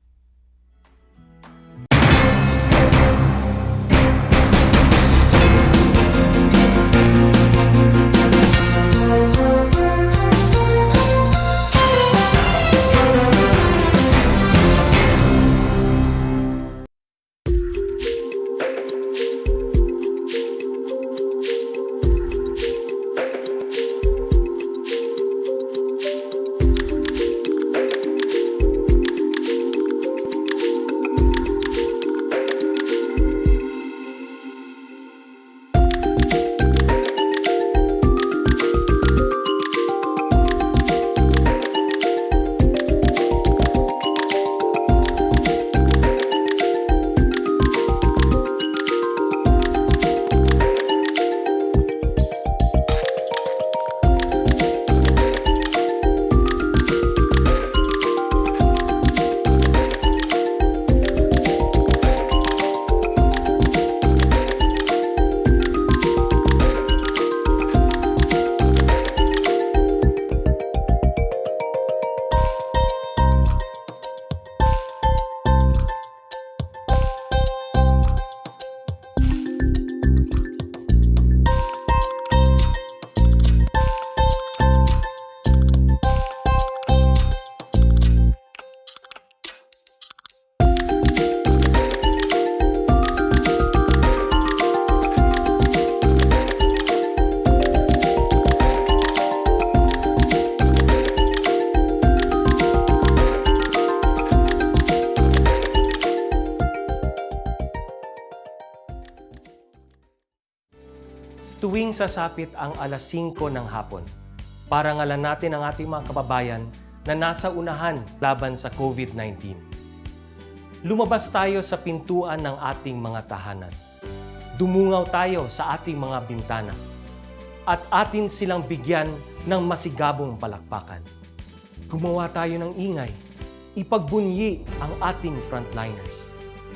Tuwing sasapit ang alas 5 ng hapon, parangalan natin ang ating mga kababayan na nasa unahan laban sa COVID-19. Lumabas tayo sa pintuan ng ating mga tahanan. Dumungaw tayo sa ating mga bintana. At atin silang bigyan ng masigabong palakpakan. Gumawa tayo ng ingay, ipagbunyi ang ating frontliners,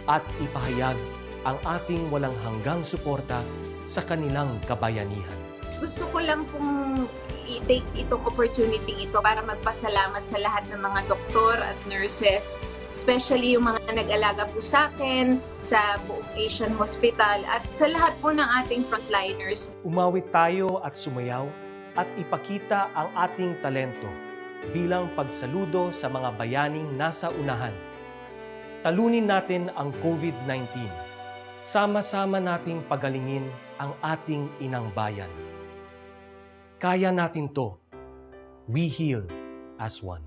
at ipahayag ang ating walang hanggang suporta sa kanilang kabayanihan. Gusto ko lang pong i-take itong opportunity ito para magpasalamat sa lahat ng mga doktor at nurses, especially yung mga nag-alaga po sa akin, sa buong Asian Hospital, at sa lahat po ng ating frontliners. Umawit tayo at sumayaw at ipakita ang ating talento bilang pagsaludo sa mga bayaning nasa unahan. Talunin natin ang COVID-19. Sama-sama nating pagalingin ang ating inang bayan. Kaya natin to. We heal as one.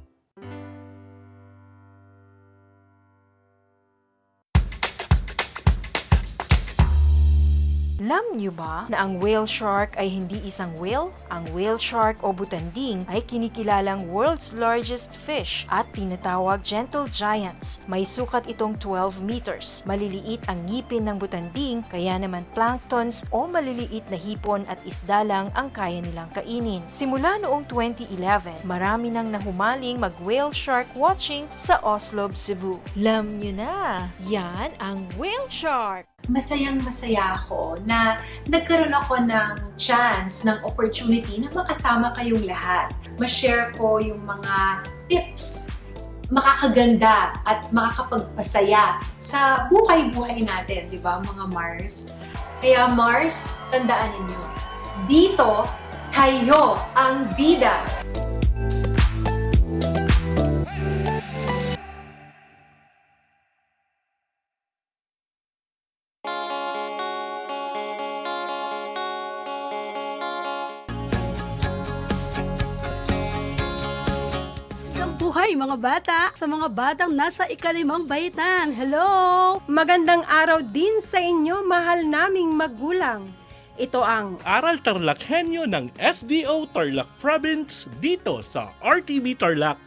Alam niyo ba na ang whale shark ay hindi isang whale? Ang whale shark o butanding ay kinikilalang world's largest fish at tinatawag gentle giants. May sukat itong 12 meters. Maliliit ang ngipin ng butanding, kaya naman planktons o maliliit na hipon at isda lang ang kaya nilang kainin. Simula noong 2011, marami nang nahumaling mag-whale shark watching sa Oslo, Cebu. Alam niyo na, yan ang whale shark! Masayang-masaya ako na nagkaroon ako ng chance, ng opportunity na makasama kayong lahat. Ma-share ko yung mga tips, makakaganda at makakapagpasaya sa buhay-buhay natin, di ba mga Mars? Kaya Mars, tandaan ninyo, dito Kayo ang bida! Buhay mga bata, sa mga batang nasa ikalimang baitan. Hello! Magandang araw din sa inyo, mahal naming magulang. Ito ang Aral TarlakHenyo ng SDO Tarlac Province dito sa RTV Tarlac,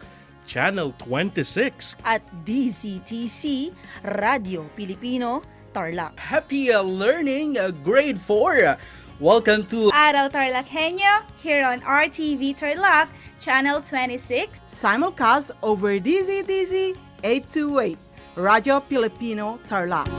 Channel 26. At DZTC, Radio Pilipino, Tarlac. Happy learning, grade 4. Welcome to Aral TarlakHenyo here on RTV Tarlac, Channel 26. Simulcast over DZTZ 828, Radio Filipino, Tarlac.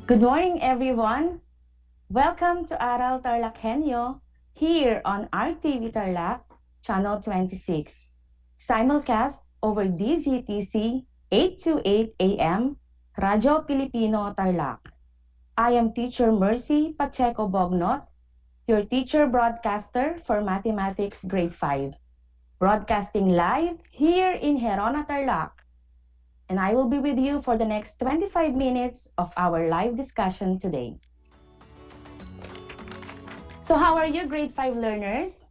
Good morning, everyone. Welcome to Aral TarlakHenyo here on RTV Tarlac, Channel 26. Simulcast over DZTC 828 AM, Radio Filipino, Tarlac. I am Teacher Mercy Pacheco Bognot, your teacher broadcaster for Mathematics Grade 5, broadcasting live here in Herona, Tarlac. And I will be with you for the next 25 minutes of our live discussion today. So how are you, grade 5 learners?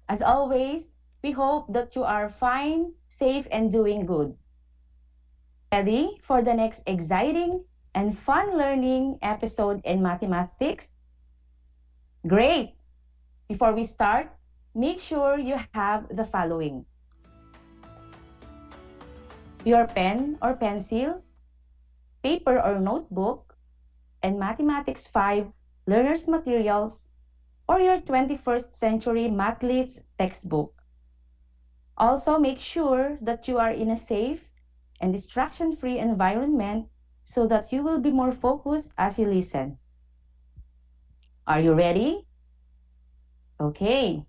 As always, we hope that you are fine, safe, and doing good. Ready for the next exciting and fun learning episode in mathematics? Great! Before we start, make sure you have the following: your pen or pencil, paper or notebook, and Mathematics 5 learner's materials, or your 21st Century Mathlets textbook. Also, make sure that you are in a safe and distraction-free environment so that you will be more focused as you listen. Are you ready? Okay.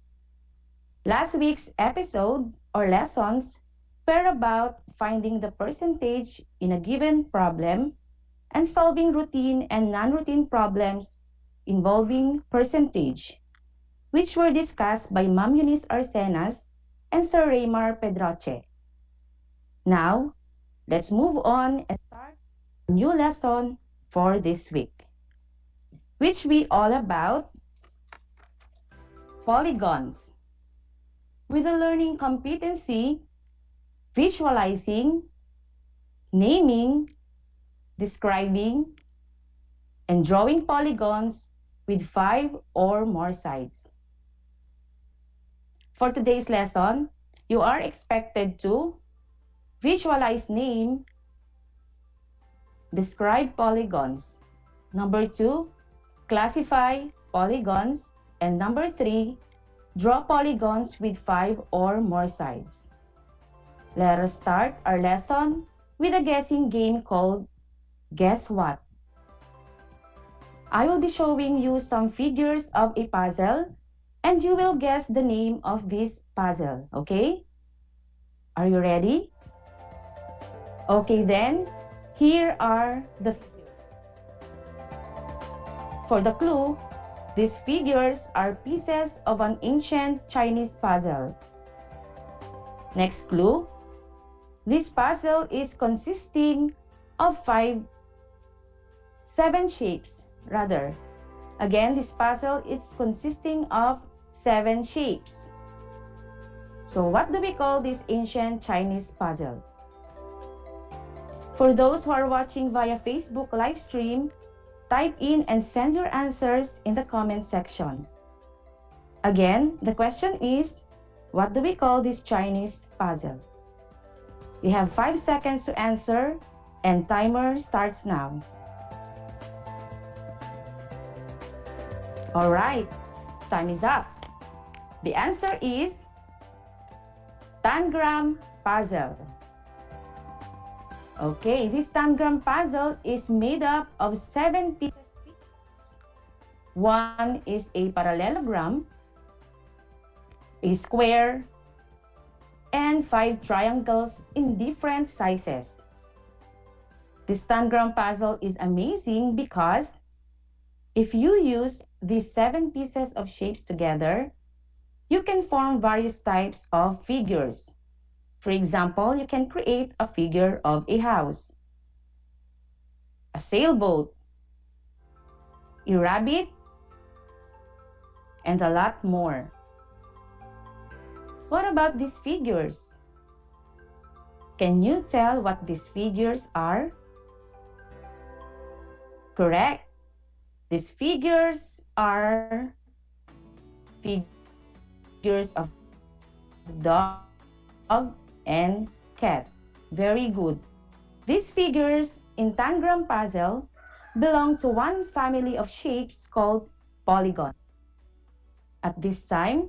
Last week's episode or lessons were about finding the percentage in a given problem and solving routine and non-routine problems involving percentage, which were discussed by Ma'am Eunice Arsenas and Sir Raymar Pedroche. Now, let's move on and start a new lesson for this week, which we all about polygons, with a learning competency visualizing, naming, describing, and drawing polygons with 5 or more sides. For today's lesson, you are expected to visualize, name, describe polygons. Number 2, classify polygons. And number 3, draw polygons with 5 or more sides. Let us start our lesson with a guessing game called Guess What? I will be showing you some figures of a puzzle and you will guess the name of this puzzle, okay? Are you ready? Okay then, here are the figures. For the clue, these figures are pieces of an ancient Chinese puzzle. Next clue. This puzzle is consisting of 7 shapes, rather. Again, this puzzle is consisting of 7 shapes. So what do we call this ancient Chinese puzzle? For those who are watching via Facebook live stream, type in and send your answers in the comment section. Again, the question is, what do we call this Chinese puzzle? You have 5 seconds to answer and timer starts now. All right, time is up. The answer is tangram puzzle. Okay, this tangram puzzle is made up of 7 pieces. One is a parallelogram, a square, and 5 triangles in different sizes. This tangram puzzle is amazing because if you use these 7 pieces of shapes together, you can form various types of figures. For example, you can create a figure of a house, a sailboat, a rabbit, and a lot more. What about these figures? Can you tell what these figures are? Correct. These figures are figures of dog and cat. Very good. These figures in tangram puzzle belong to one family of shapes called polygons. At this time,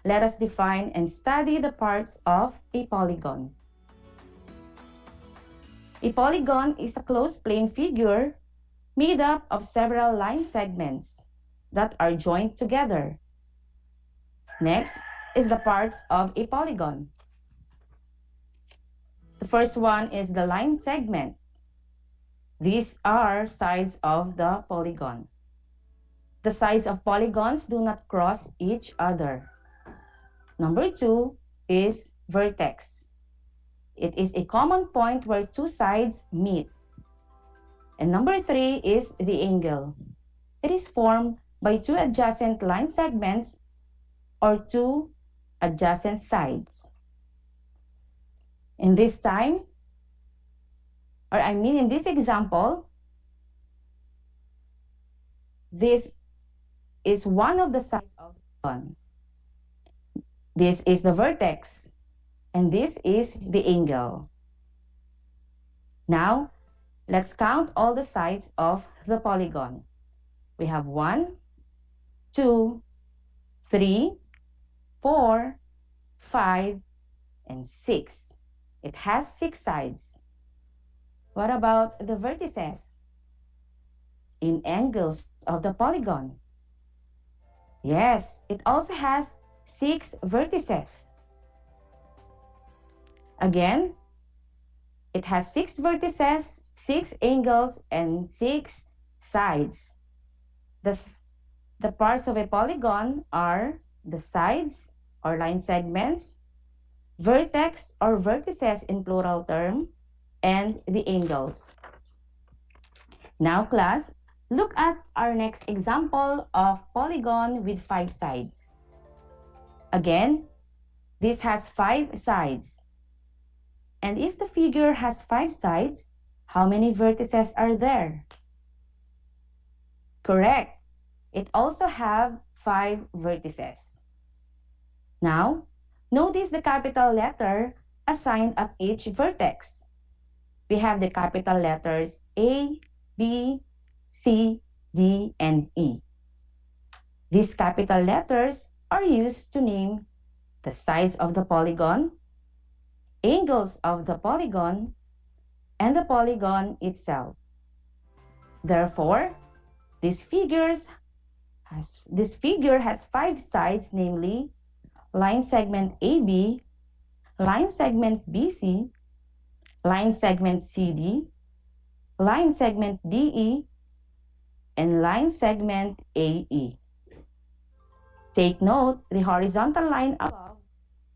let us define and study the parts of a polygon. A polygon is a closed plane figure made up of several line segments that are joined together. Next is the parts of a polygon. The first one is the line segment. These are sides of the polygon. The sides of polygons do not cross each other. Number 2 is vertex. It is a common point where 2 sides meet. And number 3 is the angle. It is formed by 2 adjacent line segments or 2 adjacent sides. In this example, this is one of the sides of the polygon. This is the vertex, and this is the angle. Now, let's count all the sides of the polygon. We have 1, 2, 3, 4, 5, and 6. It has 6 sides. What about the vertices in angles of the polygon? Yes, it also has 6 vertices. Again, it has 6 vertices, 6 angles, and 6 sides. The parts of a polygon are the sides or line segments, vertex or vertices in plural term, and the angles. Now, class, look at our next example of polygon with 5 sides. Again, this has 5 sides. And if the figure has 5 sides, how many vertices are there? Correct. It also has 5 vertices. Now, notice the capital letter assigned at each vertex. We have the capital letters A, B, C, D, and E. These capital letters are used to name the sides of the polygon, angles of the polygon, and the polygon itself. Therefore, this figure has 5 sides, namely line segment AB, line segment BC, line segment CD, line segment DE, and line segment AE. Take note, the horizontal line above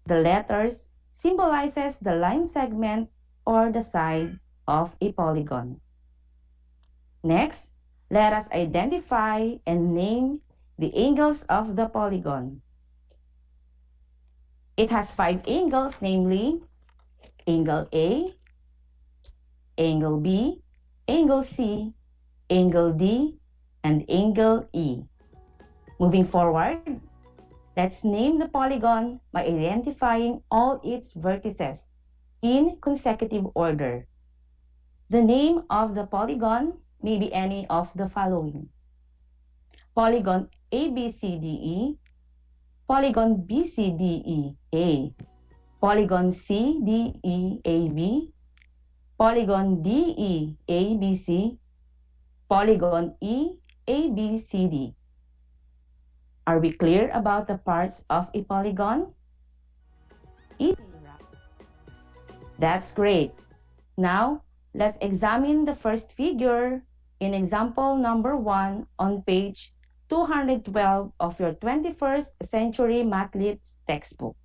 the letters symbolizes the line segment or the side of a polygon. Next, let us identify and name the angles of the polygon. It has 5 angles, namely angle A, angle B, angle C, angle D, and angle E. Moving forward, let's name the polygon by identifying all its vertices. in consecutive order. The name of the polygon may be any of the following: polygon ABCDE, polygon BCDEA, polygon CDEAB, polygon DEABC, polygon EABCD. Are we clear about the parts of a polygon? Easy, right? That's great. Now, let's examine the first figure in example number 1 on page 212 of your 21st Century Mathletes textbook.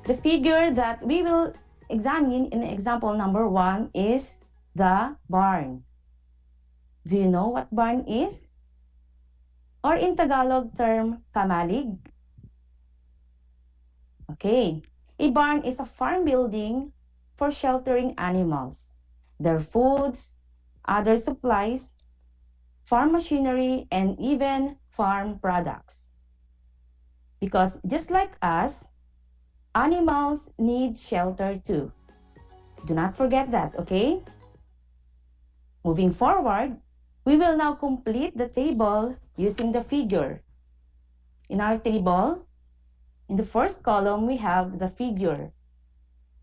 The figure that we will examine in example number 1 is the barn. Do you know what barn is? Or in Tagalog term, kamalig? Okay, a barn is a farm building for sheltering animals, their foods, other supplies, farm machinery, and even farm products. Because just like us, animals need shelter too. Do not forget that, okay? Moving forward, we will now complete the table using the figure. In our table, in the first column, we have the figure.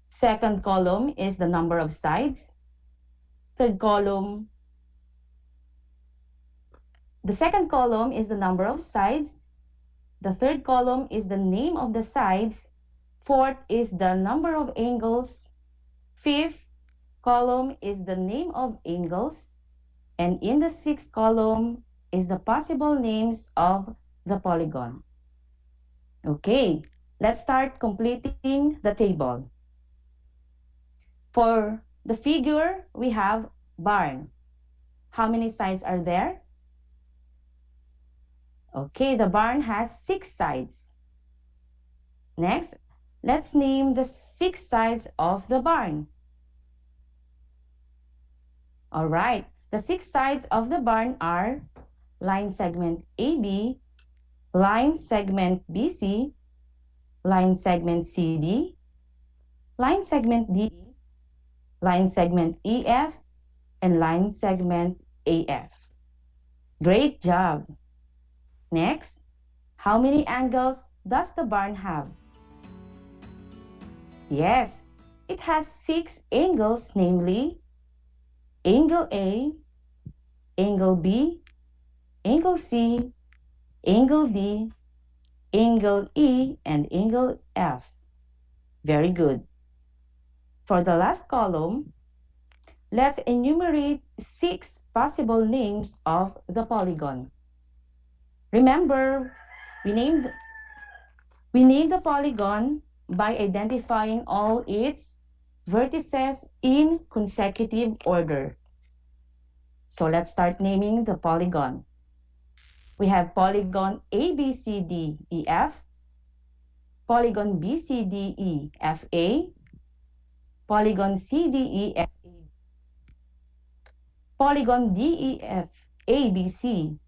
Second column is the number of sides. Third column, the second column is the number of sides. The third column is the name of the sides. Fourth is the number of angles. Fifth column is the name of angles. And in the sixth column is the possible names of the polygon. Okay, let's start completing the table. For the figure, we have barn. How many sides are there? Okay, the barn has 6 sides. Next, let's name the 6 sides of the barn. All right, the 6 sides of the barn are line segment AB, line segment BC, line segment CD, line segment DE, line segment EF, and line segment AF. Great job! Next, how many angles does the barn have? Yes, it has 6 angles, namely angle A, angle B, angle C, angle D, angle E, and angle F. Very good. For the last column, let's enumerate 6 possible names of the polygon. Remember, we named the polygon by identifying all its vertices in consecutive order. So let's start naming the polygon. We have polygon ABCDEF, polygon BCDEFA, polygon CDEFA, polygon DEFABC,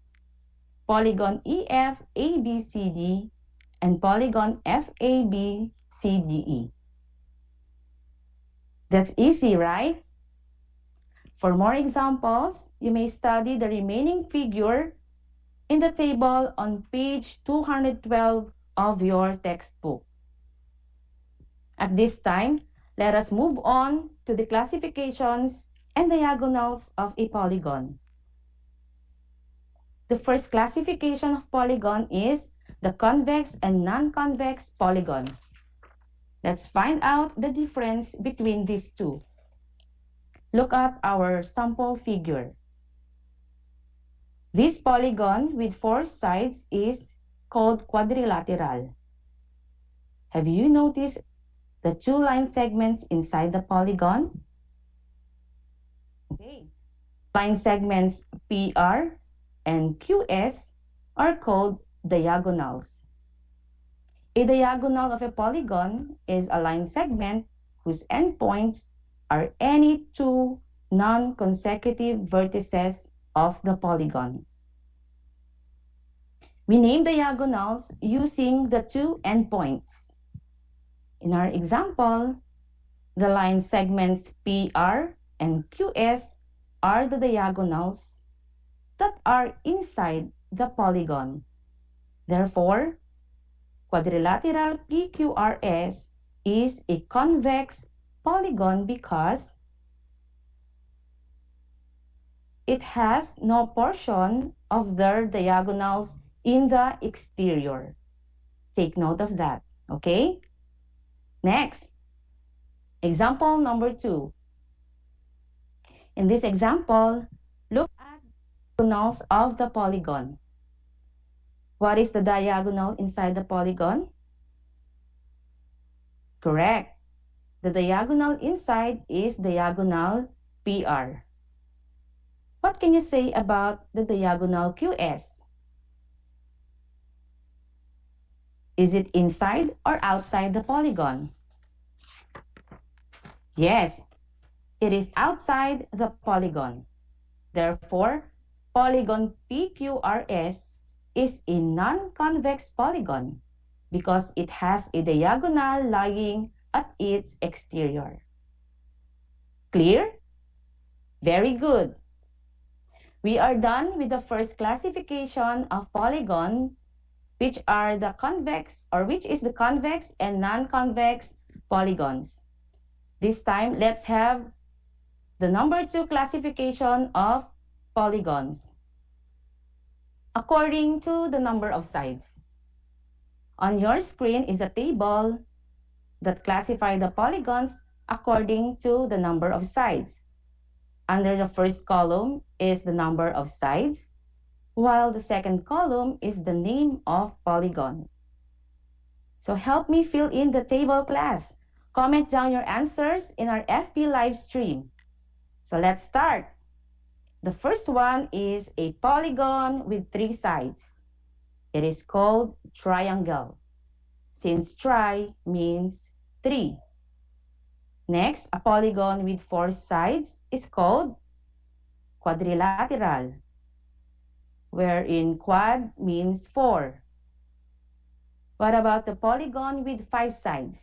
polygon EFABCD, and polygon FABCDE. That's easy, right? For more examples, you may study the remaining figure in the table on page 212 of your textbook. At this time, let us move on to the classifications and diagonals of a polygon. The first classification of polygon is the convex and non-convex polygon. Let's find out the difference between these two. Look at our sample figure. This polygon with 4 sides is called quadrilateral. Have you noticed the 2 line segments inside the polygon? Okay. Line segments PR and QS are called diagonals. A diagonal of a polygon is a line segment whose endpoints are any 2 non-consecutive vertices of the polygon. We name diagonals using the 2 endpoints. In our example, the line segments PR and QS are the diagonals that are inside the polygon. Therefore, quadrilateral PQRS is a convex polygon because it has no portion of their diagonals in the exterior. Take note of that, okay? Next, example number 2. In this example, look at the diagonals of the polygon. What is the diagonal inside the polygon? Correct. The diagonal inside is diagonal PR. What can you say about the diagonal QS? Is it inside or outside the polygon? Yes, it is outside the polygon. Therefore, polygon PQRS is a non-convex polygon because it has a diagonal lying at its exterior. Clear? Very good. We are done with the first classification of polygon, which is the convex and non-convex polygons. This time, let's have the number 2 classification of polygons according to the number of sides. On your screen is a table that classifies the polygons according to the number of sides. Under the first column is the number of sides, while the second column is the name of polygon. So help me fill in the table, class. Comment down your answers in our FB live stream. So let's start. The first one is a polygon with 3 sides. It is called triangle, since tri means 3. Next, a polygon with 4 sides is called quadrilateral, wherein quad means 4. What about the polygon with 5 sides?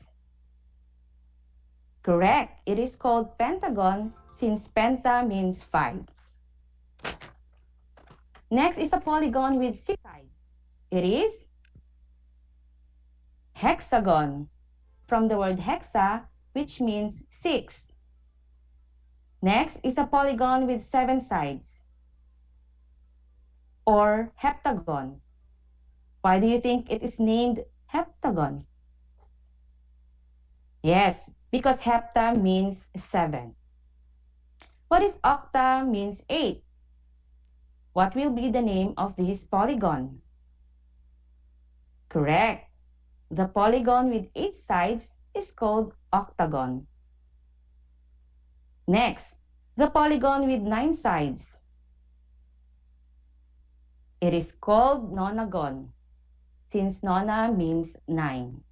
Correct, it is called pentagon since penta means 5. Next is a polygon with 6 sides. It is hexagon, from the word hexa, which means 6. Next is a polygon with 7 sides, or heptagon. Why do you think it is named heptagon? Yes, because hepta means 7. What if octa means 8? What will be the name of this polygon? Correct. The polygon with 8 sides is called octagon. Next, the polygon with 9 sides. It is called nonagon, since nona means 9.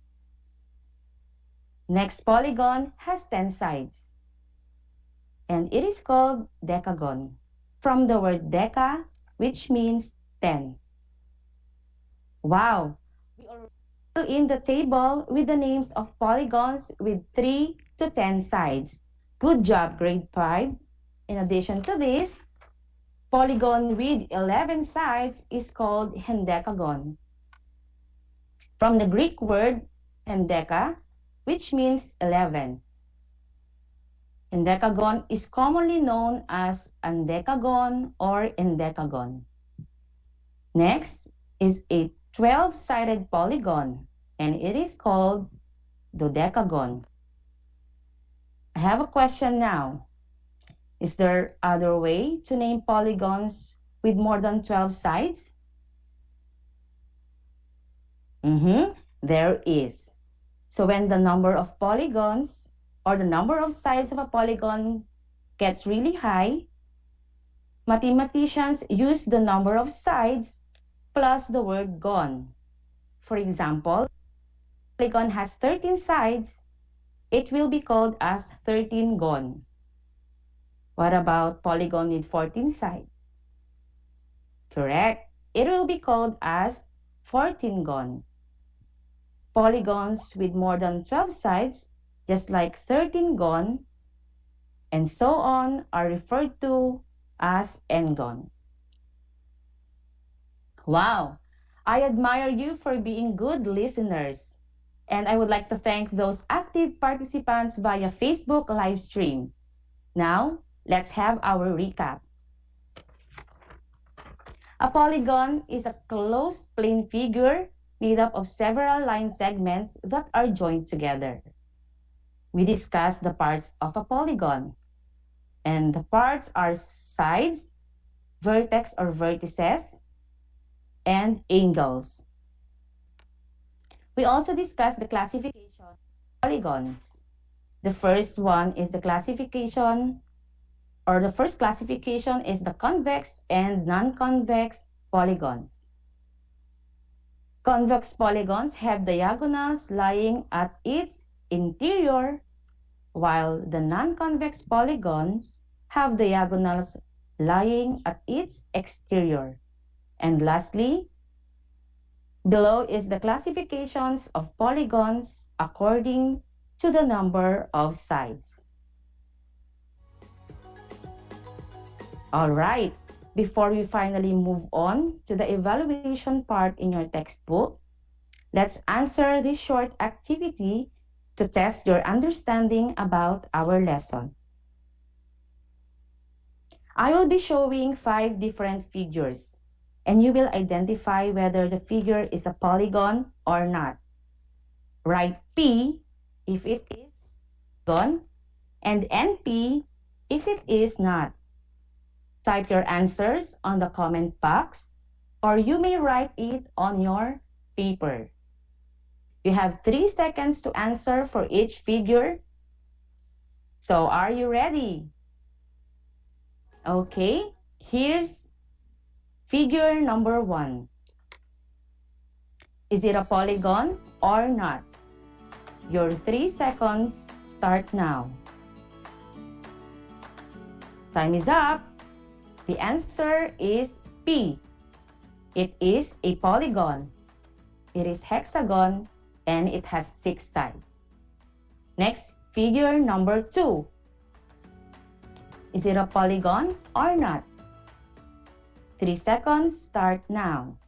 Next polygon has 10 sides, and it is called decagon, from the word deca, which means 10. Wow! We already fill in the table with the names of polygons with 3 to 10 sides. Good job, grade 5. In addition to this, polygon with 11 sides is called hendecagon, from the Greek word hendeca, which means 11. Hendecagon is commonly known as andecagon or endecagon. Next is a 12-sided polygon, and it is called dodecagon. I have a question now. Is there other way to name polygons with more than 12 sides? There is. So when the number of polygons or the number of sides of a polygon gets really high, mathematicians use the number of sides plus the word gon. For example, polygon has 13 sides, it will be called as 13 gon. What about polygon with 14 sides? Correct. It will be called as 14 gon. Polygons with more than 12 sides, just like 13 gon, and so on, are referred to as n-gon. Wow! I admire you for being good listeners. And I would like to thank those active participants via Facebook live stream. Now, let's have our recap. A polygon is a closed plane figure made up of several line segments that are joined together. We discussed the parts of a polygon. And the parts are sides, vertex or vertices, and angles. We also discussed the classification of polygons. The first one is the classification, or the first classification is the convex and non-convex polygons. Convex polygons have diagonals lying at its interior, while the non-convex polygons have diagonals lying at its exterior. And lastly, below is the classifications of polygons according to the number of sides. All right, before we finally move on to the evaluation part in your textbook, let's answer this short activity to test your understanding about our lesson. I will be showing 5 different figures, and you will identify whether the figure is a polygon or not. Write P if it is polygon and NP if it is not. Type your answers on the comment box, or you may write it on your paper. You have 3 seconds to answer for each figure. So are you ready? Okay, here's figure number 1. Is it a polygon or not? Your 3 seconds start now. Time is up. The answer is P. It is a polygon. It is hexagon and it has 6 sides. Next, figure number 2. Is it a polygon or not? 3 seconds start now.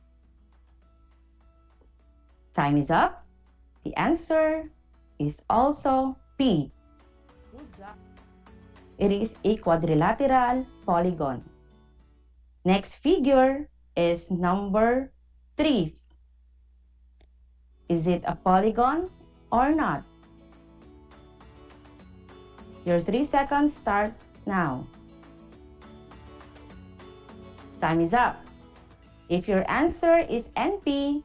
Time is up. The answer is also P. Good job. It is a quadrilateral polygon. Next figure is number 3. Is it a polygon or not? Your 3 seconds starts now. Time is up. If your answer is NP,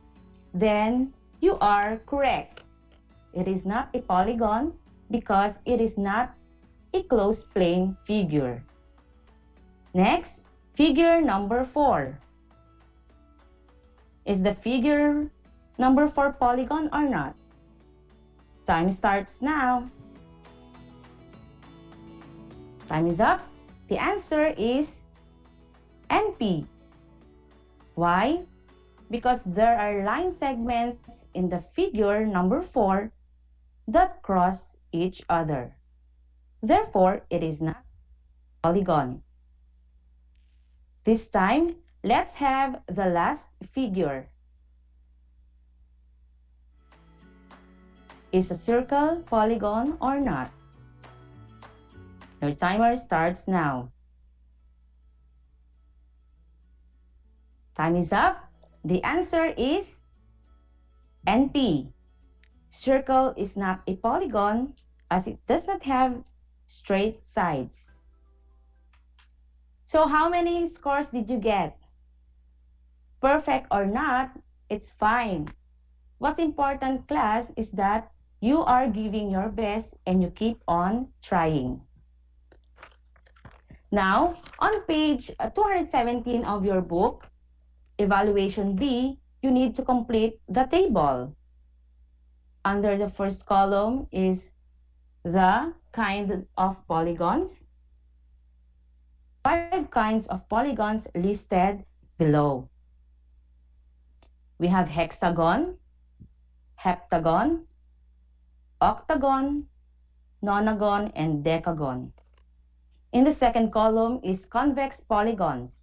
then you are correct. It is not a polygon because it is not a closed plane figure. Next, figure number 4. Is the figure number 4 polygon or not? Time starts now. Time is up. The answer is NP. Why? Because there are line segments in the figure number 4 that cross each other. Therefore, it is not a polygon. This time, let's have the last figure. Is a circle polygon or not? Your timer starts now. Time is up. The answer is NP. Circle is not a polygon as it does not have straight sides. So how many scores did you get? Perfect or not, it's fine. What's important, class, is that you are giving your best and you keep on trying. Now, on page 217 of your book, Evaluation B, you need to complete the table. Under the first column is the kind of polygons. 5 kinds of polygons listed below. We have hexagon, heptagon, octagon, nonagon, and decagon. In the second column is convex polygons.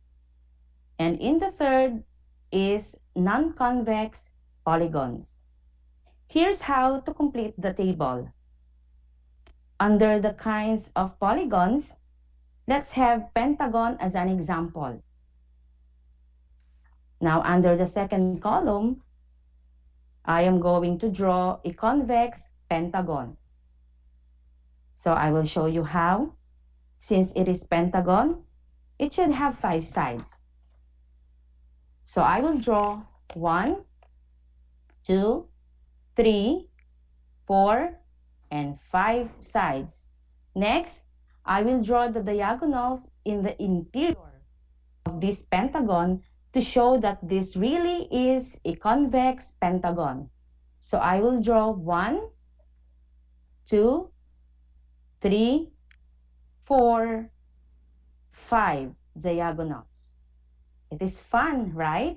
And in the third is non-convex polygons. Here's how to complete the table. Under the kinds of polygons, let's have pentagon as an example. Now, under the second column, I am going to draw a convex pentagon. So I will show you how. Since it is pentagon, it should have 5 sides. So I will draw 1, 2, 3, 4, and 5 sides. Next, I will draw the diagonals in the interior of this pentagon to show that this really is a convex pentagon. So I will draw 1, 2, 3, 4, 5 diagonals. It is fun, right?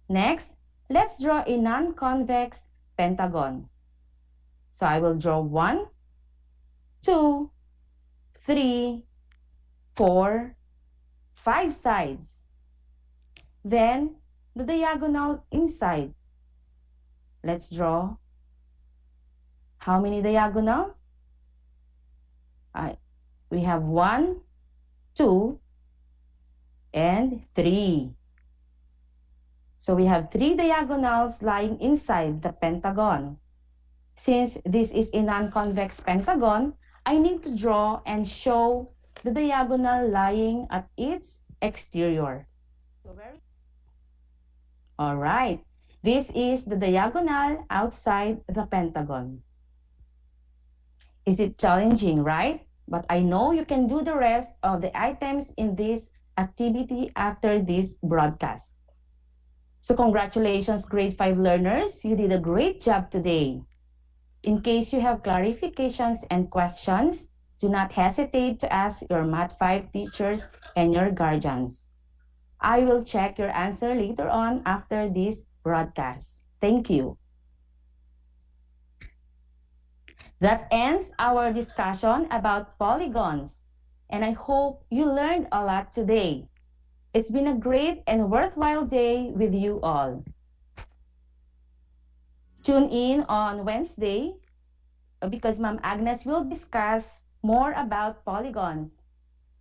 Next, let's draw a non-convex pentagon. So I will draw 1, 2, 3, 4, 5 sides. Then, the diagonal inside. Let's draw how many diagonal? We have 1, 2, and 3. So we have 3 diagonals lying inside the pentagon. Since this is a non-convex pentagon, I need to draw and show the diagonal lying at its exterior. All right, this is the diagonal outside the pentagon. Is it challenging, right? But I know you can do the rest of the items in this activity after this broadcast. So congratulations, grade 5 learners. You did a great job today. In case you have clarifications and questions, do not hesitate to ask your Math 5 teachers and your guardians. I will check your answer later on after this broadcast. Thank you. That ends our discussion about polygons, and I hope you learned a lot today. It's been a great and worthwhile day with you all. Tune in on Wednesday because Ma'am Agnes will discuss more about polygons.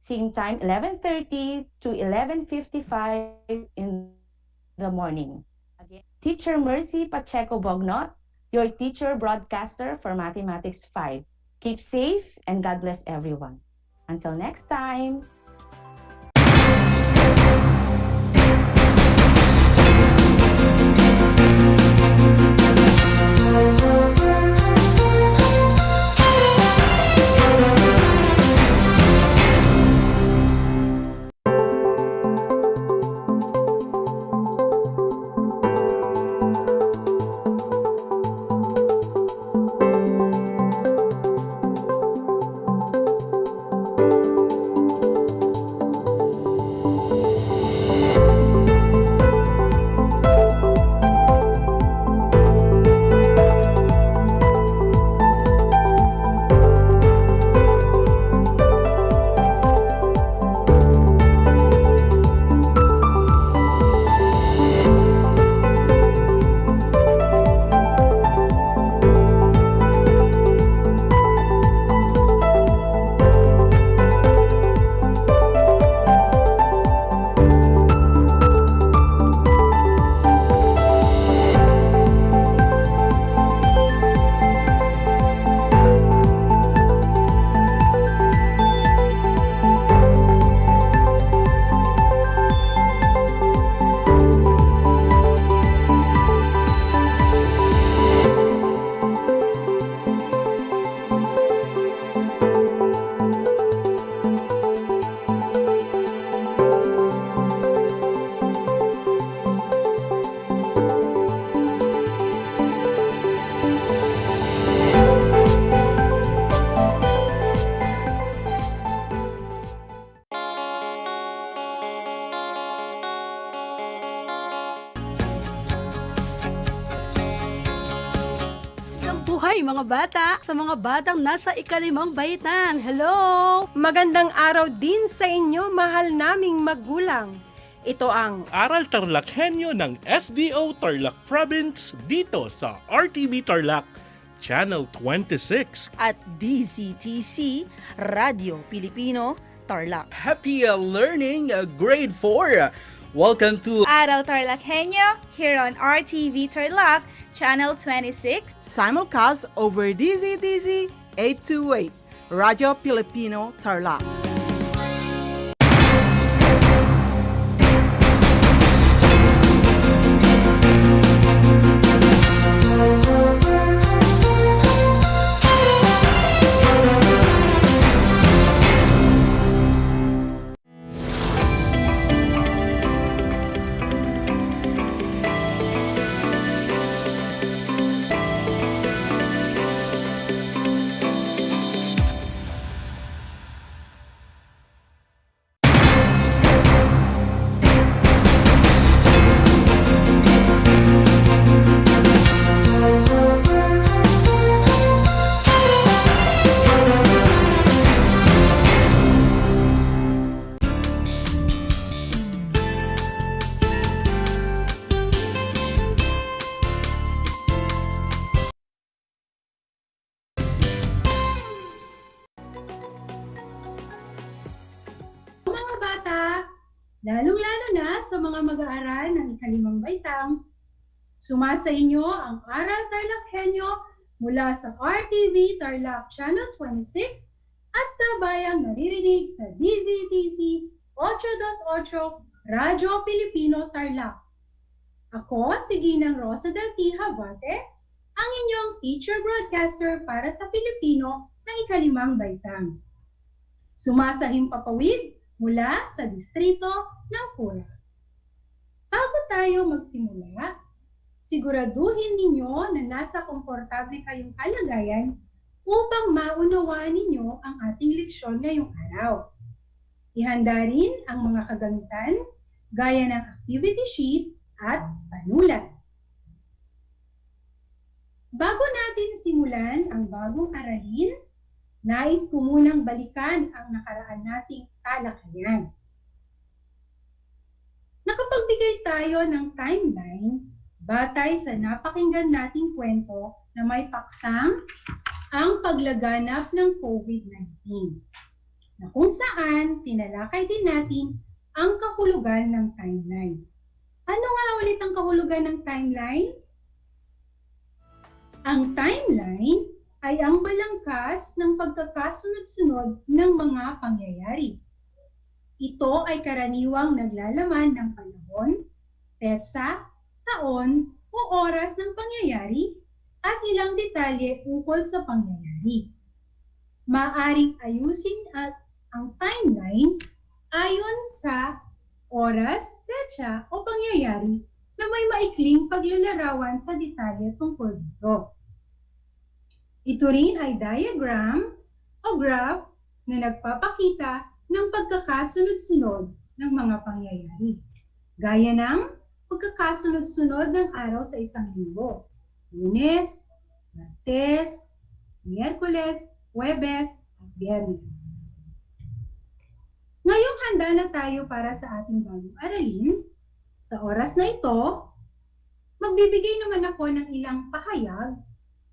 Same time, 11:30 to 11:55 in the morning. Again, Teacher Mercy Pacheco Bognot, your teacher broadcaster for Mathematics 5. Keep safe and God bless everyone. Until next time. Mabuhay mga bata! Sa mga batang nasa ika-5 baitan, hello! Magandang araw din sa inyo, mahal naming magulang. Ito ang Aral TarlakHenyo ng SDO Tarlac Province dito sa RTV Tarlac, Channel 26. At DZTC, Radio Pilipino, Tarlac. Happy learning, grade 4. Welcome to Aral TarlakHenyo here on RTV Tarlac, Channel 26. Simulcast over DZTZ 828, Radio Filipino Tarlac. Mga bata, lalong-lalo na sa mga mag-aaral ng ika-5 baitang, sumasa inyo ang Aral TarlakHenyo mula sa RTV Tarlac Channel 26 at sa bayang naririnig sa DZTC 828 Radio Pilipino Tarlac. Ako, si Ginang Rosa del T. Habate, ang inyong teacher broadcaster para sa Pilipino ng ika-5 baitang. Sumasahing papawid mula sa distrito ng Pura. Bago tayo magsimula, siguraduhin ninyo na nasa komportable kayong kalagayan upang maunawaan ninyo ang ating leksyon ngayong araw. Ihanda rin ang mga kagamitan gaya ng activity sheet at panulat. Bago natin simulan ang bagong aralin, nais ko munang balikan ang nakaraan nating talakayan. Nakapagbigay tayo ng timeline batay sa napakinggan nating kwento na may paksang ang paglaganap ng COVID-19, na kung saan tinalakay din natin ang kahulugan ng timeline. Ano nga ulit ang kahulugan ng timeline? Ang timeline ay ang balangkas ng pagkakasunod-sunod ng mga pangyayari. Ito ay karaniwang naglalaman ng panahon, petsa, taon o oras ng pangyayari at ilang detalye ukol sa pangyayari. Maaring ayusin at ang timeline ayon sa oras, petsa o pangyayari na may maikling paglalarawan sa detalye tungkol dito. Ito rin ay diagram o graph na nagpapakita ng pagkakasunod-sunod ng mga pangyayari. Gaya ng pagkakasunod-sunod ng araw sa isang linggo. Lunes, Martes, Miyerkules, Huwebes, at Biyernes. Ngayong handa na tayo para sa ating bagong aralin. Sa oras na ito, magbibigay naman ako ng ilang pahayag.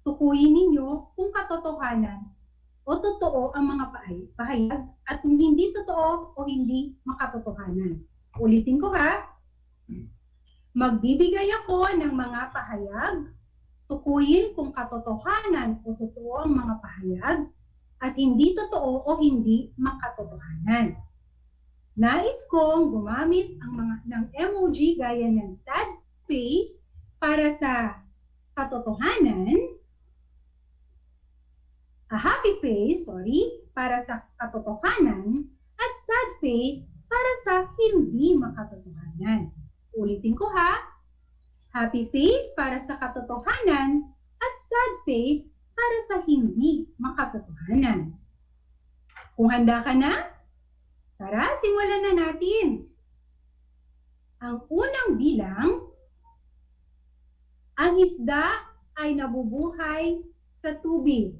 Tukuyin ninyo kung katotohanan o totoo ang mga pahayag at kung hindi totoo o hindi makatotohanan. Ulitin ko ha. Magbibigay ako ng mga pahayag. Tukuyin kung katotohanan o totoo ang mga pahayag at hindi totoo o hindi makatotohanan. Nais kong gumamit ng emoji gaya ng sad face para sa katotohanan, happy face, para sa katotohanan, at sad face para sa hindi makatotohanan. Ulitin ko ha. Happy face para sa katotohanan at sad face para sa hindi makatotohanan. Kung handa ka na, tara, simulan na natin. Ang unang bilang, ang isda ay nabubuhay sa tubig.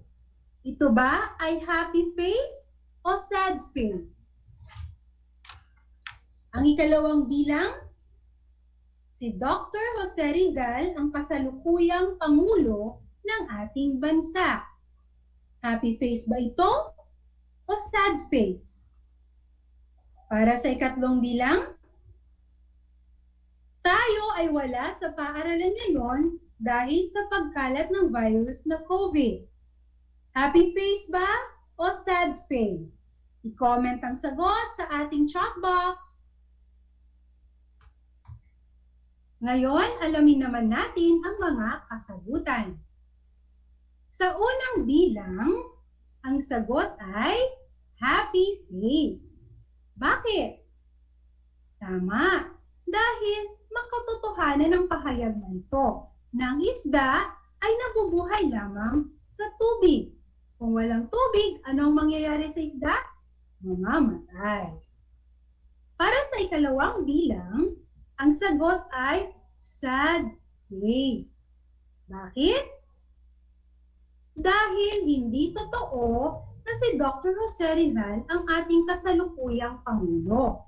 Ito ba ay happy face o sad face? Ang ikalawang bilang, si Dr. Jose Rizal ang kasalukuyang Pangulo ng ating bansa. Happy face ba ito o sad face? Para sa ikatlong bilang, tayo ay wala sa paaralan ngayon dahil sa pagkalat ng virus na COVID. Happy face ba o sad face? I-comment ang sagot sa ating chat box. Ngayon, alamin naman natin ang mga kasagutan. Sa unang bilang, ang sagot ay happy face. Bakit? Tama, dahil makatotohanan ang pahayag na ito na ang isda ay nabubuhay lamang sa tubig. Kung walang tubig, anong mangyayari sa isda? Mamamatay. Para sa ikalawang bilang, ang sagot ay sad face. Bakit? Dahil hindi totoo na si Dr. Jose Rizal ang ating kasalukuyang Pangulo.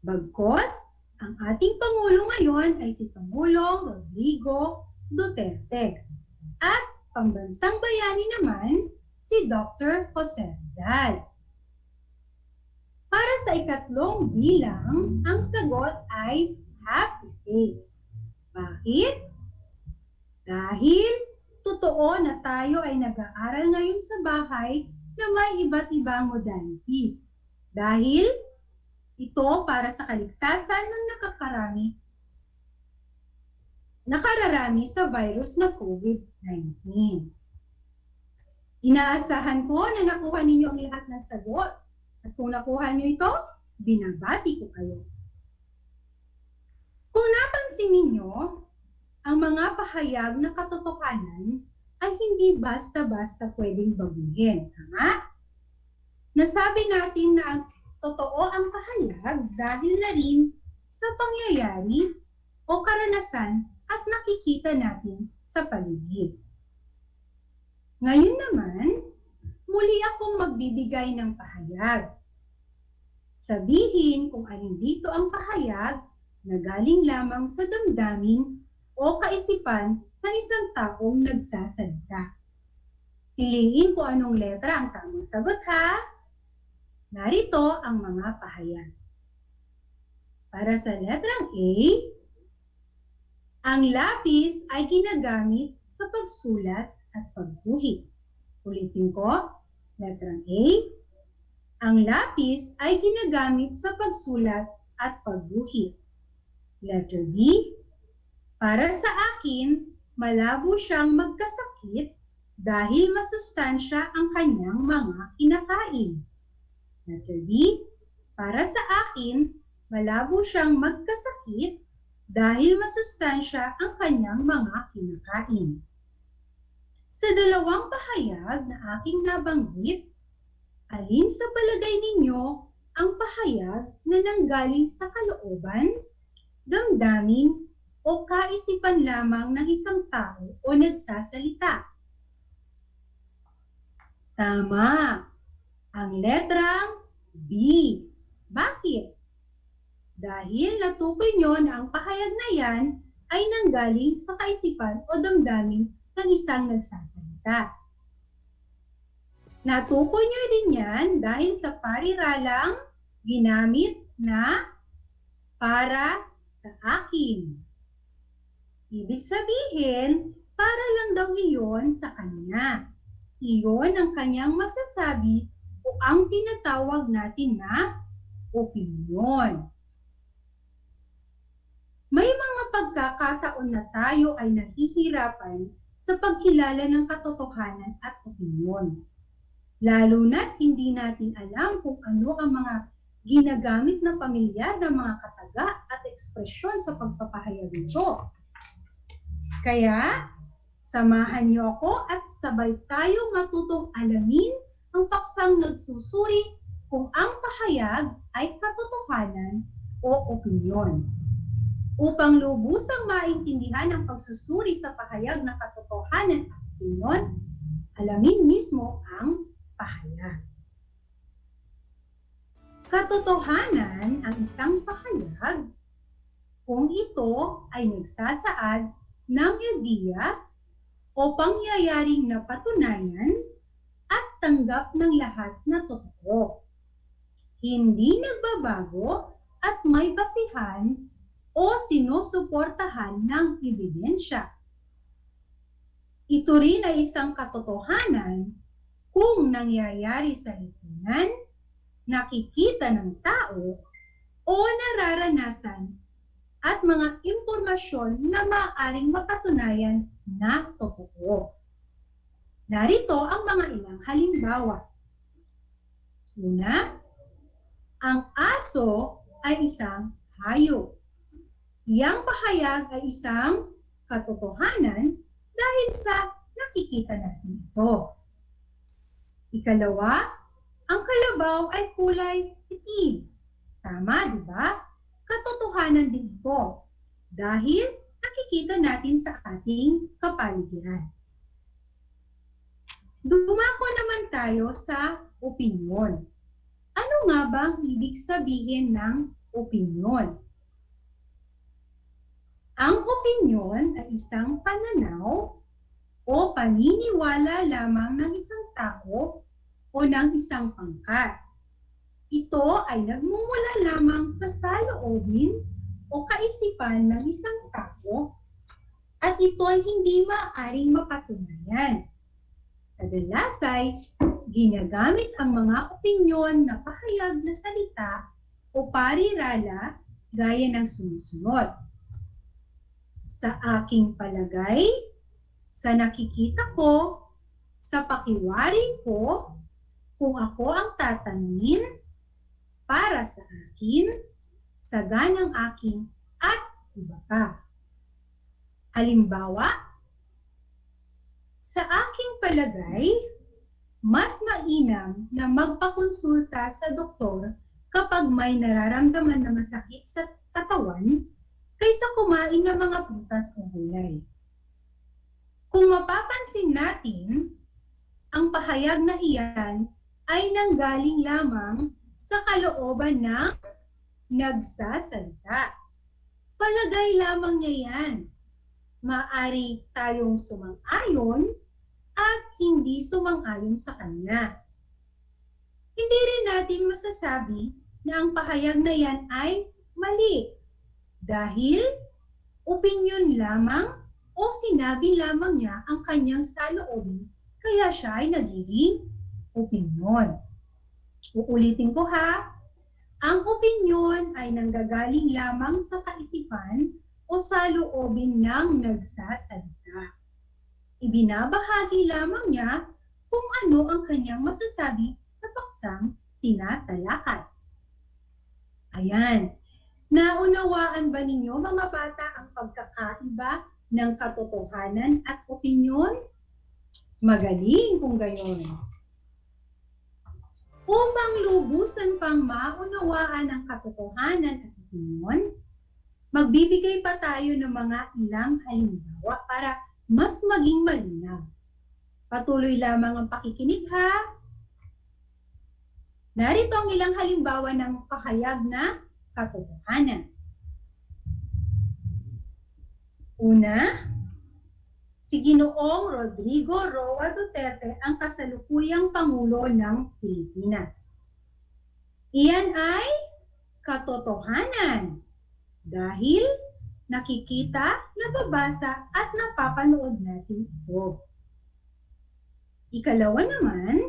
Bagkus, ang ating Pangulo ngayon ay si Pangulong Rodrigo Duterte. At pambansang bayani naman, si Dr. Jose Rizal. Para sa ikatlong bilang, ang sagot ay happy face. Bakit? Dahil totoo na tayo ay nag-aaral ngayon sa bahay na may iba't ibang modalities. Dahil ito para sa kaligtasan ng nakararami sa virus na COVID-19. Inaasahan ko na nakuha ninyo ang lahat ng sagot. At kung nakuha nyo ito, binabati ko kayo. Kung napansin ninyo, ang mga pahayag na katotohanan ay hindi basta-basta pwedeng baguhin. Tama? Nasabi natin na totoo ang pahayag dahil na rin sa pangyayari o karanasan at nakikita natin sa paligid. Ngayon naman, muli akong magbibigay ng pahayag. Sabihin kung alin dito ang pahayag na galing lamang sa damdamin o kaisipan ng isang taong nagsasalita. Piliin kung anong letra ang tamang sagot ha. Narito ang mga pahayag. Para sa letrang A, ang lapis ay ginagamit sa pagsulat at pagguhit. Ulitin ko, letrang A, ang lapis ay ginagamit sa pagsulat at pagguhit. Letter B, para sa akin, malabo siyang magkasakit dahil masustansya ang kanyang mga kinakain. Letter B, para sa akin, malabo siyang magkasakit dahil masustansya ang kanyang mga kinakain. Sa dalawang pahayag na aking nabanggit, alin sa palagay ninyo ang pahayag na nanggaling sa kalooban, damdamin, o kaisipan lamang ng isang tao o nagsasalita? Tama! Ang letrang B. Bakit? Dahil natukoy nyo na ang pahayag na yan ay nanggaling sa kaisipan o damdamin ng isang nagsasalita. Natukoy nyo din yan dahil sa pariralang ginamit na para sa akin. Ibig sabihin, para lang daw iyon sa kanya. Iyon ang kanyang masasabi o ang tinatawag natin na opinyon. May mga pagkakataon na tayo ay nahihirapan sa pagkilala ng katotohanan at opinyon. Lalo na't hindi natin alam kung ano ang mga ginagamit na pamilyar na mga kataga at ekspresyon sa pagpapahayag nito. Kaya, samahan niyo ako at sabay tayong matutong alamin ang paksang nagsusuri kung ang pahayag ay katotohanan o opinyon. Upang lubusang maintindihan ang pagsusuri sa pahayag na katotohanan at opinyon, Alamin mismo ang pahayag. Katotohanan ang isang pahayag kung ito ay nagsasaad ng ideya o pangyayaring napatunayan at tanggap ng lahat na totoo. Hindi nagbabago at may basihan o sinusuportahan ng ebidensya. Ito rin ay isang katotohanan kung nangyayari sa lipunan, nakikita ng tao o nararanasan at mga impormasyon na maaaring mapatunayan na totoo. Narito ang mga ilang halimbawa. Una, ang aso ay isang hayop. Iyang pahayag ay isang katotohanan dahil sa nakikita natin ito. Ikalawa, ang kalabaw ay kulay itim. Tama, di ba? Katotohanan din ito dahil nakikita natin sa ating kapaligiran. Dumako naman tayo sa opinyon. Ano nga ba ang ibig sabihin ng opinyon? Ang opinyon ay isang pananaw o paniniwala lamang ng isang tao o ng isang pangkat. Ito ay nagmumula lamang sa saloobin o kaisipan ng isang tao at ito ay hindi maaaring mapatunayan. Kadalas ay ginagamit ang mga opinyon na pahayag na salita o parirala gaya ng sumusunod. Sa aking palagay, sa nakikita ko, sa pakiwari ko, kung ako ang tatanungin, para sa akin, sa ganang aking, at iba pa. Halimbawa, sa aking palagay, mas mainam na magpakonsulta sa doktor kapag may nararamdaman na masakit sa katawan kaysa kumain ng mga prutas o gulay. Kung mapapansin natin, ang pahayag na iyan ay nanggaling lamang sa kalooban ng nagsasalita. Palagay lamang niya yan. Maaari tayong sumang-ayon at hindi sumang-ayon sa kanya. Hindi rin natin masasabi na ang pahayag na yan ay mali dahil opinyon lamang o sinabi lamang niya ang kanyang saloobin kaya siya ay nagiging opinyon. Uulitin ko ha, ang opinyon ay nanggagaling lamang sa kaisipan o saloobin ng nagsasalita. Ibinabahagi lamang niya kung ano ang kanyang masasabi sa paksang tinatalakay. Ayan, naunawaan ba ninyo mga bata ang pagkakaiba ng katotohanan at opinyon? Magaling kung gayon. Upang lubusan pang maunawaan ang katotohanan at opinyon, magbibigay pa tayo ng mga ilang halimbawa para mas maging malinaw. Patuloy lamang ang pakikinig ha. Narito ang ilang halimbawa ng pahayag na katotohanan. Una, si Ginoong Rodrigo Roa Duterte ang kasalukuyang Pangulo ng Pilipinas. Iyan ay katotohanan dahil nakikita, nababasa at napapanood natin ito. Ikalawa naman,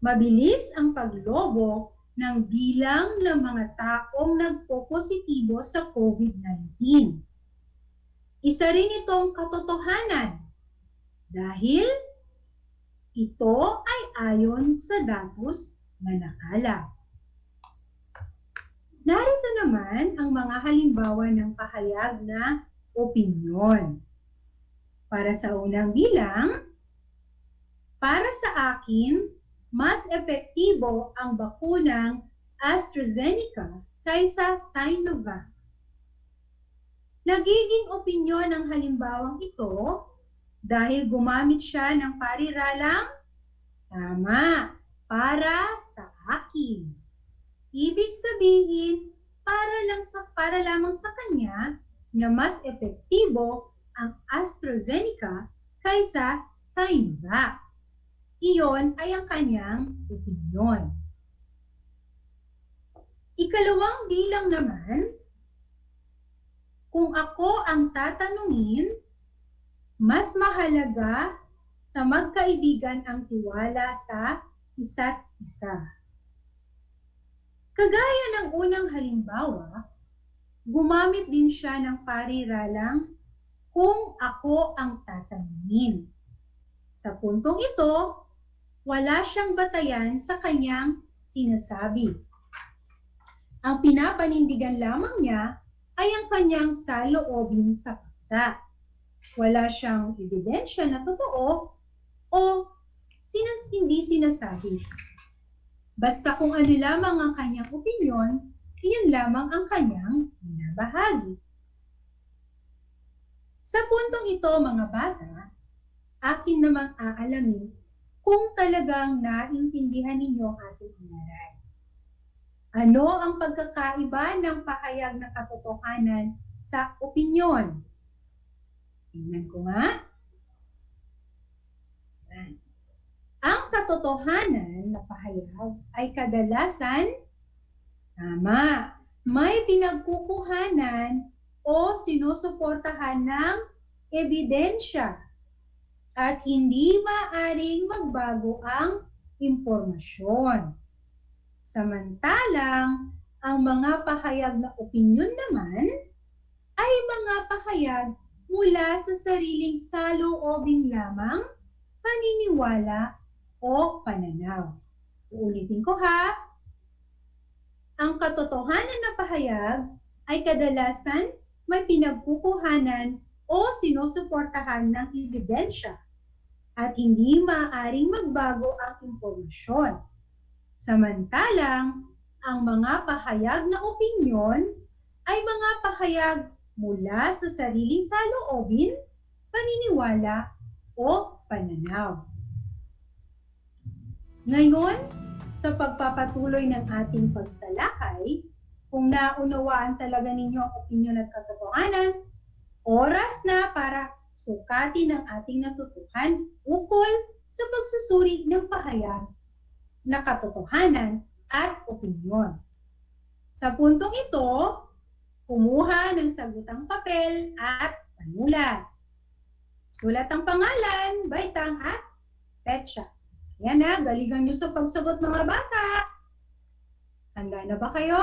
mabilis ang paglobo ng bilang ng mga taong nagpo-positibo sa COVID-19. Isa rin itong katotohanan dahil ito ay ayon sa datos na nakalap. Narito naman ang mga halimbawa ng pahayag na opinyon. Para sa unang bilang, para sa akin, mas epektibo ang bakunang AstraZeneca kaysa Sinovac. Nagiging opinyon ang halimbawang ito Dahil gumamit siya ng pariralang tama para sa akin. Ibig sabihin, para lamang sa kanya na mas epektibo ang AstraZeneca kaysa Sinovac. Iyon ay ang kanyang opinyon. Ikalawang bilang naman, kung ako ang tatanungin, mas mahalaga sa magkaibigan ang tiwala sa isa't isa. Kagaya ng unang halimbawa, gumamit din siya ng pariralang kung ako ang tatanungin. Sa puntong ito, wala siyang batayan sa kanyang sinasabi. Ang pinapanindigan lamang niya ay ang kanyang saloobin sa paksa. Wala siyang ebidensya na totoo o hindi sinasabi. Basta kung ano lamang ang kanyang opinyon, iyon lamang ang kanyang binabahagi. Sa puntong ito, mga bata, akin namang aalamin kung talagang naintindihan ninyo ang ating inaral. Ano ang pagkakaiba ng pahayag na katotohanan sa opinyon? Tingnan ko nga. Ang katotohanan na pahayag ay kadalasan tama, may pinagkukuhanan o sinusuportahan ng ebidensya at hindi maaring magbago ang impormasyon. Samantalang, ang mga pahayag na opinyon naman ay mga pahayag mula sa sariling saloobin lamang, paniniwala o pananaw. Uulitin ko ha. Ang katotohanan na pahayag ay kadalasan may pinagkukuhanan o sinusuportahan ng ebidensya at hindi maaaring magbago ang impormasyon. Samantalang, ang mga pahayag na opinyon ay mga pahayag mula sa sariling saloobin, paniniwala o pananaw. Ngayon, sa pagpapatuloy ng ating pagtalakay, kung naunawaan talaga ninyo ang opinyon at katotohanan, oras na para sukatin ang ating natutuhan ukol sa pagsusuri ng pahayag na katotohanan at opinyon. Sa puntong ito, kumuha ng sagutang papel at panulat. Sulat ang pangalan, baitang at petsa. Yan na, galingan nyo sa pagsagot mga bata. Handa na ba kayo?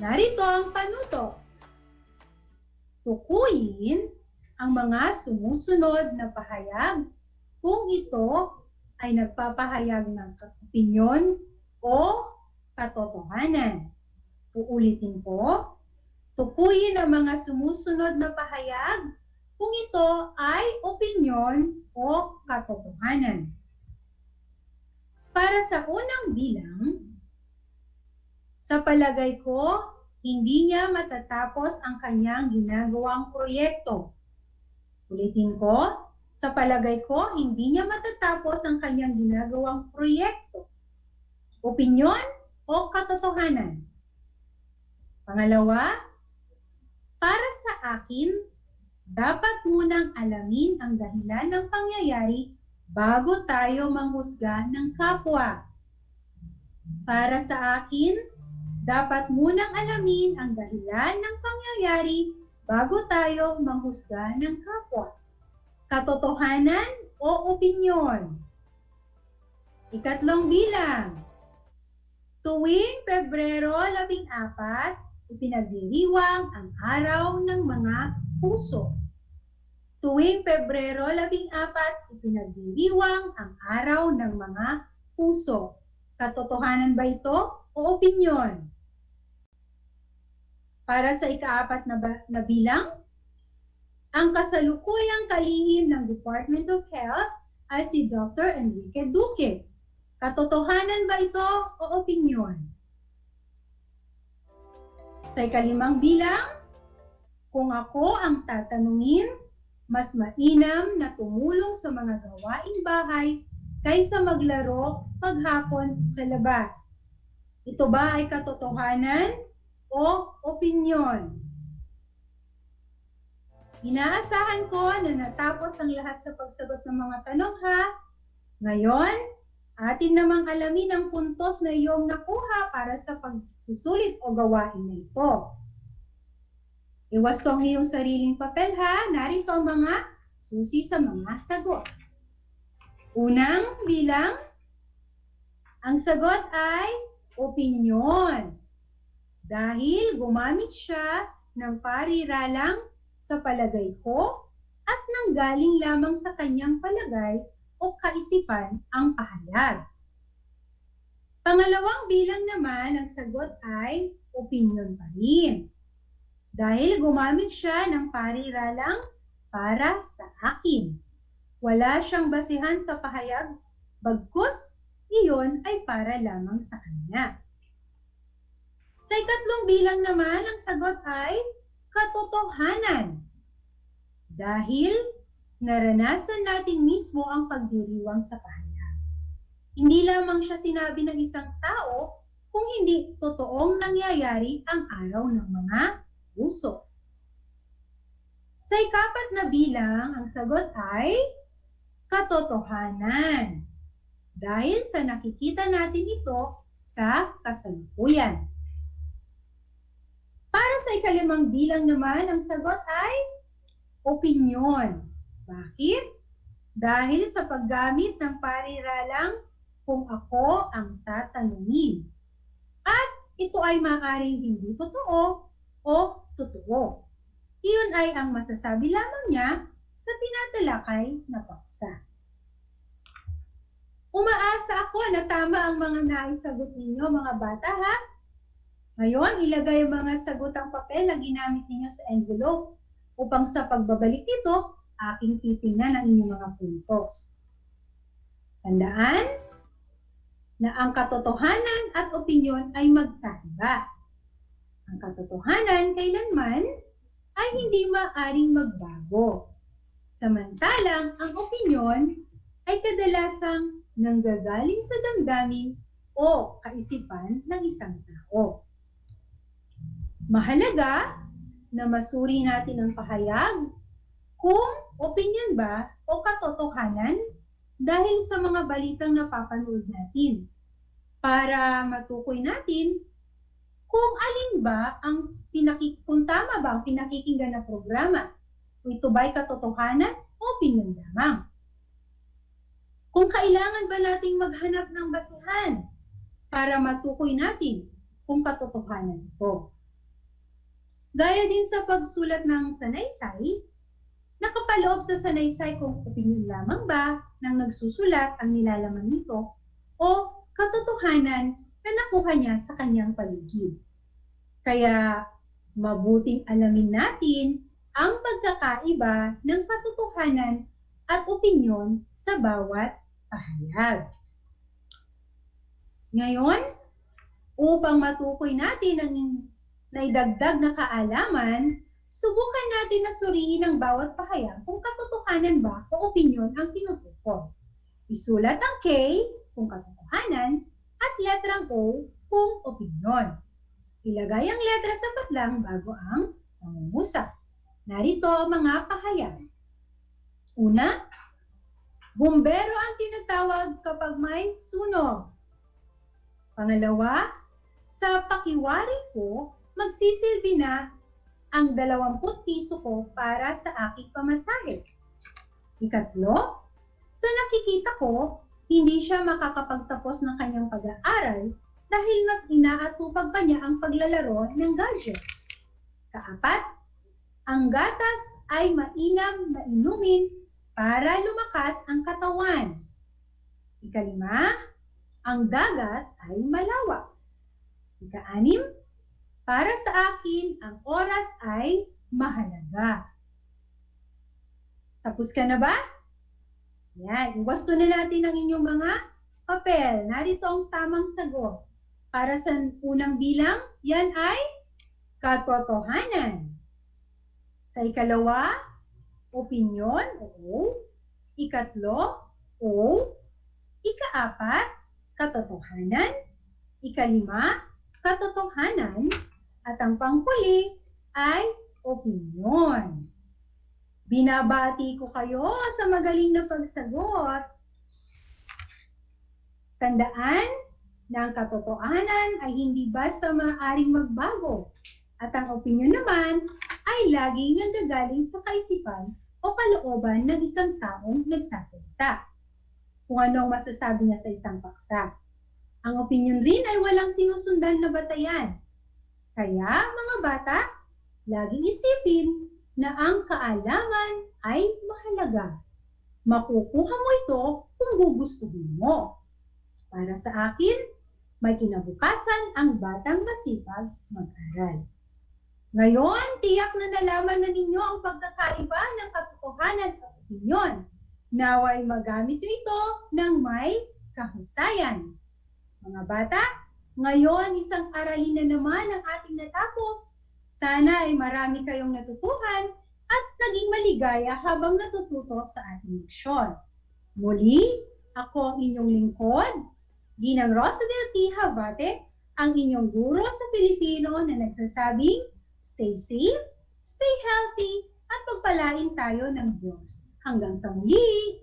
Narito ang panuto. Tukuyin ang mga sumusunod na pahayag kung ito ay nagpapahayag ng opinyon o katotohanan. Uulitin ko, tukuyin ang mga sumusunod na pahayag kung ito ay opinyon o katotohanan. Para sa unang bilang, sa palagay ko, hindi niya matatapos ang kanyang ginagawang proyekto. Ulitin ko, sa palagay ko, hindi niya matatapos ang kanyang ginagawang proyekto. Opinyon o katotohanan? Pangalawa, para sa akin, dapat munang alamin ang dahilan ng pangyayari bago tayo manghusga ng kapwa. Para sa akin, dapat munang alamin ang dahilan ng pangyayari bago tayo manghusga ng kapwa. Katotohanan o opinyon? Ikatlong bilang. Tuwing Pebrero 14, ipinagdiriwang ang Araw ng Mga Puso. Tuwing Pebrero 14, ipinagdiriwang ang Araw ng Mga Puso. Katotohanan ba ito o opinyon? Para sa ikaapat na bilang, ang kasalukuyang kalihim ng Department of Health ay si Dr. Enrique Duque. Katotohanan ba ito o opinyon? Sa ikalimang bilang, Kung ako ang tatanungin, mas mainam na tumulong sa mga gawaing bahay kaysa maglaro paghapon sa labas. Ito ba ay katotohanan o opinyon? Inaasahan ko na natapos ang lahat sa pagsagot ng mga tanong ha. Ngayon, atin namang alamin ang puntos na iyong nakuha para sa pagsusulit o gawain na ito. Iwas ko ang iyong sariling papel ha. Narito ang mga susi sa mga sagot. Unang bilang, ang sagot ay opinyon. Dahil gumamit siya ng pariralang sa palagay ko at nanggaling lamang sa kanyang palagay o kaisipan ang pahayag. Pangalawang bilang naman, ang sagot ay opinyon pa rin. Dahil gumamit siya ng pariralang para sa akin. Wala siyang basihan sa pahayag, bagkus iyon ay para lamang sa kanya. Sa ikatlong bilang naman, ang sagot ay katotohanan. Dahil naranasan natin mismo ang pagdiriwang sa pahayag. Hindi lamang siya sinabi ng isang tao kung hindi totoong nangyayari ang araw ng mga puso. Sa ikapat na bilang, ang sagot ay katotohanan. Dahil sa nakikita natin ito sa kasalukuyan. Para sa ikalimang bilang naman, ang sagot ay opinyon. Bakit? Dahil sa paggamit ng pariralang kung ako ang tatanungin. At ito ay maaaring hindi totoo o totoo. Iyon ay ang masasabi lamang niya sa tinatalakay na paksa. Umaasa ako na tama ang mga naisagot ninyo, mga bata ha? Ngayon, ilagay ang mga sagutang papel na ginamit ninyo sa envelope upang sa pagbabalik nito, aking titingnan ang inyong mga puntos. Tandaan na ang katotohanan at opinyon ay magkaiba. Ang katotohanan kailanman ay hindi maaaring magbago. Samantalang ang opinyon ay kadalasang nanggagaling sa damdamin o kaisipan ng isang tao. Mahalaga na masuri natin ang pahayag kung opinyon ba o katotohanan dahil sa mga balitang napapanood natin para matukoy natin kung alin ba ang kung tama ba ang pinakikinggan na programa o ito ba'y katotohanan o opinyon lamang. Kung kailangan ba nating maghanap ng basihan para matukoy natin kung katotohanan ito. Gaya din sa pagsulat ng sanaysay, nakapaloob sa sanaysay kung opinyon lamang ba ng nagsusulat ang nilalaman nito o katotohanan na nakuha niya sa kanyang paligid. Kaya mabuting alamin natin ang pagkakaiba ng katotohanan at opinyon sa bawat pahayag. Ngayon, upang matukoy natin ang naidagdag na kaalaman, subukan natin na suriin ang bawat pahayag kung katotohanan ba o opinyon ang tinutukoy. Isulat ang K kung katotohanan at letrang O kung opinyon. Ilagay ang letra sa patlang bago ang pangungusap. Narito ang mga pahayag. Una, bumbero ang tinatawag kapag may sunog. Pangalawa, sa pakiwari ko, magsisilbi na ang 20 piso ko para sa aking pamasahe. Ikatlo, sa nakikita ko, hindi siya makakapagtapos ng kanyang pag-aaral dahil mas inaatupag pa niya ang paglalaro ng gadget. Kaapat, ang gatas ay mainam na inumin para lumakas ang katawan. Ikalima, ang dagat ay malawak. Ika-anim, para sa akin, ang oras ay mahalaga. Tapos ka na ba? Yan, iwasto na natin ang inyong mga papel. Narito ang tamang sagot. Para sa unang bilang, yan ay katotohanan. Sa ikalawa, opinyon, oo. Ikatlo, o. Ikaapat, katotohanan. Ikalima, katotohanan. At ang panghuli ay opinyon. Binabati ko kayo sa magaling na pagsagot. Tandaan na ang katotohanan ay hindi basta maaaring magbago at ang opinyon naman ay laging nanggagaling sa kaisipan o kalooban ng isang taong nagsasalita. Kung ano ang masasabi niya sa isang paksa. Ang opinyon rin ay walang sinusundan na batayan. Kaya mga bata, laging isipin na ang kaalaman ay mahalaga. Makukuha mo ito kung gugustuhin mo. Para sa akin, may kinabukasan ang batang masipag mag-aral. Ngayon, tiyak na nalaman na ninyo ang pagkakaiba ng katotohanan at opinyon. Naway magamit nyo ito ng may kahusayan. Mga bata, ngayon isang aralin na naman ang ating natapos. Sana ay marami kayong natutuhan at naging maligaya habang natututo sa ating leksyon. Muli, ako ang inyong lingkod, Ginang Rosa del T. Habate, ang inyong guro sa Pilipino na nagsasabing, stay safe, stay healthy, at pagpalain tayo ng Diyos. Hanggang sa muli!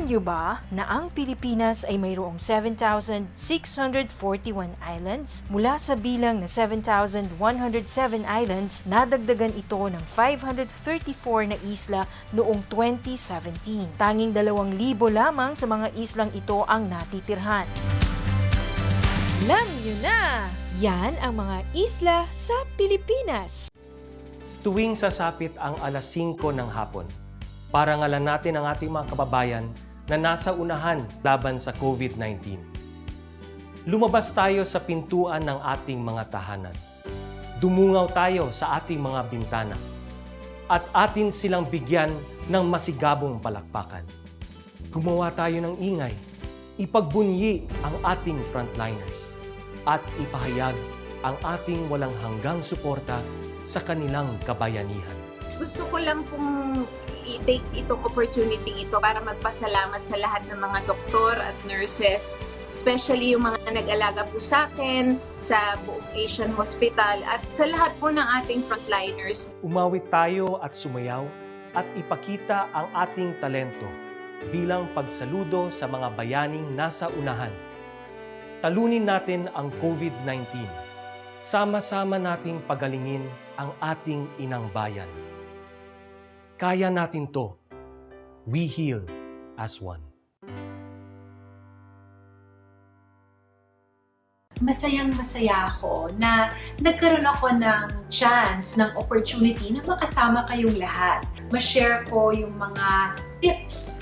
Alam nyo ba na ang Pilipinas ay mayroong 7,641 islands? Mula sa bilang na 7,107 islands, nadagdagan ito ng 534 na isla noong 2017. Tanging 2,000 lamang sa mga islang ito ang natitirhan. Alam nyo na! Yan ang mga isla sa Pilipinas. Tuwing sasapit ang alas 5 ng hapon, parangalan natin ang ating mga kababayan na nasa unahan laban sa COVID-19. Lumabas tayo sa pintuan ng ating mga tahanan. Dumungaw tayo sa ating mga bintana. At atin silang bigyan ng masigabong palakpakan. Gumawa tayo ng ingay. Ipagbunyi ang ating frontliners. At ipahayag ang ating walang hanggang suporta sa kanilang kabayanihan. Gusto ko lang pong i-take itong opportunity ito para magpasalamat sa lahat ng mga doktor at nurses, especially yung mga nag-alaga po sa akin, sa buong Asian Hospital at sa lahat po ng ating frontliners. Umawit tayo at sumayaw at ipakita ang ating talento bilang pagsaludo sa mga bayaning nasa unahan. Talunin natin ang COVID-19. Sama-sama nating pagalingin ang ating inang bayan. Kaya natin to. We heal as one. Masayang-masaya ako na nagkaroon ako ng chance, ng opportunity na makasama kayong lahat. Ma-share ko yung mga tips,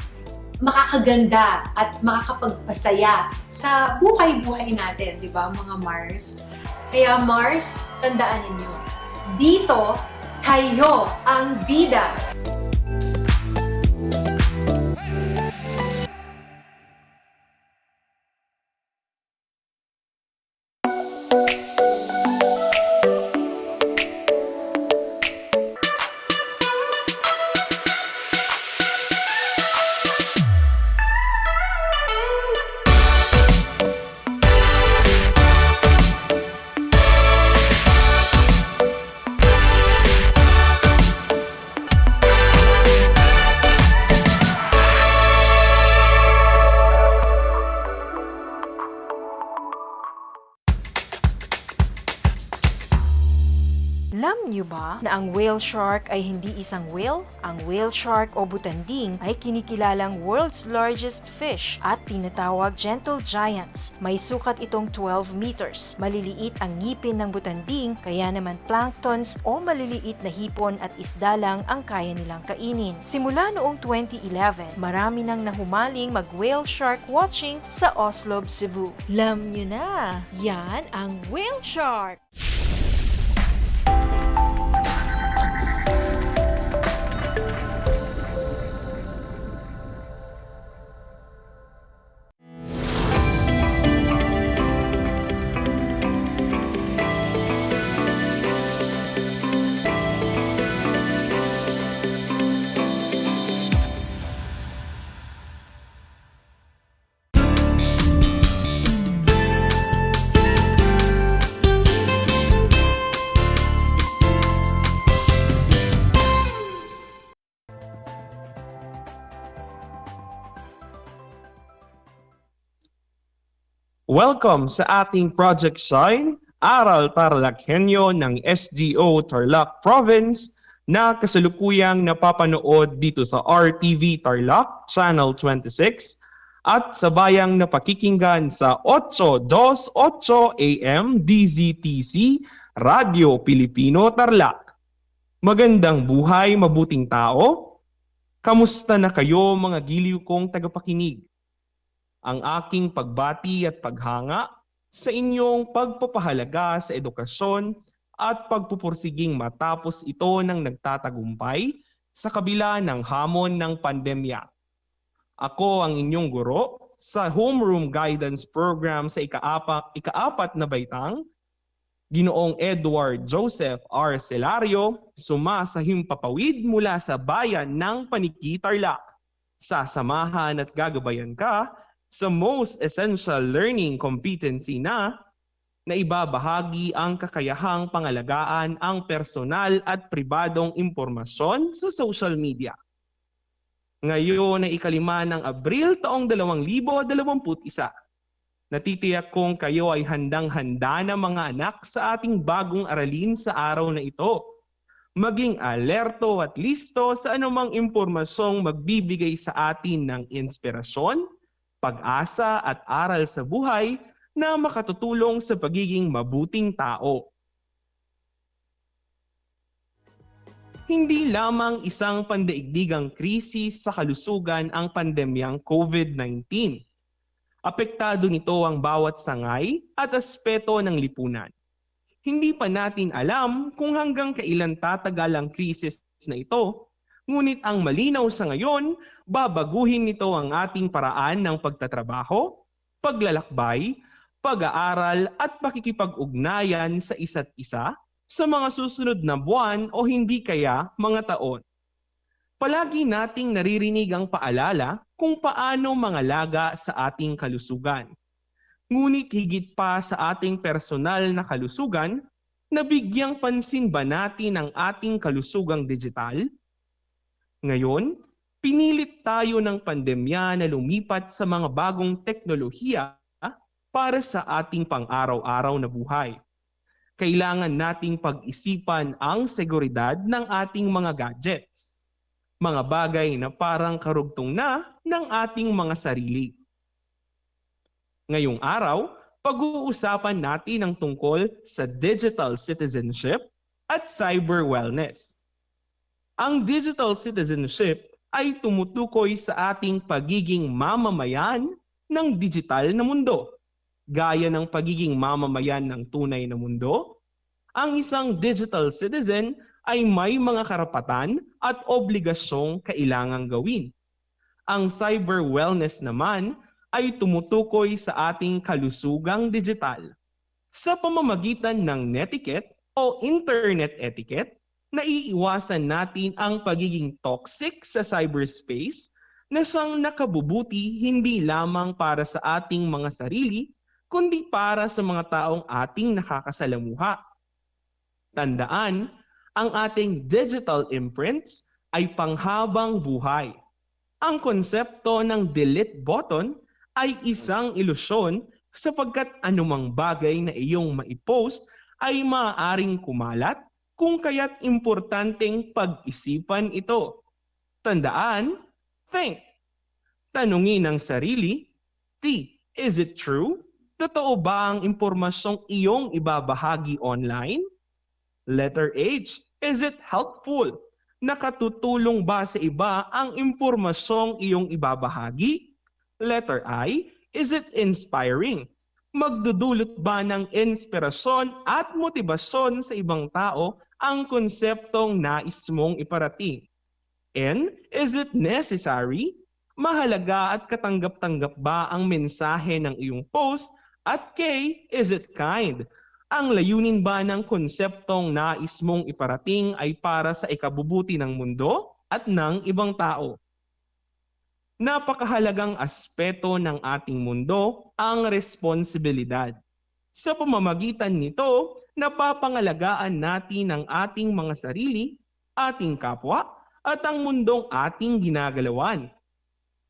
makakaganda at makakapagpasaya sa buhay-buhay natin, di ba mga Mars? Kaya Mars, tandaan ninyo, dito kayo ang bida. Alam niyo ba na ang whale shark ay hindi isang whale? Ang whale shark o butanding ay kinikilalang world's largest fish at tinatawag gentle giants. May sukat itong 12 meters. Maliliit ang ngipin ng butanding, kaya naman planktons o maliliit na hipon at isda lang ang kaya nilang kainin. Simula noong 2011, marami nang nahumaling mag-whale shark watching sa Oslo, Cebu. Alam niyo na, yan ang whale shark! Welcome sa ating Project Shine, Aral TarlakHenyo ng SDO Tarlac Province na kasalukuyang napapanood dito sa RTV Tarlac, Channel 26 at sa bayang napakikinggan sa 828 AM DZTC, Radio Pilipino Tarlac. Magandang buhay, mabuting tao. Kamusta na kayo mga giliw kong tagapakinig? Ang aking pagbati at paghanga sa inyong pagpapahalaga sa edukasyon at pagpupursiging matapos ito ng nagtatagumpay sa kabila ng hamon ng pandemya. Ako ang inyong guro sa Homeroom Guidance Program sa ikaapat na baitang, Ginoong Edward Joseph R. Celario, suma sa himpapawid mula sa bayan ng Paniki, Tarlac. Sasamahan at gagabayan ka sa Most Essential Learning Competency na ibabahagi ang kakayahang pangalagaan ang personal at pribadong impormasyon sa social media. Ngayon ay ikalima ng Abril taong 2021. Natitiyak kong kayo ay handang-handa na mga anak sa ating bagong aralin sa araw na ito. Maging alerto at listo sa anumang impormasyong magbibigay sa atin ng inspirasyon, pag-asa at aral sa buhay na makatutulong sa pagiging mabuting tao. Hindi lamang isang pandaigdigang krisis sa kalusugan ang pandemyang COVID-19. Apektado nito ang bawat sangay at aspeto ng lipunan. Hindi pa natin alam kung hanggang kailan tatagal ang krisis na ito, ngunit ang malinaw sa ngayon, babaguhin nito ang ating paraan ng pagtatrabaho, paglalakbay, pag-aaral at pakikipag-ugnayan sa isa't isa sa mga susunod na buwan o hindi kaya mga taon. Palagi nating naririnig ang paalala kung paano mangalaga sa ating kalusugan. Ngunit higit pa sa ating personal na kalusugan, nabigyang pansin ba natin ang ating kalusugang digital? Ngayon, pinilit tayo ng pandemya na lumipat sa mga bagong teknolohiya para sa ating pang-araw-araw na buhay. Kailangan nating pag-isipan ang seguridad ng ating mga gadgets. Mga bagay na parang karugtong na ng ating mga sarili. Ngayong araw, pag-uusapan natin ang tungkol sa digital citizenship at cyber wellness. Ang digital citizenship ay tumutukoy sa ating pagiging mamamayan ng digital na mundo. Gaya ng pagiging mamamayan ng tunay na mundo, ang isang digital citizen ay may mga karapatan at obligasyong kailangang gawin. Ang cyber wellness naman ay tumutukoy sa ating kalusugang digital. Sa pamamagitan ng netiquette o internet etiquette, naiiwasan natin ang pagiging toxic sa cyberspace na siyang nakabubuti hindi lamang para sa ating mga sarili, kundi para sa mga taong ating nakakasalamuha. Tandaan, ang ating digital imprints ay panghabang buhay. Ang konsepto ng delete button ay isang ilusyon sapagkat anumang bagay na iyong maipost ay maaaring kumalat kung kaya't importanteng pag-isipan ito. Tandaan, think. Tanungin ang sarili, T, is it true? Totoo ba ang impormasyong iyong ibabahagi online? Letter H, is it helpful? Nakatutulong ba sa iba ang impormasyong iyong ibabahagi? Letter I, is it inspiring? Magdudulot ba ng inspirasyon at motibasyon sa ibang tao ang konseptong nais mong iparating? N, is it necessary? Mahalaga at katanggap-tanggap ba ang mensahe ng iyong post? At K, is it kind? Ang layunin ba ng konseptong nais mong iparating ay para sa ikabubuti ng mundo at ng ibang tao? Napakahalagang aspeto ng ating mundo ang responsibilidad. Sa pamamagitan nito, napapangalagaan natin ang ating mga sarili, ating kapwa, at ang mundong ating ginagalawan.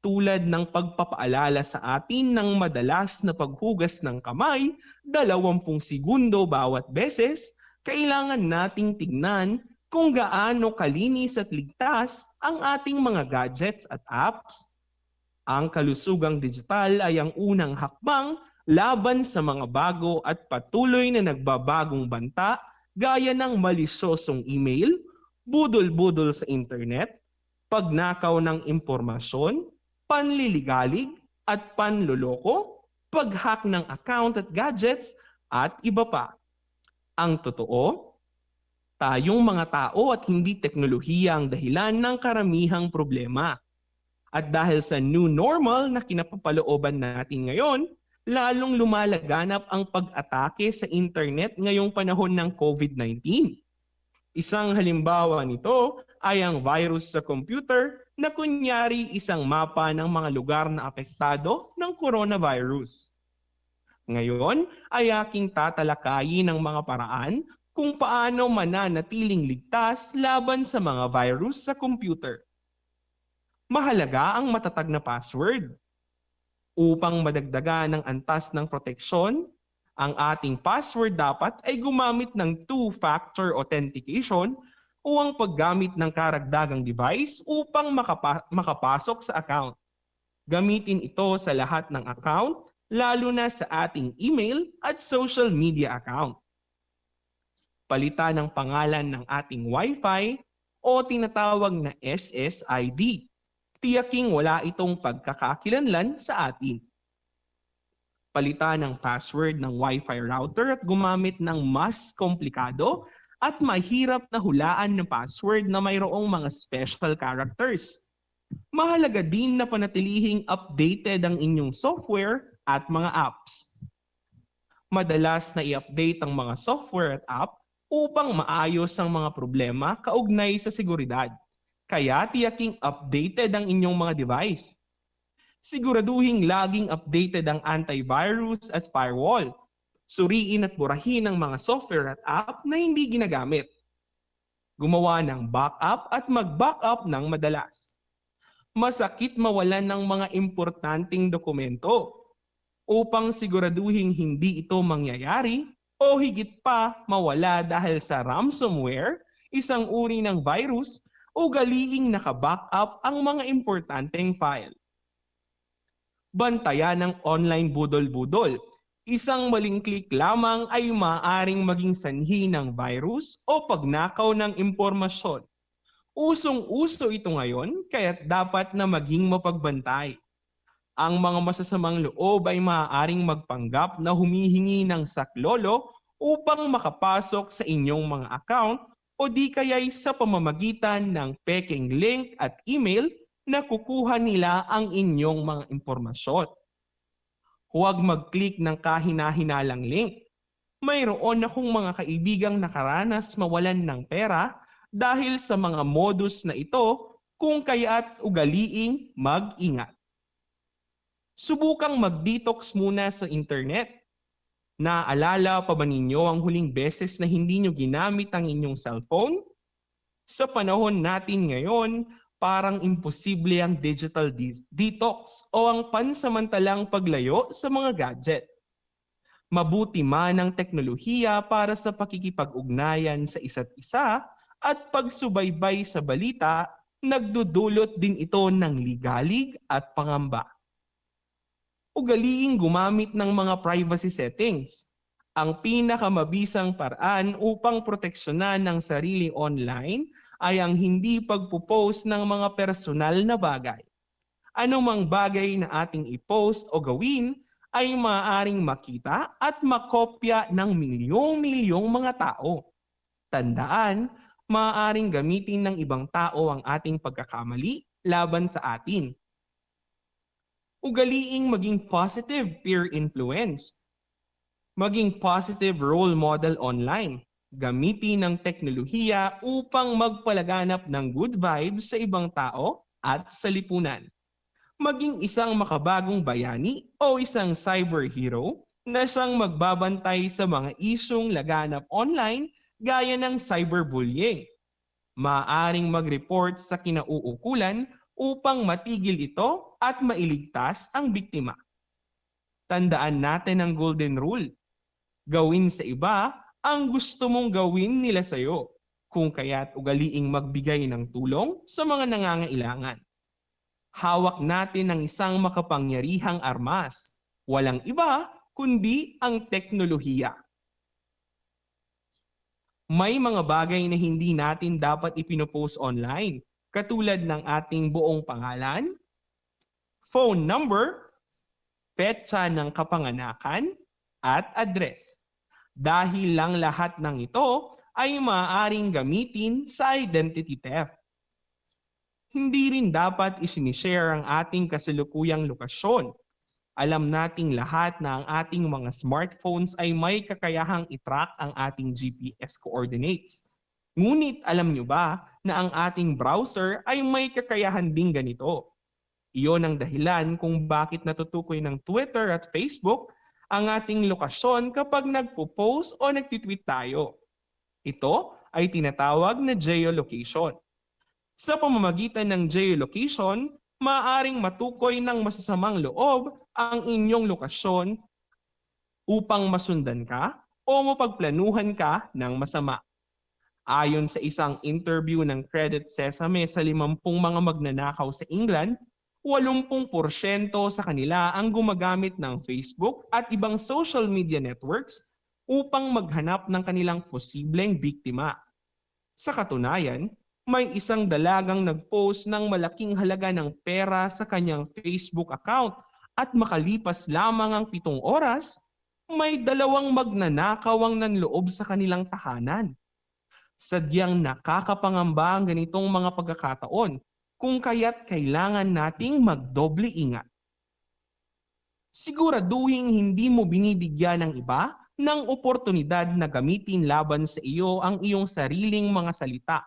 Tulad ng pagpapaalala sa atin ng madalas na paghugas ng kamay, 20 segundo bawat beses, kailangan nating tignan kung gaano kalinis at ligtas ang ating mga gadgets at apps. Ang kalusugang digital ay ang unang hakbang laban sa mga bago at patuloy na nagbabagong banta gaya ng malisyosong email, budol-budol sa internet, pagnakaw ng impormasyon, panliligalig at panloloko, pag-hack ng account at gadgets, at iba pa. Ang totoo, tayong mga tao at hindi teknolohiya ang dahilan ng karamihang problema. At dahil sa new normal na kinapapalooban natin ngayon, lalong lumalaganap ang pag-atake sa internet ngayong panahon ng COVID-19. Isang halimbawa nito ay ang virus sa computer na kunyari isang mapa ng mga lugar na apektado ng coronavirus. Ngayon ay aking tatalakayin ng mga paraan kung paano mananatiling ligtas laban sa mga virus sa computer. Mahalaga ang matatag na password. Upang madagdagan ng antas ng proteksyon, ang ating password dapat ay gumamit ng two-factor authentication o ang paggamit ng karagdagang device upang makapasok sa account. Gamitin ito sa lahat ng account, lalo na sa ating email at social media account. Palitan ang pangalan ng ating Wi-Fi o tinatawag na SSID. Tiyaking wala itong pagkakakilanlan sa atin. Palitan ang password ng Wi-Fi router at gumamit ng mas komplikado at mahirap na hulaan na password na mayroong mga special characters. Mahalaga din na panatilihing updated ang inyong software at mga apps. Madalas na i-update ang mga software at app upang maayos ang mga problema kaugnay sa seguridad. Kaya tiyaking updated ang inyong mga device. Siguraduhing laging updated ang antivirus at firewall. Suriin at burahin ang mga software at app na hindi ginagamit. Gumawa ng backup at mag-backup ng madalas. Masakit mawalan ng mga importanteng dokumento. Upang siguraduhing hindi ito mangyayari o higit pa mawala dahil sa ransomware, isang uri ng virus, ugaliing naka-backup ang mga importanteng file. Bantayan ng online budol-budol. Isang maling click lamang ay maaaring maging sanhi ng virus o pagnakaw ng impormasyon. Usong-uso ito ngayon kaya't dapat na maging mapagbantay. Ang mga masasamang loob ay maaaring magpanggap na humihingi ng saklolo upang makapasok sa inyong mga account o di kaya'y sa pamamagitan ng peking link at email na kukuha nila ang inyong mga impormasyon. Huwag mag-click ng kahina-hinalang link. Mayroon akong mga kaibigang nakaranas mawalan ng pera dahil sa mga modus na ito kung kaya't ugaliing mag-ingat. Subukang mag-detox muna sa internet. Naalala pa ba ninyo ang huling beses na hindi nyo ginamit ang inyong cellphone? Sa panahon natin ngayon, parang imposible ang digital detox o ang pansamantalang paglayo sa mga gadget. Mabuti man ang teknolohiya para sa pakikipag-ugnayan sa isa't isa at pagsubaybay sa balita, nagdudulot din ito ng ligalig at pangamba. Ugaliing gumamit ng mga privacy settings. Ang pinakamabisang paraan upang proteksyonan ng sarili online ay ang hindi pagpo-post ng mga personal na bagay. Anumang bagay na ating i-post o gawin ay maaaring makita at makopya ng milyong-milyong mga tao. Tandaan, maaaring gamitin ng ibang tao ang ating pagkakamali laban sa atin. Ugaliing maging positive peer influence. Maging positive role model online. Gamitin ang teknolohiya upang magpalaganap ng good vibes sa ibang tao at sa lipunan. Maging isang makabagong bayani o isang cyber hero na siyang magbabantay sa mga isyung laganap online gaya ng cyberbullying. Maaaring mag-report sa kinauukulan upang matigil ito at mailigtas ang biktima. Tandaan natin ang golden rule. Gawin sa iba ang gusto mong gawin nila sa iyo, kung kaya't ugaliing magbigay ng tulong sa mga nangangailangan. Hawak natin ang isang makapangyarihang armas, walang iba kundi ang teknolohiya. May mga bagay na hindi natin dapat ipinopost online, katulad ng ating buong pangalan, phone number, petsa ng kapanganakan, at address. Dahil lang lahat ng ito ay maaaring gamitin sa identity theft. Hindi rin dapat isinishare ang ating kasalukuyang lokasyon. Alam nating lahat na ang ating mga smartphones ay may kakayahang i-track ang ating GPS coordinates. Ngunit alam nyo ba na ang ating browser ay may kakayahan ding ganito? Iyon ang dahilan kung bakit natutukoy ng Twitter at Facebook ang ating lokasyon kapag nagpo-post o nagtitweet tayo. Ito ay tinatawag na geolocation. Sa pamamagitan ng geolocation, maaaring matukoy ng masasamang loob ang inyong lokasyon upang masundan ka o mapagplanuhan ka ng masama. Ayon sa isang interview ng Credit Sesame sa 50 mga magnanakaw sa England, 80% sa kanila ang gumagamit ng Facebook at ibang social media networks upang maghanap ng kanilang posibleng biktima. Sa katunayan, may isang dalagang nag-post ng malaking halaga ng pera sa kanyang Facebook account at makalipas lamang ang 7 oras, may 2 magnanakaw ang nanloob sa kanilang tahanan. Sadyang nakakapangamba ang ganitong mga pagkakataon, kung kaya't kailangan nating magdoble ingat. Siguraduhin hindi mo binibigyan ng iba ng oportunidad na gamitin laban sa iyo ang iyong sariling mga salita.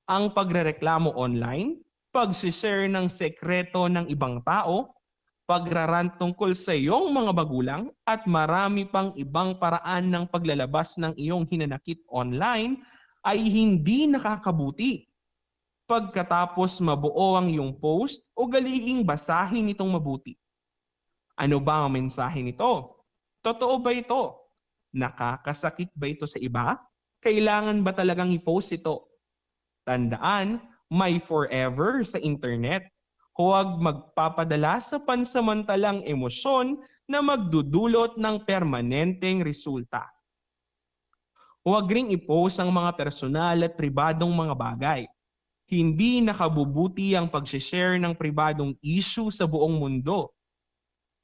Ang pagrereklamo online, pagsishare ng sekreto ng ibang tao, pagrarant tungkol sa iyong mga magulang at marami pang ibang paraan ng paglalabas ng iyong hinanakit online ay hindi nakakabuti. Pagkatapos mabuo ang iyong post, ugaliing basahin itong mabuti. Ano ba ang mensahe nito? Totoo ba ito? Nakakasakit ba ito sa iba? Kailangan ba talagang i-post ito? Tandaan, may forever sa internet. Huwag magpapadala sa pansamantalang emosyon na magdudulot ng permanenteng resulta. Huwag ring i-post ang mga personal at pribadong mga bagay. Hindi nakabubuti ang pag-share ng pribadong issue sa buong mundo.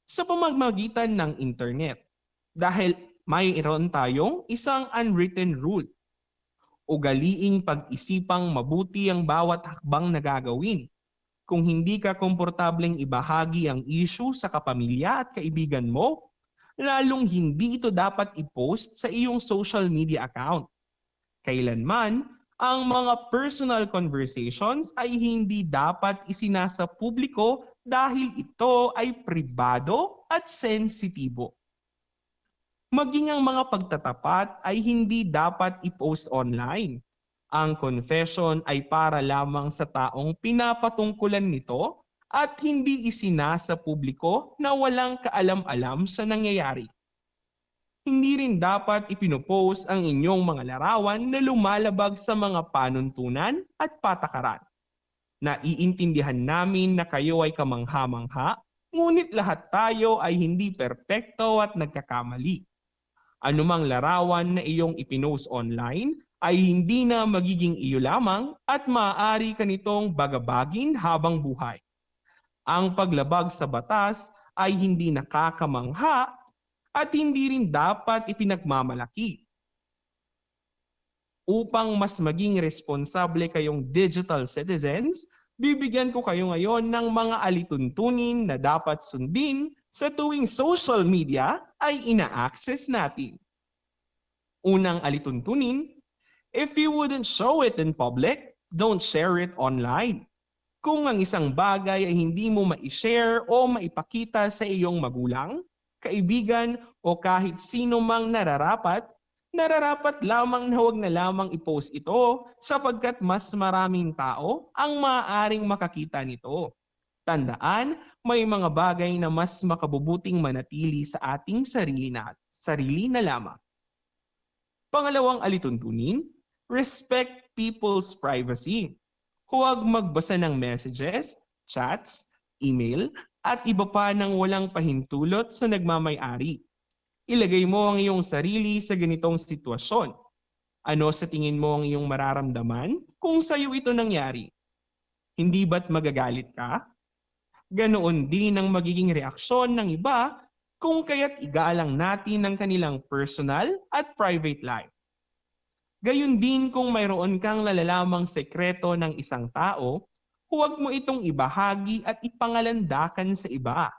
Sa pamamagitan ng internet, dahil mayroon tayong isang unwritten rule. Ugaliing pag-isipang mabuti ang bawat hakbang na gagawin. Kung hindi ka komportableng ibahagi ang issue sa kapamilya at kaibigan mo, lalong hindi ito dapat i-post sa iyong social media account. Kailanman, ang mga personal conversations ay hindi dapat isinasa publiko dahil ito ay pribado at sensitibo. Maging ang mga pagtatapat ay hindi dapat i-post online. Ang confession ay para lamang sa taong pinapatungkulan nito at hindi isinasa publiko na walang kaalam-alam sa nangyayari. Hindi rin dapat ipinopost ang inyong mga larawan na lumalabag sa mga panuntunan at patakaran. Naiintindihan namin na kayo ay kamangha-mangha, ngunit lahat tayo ay hindi perpekto at nagkakamali. Anumang larawan na iyong ipinost online ay hindi na magiging iyo lamang at maaari ka nitong bagabagin habang buhay. Ang paglabag sa batas ay hindi nakakamangha at hindi rin dapat ipinagmamalaki. Upang mas maging responsable kayong digital citizens, bibigyan ko kayo ngayon ng mga alituntunin na dapat sundin sa tuwing social media ay ina-access natin. Unang alituntunin, if you wouldn't show it in public, don't share it online. Kung ang isang bagay ay hindi mo ma-share o maipakita sa iyong magulang, kaibigan o kahit sino mang nararapat lamang na huwag na lamang i-post ito sapagkat mas maraming tao ang maaaring makakita nito. Tandaan, may mga bagay na mas makabubuting manatili sa ating sarili na lamang. Pangalawang alituntunin, respect people's privacy. Huwag magbasa ng messages, chats, email, at iba pa ng walang pahintulot sa nagmamay-ari. Ilagay mo ang iyong sarili sa ganitong sitwasyon. Ano sa tingin mo ang iyong mararamdaman kung sa iyo ito nangyari? Hindi ba't magagalit ka? Ganoon din ang magiging reaksyon ng iba kung kaya't igalang natin ang kanilang personal at private life. Gayun din kung mayroon kang nalalamang sekreto ng isang tao, huwag mo itong ibahagi at ipangalandakan sa iba.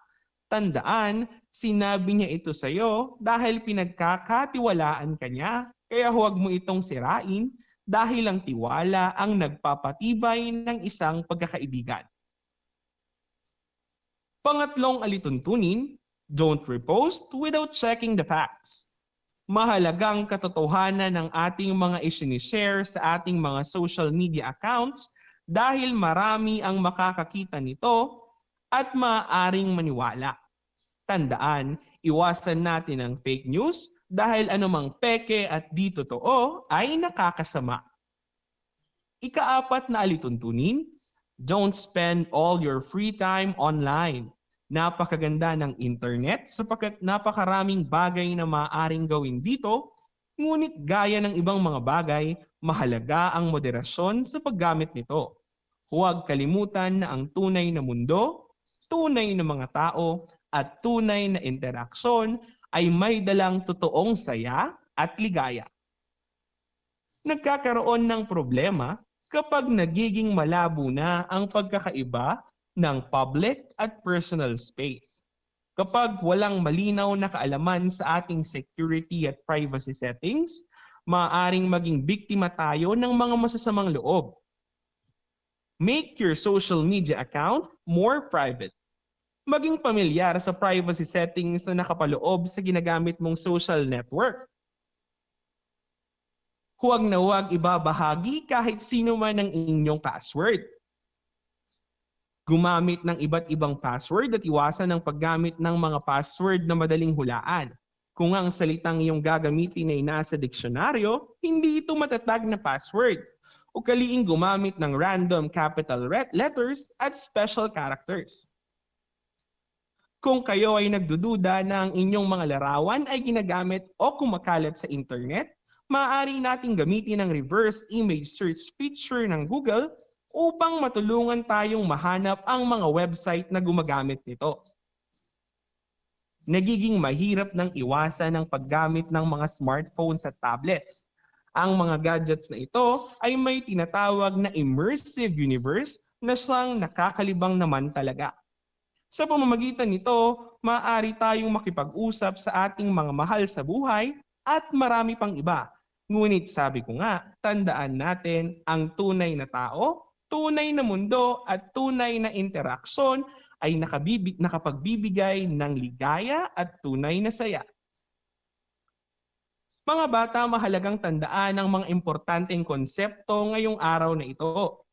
Tandaan, sinabi niya ito sa iyo dahil pinagkakatiwalaan ka niya, kaya huwag mo itong sirain dahil ang tiwala ang nagpapatibay ng isang pagkakaibigan. Pangatlong alituntunin, don't repost without checking the facts. Mahalagang katotohanan ng ating mga isinishare sa ating mga social media accounts dahil marami ang makakakita nito at maaaring maniwala. Tandaan, iwasan natin ang fake news dahil anumang peke at di totoo ay nakakasama. Ika-4 na alituntunin, don't spend all your free time online. Napakaganda ng internet sapagkat napakaraming bagay na maaaring gawin dito, ngunit gaya ng ibang mga bagay, mahalaga ang moderasyon sa paggamit nito. Huwag kalimutan na ang tunay na mundo, tunay na mga tao, at tunay na interaksyon ay may dalang totoong saya at ligaya. Nagkakaroon ng problema kapag nagiging malabo na ang pagkakaiba ng public at personal space. Kapag walang malinaw na kaalaman sa ating security at privacy settings, maaaring maging biktima tayo ng mga masasamang loob. Make your social media account more private. Maging pamilyar sa privacy settings na nakapaloob sa ginagamit mong social network. Huwag na huwag ibabahagi kahit sino man ang inyong password. Gumamit ng iba't ibang password at iwasan ang paggamit ng mga password na madaling hulaan. Kung ang salitang iyong gagamitin ay nasa diksyonaryo, hindi ito matatag na password. Ugaliing gumamit ng random capital letters at special characters. Kung kayo ay nagdududa na ang inyong mga larawan ay ginagamit o kumakalat sa internet, maaari nating gamitin ang reverse image search feature ng Google upang matulungan tayong mahanap ang mga website na gumagamit nito. Nagiging mahirap ng iwasan ang paggamit ng mga smartphones at tablets. Ang mga gadgets na ito ay may tinatawag na immersive universe na siyang nakakalibang naman talaga. Sa pamamagitan nito, maaari tayong makipag-usap sa ating mga mahal sa buhay at marami pang iba. Ngunit sabi ko nga, tandaan natin ang tunay na tao, tunay na mundo at tunay na interaksyon ay nakapagbibigay ng ligaya at tunay na saya. Mga bata, mahalagang tandaan ang mga importanteng konsepto ngayong araw na ito.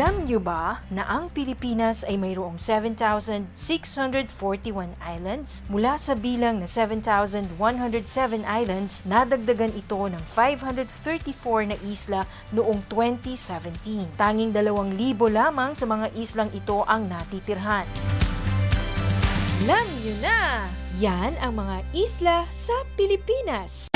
Alam niyo ba na ang Pilipinas ay mayroong 7,641 islands? Mula sa bilang na 7,107 islands, nadagdagan ito ng 534 na isla noong 2017. Tanging 2,000 lamang sa mga islang ito ang natitirhan. Alam niyo na! Yan ang mga isla sa Pilipinas.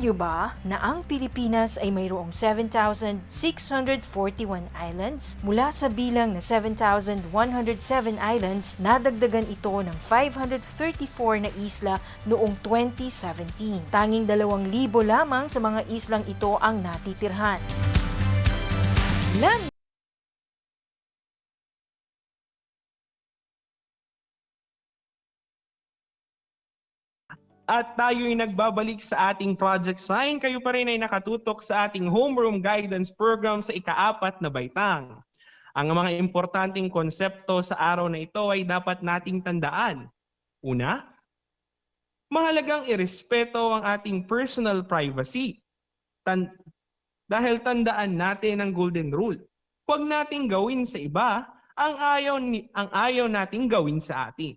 niyo ba na ang Pilipinas ay mayroong 7,641 islands? Mula sa bilang na 7,107 islands, nadagdagan ito ng 534 na isla noong 2017. Tanging 2,000 lamang sa mga islang ito ang natitirhan. At tayo'y nagbabalik sa ating project sign. Kayo pa rin ay nakatutok sa ating homeroom guidance program sa ika-4 na baitang. Ang mga importanteng konsepto sa araw na ito ay dapat nating tandaan. Una, mahalagang irespeto ang ating personal privacy. Dahil tandaan natin ang golden rule. Huwag nating gawin sa iba ang ayaw nating gawin sa atin.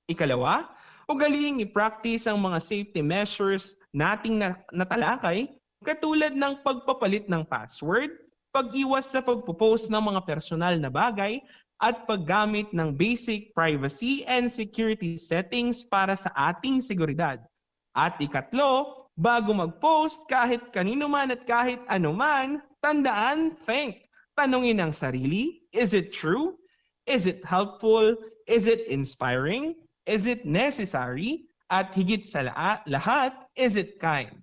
Ikalawa, ugaliing i-practice ang mga safety measures nating natalakay katulad ng pagpapalit ng password, pag-iwas sa pagpo-post ng mga personal na bagay, at paggamit ng basic privacy and security settings para sa ating seguridad. At ikatlo, bago mag-post kahit kanino man at kahit ano man, tandaan, think. Tanungin ang sarili, is it true? Is it helpful? Is it inspiring? Is it necessary? At higit sa lahat, is it kind?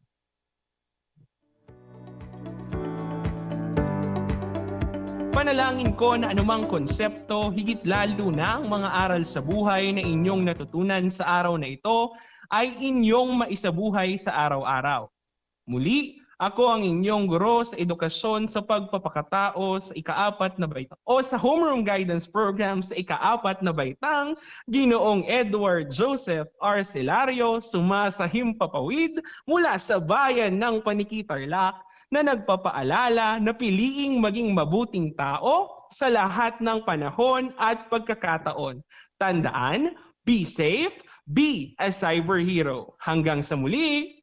Panalangin ko na anumang konsepto, higit lalo na ang mga aral sa buhay na inyong natutunan sa araw na ito ay inyong maisabuhay sa araw-araw. Muli, ako ang inyong guro sa edukasyon sa pagpapakatao sa ika-4 na baitang o sa homeroom guidance program sa ika-4 na baitang, Ginoong Edward Joseph Arcelario, sumasahimpapawid mula sa bayan ng Paniki, Tarlac, na nagpapaalala na piliing maging mabuting tao sa lahat ng panahon at pagkakataon. Tandaan, be safe, be a cyber hero. Hanggang sa muli!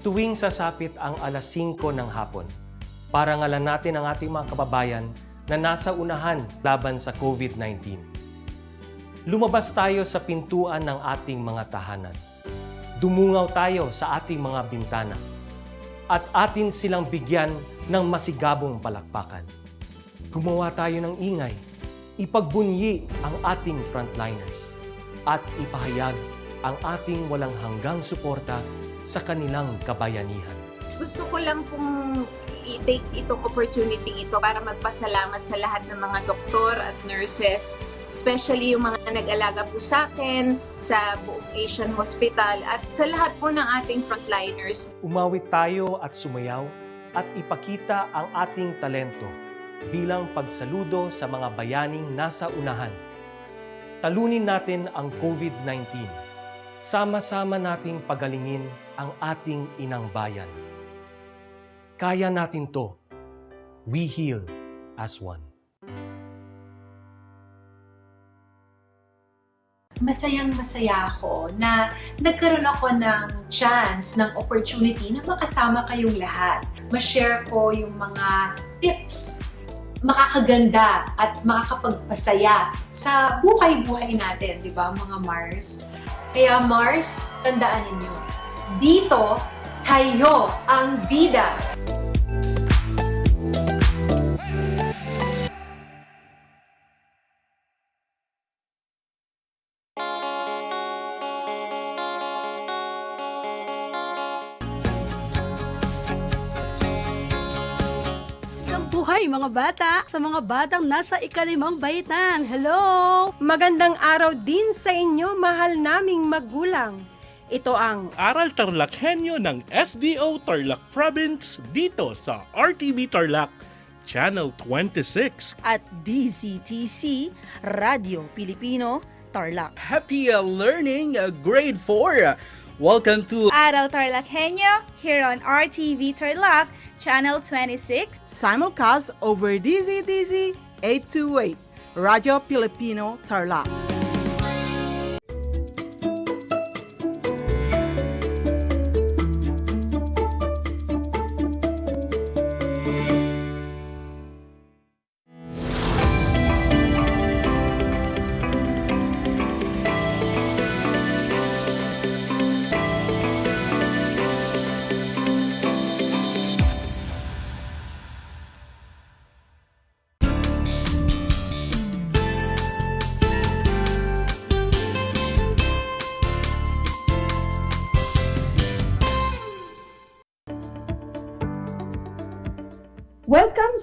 Tuwing sasapit ang alas 5 ng hapon, parangalan natin ang ating mga kababayan na nasa unahan laban sa COVID-19. Lumabas tayo sa pintuan ng ating mga tahanan. Dumungaw tayo sa ating mga bintana. At atin silang bigyan ng masigabong palakpakan. Gumawa tayo ng ingay, ipagbunyi ang ating frontliners, at ipahayag ang ating walang hanggang suporta sa kanilang kabayanihan. Gusto ko lang pong i-take itong opportunity ito para magpasalamat sa lahat ng mga doktor at nurses, especially yung mga nag-alaga po sa akin, sa buong Asian Hospital, at sa lahat po ng ating frontliners. Umawit tayo at sumayaw at ipakita ang ating talento bilang pagsaludo sa mga bayaning nasa unahan. Talunin natin ang COVID-19. Sama-sama nating pagalingin ang ating inang bayan. Kaya natin to. We heal as one. Masayang-masaya ako na nagkaroon ako ng chance, ng opportunity na makasama kayong lahat. Ma-share ko yung mga tips, makakaganda at makakapagpasaya sa buhay-buhay natin, di ba mga Mars? Kaya Mars, tandaan ninyo, dito, kayo ang bida. Buhay mga bata, sa mga batang nasa ika-5 baitan. Hello! Magandang araw din sa inyo, mahal naming magulang. Ito ang Aral TarlakHenyo ng SDO Tarlac Province dito sa RTV Tarlac, Channel 26. At DZTC, Radio Pilipino, Tarlac. Happy learning, grade 4. Welcome to Aral TarlakHenyo here on RTV Tarlac, Channel 26. Simulcast over DZTZ 828, Radio Filipino, Tarlac.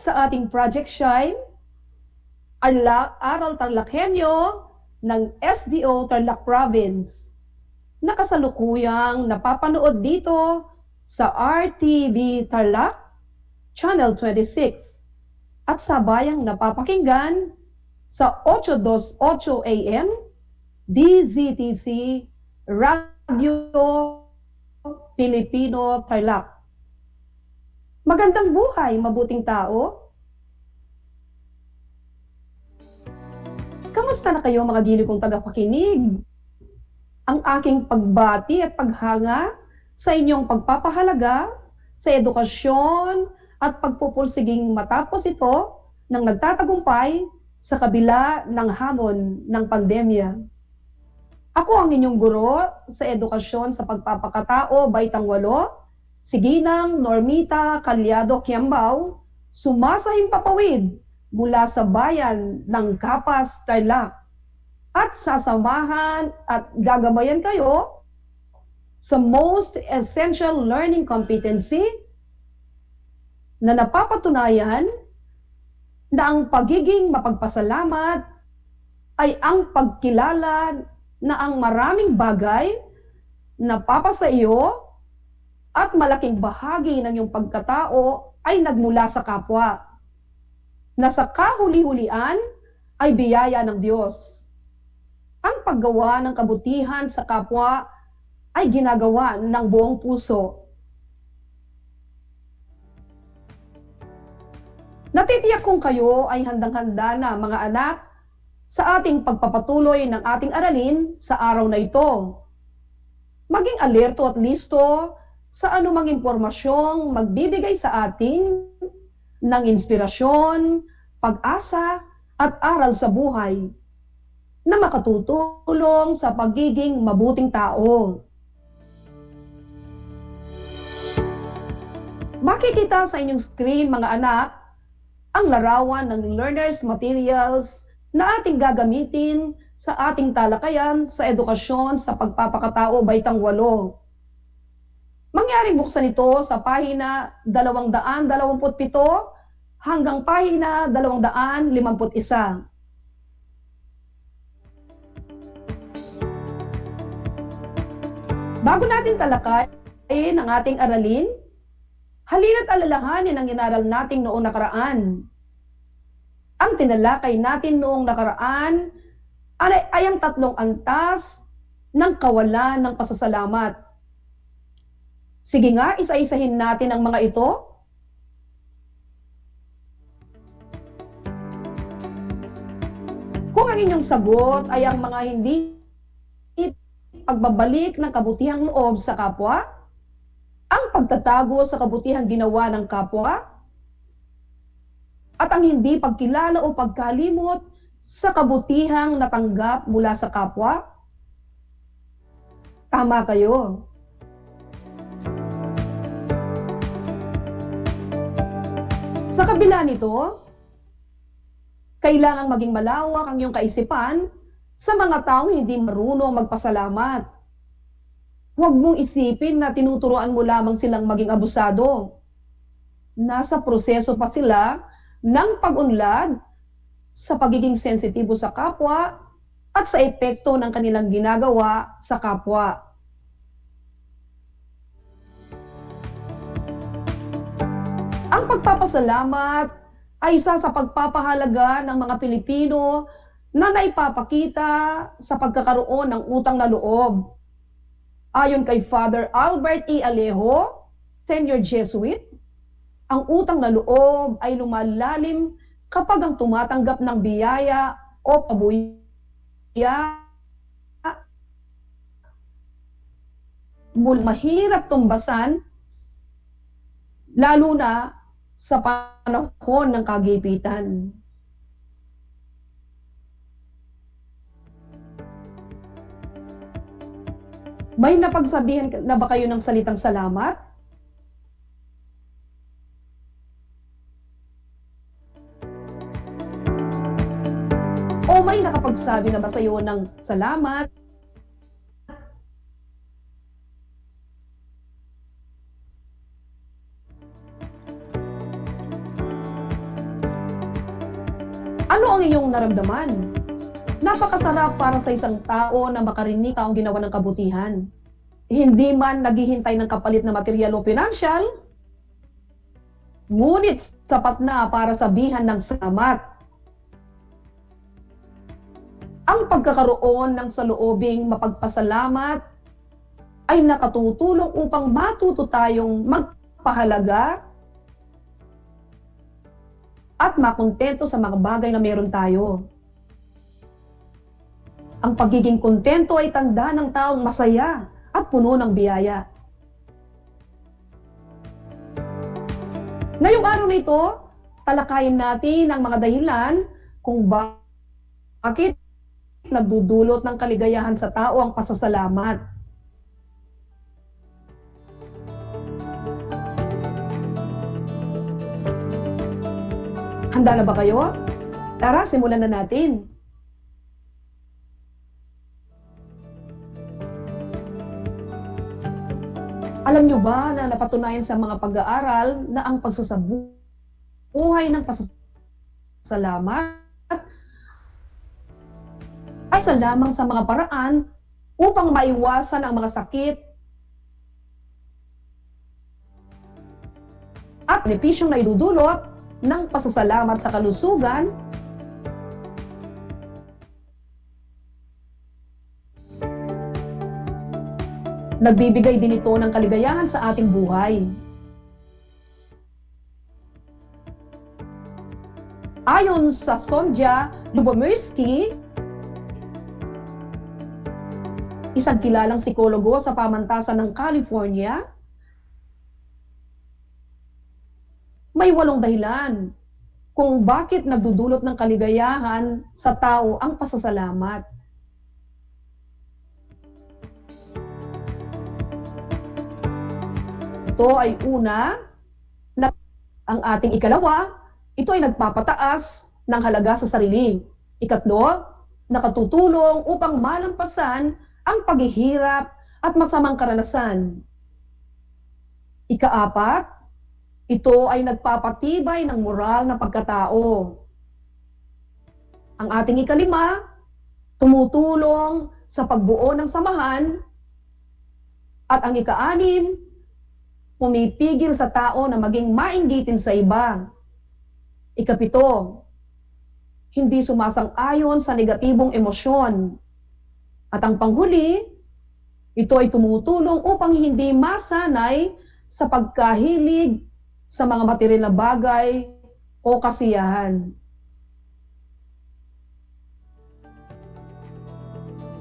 sa ating Project Shine, Aral TarlakHenyo ng SDO Tarlac Province na kasalukuyang napapanood dito sa RTV Tarlac, Channel 26 at sabayang napapakinggan sa 828 AM DZTC Radio Pilipino Tarlac. Magandang buhay, mabuting tao. Kamusta na kayo mga giliw kong tagapakinig? Ang aking pagbati at paghanga sa inyong pagpapahalaga sa edukasyon at pagpupulsiging matapos ito ng nagtatagumpay sa kabila ng hamon ng pandemya. Ako ang inyong guro sa edukasyon sa pagpapakatao, Baitang 8, si Ginang Normita Calyado Kiambao, sumasahing papawid mula sa bayan ng Kapas, Tarlac, at sasamahan at gagabayan kayo sa Most Essential Learning Competency na napapatunayan na ang pagiging mapagpasalamat ay ang pagkilala na ang maraming bagay na papasa iyo at malaking bahagi ng iyong pagkatao ay nagmula sa kapwa, na sa kahuli-hulian ay biyaya ng Diyos. Ang paggawa ng kabutihan sa kapwa ay ginagawa ng buong puso. Natitiyak kong kayo ay handang-handa na mga anak sa ating pagpapatuloy ng ating aralin sa araw na ito. Maging alerto at listo sa anumang impormasyong magbibigay sa atin ng inspirasyon, pag-asa at aral sa buhay na makatutulong sa pagiging mabuting tao. Makikita sa inyong screen mga anak ang larawan ng learners materials na ating gagamitin sa ating talakayan sa edukasyon sa pagpapakatao Baitang 8. Mangyaring buksan ito sa pahina 227 hanggang pahina 251. Bago natin talakayin ang ating aralin, halina't alalahanin ang inaral nating noong nakaraan. Ang tinalakay natin noong nakaraan ay ang 3 antas ng kawalan ng pasasalamat. Sige nga, isa-isahin natin ang mga ito. Kung ang inyong sagot ay ang mga hindi pagbabalik ng kabutihang loob sa kapwa, ang pagtatago sa kabutihang ginawa ng kapwa, at ang hindi pagkilala o pagkalimot sa kabutihang natanggap mula sa kapwa, tama kayo. Sa kabila nito, kailangang maging malawak ang iyong kaisipan sa mga taong hindi marunong magpasalamat. Huwag mong isipin na tinuturuan mo lamang silang maging abusado. Nasa proseso pa sila ng pag-unlad sa pagiging sensitibo sa kapwa at sa epekto ng kanilang ginagawa sa kapwa. Ang pagpapasalamat ay isa sa pagpapahalaga ng mga Pilipino na naipapakita sa pagkakaroon ng utang na loob. Ayon kay Father Albert E. Alejo, Senior Jesuit, ang utang na loob ay lumalalim kapag ang tumatanggap ng biyaya o pabuya mahirap tumbasan, lalo na sa panahon ng kagipitan. May napagsabihan na ba kayo ng salitang salamat? O may nakapagsabi na ba sa iyo ng salamat? naramdaman. Napakasarap para sa isang tao na makarinig taong ginawa ng kabutihan. Hindi man naghihintay ng kapalit na material o pinansyal, ngunit sapat na para sabihan ng salamat. Ang pagkakaroon ng saloobing mapagpasalamat ay nakatutulong upang matuto tayong magpahalaga at makontento sa mga bagay na meron tayo. Ang pagiging kontento ay tanda ng taong masaya at puno ng biyaya. Ngayong araw na ito, talakayin natin ang mga dahilan kung bakit nagdudulot ng kaligayahan sa tao ang pasasalamat. Handa na ba kayo? Tara, simulan na natin. Alam nyo ba na napatunayan sa mga pag-aaral na ang pagsasabuhay ng pasasalamat ay isa lamang sa mga paraan upang maiwasan ang mga sakit at benepisyong na idudulot ng pasasalamat sa kalusugan nagbibigay din ito ng kaligayahan sa ating buhay. Ayon sa Sonja Lubomirsky, isang kilalang psikologo sa pamantasan ng California, may 8 dahilan kung bakit nagdudulot ng kaligayahan sa tao ang pasasalamat. Ito ay una, na ang ating ikalawa, ito ay nagpapataas ng halaga sa sarili. Ikatlo, nakatutulong upang malampasan ang paghihirap at masamang karanasan. Ikaapat, ito ay nagpapatibay ng moral na pagkatao. Ang ating ikalima, tumutulong sa pagbuo ng samahan. At ang ika-6, pumipigil sa tao na maging mainggitin sa iba. Ikapito, hindi sumasang-ayon sa negatibong emosyon. At ang panghuli, ito ay tumutulong upang hindi masanay sa pagkahilig sa mga material na bagay o kasiyahan.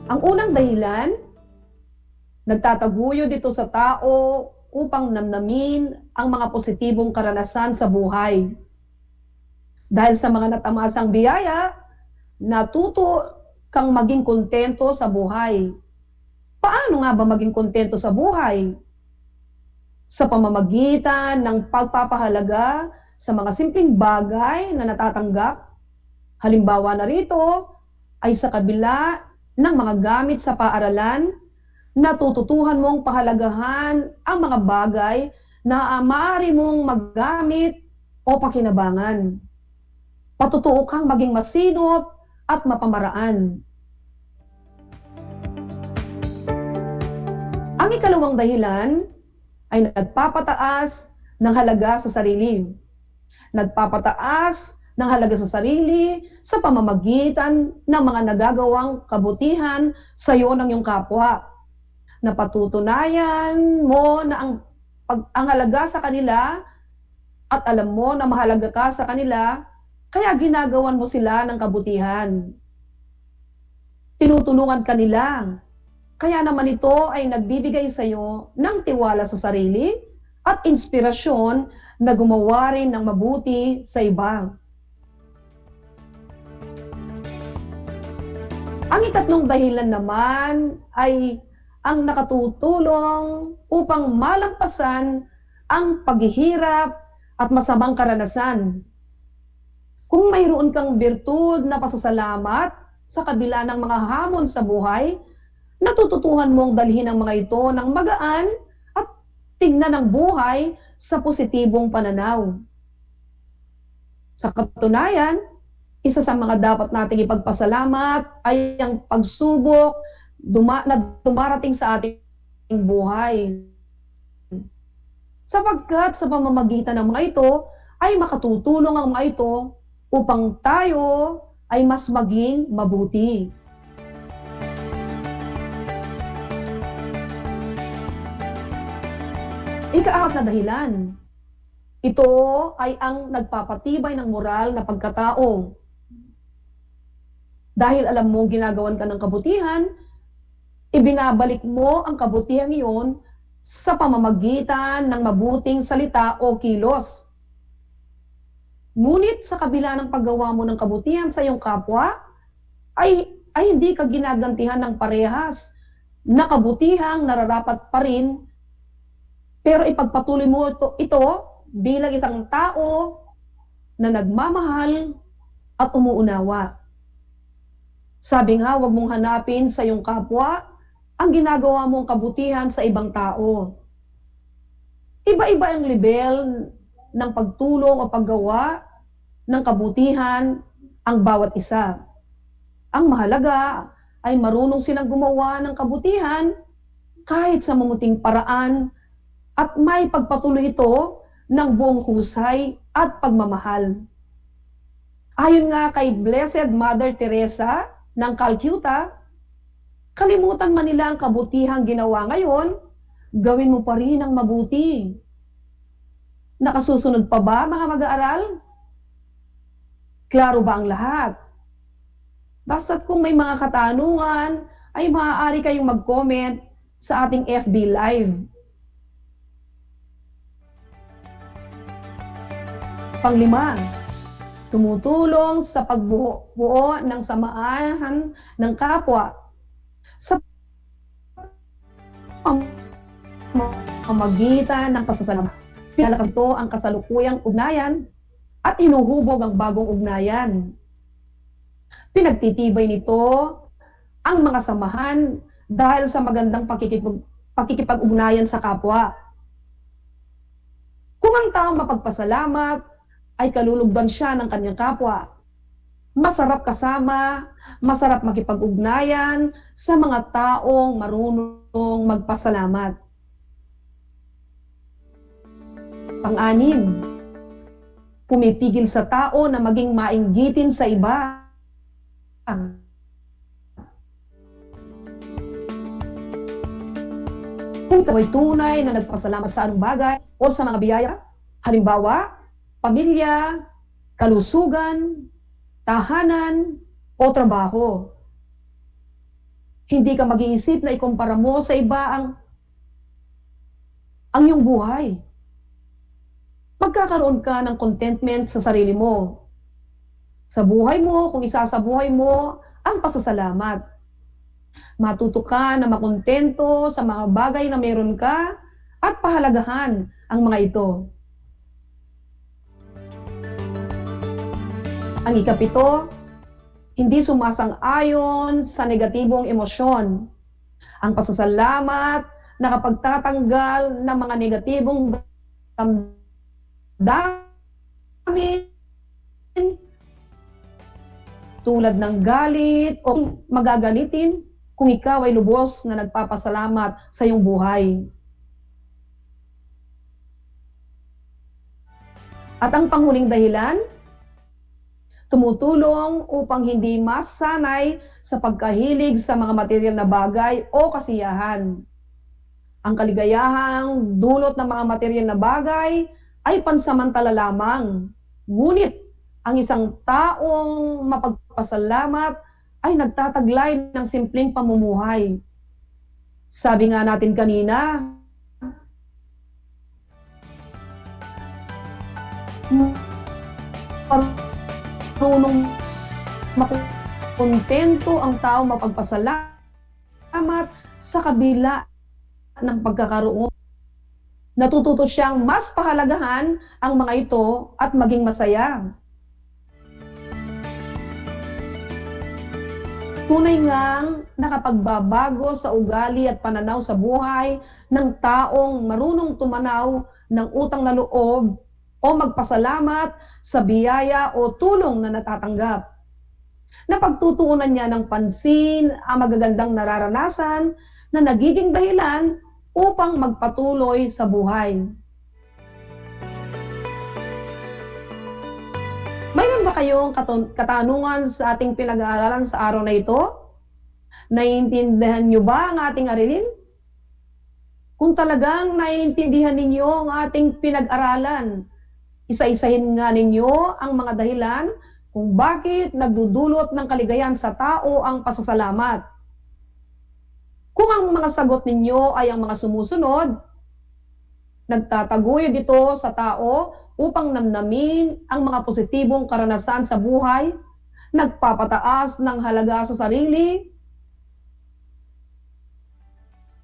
Ang unang dahilan, nagtataguyod dito sa tao upang namnamin ang mga positibong karanasan sa buhay. Dahil sa mga natamasang biyaya, natuto kang maging kontento sa buhay. Paano nga ba maging kontento sa buhay? Sa pamamagitan ng pagpapahalaga sa mga simpleng bagay na natatanggap. Halimbawa na rito ay sa kabila ng mga gamit sa paaralan, natututuhan mong pahalagahan ang mga bagay na maaari mong maggamit o pakinabangan. Patutuo kang maging masinop at mapamaraan. Ang ikalawang dahilan ay nagpapataas ng halaga sa sarili. Nagpapataas ng halaga sa sarili sa pamamagitan ng mga nagagawang kabutihan sa iyo ng iyong kapwa. Napatutunayan mo na ang halaga sa kanila at alam mo na mahalaga ka sa kanila, kaya ginagawan mo sila ng kabutihan. Tinutulungan ka nila. Kaya naman ito ay nagbibigay sa iyo ng tiwala sa sarili at inspirasyon na gumawa rin ng mabuti sa iba. Ang ikatlong dahilan naman ay ang nakatutulong upang malampasan ang paghihirap at masamang karanasan. Kung mayroon kang birtud na pasasalamat sa kabila ng mga hamon sa buhay, natututuhan mong dalhin ang mga ito ng magaan at tingnan ang buhay sa positibong pananaw. Sa katunayan, Isa sa mga dapat nating ipagpasalamat ay ang pagsubok na dumarating sa ating buhay. Sapagkat sa pamamagitan ng mga ito ay makatutulong ang mga ito upang tayo ay mas maging mabuti. Ika-apat na dahilan. Ito ay ang nagpapatibay ng moral na pagkatao. Dahil alam mo ginagawan ka ng kabutihan, ibinabalik mo ang kabutihan iyon sa pamamagitan ng mabuting salita o kilos. Ngunit sa kabila ng paggawa mo ng kabutihan sa iyong kapwa, ay hindi ka ginagantihan ng parehas na kabutihang nararapat pa rin, pero ipagpatuloy mo ito bilang isang tao na nagmamahal at umuunawa. Sabi nga, huwag mong hanapin sa iyong kapwa ang ginagawa mong kabutihan sa ibang tao. Iba-iba ang level ng pagtulong o paggawa ng kabutihan ang bawat isa. Ang mahalaga ay marunong silang gumawa ng kabutihan kahit sa mamuting paraan at may pagpatuloy ito ng buong husay at pagmamahal. Ayon nga kay Blessed Mother Teresa ng Calcutta, kalimutan man nila ang kabutihang ginawa ngayon, gawin mo pa rin ang mabuti. Nakasusunod pa ba mga mag-aaral? Klaro ba ang lahat? Basta't kung may mga katanungan, ay maaari kayong mag-comment sa ating FB Live. Panglima, tumutulong sa pagbuo ng samahan ng kapwa sa pamamagitan ng pasasalamat. Pinalakad ito ang kasalukuyang ugnayan at hinuhubog ang bagong ugnayan. Pinagtitibay nito ang mga samahan dahil sa magandang pakikipag-ugnayan sa kapwa. Kung ang tao mapagpasalamat, ay kalulugdan siya ng kanyang kapwa. Masarap kasama, masarap makipag-ugnayan sa mga taong marunong magpasalamat. Pang-anim, pumipigil sa tao na maging mainggitin sa iba. Kung ito ay tunay na nagpasalamat sa anong bagay o sa mga biyaya, halimbawa, pamilya, kalusugan, tahanan, o trabaho. Hindi ka mag-iisip na ikumpara mo sa iba ang iyong buhay. Magkakaroon ka ng contentment sa sarili mo. Sa buhay mo, kung isasabuhay mo ang pasasalamat. Matuto ka na makontento sa mga bagay na meron ka at pahalagahan ang mga ito. Ang ikapito, hindi sumasang-ayon sa negatibong emosyon. Ang pasasalamat na kapagtatanggal ng mga negatibong damdamin tulad ng galit o magagalitin kung ikaw ay lubos na nagpapasalamat sa iyong buhay. At ang panghuling dahilan, tumutulong upang hindi masanay sa pagkahilig sa mga material na bagay o kasiyahan. Ang kaligayahang dulot ng mga material na bagay ay pansamantala lamang. Ngunit ang isang taong mapagpasalamat ay nagtataglay ng simpleng pamumuhay. Sabi nga natin kanina, marunong makontento ang tao mapagpasalamat sa kabila ng pagkakaroon. Natututo siyang mas pahalagahan ang mga ito at maging masaya. Tunay ngang nakapagbabago sa ugali at pananaw sa buhay ng taong marunong tumanaw ng utang na loob o magpasalamat sa biyaya o tulong na natatanggap. Napagtutuunan niya ng pansin ang magagandang nararanasan na nagiging dahilan upang magpatuloy sa buhay. Mayroon ba kayong katanungan sa ating pinag-aaralan sa araw na ito? Naiintindihan niyo ba ang ating aralin? Kung talagang naiintindihan ninyo ang ating pinag-aralan, isa-isahin nga ninyo ang mga dahilan kung bakit nagdudulot ng kaligayahan sa tao ang pasasalamat. Kung ang mga sagot ninyo ay ang mga sumusunod, nagtataguyod ito sa tao upang namnamin ang mga positibong karanasan sa buhay, nagpapataas ng halaga sa sarili,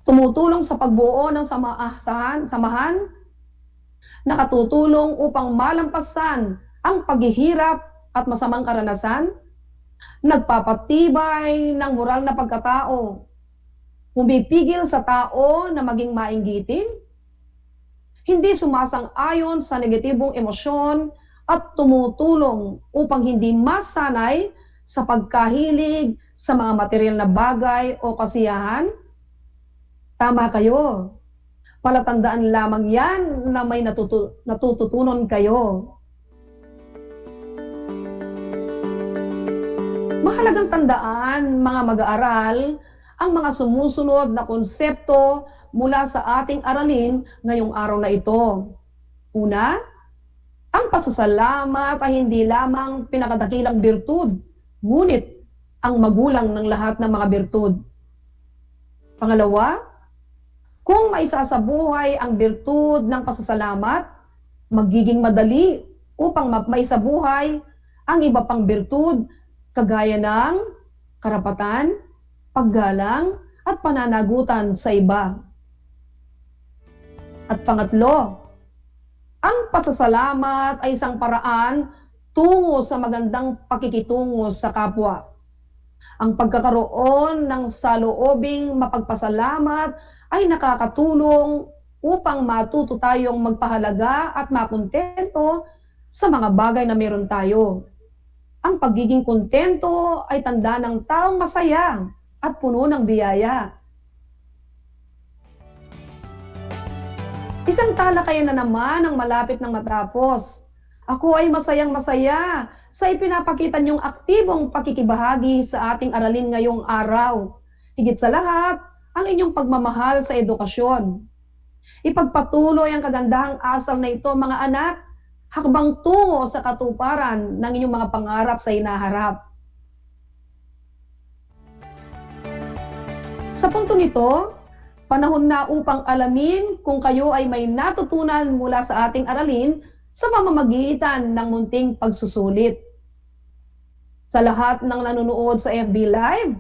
tumutulong sa pagbuo ng samahan, nakatutulong upang malampasan ang paghihirap at masamang karanasan, nagpapatibay ng moral na pagkatao, pumipigil sa tao na maging mainggitin, hindi sumasang-ayon sa negatibong emosyon at tumutulong upang hindi masanay sa pagkahilig sa mga material na bagay o kasiyahan. Tama kayo. Palatandaan lamang yan na may natututunan kayo. Mahalagang tandaan, mga mag-aaral, ang mga sumusunod na konsepto mula sa ating aralin ngayong araw na ito. Una, ang pasasalamat ay hindi lamang pinakadakilang birtud, ngunit ang magulang ng lahat ng mga birtud. Pangalawa, kung maisasabuhay ang birtud ng pasasalamat, magiging madali upang maisabuhay ang iba pang birtud kagaya ng karapatan, paggalang, at pananagutan sa iba. At pangatlo, ang pasasalamat ay isang paraan tungo sa magandang pakikitungo sa kapwa. Ang pagkakaroon ng saloobing mapagpasalamat ay nakakatulong upang matuto tayong magpahalaga at makontento sa mga bagay na meron tayo. Ang pagiging kontento ay tanda ng taong masaya at puno ng biyaya. Isang talakayan na naman ang malapit ng matapos. Ako ay masayang-masaya sa ipinapakita niyong aktibong pakikibahagi sa ating aralin ngayong araw. Higit sa lahat, ang inyong pagmamahal sa edukasyon. Ipagpatuloy ang kagandahang asal na ito, mga anak, hakbang tungo sa katuparan ng inyong mga pangarap sa hinaharap. Sa puntong ito, panahon na upang alamin kung kayo ay may natutunan mula sa ating aralin sa pamamagitan ng munting pagsusulit. Sa lahat ng nanonood sa FB Live,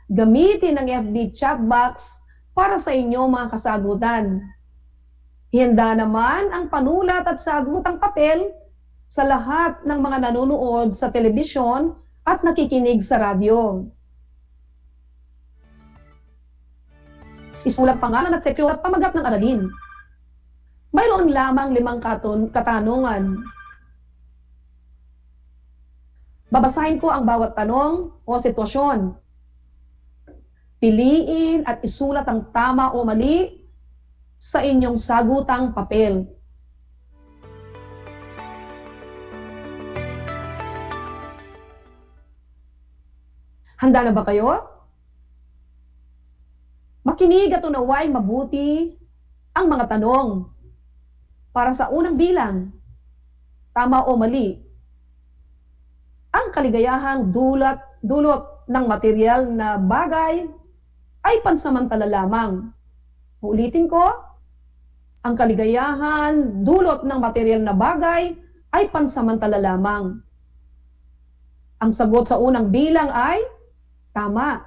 gamitin ang FB chat box para sa inyong mga kasagutan. Handa naman ang panulat at sagutang papel sa lahat ng mga nanonood sa telebisyon at nakikinig sa radyo. Isulat pangalan at seksyon at pamagat ng aralin. Mayroon lamang 5 katanungan. Babasahin ko ang bawat tanong o sitwasyon. Piliin at isulat ang tama o mali sa inyong sagutang papel. Handa na ba kayo? Makinig at unaway mabuti ang mga tanong. Para sa unang bilang, tama o mali, ang kaligayahang dulot ng material na bagay ay pansamantala lamang. Ulitin ko, ang kaligayahan dulot ng material na bagay ay pansamantala lamang. Ang sagot sa unang bilang ay tama.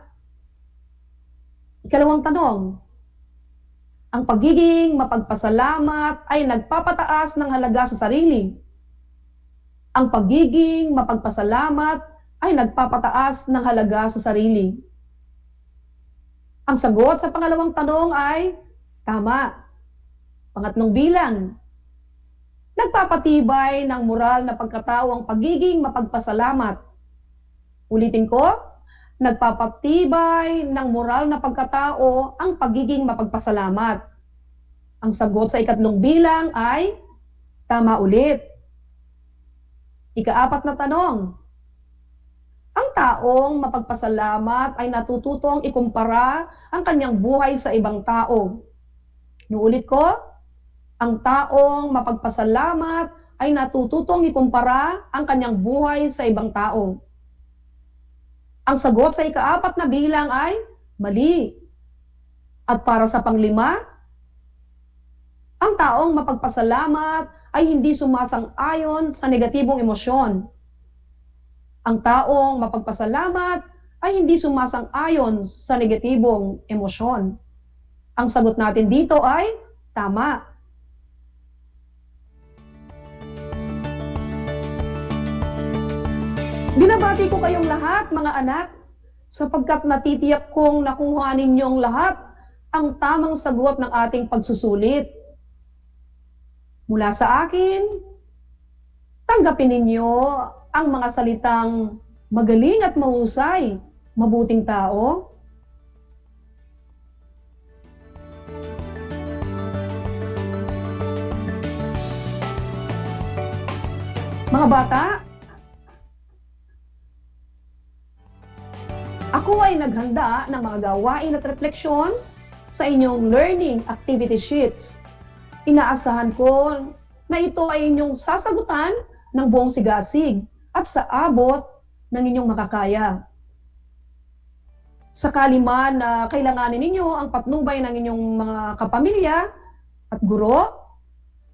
Ikalawang tanong, ang pagiging mapagpasalamat ay nagpapataas ng halaga sa sarili. Ang pagiging mapagpasalamat ay nagpapataas ng halaga sa sarili. Ang sagot sa pangalawang tanong ay tama. Pangatlong bilang, nagpapatibay ng moral na pagkatao ang pagiging mapagpasalamat. Ulitin ko, nagpapatibay ng moral na pagkatao ang pagiging mapagpasalamat. Ang sagot sa ikatlong bilang ay tama ulit. Ika-4 na tanong. Ang taong mapagpasalamat ay natututong ikumpara ang kanyang buhay sa ibang tao. Nuulit ko, ang taong mapagpasalamat ay natututong ikumpara ang kanyang buhay sa ibang tao. Ang sagot sa ika-4 na bilang ay mali. At para sa panglima, ang taong mapagpasalamat ay hindi sumasang-ayon sa negatibong emosyon. Ang taong mapagpasalamat ay hindi sumasang-ayon sa negatibong emosyon. Ang sagot natin dito ay tama. Binabati ko kayong lahat, mga anak, sapagkat natitiyak kong nakuha ninyong lahat ang tamang sagot ng ating pagsusulit. Mula sa akin, tanggapin ninyo ang mga salitang magaling at mahusay, mabuting tao. Mga bata, ako ay naghanda ng mga gawain at refleksyon sa inyong learning activity sheets. Inaasahan ko na ito ay inyong sasagutan ng buong sigasig at sa abot ng inyong makakaya. Sakali man na kailanganin ninyo ang patnubay ng inyong mga kapamilya at guro,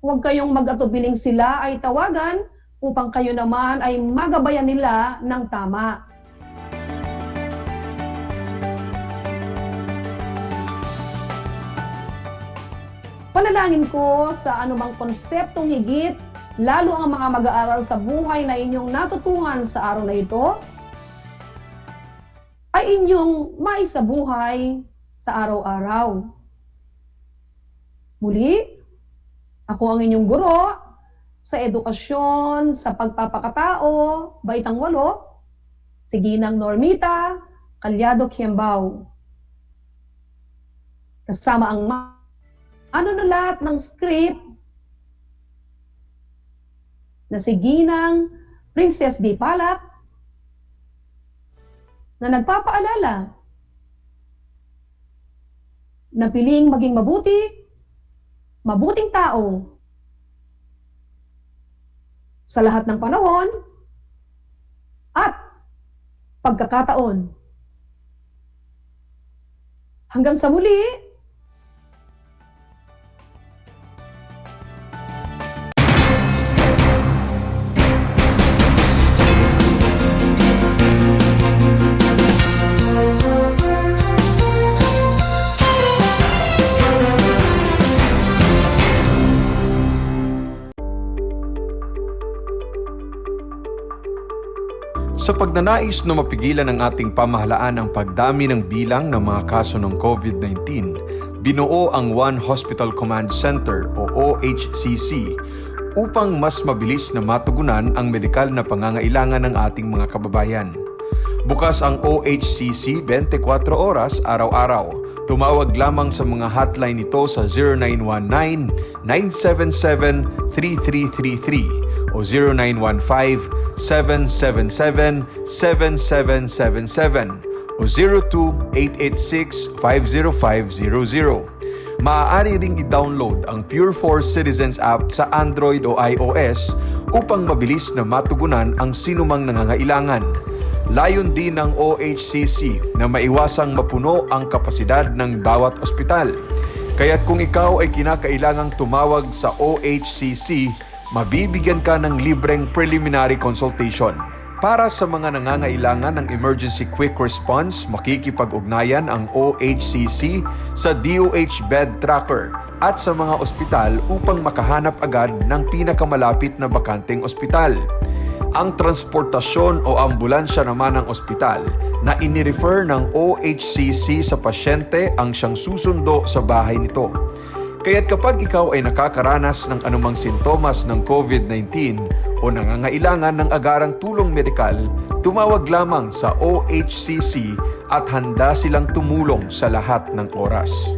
huwag kayong mag-atubiling sila ay tawagan upang kayo naman ay magabayan nila ng tama. Panalangin ko sa anumang konseptong higit, lalo ang mga mag-aaral sa buhay na inyong natutuhan sa araw na ito, ay inyong maisabuhay sa araw-araw. Muli, ako ang inyong guro sa edukasyon, sa pagpapakatao, Baitang 8, si Ginang Normita Calyado Kiembao. Kasama ang manunulat ng script na si Ginang Princess D. Palak na nagpapaalala na piling maging mabuting tao sa lahat ng panahon at pagkakataon. Hanggang sa muli, Sa pagnanais na mapigilan ng ating pamahalaan ang pagdami ng bilang ng mga kaso ng COVID-19, binuo ang One Hospital Command Center o OHCC upang mas mabilis na matugunan ang medikal na pangangailangan ng ating mga kababayan. Bukas ang OHCC 24 oras araw-araw. Tumawag lamang sa mga hotline nito sa 0919-977-3333 o 0915-777-7777 o 02-886-50500. Maaari ring i-download ang Pure for Citizens app sa Android o iOS upang mabilis na matugunan ang sinumang nangangailangan. Layon din ng OHCC na maiwasang mapuno ang kapasidad ng bawat ospital. Kaya't kung ikaw ay kinakailangang tumawag sa OHCC, mabibigyan ka ng libreng preliminary consultation. Para sa mga nangangailangan ng emergency quick response, makikipag-ugnayan ang OHCC sa DOH Bed Tracker at sa mga ospital upang makahanap agad ng pinakamalapit na bakanteng ospital. Ang transportasyon o ambulansya naman ng ospital na inirefer ng OHCC sa pasyente ang siyang susundo sa bahay nito. Kaya't kapag ikaw ay nakakaranas ng anumang sintomas ng COVID-19, o nangangailangan ng agarang tulong medikal, tumawag lamang sa OHCC at handa silang tumulong sa lahat ng oras.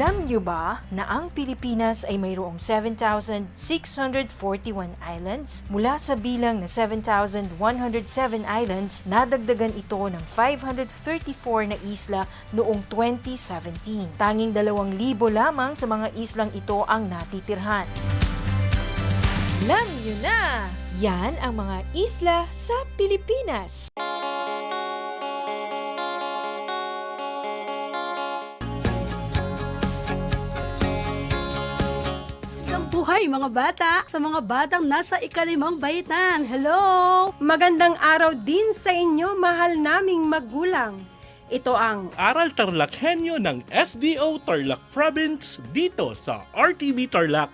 Alam niyo ba na ang Pilipinas ay mayroong 7,641 islands? Mula sa bilang na 7,107 islands, nadagdagan ito ng 534 na isla noong 2017. Tanging 2,000 lamang sa mga islang ito ang natitirhan. Alam niyo na! Yan ang mga isla sa Pilipinas. Buhay mga bata, sa mga batang nasa ika-5 baitan. Hello! Magandang araw din sa inyo, mahal naming magulang. Ito ang Aral TarlakHenyo ng SDO Tarlac Province dito sa RTV Tarlac,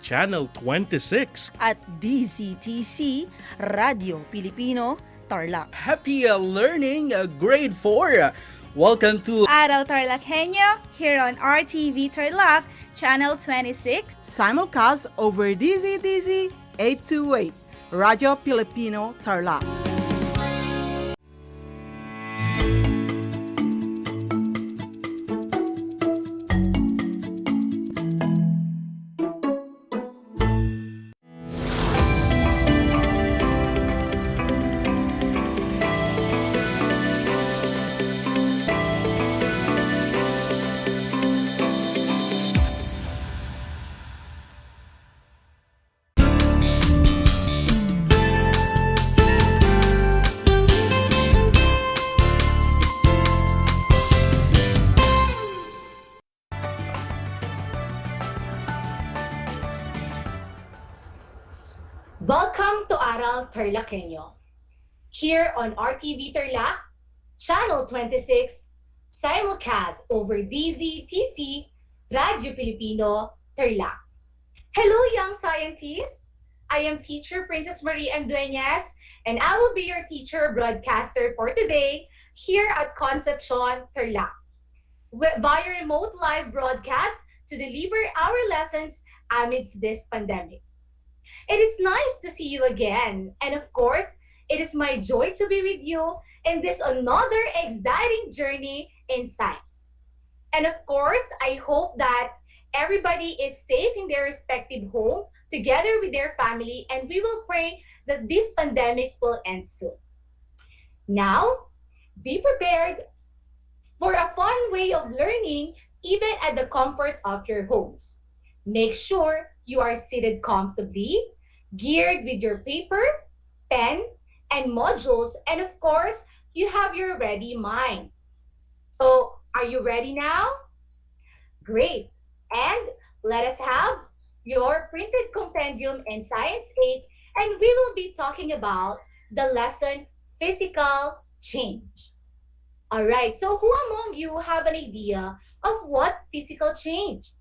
Channel 26. At DZTC, Radio Pilipino, Tarlac. Happy learning, grade 4. Welcome to Aral TarlakHenyo here on RTV Tarlac, Channel 26. Simulcast over DZTZ 828, Radio Filipino Tarlac. Welcome to Aral TarlakHenyo. Here on RTV Tarlac, Channel 26, simulcast over DZTC, Radio Filipino, Tarlac. Hello, young scientists! I am teacher Princess Marie M. Dueñas, and I will be your teacher broadcaster for today here at Concepcion, Tarlac, via remote live broadcast to deliver our lessons amidst this pandemic. It is nice to see you again, and of course, it is my joy to be with you in this another exciting journey in science. And of course, I hope that everybody is safe in their respective home together with their family, and we will pray that this pandemic will end soon. Now, be prepared for a fun way of learning even at the comfort of your homes. Make sure you are seated comfortably, geared with your paper, pen, and modules, and of course, you have your ready mind. So, are you ready now? Great. And let us have your printed compendium in Science 8, and we will be talking about the lesson Physical Change. All right, so who among you have an idea of what physical change?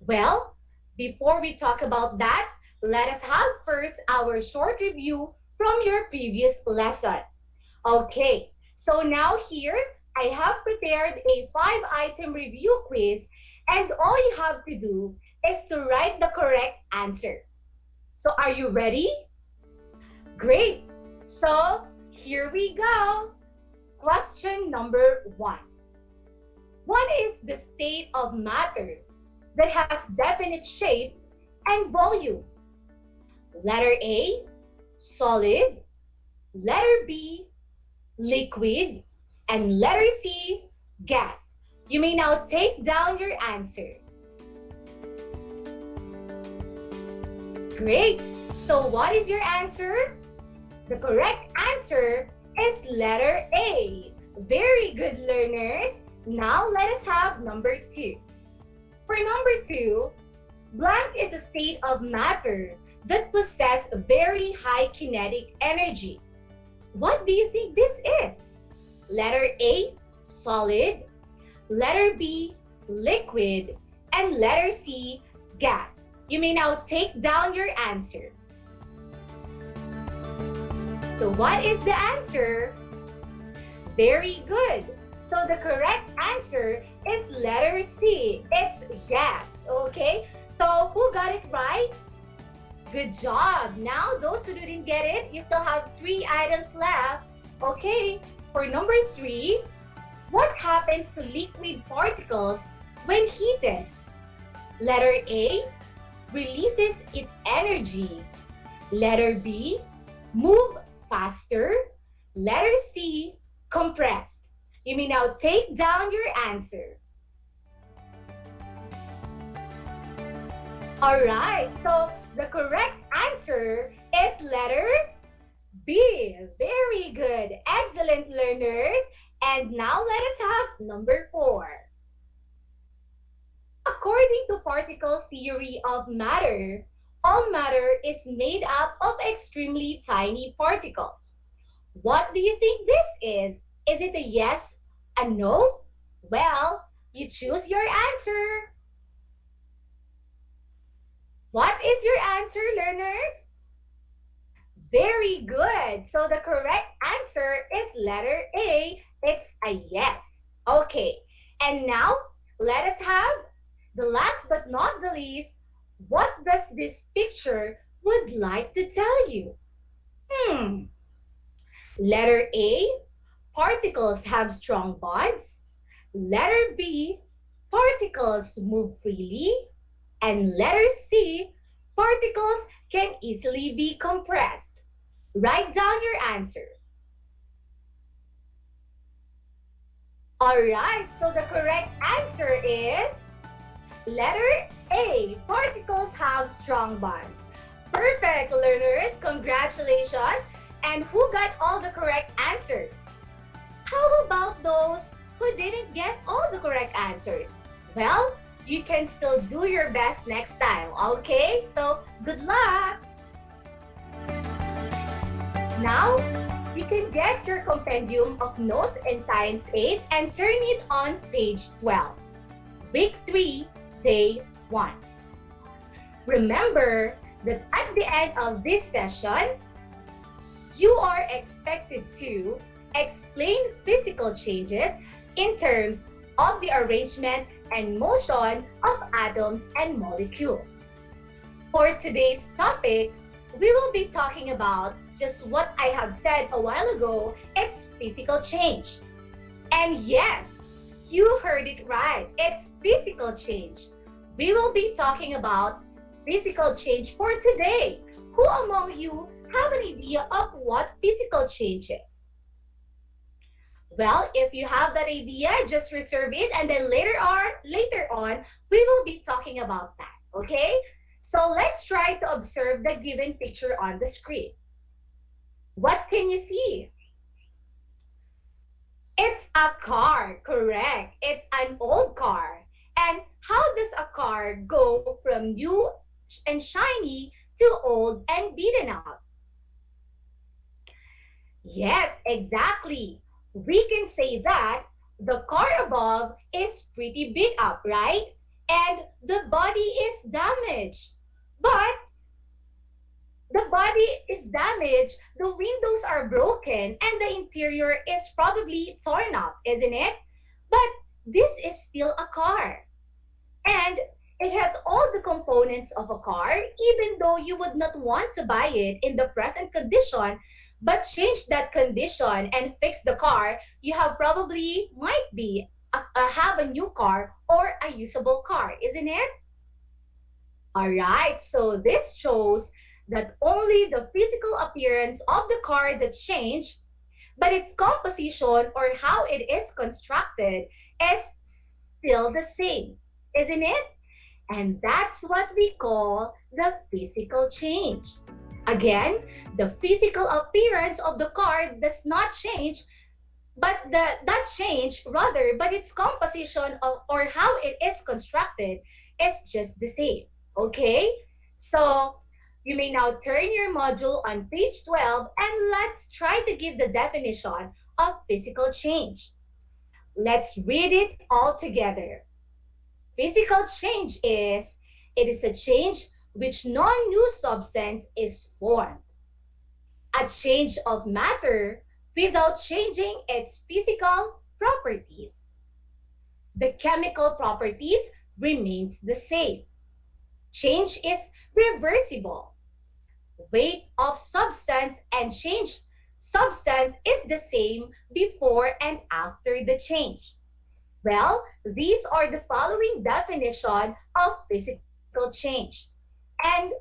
Well, before we talk about that, let us have first our short review from your previous lesson. Okay, so now here I have prepared a 5-item review quiz, and all you have to do is to write the correct answer. So are you ready? Great. So here we go. Question number 1. What is the state of matter that has definite shape and volume? Letter A, solid. Letter B, liquid. And letter C, gas. You may now take down your answer. Great. So what is your answer? The correct answer is letter A. Very good, learners. Now let us have number 2. For number 2, blank is a state of matter that possess very high kinetic energy. What do you think this is? Letter A, solid. Letter B, liquid. And letter C, gas. You may now take down your answer. So what is the answer? Very good. So the correct answer is letter C. It's gas. Okay? So who got it right? Good job. Now, those who didn't get it, you still have 3 items left. Okay, for number 3, what happens to liquid particles when heated? Letter A, releases its energy. Letter B, move faster. Letter C, compressed. You may now take down your answer. All right, so the correct answer is letter B. Very good. Excellent, learners. And now let us have number 4. According to particle theory of matter, all matter is made up of extremely tiny particles. What do you think this is? Is it a yes, a no? Well, you choose your answer. What is your answer, learners? Very good. So the correct answer is letter A. It's a yes. Okay. And now, let us have the last but not the least, what does this picture would like to tell you? Letter A, particles have strong bonds. Letter B, particles move freely. And letter C, particles can easily be compressed. Write down your answer. All right, so the correct answer is letter A, particles have strong bonds. Perfect, learners. Congratulations. And who got all the correct answers? How about those who didn't get all the correct answers? Well, you can still do your best next time, okay? So, good luck! Now, you can get your compendium of notes in Science 8 and turn it on page 12. Week 3, Day 1. Remember that at the end of this session, you are expected to explain physical changes in terms of the arrangement and motion of atoms and molecules. For today's topic, we will be talking about just what I have said a while ago, it's physical change. And yes, you heard it right, it's physical change. We will be talking about physical change for today. Who among you have an idea of what physical change is? Well, if you have that idea, just reserve it and then later on, we will be talking about that, okay? So let's try to observe the given picture on the screen. What can you see? It's a car, correct. It's an old car. And how does a car go from new and shiny to old and beaten up? Yes, exactly. We can say that the car above is pretty beat up, right? And the body is damaged. But the body is damaged, the windows are broken, and the interior is probably torn up, isn't it? But this is still a car. And it has all the components of a car, even though you would not want to buy it in the present condition, but change that condition and fix the car, you have probably might be have a new car or a usable car, isn't it? All right, so this shows that only the physical appearance of the car that changed, but its composition or how it is constructed is still the same, isn't it? And that's what we call the physical change. Again, the physical appearance of the car does not change, but but its composition or how it is constructed is just the same. Okay? So you may now turn your module on page 12 and let's try to give the definition of physical change. Let's read it all together. Physical change is, it is a change which no new substance is formed. A change of matter without changing its physical properties. The chemical properties remains the same. Change is reversible. Weight of substance and change substance is the same before and after the change. Well, these are the following definition of physical change. And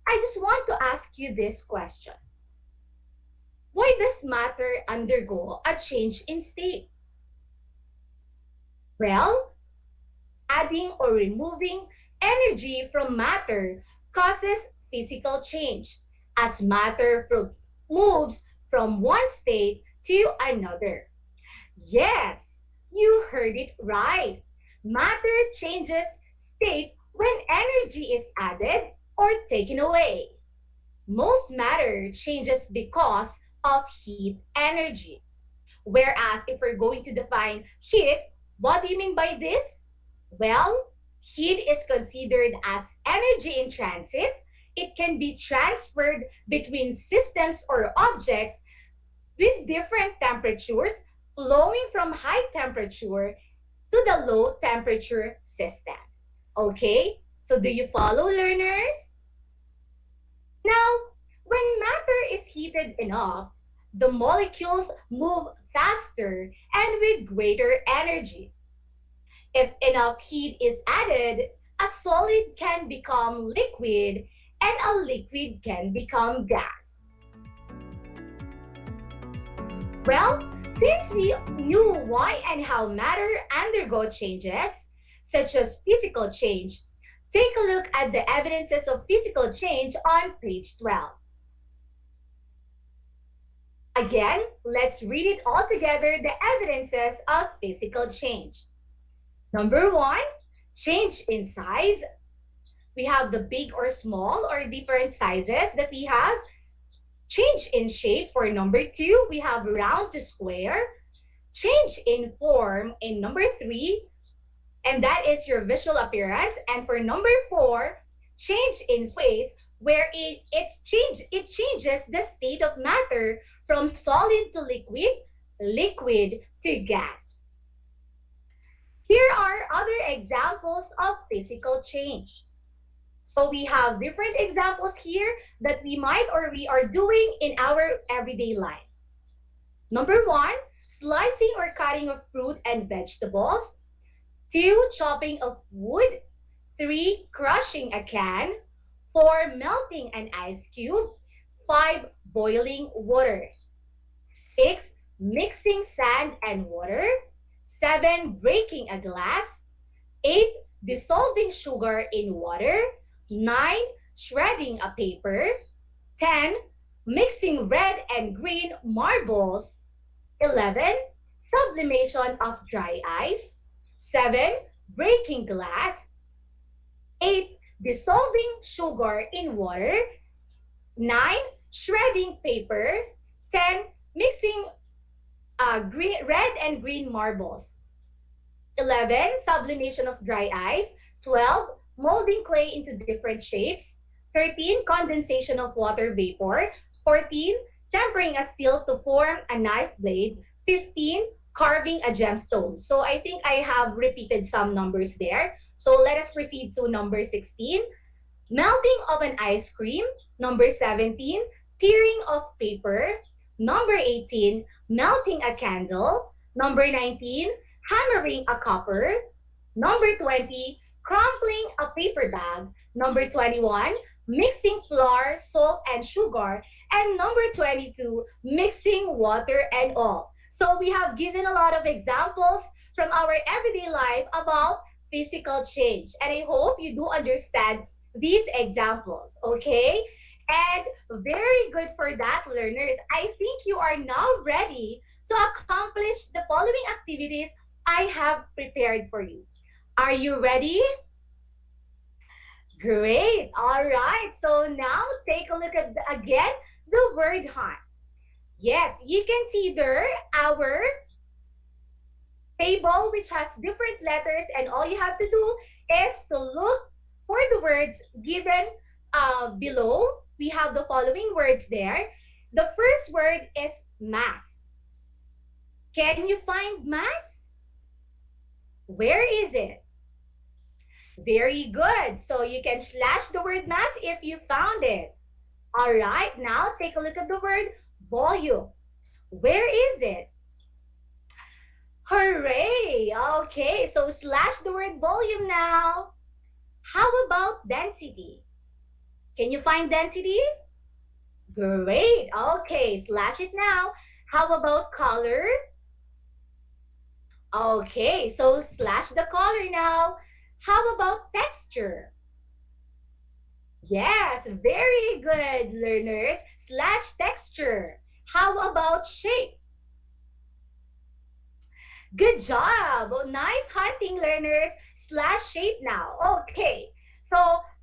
I just want to ask you this question. Why does matter undergo a change in state? Well, adding or removing energy from matter causes physical change as matter moves from one state to another. Yes, you heard it right. Matter changes state when energy is added or taken away. Most matter changes because of heat energy. Whereas if we're going to define heat, what do you mean by this? Well, heat is considered as energy in transit. It can be transferred between systems or objects with different temperatures flowing from high temperature to the low temperature system. Okay, so do you follow, learners? Now, when matter is heated enough, the molecules move faster and with greater energy. If enough heat is added, a solid can become liquid and a liquid can become gas. Well, since we knew why and how matter undergo changes, such as physical change, take a look at the evidences of physical change on page 12. Again, let's read it all together, the evidences of physical change. Number 1, change in size. We have the big or small or different sizes that we have. Change in shape for number 2, we have round to square. Change in form in number 3, and that is your visual appearance. And for number 4, change in phase, where it changes the state of matter from solid to liquid, liquid to gas. Here are other examples of physical change. So we have different examples here that we might or we are doing in our everyday life. Number 1, slicing or cutting of fruit and vegetables. 2, chopping of wood. 3, crushing a can. 4, melting an ice cube. 5, boiling water. 6, mixing sand and water. 7, breaking a glass. 8, dissolving sugar in water. 9, shredding a paper. 10, mixing red and green marbles. 11, sublimation of dry ice. 7, breaking glass. 8, dissolving sugar in water. 9, shredding paper. 10, mixing red and green marbles. 11, sublimation of dry ice. 12, molding clay into different shapes. 13, condensation of water vapor. 14, tempering a steel to form a knife blade. 15, carving a gemstone. So I think I have repeated some numbers there. So let us proceed to number 16. Melting of an ice cream. Number 17, tearing of paper. Number 18, melting a candle. Number 19, hammering a copper. Number 20, crumpling a paper bag. Number 21, mixing flour, salt, and sugar. And number 22, mixing water and all. So we have given a lot of examples from our everyday life about physical change. And I hope you do understand these examples, okay? And very good for that, learners. I think you are now ready to accomplish the following activities I have prepared for you. Are you ready? Great. All right. So now take a look at again the word hunt. Yes, you can see there our table which has different letters, and all you have to do is to look for the words given below. We have the following words there. The first word is mass. Can you find mass? Where is it? Very good. So you can slash the word mass if you found it. All right, now take a look at the word volume. Where is it? Hooray! Okay, so slash the word volume now. How about density? Can you find density? Great. Okay, slash it now. How about color? Okay, so slash the color now. How about texture? Yes, very good, learners. Slash texture. How about shape? Good job. Oh, nice hunting, learners. Slash shape now. Okay, so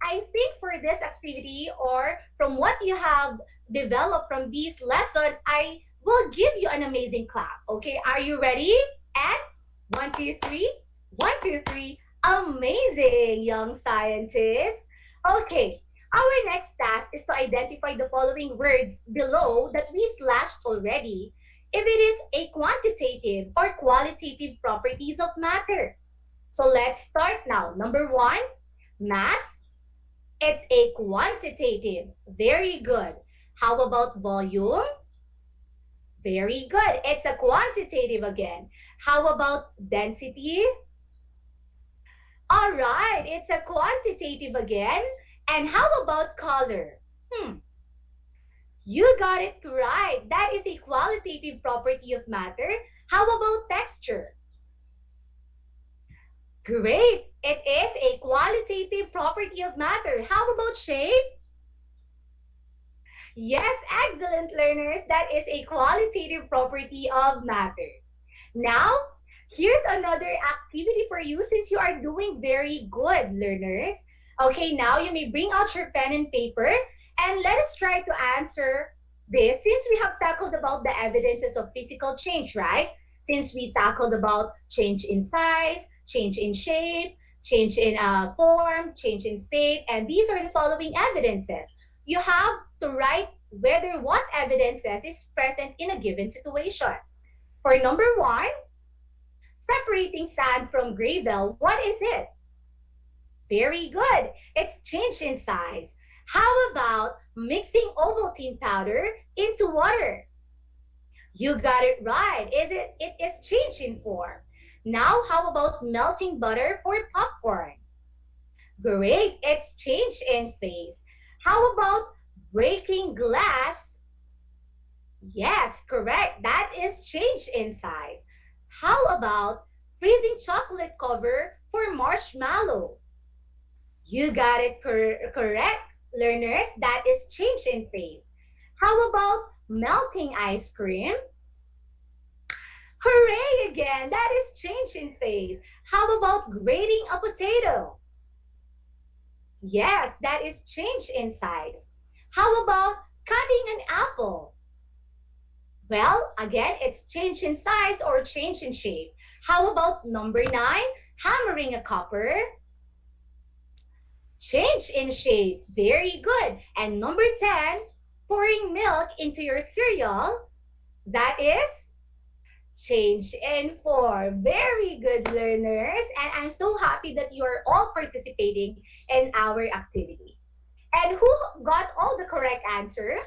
I think for this activity, or from what you have developed from this lesson, I will give you an amazing clap. Okay, are you ready? And 1, 2, 3. 1, 2, 3. Amazing, young scientists. Okay, our next task is to identify the following words below that we slashed already if it is a quantitative or qualitative properties of matter. So let's start now. Number 1, mass. It's a quantitative. Very good. How about volume? Very good. It's a quantitative again. How about density? All right, it's a quantitative again. And how about color? You got it right. That is a qualitative property of matter. How about texture? Great. It is a qualitative property of matter. How about shape? Yes, excellent, learners. That is a qualitative property of matter. Now, here's another activity for you since you are doing very good, learners. Okay, now you may bring out your pen and paper and let us try to answer this since we have tackled about the evidences of physical change, right? Since we tackled about change in size, change in shape, change in form, change in state, and these are the following evidences. You have to write whether what evidences is present in a given situation. For number one, separating sand from gravel, what is it? Very good. It's change in size. How about mixing Ovaltine powder into water? You got it right. It is change in form. Now, how about melting butter for popcorn? Great. It's change in phase. How about breaking glass? Yes, correct. That is change in size. How about freezing chocolate cover for marshmallow? You got it correct, learners. That is change in phase. How about melting ice cream? Hooray again! That is change in phase. How about grating a potato? Yes, that is change in size. How about cutting an apple? Well, again, it's change in size or change in shape. How about number 9, hammering a copper? Change in shape. Very good. And number 10, pouring milk into your cereal. That is change in form. Very good, learners. And I'm so happy that you are all participating in our activity. And who got all the correct answer?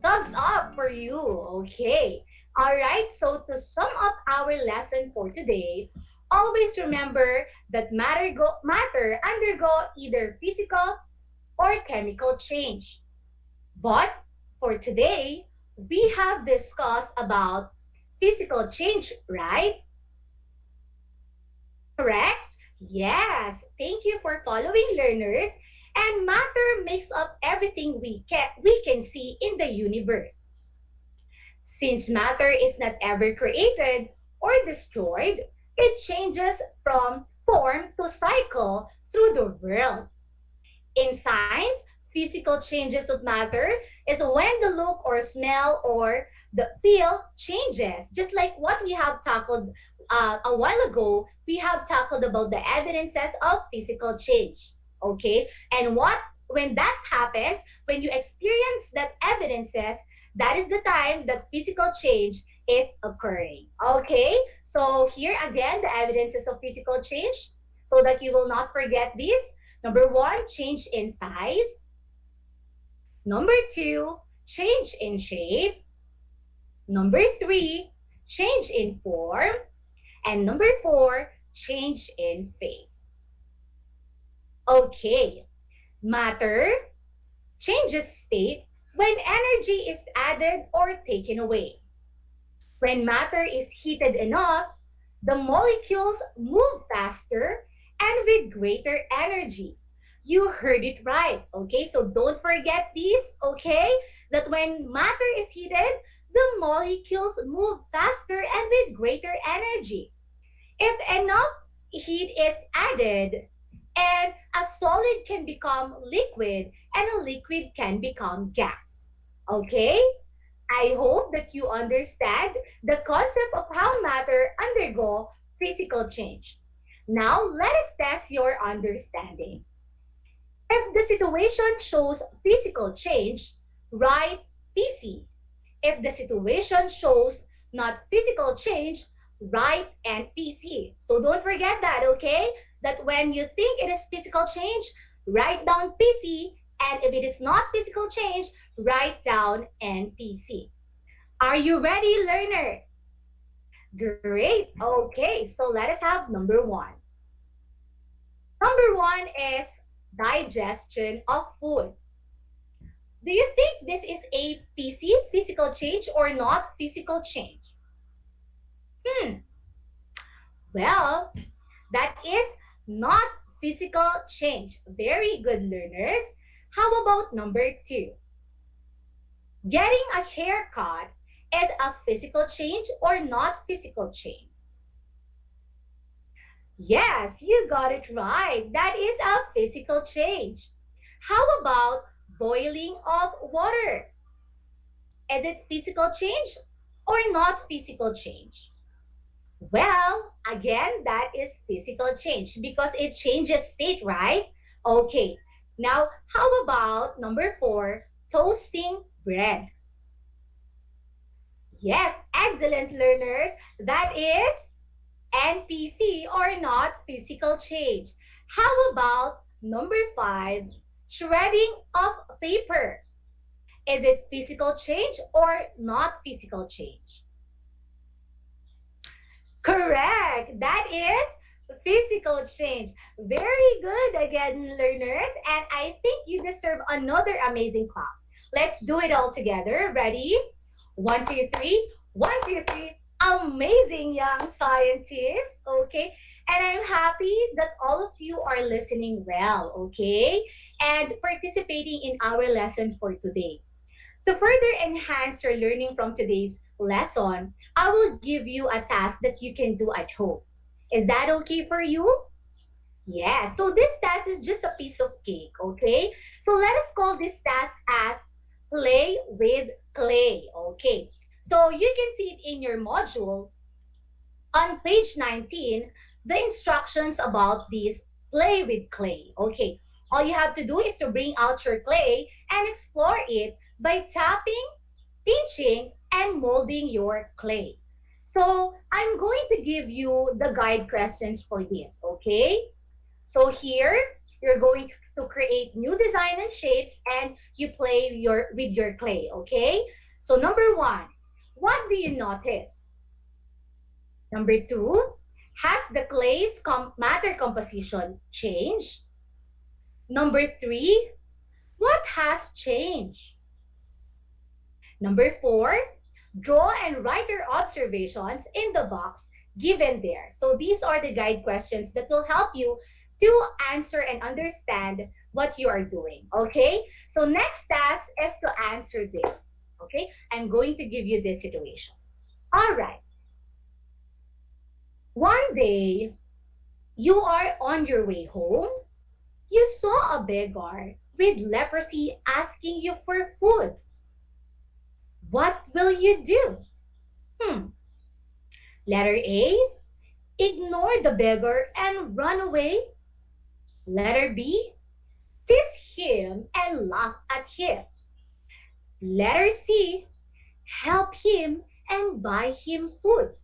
Thumbs up for you. Okay. All right. So to sum up our lesson for today, always remember that matter undergo either physical or chemical change. But for today, we have discussed about physical change, right? Correct? Yes. Thank you for following, learners. And matter makes up everything we can see in the universe. Since matter is not ever created or destroyed, it changes from form to cycle through the world. In science, physical changes of matter is when the look or smell or the feel changes. Just like what we have tackled a while ago, we have tackled about the evidences of physical change. Okay? And when that happens, when you experience that evidences, that is the time that physical change is occurring. Okay? So here again, the evidences of physical change so that you will not forget this. Number 1, change in size. Number 2, change in shape. Number 3, change in form. And number 4, change in phase. Okay, matter changes state when energy is added or taken away. When matter is heated enough, the molecules move faster and with greater energy. You heard it right, okay? So don't forget this, okay? That when matter is heated, the molecules move faster and with greater energy. If enough heat is added, and a solid can become liquid and a liquid can become gas. Okay? I hope that you understand the concept of how matter undergo physical change. Now, let us test your understanding. If the situation shows physical change, write PC. If the situation shows not physical change, write NPC. So don't forget that, okay? That when you think it is physical change, write down PC, and if it is not physical change, write down NPC. Are you ready, learners? Great. Okay, so let us have number 1. Number 1 is digestion of food. Do you think this is a PC, physical change, or not physical change? Well, that is not physical change. Very good, learners. How about number 2? Getting a haircut is a physical change or not physical change? Yes, you got it right. That is a physical change. How about boiling of water? Is it physical change or not physical change? Well, again, that is physical change because it changes state, right? Okay, now how about number 4, toasting bread? Yes, excellent learners. That is NPC or not physical change. How about number 5, shredding of paper? Is it physical change or not physical change? Correct. That is physical change. Very good again, learners. And I think you deserve another amazing clap. Let's do it all together. Ready? 1, 2, 3. 1, 2, 3. Amazing young scientists. Okay. And I'm happy that all of you are listening well. Okay. And participating in our lesson for today. To further enhance your learning from today's lesson, I will give you a task that you can do at home. Is that okay for you? Yeah, so this task is just a piece of cake, okay? So let us call this task as play with clay, okay? So you can see it in your module on page 19, the instructions about this play with clay. Okay, all you have to do is to bring out your clay and explore it by tapping, pinching, and molding your clay. So I'm going to give you the guide questions for this, okay? So here, you're going to create new design and shapes and you play with your clay, okay? So number 1, what do you notice? Number 2, has the clay's matter composition changed? Number 3, what has changed? Number 4, draw and write your observations in the box given there. So these are the guide questions that will help you to answer and understand what you are doing. Okay? So next task is to answer this. Okay? I'm going to give you this situation. All right. One day, you are on your way home. You saw a beggar with leprosy asking you for food. What will you do? Letter A, ignore the beggar and run away. Letter B, tease him and laugh at him. Letter C, help him and buy him food.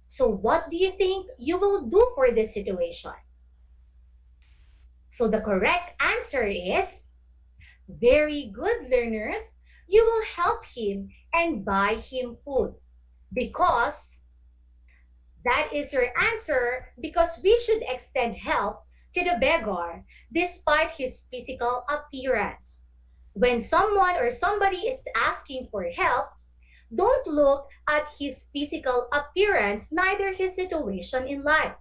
So what do you think you will do for this situation? So the correct answer is, very good learners, you will help him and buy him food because that is your answer, because we should extend help to the beggar despite his physical appearance. When someone or somebody is asking for help, don't look at his physical appearance, neither his situation in life.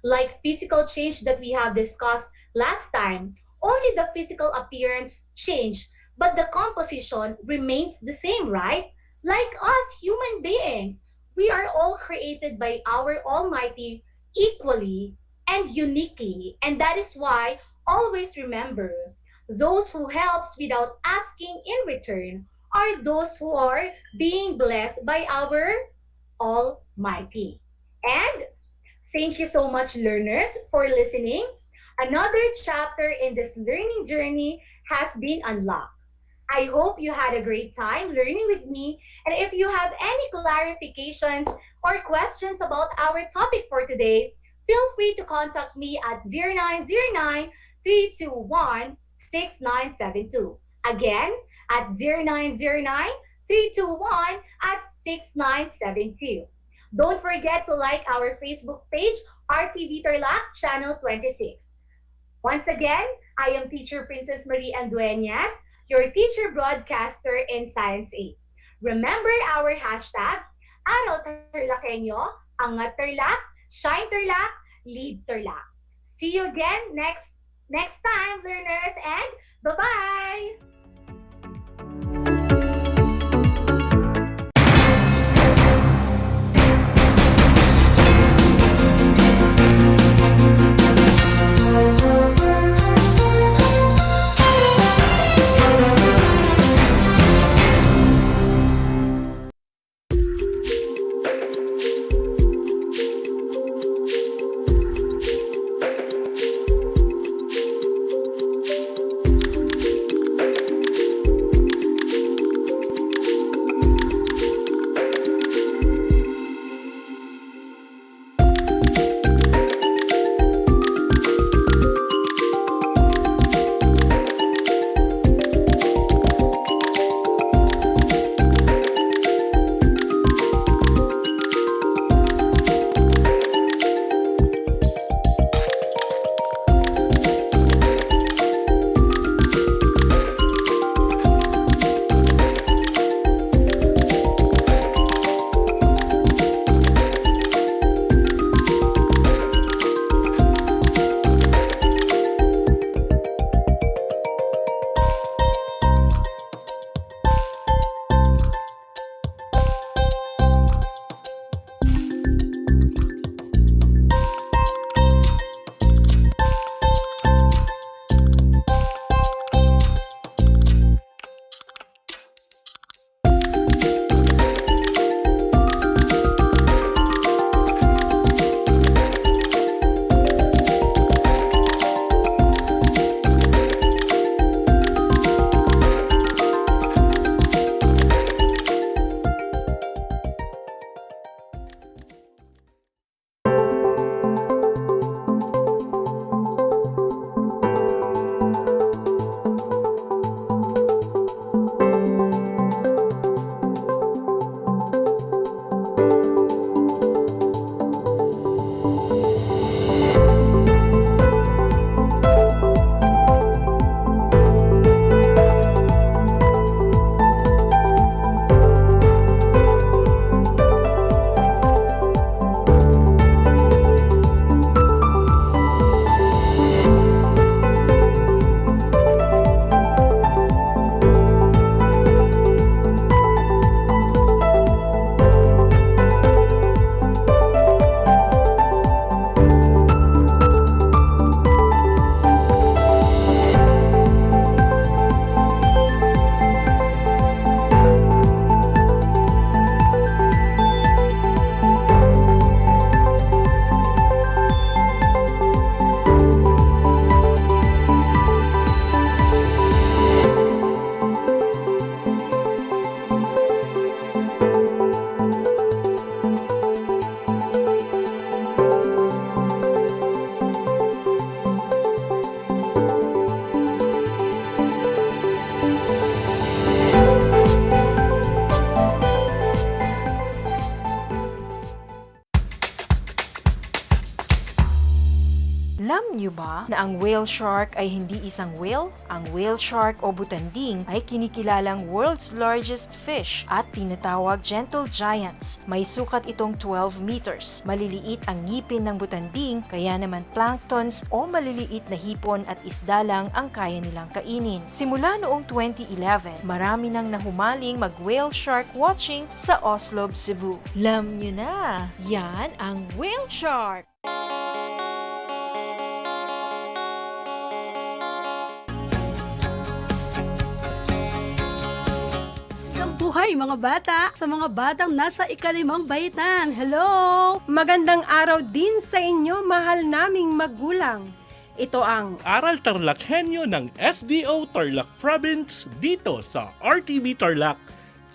Like physical change that we have discussed last time, only the physical appearance change, but the composition remains the same, right? Like us human beings, we are all created by our Almighty equally and uniquely. And that is why always remember, those who helps without asking in return are those who are being blessed by our Almighty. And thank you so much, learners, for listening. Another chapter in this learning journey has been unlocked. I hope you had a great time learning with me. And if you have any clarifications or questions about our topic for today, feel free to contact me at 0909-321-6972. Again, at 0909-321-6972. Don't forget to like our Facebook page, RTV Tarlac, Channel 26. Once again, I am Teacher Princess Marie Andueñas, your teacher broadcaster in Science 8. Remember our hashtag, Aral TarlakHenyo, Angat Tarlac, Shine Tarlac, Lead Tarlac. See you again next time, learners, and bye-bye! Alam niyo ba na ang whale shark ay hindi isang whale? Ang whale shark o butanding ay kinikilalang world's largest fish at tinatawag gentle giants. May sukat itong 12 meters. Maliliit ang ngipin ng butanding, kaya naman planktons o maliliit na hipon at isda lang ang kaya nilang kainin. Simula noong 2011, marami nang nahumaling mag-whale shark watching sa Oslo, Cebu. Alam niyo na, yan ang whale shark! Buhay mga bata sa mga batang nasa ikalimang baitan. Hello! Magandang araw din sa inyo, mahal naming magulang. Ito ang Aral TarlakHenyo ng SDO Tarlac Province dito sa RTV Tarlac,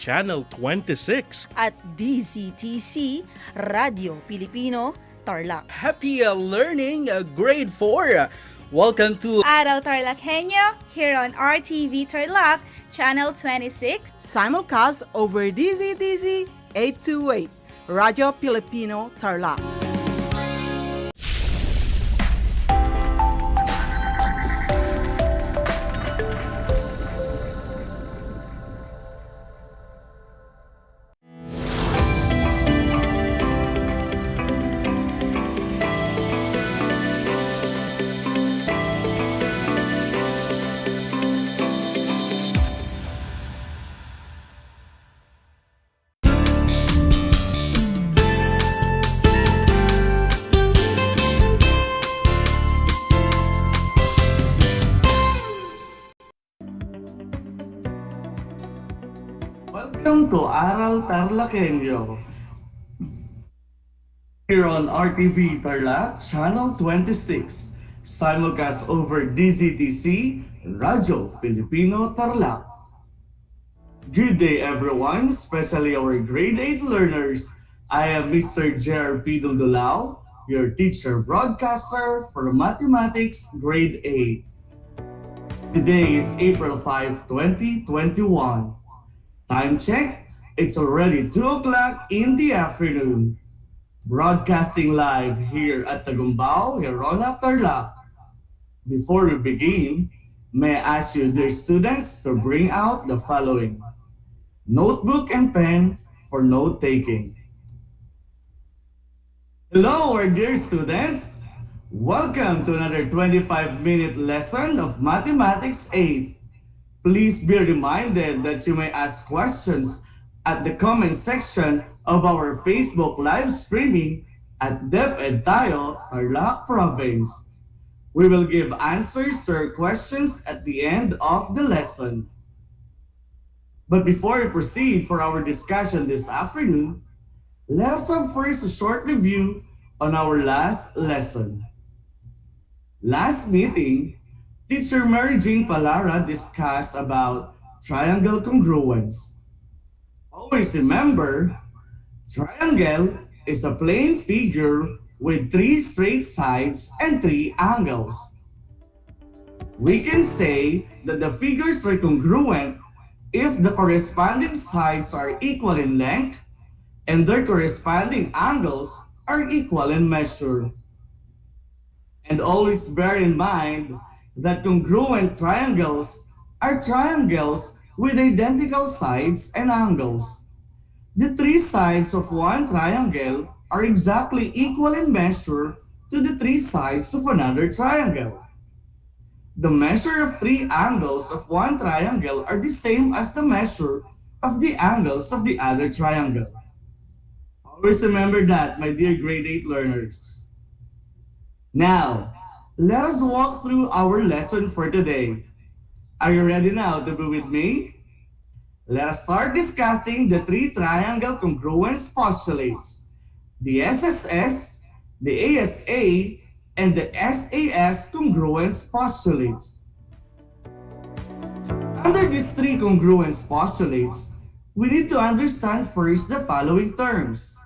Channel 26. At DZTC, Radio Pilipino, Tarlac. Happy learning, grade 4. Welcome to Aral TarlakHenyo here on RTV Tarlac, Channel 26. Simulcast over DZTZ 828, Radio Filipino Tarlac. Welcome to Aral TarlakHenyo. Here on RTV Tarlac, Channel 26, simulcast over DZTC, Radio Filipino Tarlac. Good day everyone, especially our grade 8 learners. I am Mr. JRP Duldulao, your teacher broadcaster for Mathematics Grade 8. Today is April 5, 2021. Time check, it's already 2 o'clock in the afternoon. Broadcasting live here at Tagumbao, Aral Tarlac. Before we begin, may I ask you, dear students, to bring out the following: notebook and pen for note taking. Hello, our dear students. Welcome to another 25-minute lesson of Mathematics 8. Please be reminded that you may ask questions at the comment section of our Facebook live streaming at DEPED Tarlac Province. We will give answers to your questions at the end of the lesson. But before we proceed for our discussion this afternoon, let us have first a short review on our last lesson. Last meeting, Teacher Mary Jane Palara discussed about triangle congruence. Always remember, triangle is a plane figure with 3 straight sides and 3 angles. We can say that the figures are congruent if the corresponding sides are equal in length and their corresponding angles are equal in measure. And always bear in mind that congruent triangles are triangles with identical sides and angles. The 3 sides of one triangle are exactly equal in measure to the 3 sides of another triangle. The measure of 3 angles of one triangle are the same as the measure of the angles of the other triangle. Always remember that, my dear grade 8 learners. Now, let us walk through our lesson for today. Are you ready now to be with me? Let us start discussing the 3 triangle congruence postulates: the SSS, the ASA, and the SAS congruence postulates. Under these 3 congruence postulates, we need to understand first the following terms: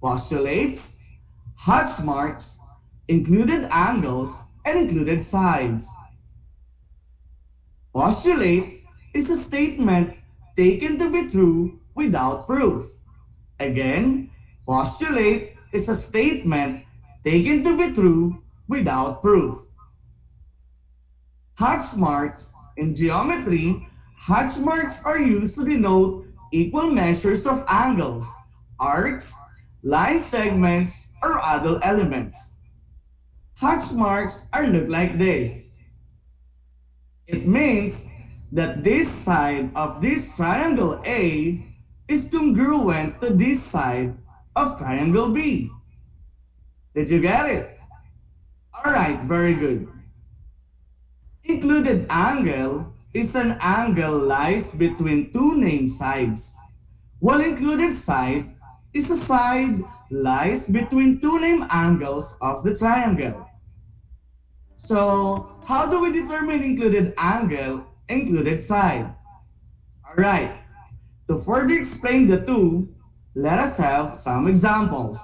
postulates, hatch marks, included angles, and included sides. Postulate is a statement taken to be true without proof. Again, postulate is a statement taken to be true without proof. Hatch marks in geometry, hatch marks are used to denote equal measures of angles, arcs, line segments, or other elements. Hatch marks are look like this. It means that this side of this triangle A is congruent to this side of triangle B. Did you get it? Alright, very good. Included angle is an angle lies between two named sides, while included side is a side lies between two named angles of the triangle. So, how do we determine included angle, included side? Alright, to further explain the two, let us have some examples.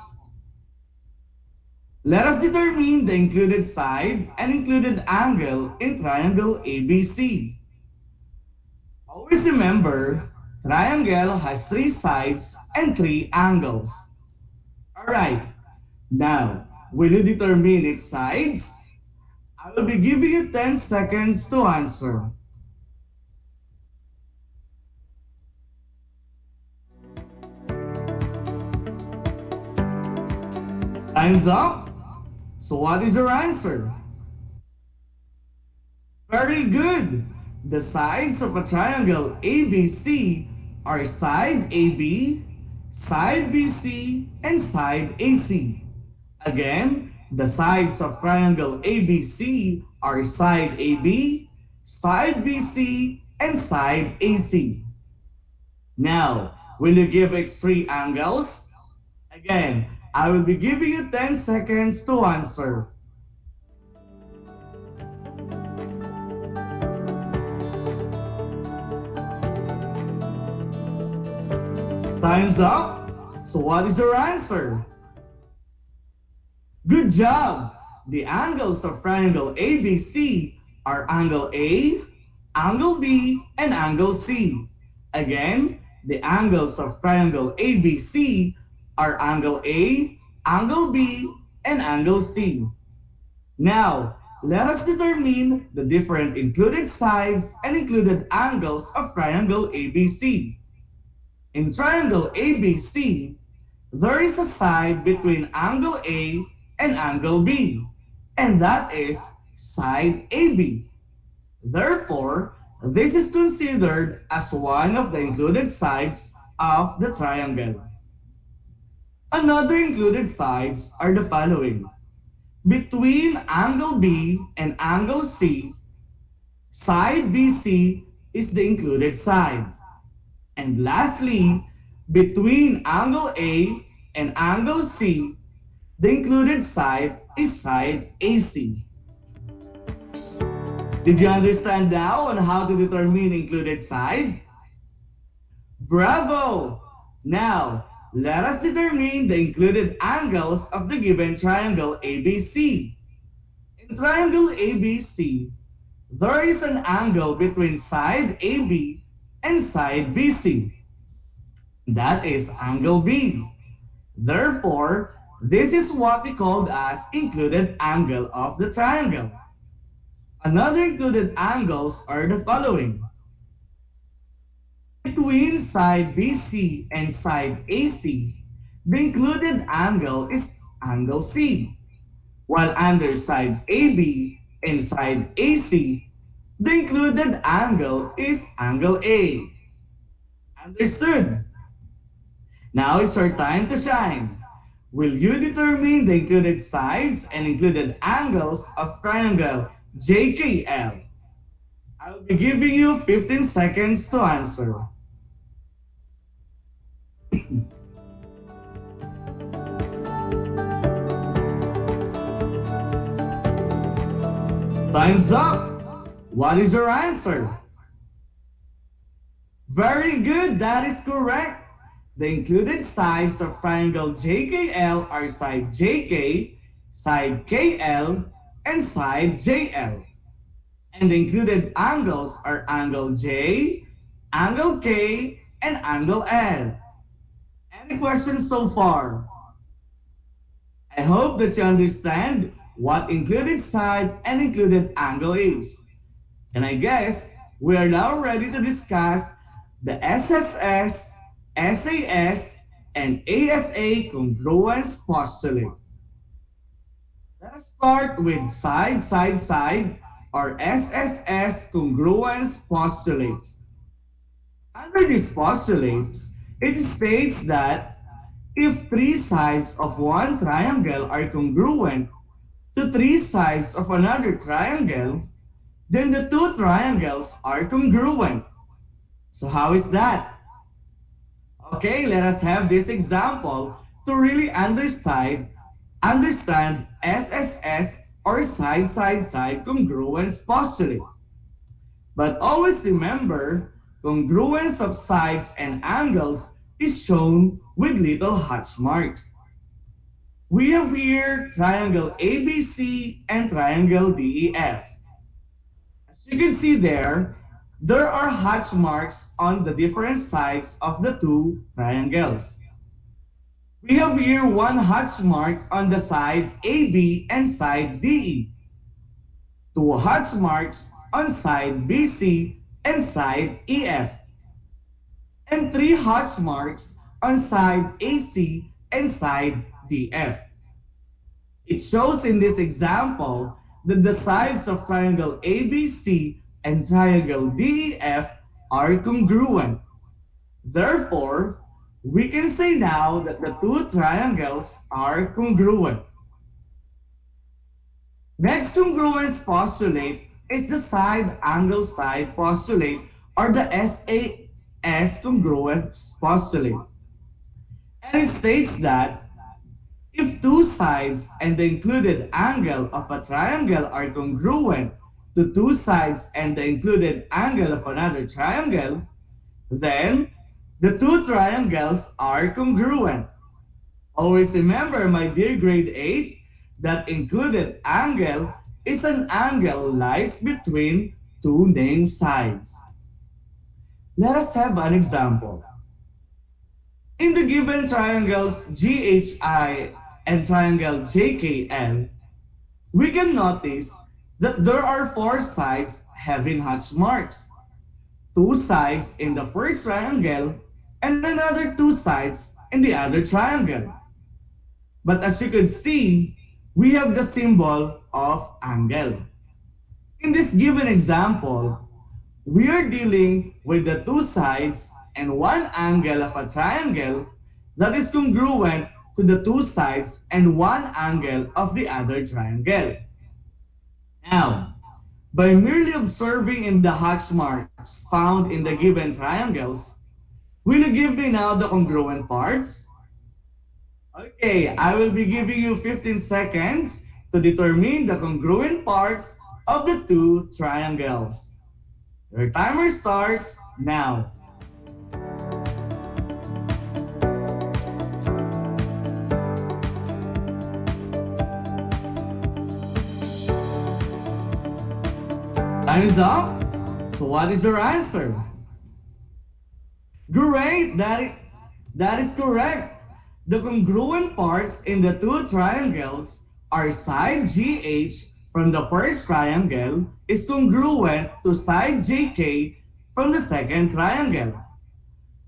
Let us determine the included side and included angle in triangle ABC. Always remember, triangle has three sides and three angles. Alright, now, will you determine its sides? I will be giving you 10 seconds to answer. Time's up. So what is your answer? Very good. The sides of a triangle ABC are side AB, side BC, and side AC. Again, the sides of triangle ABC are side AB, side BC, and side AC. Now, will you give its three angles? Again, I will be giving you 10 seconds to answer. Time's up. So what is your answer? Good job! The angles of triangle ABC are angle A, angle B, and angle C. Again, the angles of triangle ABC are angle A, angle B, and angle C. Now, let us determine the different included sides and included angles of triangle ABC. In triangle ABC, there is a side between angle A and angle B, and that is side AB. Therefore, this is considered as one of the included sides of the triangle. Another included sides are the following. Between angle B and angle C, side BC is the included side. And lastly, between angle A and angle C, the included side is side AC. Did you understand now on how to determine included side? Bravo! Now, let us determine the included angles of the given triangle ABC. In triangle ABC, there is an angle between side AB and side BC. That is angle B. Therefore, this is what we called as included angle of the triangle. Another included angles are the following. Between side BC and side AC, the included angle is angle C, while under side AB and side AC, the included angle is angle A. Understood? Now it's your time to shine. Will you determine the included sides and included angles of triangle JKL? I'll be giving you 15 seconds to answer. Time's up! What is your answer? Very good, that is correct. The included sides of triangle JKL are side JK, side KL, and side JL. And the included angles are angle J, angle K, and angle L. Any questions so far? I hope that you understand what included side and included angle is. And I guess we are now ready to discuss the SSS, SAS, and ASA congruence postulate. Let us start with side, or SSS congruence postulates. Under these postulates, it states that if three sides of one triangle are congruent to three sides of another triangle, then the two triangles are congruent. So how is that? Okay, let us have this example to really understand SSS, or side congruence postulate. But always remember, congruence of sides and angles is shown with little hatch marks. We have here triangle ABC and triangle DEF. As you can see there are hatch marks on the different sides of the two triangles. We have here one hatch mark on the side AB and side DE, two hatch marks on side BC and side EF, and three hatch marks on side AC and side DF. It shows in this example that the sides of triangle ABC and triangle DEF are congruent. Therefore, we can say now that the two triangles are congruent. Next congruence postulate is the side-angle side postulate, or the SAS congruence postulate. And it states that if two sides and the included angle of a triangle are congruent to two sides and the included angle of another triangle, then the two triangles are congruent. Always remember, my dear grade 8, that included angle is an angle lies between two named sides. Let us have an example. In the given triangles GHI and triangle JKL, we can notice that there are four sides having hatch marks. Two sides in the first triangle and another two sides in the other triangle. But as you can see, we have the symbol of angle. In this given example, we are dealing with the two sides and one angle of a triangle that is congruent to the two sides and one angle of the other triangle. Now, by merely observing in the hatch marks found in the given triangles, will you give me now the congruent parts? Okay, I will be giving you 15 seconds to determine the congruent parts of the two triangles. Your timer starts now. Time is up. So what is your answer? Great, that is correct. The congruent parts in the two triangles are side GH from the first triangle is congruent to side JK from the second triangle.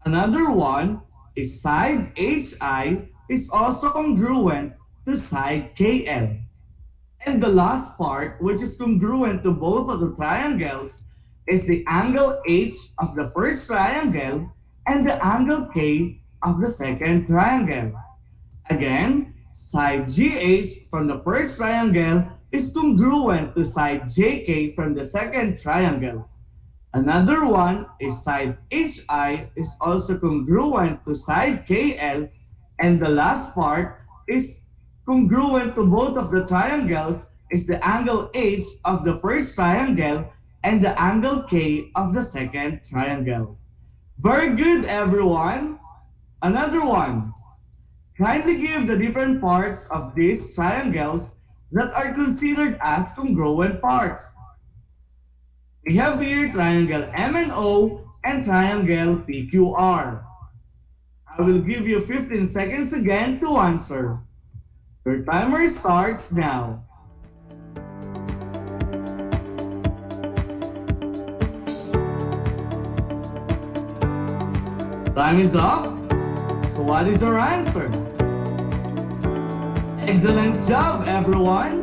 Another one is side HI is also congruent to side KL. And the last part, which is congruent to both of the triangles, is the angle H of the first triangle and the angle K of the second triangle. Again, side GH from the first triangle is congruent to side JK from the second triangle. Another one is side HI is also congruent to side KL, and the last part is congruent to both of the triangles is the angle H of the first triangle and the angle K of the second triangle. Very good, everyone. Another one. Kindly give the different parts of these triangles that are considered as congruent parts. We have here triangle MNO and triangle PQR. I will give you 15 seconds again to answer. Your timer starts now. Time is up. So what is your answer? Excellent job, everyone.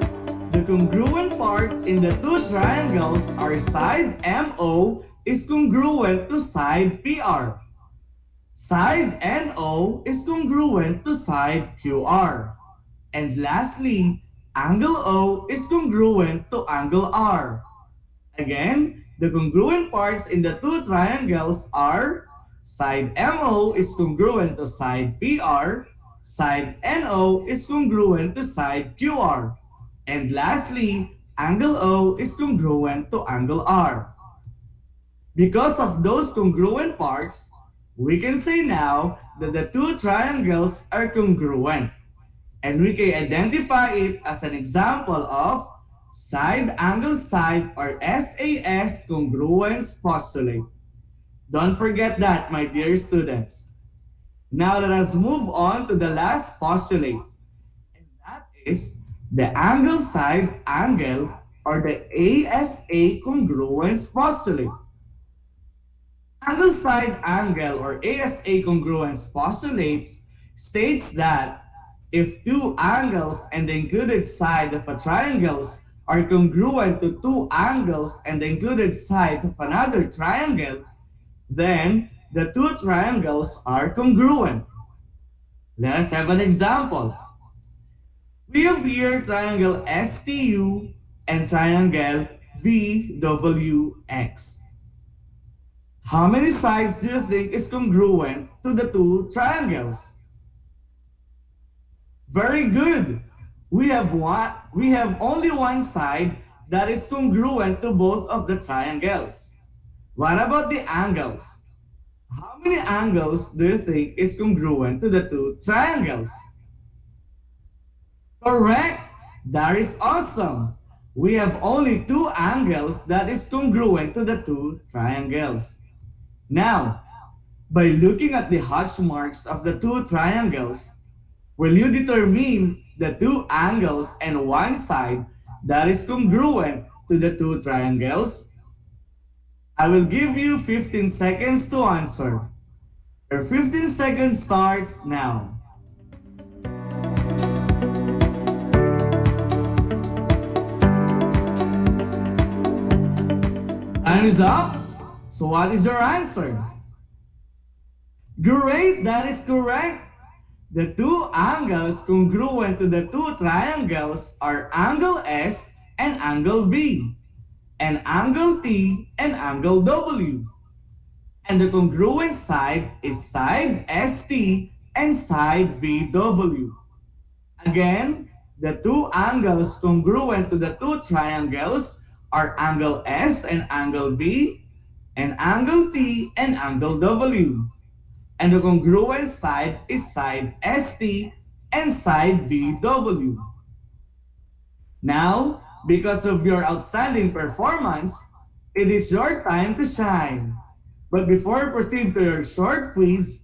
The congruent parts in the two triangles are side MO is congruent to side PR. Side NO is congruent to side QR. And lastly, angle O is congruent to angle R. Again, the congruent parts in the two triangles are side MO is congruent to side PR, side NO is congruent to side QR, and lastly, angle O is congruent to angle R. Because of those congruent parts, we can say now that the two triangles are congruent, and we can identify it as an example of side angle side or SAS congruence postulate. Don't forget that, my dear students. Now let us move on to the last postulate, and that is the angle side angle or the ASA congruence postulate. Angle side angle or ASA congruence postulates states that if two angles and the included side of a triangle are congruent to two angles and the included side of another triangle, then the two triangles are congruent. Let's have an example. We have here triangle STU and triangle VWX. How many sides do you think is congruent to the two triangles? Very good. We have only one side that is congruent to both of the triangles. What about the angles? How many angles do you think is congruent to the two triangles? Correct. That is awesome. We have only two angles that is congruent to the two triangles. Now, by looking at the hash marks of the two triangles, will you determine the two angles and one side that is congruent to the two triangles? I will give you 15 seconds to answer. Your 15 seconds starts now. Time is up. So what is your answer? Great, that is correct. The two angles congruent to the two triangles are angle S and angle V, and angle T and angle W. And the congruent side is side ST and side VW. Again, the two angles congruent to the two triangles are angle S and angle V, and angle T and angle W. And the congruent side is side ST and side VW. Now, because of your outstanding performance, it is your time to shine. But before we proceed to your short quiz,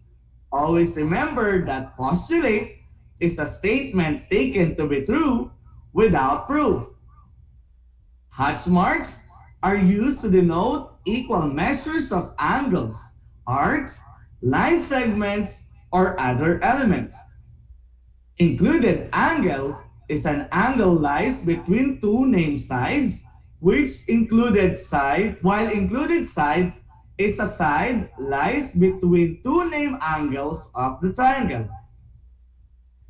always remember that postulate is a statement taken to be true without proof. Hash marks are used to denote equal measures of angles, arcs, line segments, or other elements. Included angle is an angle lies between two named sides, while included side is a side lies between two named angles of the triangle.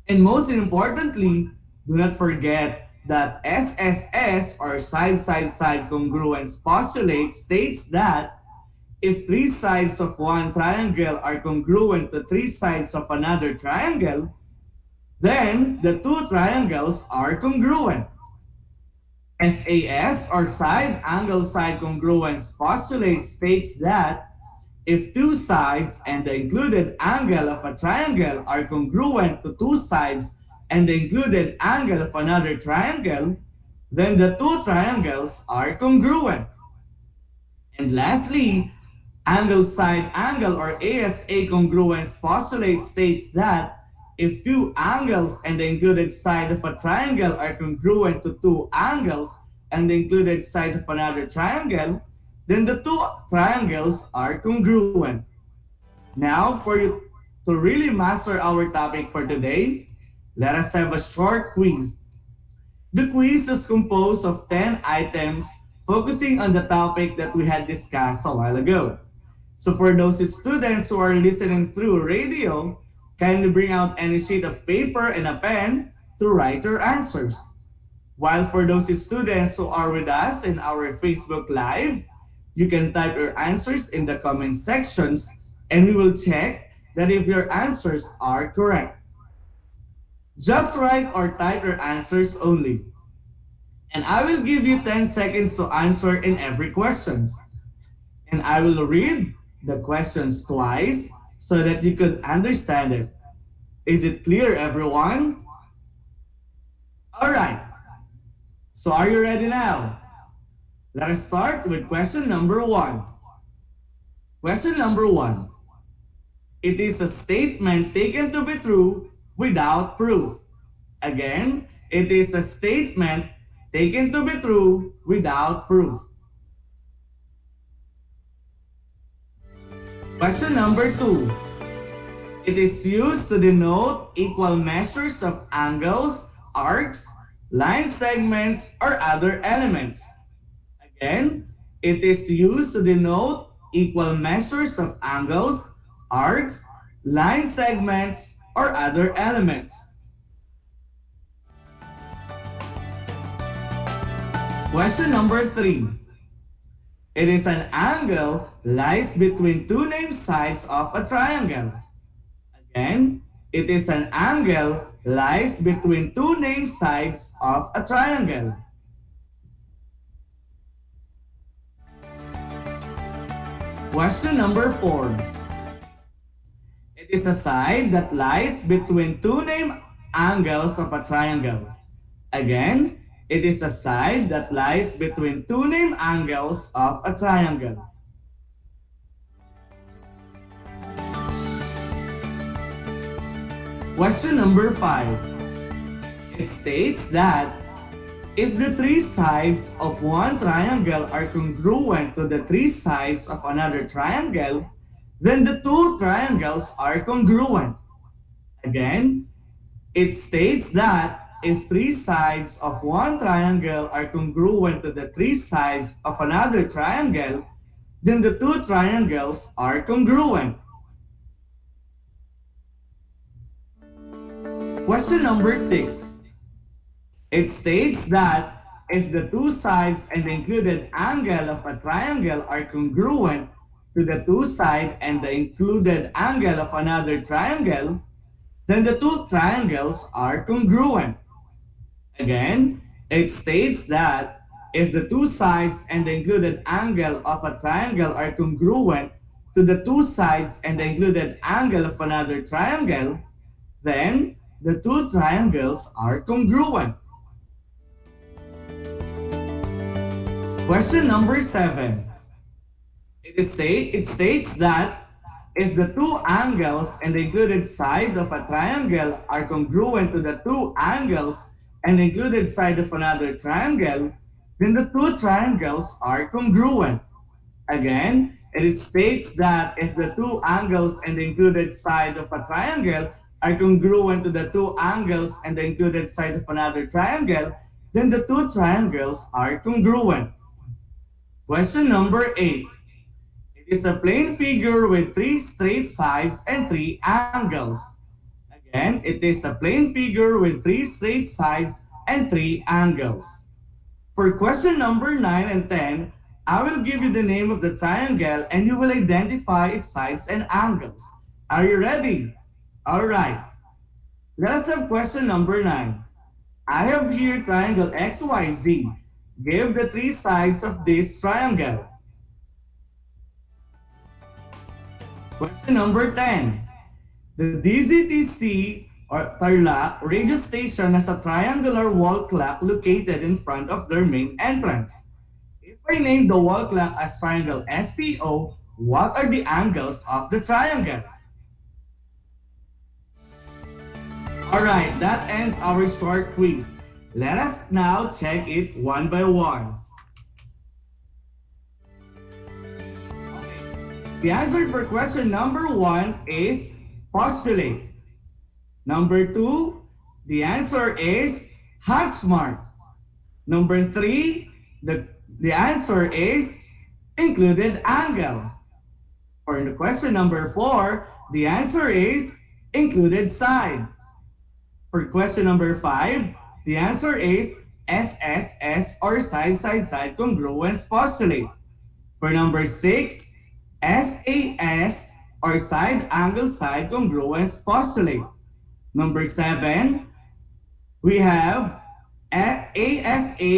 And most importantly, do not forget that SSS or side-side-side congruence postulate states that if three sides of one triangle are congruent to three sides of another triangle, then the two triangles are congruent. SAS or side angle side congruence postulate states that if two sides and the included angle of a triangle are congruent to two sides and the included angle of another triangle, then the two triangles are congruent. And lastly, angle side angle or ASA congruence postulate states that if two angles and the included side of a triangle are congruent to two angles and the included side of another triangle, then the two triangles are congruent. Now, for you to really master our topic for today, let us have a short quiz. The quiz is composed of 10 items focusing on the topic that we had discussed a while ago. So for those students who are listening through radio, kindly bring out any sheet of paper and a pen to write your answers. While for those students who are with us in our Facebook Live, you can type your answers in the comment sections and we will check that if your answers are correct. Just write or type your answers only. And I will give you 10 seconds to answer in every questions. And I will read the questions twice so that you could understand it. Is it clear, everyone? All right. So are you ready now? Let us start with question number 1. Question number 1. It is a statement taken to be true without proof. Again, it is a statement taken to be true without proof. Question number 2. It is used to denote equal measures of angles, arcs, line segments, or other elements. Again, it is used to denote equal measures of angles, arcs, line segments, or other elements. Question number 3. It is an angle lies between two named sides of a triangle. Again, it is an angle lies between two named sides of a triangle. Question number 4. It is a side that lies between two named angles of a triangle. Again, it is a side that lies between two named angles of a triangle. Question number 5. It states that if the three sides of one triangle are congruent to the three sides of another triangle, then the two triangles are congruent. Again, it states that if three sides of one triangle are congruent to the three sides of another triangle, then the two triangles are congruent. Question number 6. It states that if the two sides and the included angle of a triangle are congruent to the two sides and the included angle of another triangle, then the two triangles are congruent. Again, it states that if the two sides and the included angle of a triangle are congruent to the two sides and the included angle of another triangle, then the two triangles are congruent. Question number 7. It states that if the two angles and the included side of a triangle are congruent to the two angles and the included side of another triangle, then the two triangles are congruent. Again, it states that if the two angles and the included side of a triangle are congruent to the two angles and the included side of another triangle, then the two triangles are congruent. Question number 8. It is a plane figure with three straight sides and three angles. Again, it is a plane figure with three straight sides and three angles. For question number 9 and 10, I will give you the name of the triangle and you will identify its sides and angles. Are you ready? All right. Let us have question number 9. I have here triangle XYZ. Give the three sides of this triangle. Question number 10. The DZTC or Tarlac radio station has a triangular wall clock located in front of their main entrance. If I name the wall clock as triangle STO, what are the angles of the triangle? Alright, that ends our short quiz. Let us now check it one by one. Okay. The answer for question number 1 is postulate. Number 2, the answer is Hatchmark. Number 3, the answer is included angle. For the question number 4, the answer is included side. For question number 5, the answer is SSS or side-side-side congruence postulate. For number 6, SAS or side angle side congruence postulate. Number 7, we have ASA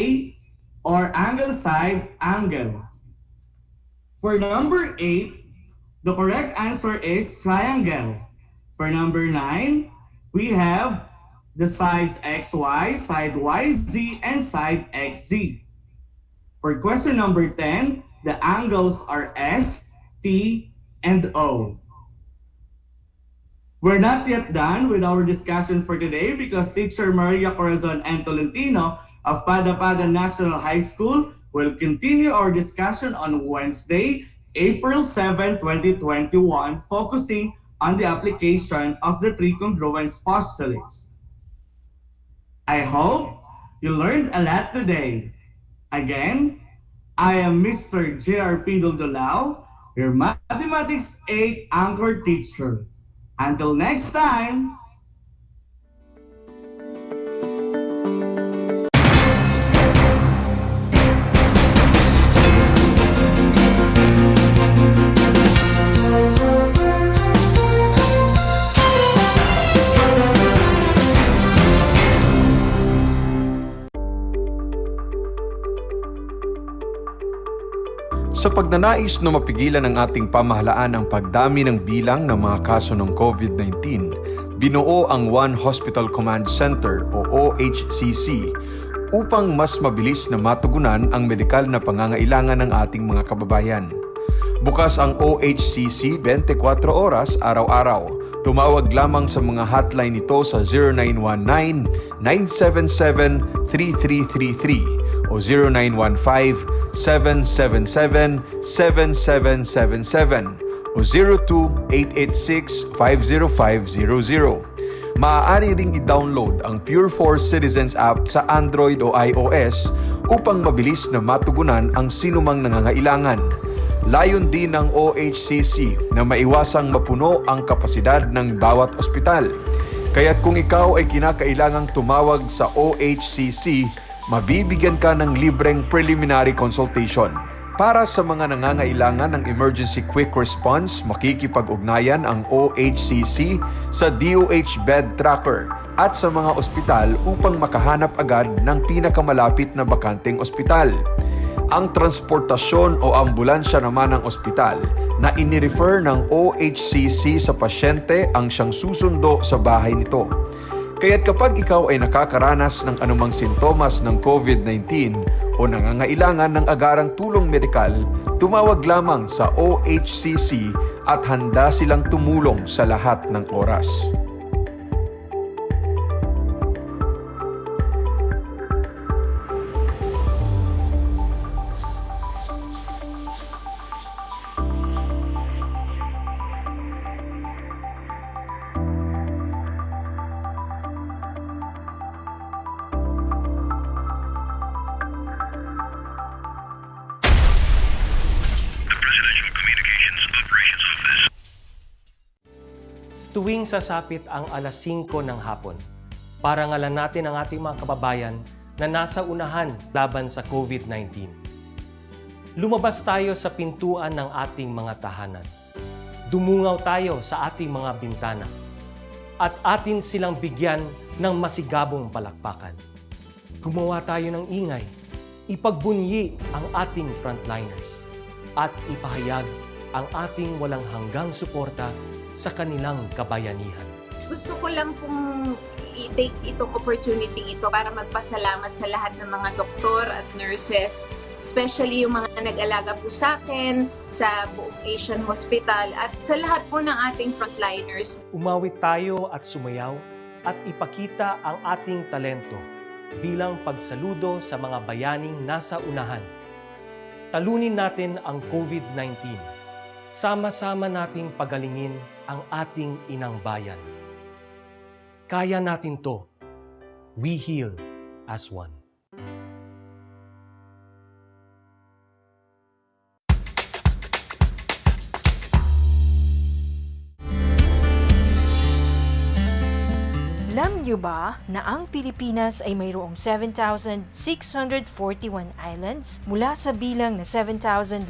or angle side angle. For number 8, the correct answer is triangle. For number 9, we have the sides XY, side YZ, and side XZ. For question number 10, the angles are S, T, and O. We're not yet done with our discussion for today because Teacher Maria Corazon and Tolentino of Pada National High School will continue our discussion on Wednesday, April 7, 2021, focusing on the application of the three congruence postulates. I hope you learned a lot today. Again, I am Mr. J.R.P. Duldulao, your Mathematics 8 anchor teacher. Until next time! Sa pagnanais na mapigilan ng ating pamahalaan ang pagdami ng bilang ng mga kaso ng COVID-19, binuo ang One Hospital Command Center o OHCC upang mas mabilis na matugunan ang medikal na pangangailangan ng ating mga kababayan. Bukas ang OHCC 24 oras araw-araw. Tumawag lamang sa mga hotline nito sa 0919-977-3333 o 0915-777-7777 o 02-886-50500. Maaari ring i-download ang Pure for Citizens app sa Android o iOS upang mabilis na matugunan ang sinumang nangangailangan. Layon din ng OHCC na maiwasang mapuno ang kapasidad ng bawat ospital. Kaya't kung ikaw ay kinakailangang tumawag sa OHCC, mabibigyan ka ng libreng preliminary consultation. Para sa mga nangangailangan ng emergency quick response, makikipag-ugnayan ang OHCC sa DOH Bed Tracker at sa mga ospital upang makahanap agad ng pinakamalapit na bakanteng ospital. Ang transportasyon o ambulansya naman ng ospital na inirefer ng OHCC sa pasyente ang siyang susundo sa bahay nito. Kaya't kapag ikaw ay nakakaranas ng anumang sintomas ng COVID-19 o nangangailangan ng agarang tulong medikal, tumawag lamang sa OHCC at handa silang tumulong sa lahat ng oras. Tuwing sasapit ang alas 5 ng hapon, parangalan natin ang ating mga kababayan na nasa unahan laban sa COVID-19. Lumabas tayo sa pintuan ng ating mga tahanan. Dumungaw tayo sa ating mga bintana. At atin silang bigyan ng masigabong palakpakan. Gumawa tayo ng ingay. Ipagbunyi ang ating frontliners. At ipahayag ang ating walang hanggang suporta sa kanilang kabayanihan. Gusto ko lang pong i-take itong opportunity ito para magpasalamat sa lahat ng mga doktor at nurses, especially yung mga nag-alaga po sa akin, sa buong Asian Hospital at sa lahat po ng ating frontliners. Umawit tayo at sumayaw at ipakita ang ating talento bilang pagsaludo sa mga bayaning nasa unahan. Talunin natin ang COVID-19. Sama-sama nating pagalingin ang ating inang bayan. Kaya natin to. We heal as one. Alam niyo ba na ang Pilipinas ay mayroong 7,641 islands? Mula sa bilang na 7,107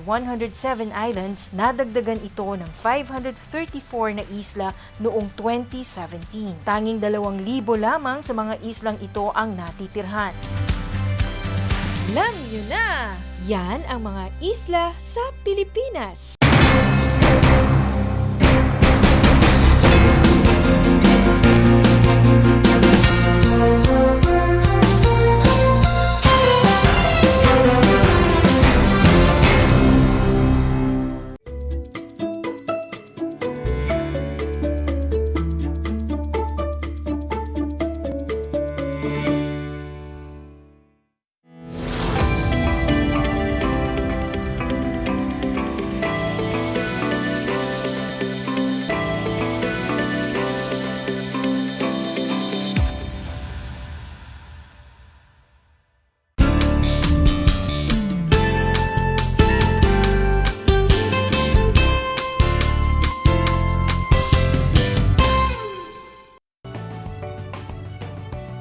islands, nadagdagan ito ng 534 na isla noong 2017. Tanging 2,000 lamang sa mga islang ito ang natitirhan. Alam niyo na! Yan ang mga isla sa Pilipinas.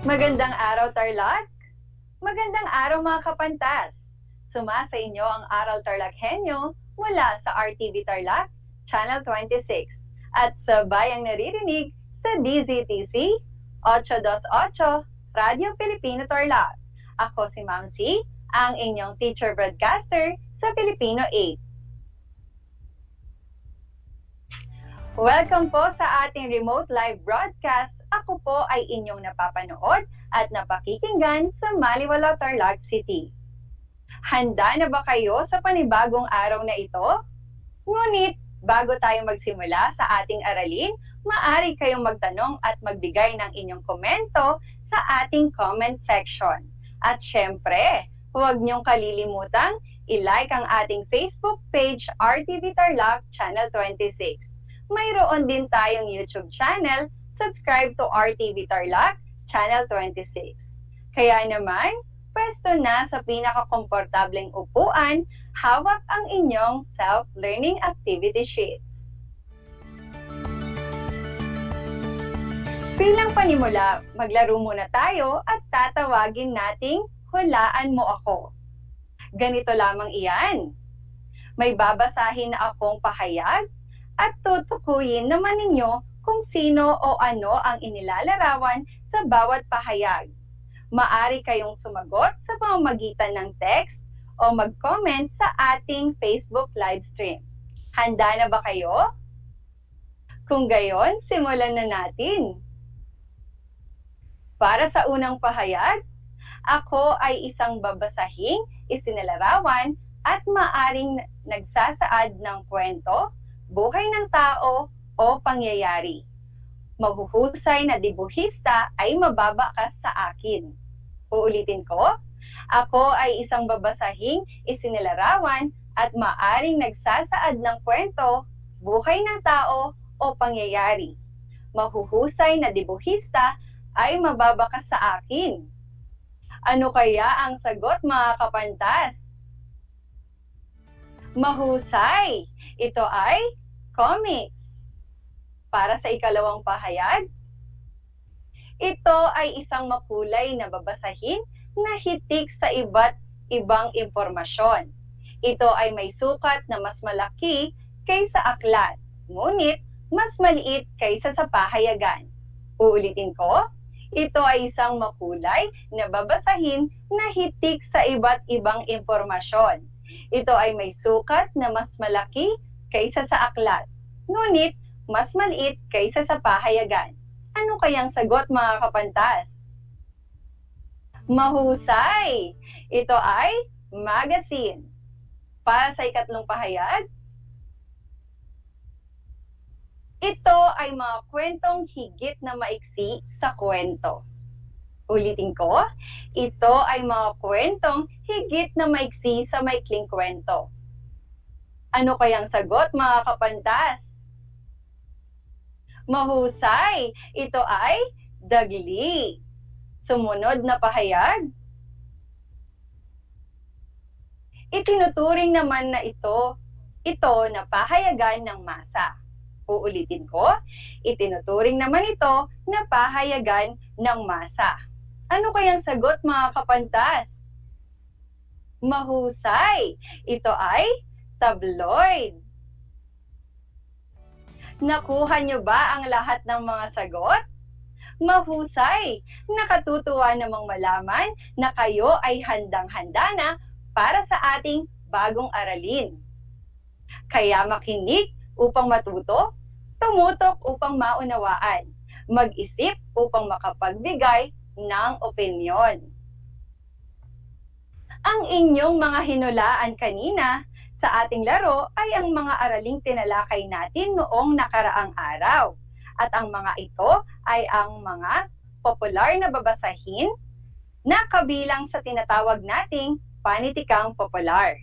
Magandang araw, Tarlac! Magandang araw, mga kapantas! Suma sa inyo ang Aral TarlakHenyo mula sa RTV Tarlac, Channel 26 at sa bayang naririnig sa DZTC 828 Radio Pilipino Tarlac. Ako si Ma'am C, ang inyong teacher broadcaster sa Filipino 8. Welcome po sa ating remote live broadcast. Ako po ay inyong napapanood at napakikinggan sa Maliwala, Tarlac City. Handa na ba kayo sa panibagong araw na ito? Ngunit, bago tayo magsimula sa ating aralin, maaari kayong magtanong at magbigay ng inyong komento sa ating comment section. At syempre, huwag niyong kalilimutang i-like ang ating Facebook page RTV Tarlac Channel 26. Mayroon din tayong YouTube channel, subscribe to RTV Tarlac Channel 26. Kaya naman, pwesto na sa pinakakomportableng upuan, hawak ang inyong self-learning activity sheets. Bilang panimula, maglaro muna tayo at tatawagin nating hulaan mo ako. Ganito lamang iyan. May babasahin na akong pahayag at tutukuyin naman ninyo kung sino o ano ang inilalarawan sa bawat pahayag. Maaari kayong sumagot sa pamamagitan ng text o mag-comment sa ating Facebook live stream. Handa na ba kayo? Kung gayon, simulan na natin. Para sa unang pahayag, ako ay isang babasahing isinalarawan at maaring nagsasaad ng kwento, buhay ng tao o pangyayari. Maghuhusay na dibuhista ay mababakas sa akin. Uulitin ko, ako ay isang babasahing isinilarawan at maaring nagsasaad ng kwento, buhay ng tao o pangyayari. Mahuhusay na dibuhista ay mababakas sa akin. Ano kaya ang sagot, mga kapantas? Mahusay! Ito ay comics. Para sa ikalawang pahayag, ito ay isang makulay na babasahin na hitik sa iba't ibang impormasyon. Ito ay may sukat na mas malaki kaysa aklat, ngunit mas maliit kaysa sa pahayagan. Uulitin ko, ito ay isang makulay na babasahin na hitik sa iba't ibang impormasyon. Ito ay may sukat na mas malaki kaysa sa aklat, ngunit mas maliit kaysa sa pahayagan. Ano kayang sagot, mga kapantas? Mahusay! Ito ay magazine. Para sa ikatlong pahayag, ito ay mga kwentong higit na maiksi sa kwento. Ulitin ko, ito ay mga kwentong higit na maiksi sa maikling kwento. Ano kayang sagot, mga kapantas? Mahusay! Ito ay dagli. Sumunod na pahayag. Itinuturing naman na ito na pahayagan ng masa. Uulitin ko, itinuturing naman ito na pahayagan ng masa. Ano kayang sagot, mga kapantas? Mahusay! Ito ay tabloid. Nakuha niyo ba ang lahat ng mga sagot? Mahusay! Nakatutuwa namang malaman na kayo ay handang-handa na para sa ating bagong aralin. Kaya makinig upang matuto, tumutok upang maunawaan, mag-isip upang makapagbigay ng opinyon. Ang inyong mga hinulaan kanina sa ating laro ay ang mga araling tinalakay natin noong nakaraang araw. At ang mga ito ay ang mga popular na babasahin na kabilang sa tinatawag nating panitikang popular.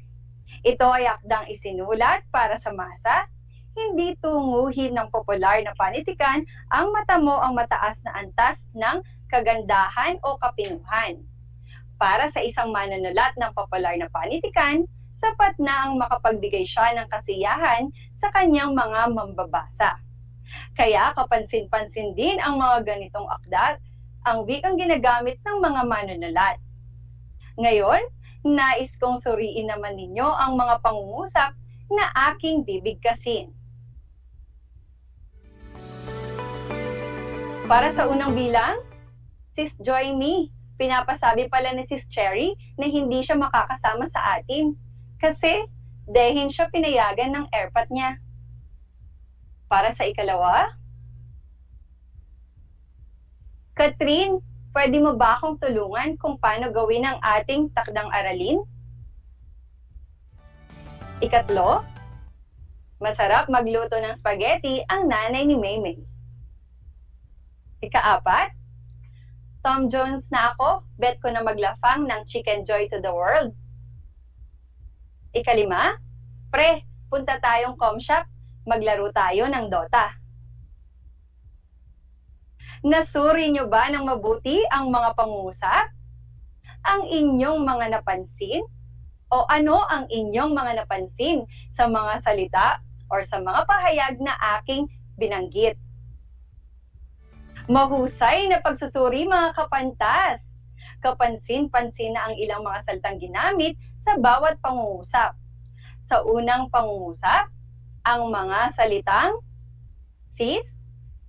Ito ay akdang isinulat para sa masa, hindi tunguhin ng popular na panitikan ang matamo ang mataas na antas ng kagandahan o kapinuhan. Para sa isang manunulat ng popular na panitikan, sapat na ang makapagbigay siya ng kasiyahan sa kanyang mga mambabasa. Kaya kapansin-pansin din ang mga ganitong akda, ang wikang ginagamit ng mga manunulat. Ngayon, nais kong suriin naman ninyo ang mga pangungusap na aking bibigkasin. Para sa unang bilang, Sis Join Me. Pinapasabi pala ni Sis Cherry na hindi siya makakasama sa atin kasi dahil siya pinayagan ng airpot niya. Para sa ikalawa, Catherine, pwede mo ba akong tulungan kung paano gawin ang ating takdang aralin? Ikatlo, masarap magluto ng spaghetti ang nanay ni Maymay. Ikaapat, Tom Jones na ako, bet ko na maglafang ng Chicken Joy to the World. Ikalima, pre, punta tayong com shop, maglaro tayo ng Dota. Nasuri nyo ba ng mabuti ang mga pangungusap? Ang inyong mga napansin? O ano ang inyong mga napansin sa mga salita o sa mga pahayag na aking binanggit? Mahusay na pagsusuri, mga kapantas. Kapansin-pansin na ang ilang mga salitang ginamit sa bawat pangungusap. Sa unang pangungusap, ang mga salitang sis,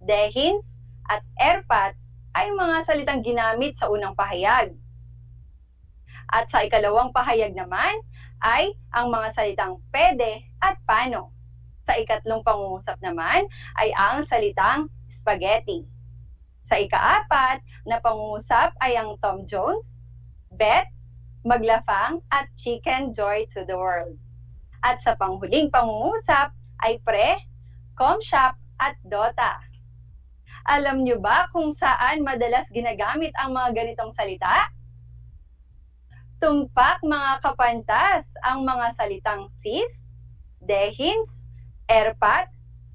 dehins, at erpat ay mga salitang ginamit sa unang pahayag. At sa ikalawang pahayag naman ay ang mga salitang pwede at paano. Sa ikatlong pangungusap naman ay ang salitang spaghetti. Sa ikaapat na pangungusap ay ang Tom Jones, bet, maglafang, at Chicken Joy to the World. At sa panghuling pangungusap ay pre, com shop, at Dota. Alam nyo ba kung saan madalas ginagamit ang mga ganitong salita? Tumpak, mga kapantas, ang mga salitang sis, dehins, erpat,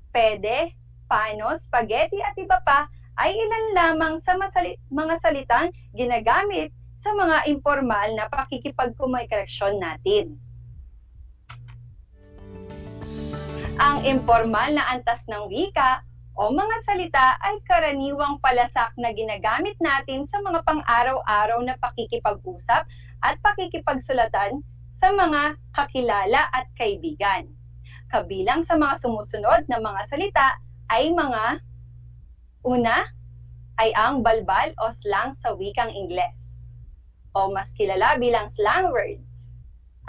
pede, paano, spaghetti at iba pa ay ilan lamang sa mga salitang ginagamit sa mga informal na pakikipagkomunikasyon natin. Ang informal na antas ng wika o mga salita ay karaniwang palasak na ginagamit natin sa mga pang-araw-araw na pakikipag-usap at pakikipagsulatan sa mga kakilala at kaibigan. Kabilang sa mga sumusunod na mga salita ay mga una ay ang balbal o slang sa wikang Ingles o mas kilala bilang slang words.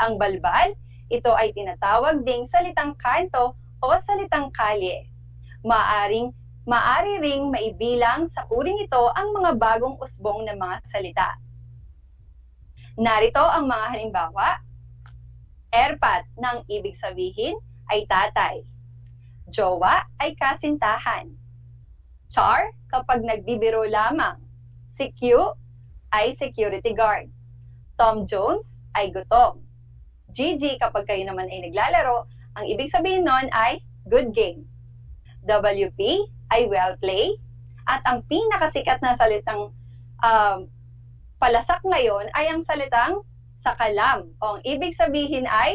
Ang balbal, ito ay tinatawag ding salitang kanto o salitang kalye. Maaari ring maibilang sa uring ito ang mga bagong usbong na mga salita. Narito ang mga halimbawa. Erpat nang ibig sabihin ay tatay. Jowa ay kasintahan. Char kapag nagbibiro lamang. Si Q ay security guard. Tom Jones ay gutom. Gigi kapag kayo naman ay naglalaro Ang ibig sabihin nun ay good game. WP ay well play. At ang pinakasikat na salitang palasak ngayon ay ang salitang sakalam. O ang ibig sabihin ay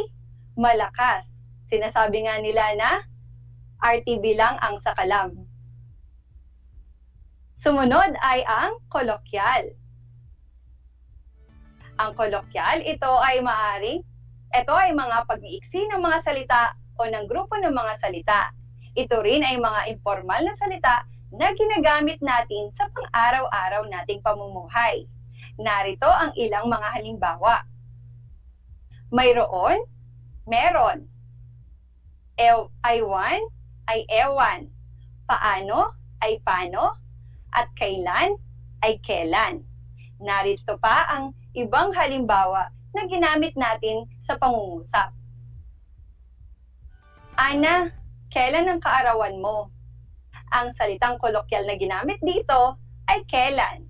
malakas. Sinasabi nga nila na RTV lang ang sakalam. Sumunod ay ang kolokyal. Ang kolokyal, ito ay mga pag-iiksi ng mga salita o ng grupo ng mga salita. Ito rin ay mga informal na salita na ginagamit natin sa pang-araw-araw nating pamumuhay. Narito ang ilang mga halimbawa. Mayroon, meron. Aywan, ay ewan. Paano, ay paano. At kailan, ay kailan. Narito pa ang ibang halimbawa na ginamit natin sa pangungusap. Ana, kailan ang kaarawan mo? Ang salitang kolokyal na ginamit dito ay kailan,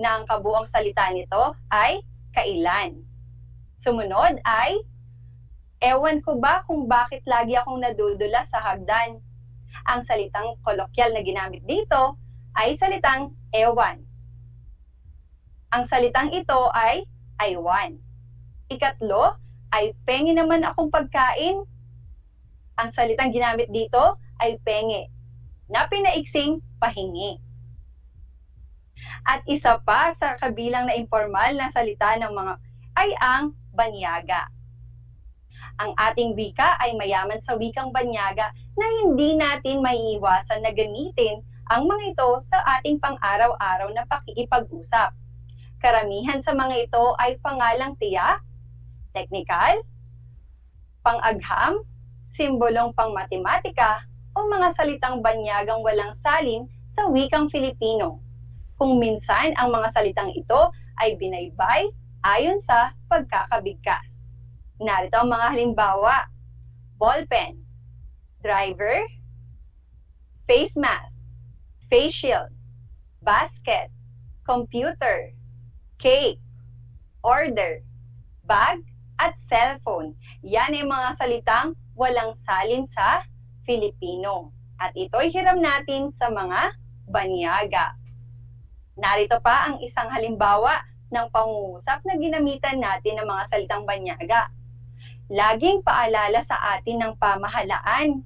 na ang kabuang salita nito ay kailan. Sumunod ay, ewan ko ba kung bakit lagi akong nadudula sa hagdan? Ang salitang kolokyal na ginamit dito ay salitang ewan. Ang salitang ito ay aywan. Ikatlo ay pengi naman akong pagkain. Ang salitang ginamit dito ay penge, na pinaiksing pahingi. At isa pa sa kabilang na informal na salita ng mga ay ang banyaga. Ang ating wika ay mayaman sa wikang banyaga na hindi natin maiiwasan na gamitin ang mga ito sa ating pang-araw-araw na pakikipag-usap. Karamihan sa mga ito ay pangalang tiyak, teknikal, pang-agham, simbolong pang-matematika, o mga salitang banyagang walang salin sa wikang Filipino. Kung minsan ang mga salitang ito ay binaybay ayon sa pagkakabigkas. Narito ang mga halimbawa: ballpen, driver, face mask, face shield, basket, computer, cake, order, bag, at cellphone. Yan ay mga salitang walang salin sa Filipino. At ito'y hiram natin sa mga banyaga. Narito pa ang isang halimbawa ng pangungusap na ginamitan natin ng mga salitang banyaga. Laging paalala sa atin ng pamahalaan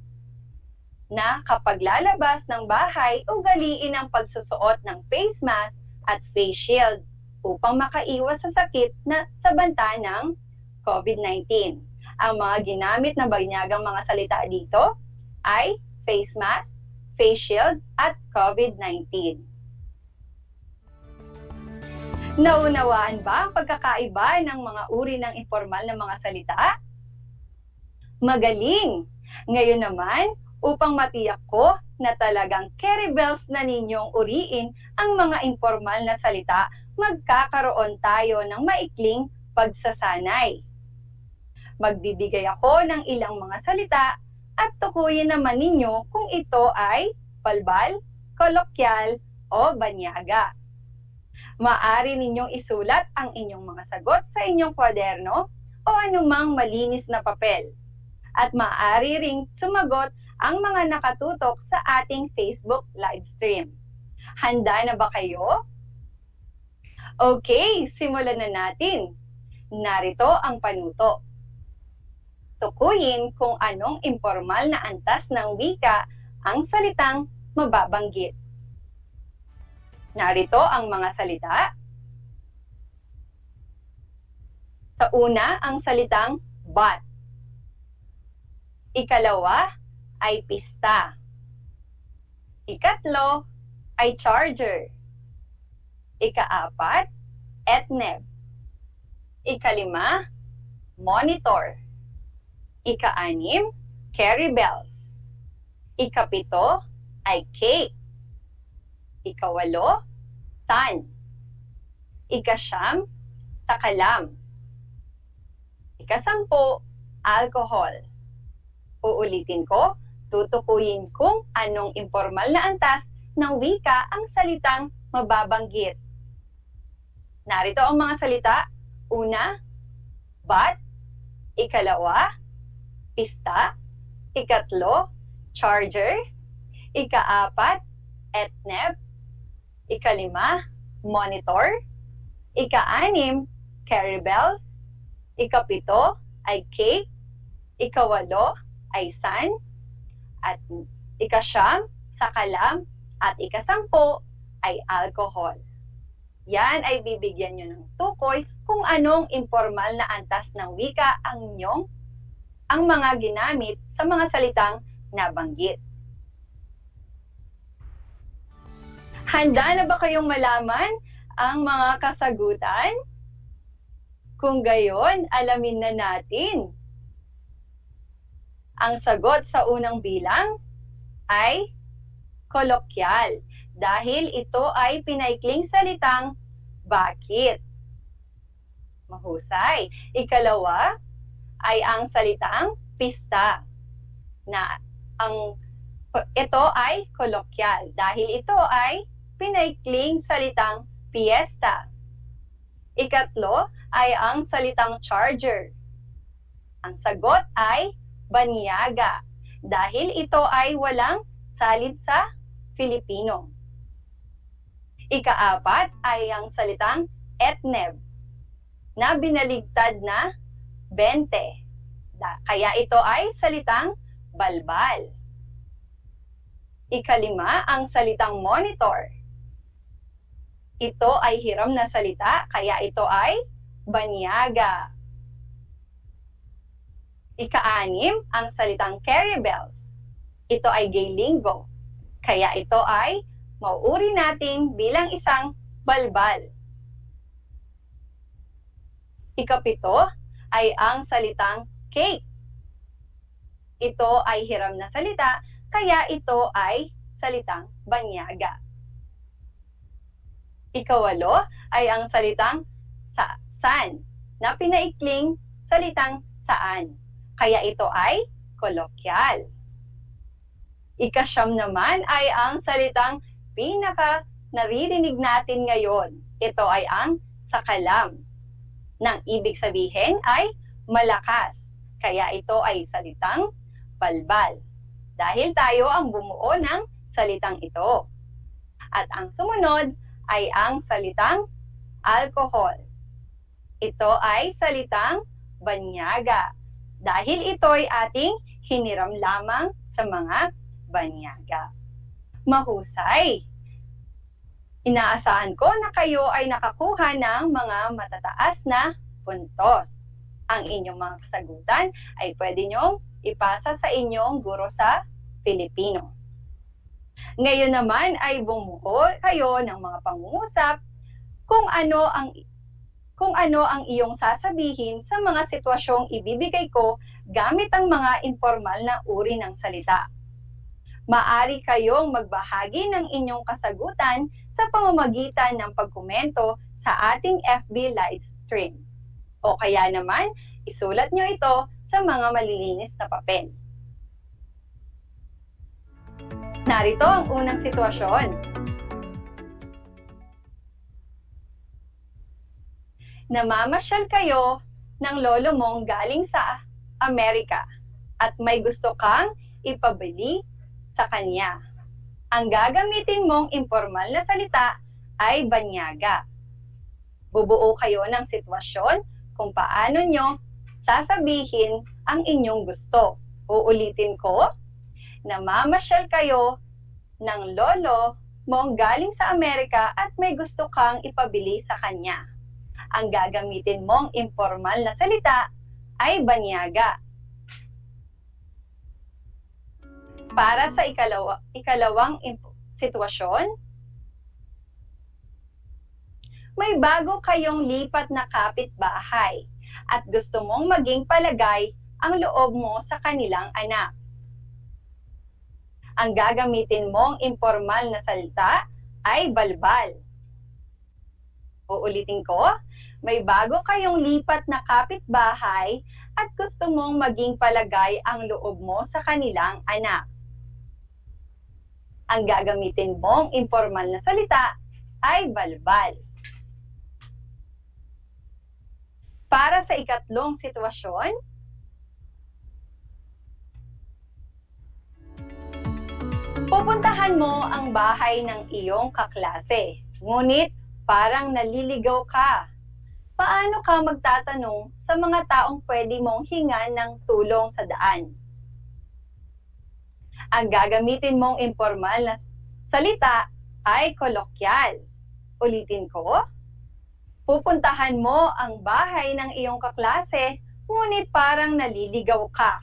na kapag lalabas ng bahay, ugaliin ang pagsusuot ng face mask at face shield upang makaiwas sa sakit na sa banta ng COVID-19. Ang mga ginamit na banyagang mga salita dito ay face mask, face shield, at COVID-19. Naunawaan ba ang pagkakaiba ng mga uri ng informal na mga salita? Magaling! Ngayon naman, upang matiyak ko na talagang carry bells na ninyong uriin ang mga informal na salita, magkakaroon tayo ng maikling pagsasanay. Magbibigay ako ng ilang mga salita at tukuyin naman ninyo kung ito ay balbal, kolokyal, o banyaga. Maaari ninyong isulat ang inyong mga sagot sa inyong kwaderno o anumang malinis na papel. At maaari ring sumagot ang mga nakatutok sa ating Facebook live stream. Handa na ba kayo? Okay, simulan na natin. Narito ang panuto. Tukuyin kung anong informal na antas ng wika ang salitang mababanggit. Narito ang mga salita. Sa una, ang salitang bat. Ikalawa ay pista. Ikatlo ay charger. Ikaapat, etneb. Ikalima, monitor. Ikaanim, carry bells. Ikapito ay cake. Ikawalo, sun. Ikasyam, takalam. Ikasampu, alcohol. Uulitin ko, tutukuyin kung anong informal na antas ng wika ang salitang mababanggit. Narito ang mga salita. Una, bat. Ikalawa, pista. Ikatlo, charger. Ika-4, etneb. Ika-5, monitor. Ika-6, carry bells. Ika-7 ay cake. Ika-8 ay sun. At ika-9, sakalam. At ika-10 ay alcohol. Yan ay bibigyan nyo ng tukoy kung anong informal na antas ng wika ang mga ginamit sa mga salitang nabanggit. Handa na ba kayong malaman ang mga kasagutan? Kung gayon, alamin na natin. Ang sagot sa unang bilang ay kolokyal dahil ito ay pinaikling salitang bakit. Mahusay. Ikalawa ay ang salitang pista na ito ay kolokyal dahil ito ay pinaikling salitang fiesta. Ikatlo ay ang salitang charger. Ang sagot ay banyaga dahil ito ay walang salid sa Filipino. Ika-4 ay ang salitang etneb na binaligtad na 20. Kaya ito ay salitang balbal. Ika-5 ang salitang monitor. Ito ay hiram na salita, kaya ito ay banyaga. Ika-6 ang salitang carry bells. Ito ay gay lingo, kaya ito ay mauuri natin bilang isang balbal. Ika-7 ay ang salitang cake. Ito ay hiram na salita, kaya ito ay salitang banyaga. Ika-8 ay ang salitang san na pinaikling salitang saan. Kaya ito ay kolokyal. Ika-9 naman ay ang salitang pinaka naririnig natin ngayon. Ito ay ang sakalam. Nang ibig sabihin ay malakas. Kaya ito ay salitang balbal. Dahil tayo ang bumuo ng salitang ito. At ang sumunod ay ang salitang alcohol. Ito ay salitang banyaga. Dahil ito'y ating hiniram lamang sa mga banyaga. Mahusay! Inaasahan ko na kayo ay nakakuha ng mga matataas na puntos. Ang inyong mga kasagutan ay pwede nyong ipasa sa inyong guro sa Filipino. Ngayon naman ay bumuo kayo ng mga pangungusap kung ano ang iyong sasabihin sa mga sitwasyong ibibigay ko gamit ang mga informal na uri ng salita. Maari kayong magbahagi ng inyong kasagutan sa pamamagitan ng pagkomento sa ating FB live stream. O kaya naman, isulat nyo ito sa mga malilinis na papel. Narito ang unang sitwasyon. Namamasyal kayo ng lolo mong galing sa Amerika at may gusto kang ipabili sa kanya. Ang gagamitin mong informal na salita ay banyaga. Bubuo kayo ng sitwasyon kung paano nyo sasabihin ang inyong gusto. Uulitin ko, namamasyal kayo ng lolo mong galing sa Amerika at may gusto kang ipabili sa kanya. Ang gagamitin mong informal na salita ay banyaga. Para sa ikalawang sitwasyon, may bago kayong lipat na kapitbahay at gusto mong maging palagay ang loob mo sa kanilang anak. Ang gagamitin mong informal na salita ay balbal. Uulitin ko, may bago kayong lipat na kapitbahay at gusto mong maging palagay ang loob mo sa kanilang anak. Ang gagamitin mong informal na salita ay balbal. Para sa ikatlong sitwasyon, Pupuntahan mo ang bahay ng iyong kaklase, ngunit parang naliligaw ka. Paano ka magtatanong sa mga taong pwede mong hingan ng tulong sa daan? Ang gagamitin mong informal na salita ay kolokyal. Ulitin ko, pupuntahan mo ang bahay ng iyong kaklase, ngunit parang naliligaw ka.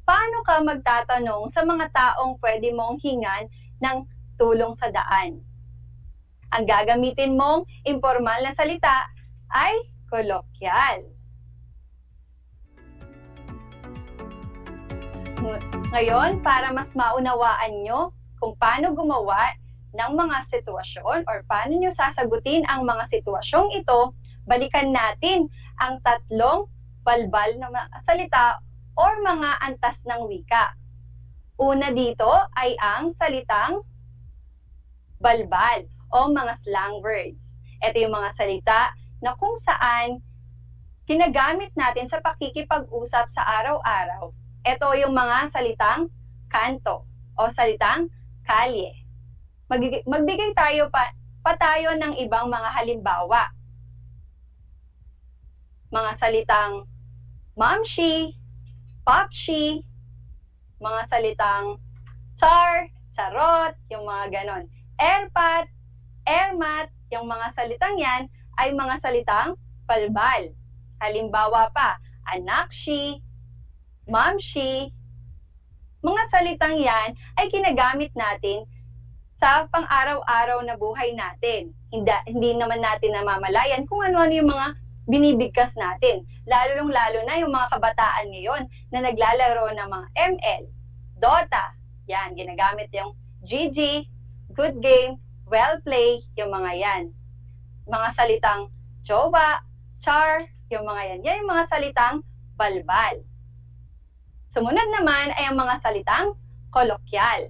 Paano ka magtatanong sa mga taong pwede mong hingan ng tulong sa daan? Ang gagamitin mong informal na salita ay kolokyal. Ngayon, para mas maunawaan nyo kung paano gumawa ng mga sitwasyon or paano nyo sasagutin ang mga sitwasyong ito, balikan natin ang 3 balbal na salita or mga antas ng wika. Una dito ay ang salitang balbal o mga slang words. Ito yung mga salita na kung saan ginagamit natin sa pakikipag-usap sa araw-araw. Ito yung mga salitang kanto o salitang kalye. Magbigay tayo pa tayo ng ibang mga halimbawa. Mga salitang mamshi, popshi, mga salitang char, charot, yung mga ganon. Erpat, ermat, yung mga salitang yan ay mga salitang balbal. Halimbawa pa, anakshi, mamshi, mga salitang yan ay ginagamit natin sa pang-araw-araw na buhay natin. Hindi naman natin namamalayan kung ano-ano yung mga binibigkas natin. Lalo na yung mga kabataan ngayon na naglalaro ng mga ML, Dota. Yan, ginagamit yung GG, good game, well play, yung mga yan. Mga salitang jowa, char, yung mga yan. Yan yung mga salitang balbal. Sumunod naman ay ang mga salitang kolokyal.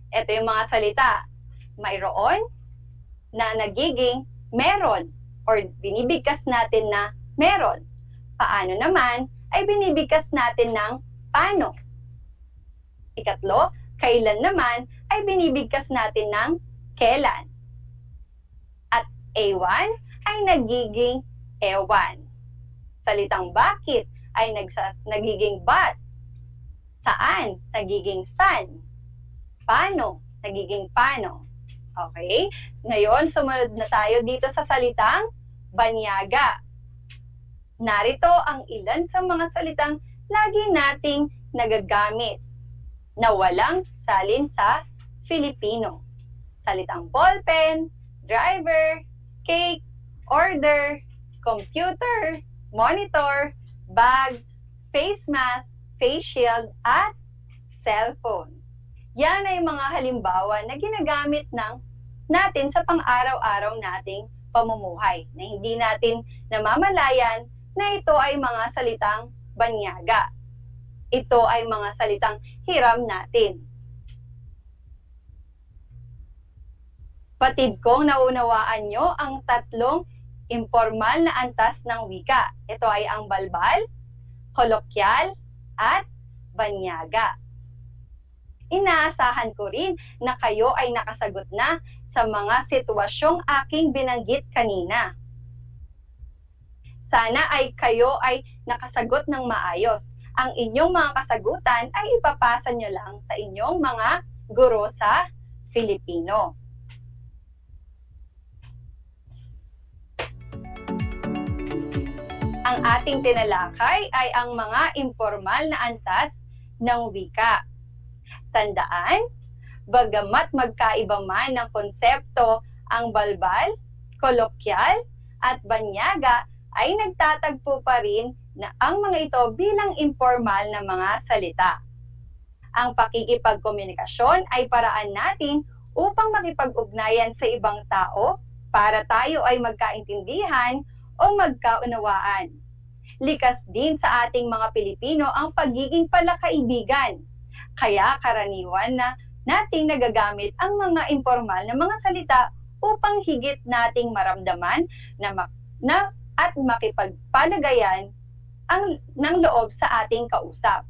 Ito yung mga salita, mayroon na nagiging meron or binibigkas natin na meron. Paano naman ay binibigkas natin ng paano. Ikatlo, kailan naman ay binibigkas natin ng kailan. At ewan ay nagiging ewan. Salitang bakit ay nagiging but. Saan? Nagiging san. Paano? Nagiging paano. Okay? Ngayon, sumunod na tayo dito sa salitang banyaga. Narito ang ilan sa mga salitang lagi nating nagagamit na walang salin sa Filipino. Salitang ballpen, driver, cake, order, computer, monitor, bag, face mask, face shield, at cellphone. Yan ay mga halimbawa na ginagamit natin sa pang-araw-araw nating pamumuhay na hindi natin namamalayan na ito ay mga salitang banyaga. Ito ay mga salitang hiram natin. Batid kong naunawaan nyo ang 3 impormal na antas ng wika. Ito ay ang balbal, kolokyal, at banyaga. Inaasahan ko rin na kayo ay nakasagot na sa mga sitwasyong aking binanggit kanina. Sana ay kayo ay nakasagot ng maayos. Ang inyong mga kasagutan ay ipapasa nyo lang sa inyong mga guro sa Filipino. Ang ating tinalakay ay ang mga impormal na antas ng wika. Tandaan, bagamat magkaiba man ng konsepto ang balbal, kolokyal, at banyaga, ay nagtatagpo pa rin na ang mga ito bilang informal na mga salita. Ang pakikipagkomunikasyon ay paraan natin upang makipag-ugnayan sa ibang tao para tayo ay magkaintindihan o magkaunawaan. Likas din sa ating mga Pilipino ang pagiging palakaibigan. Kaya karaniwan na nating nagagamit ang mga informal na mga salita upang higit nating maramdaman at makipagpalagayan ng loob sa ating kausap.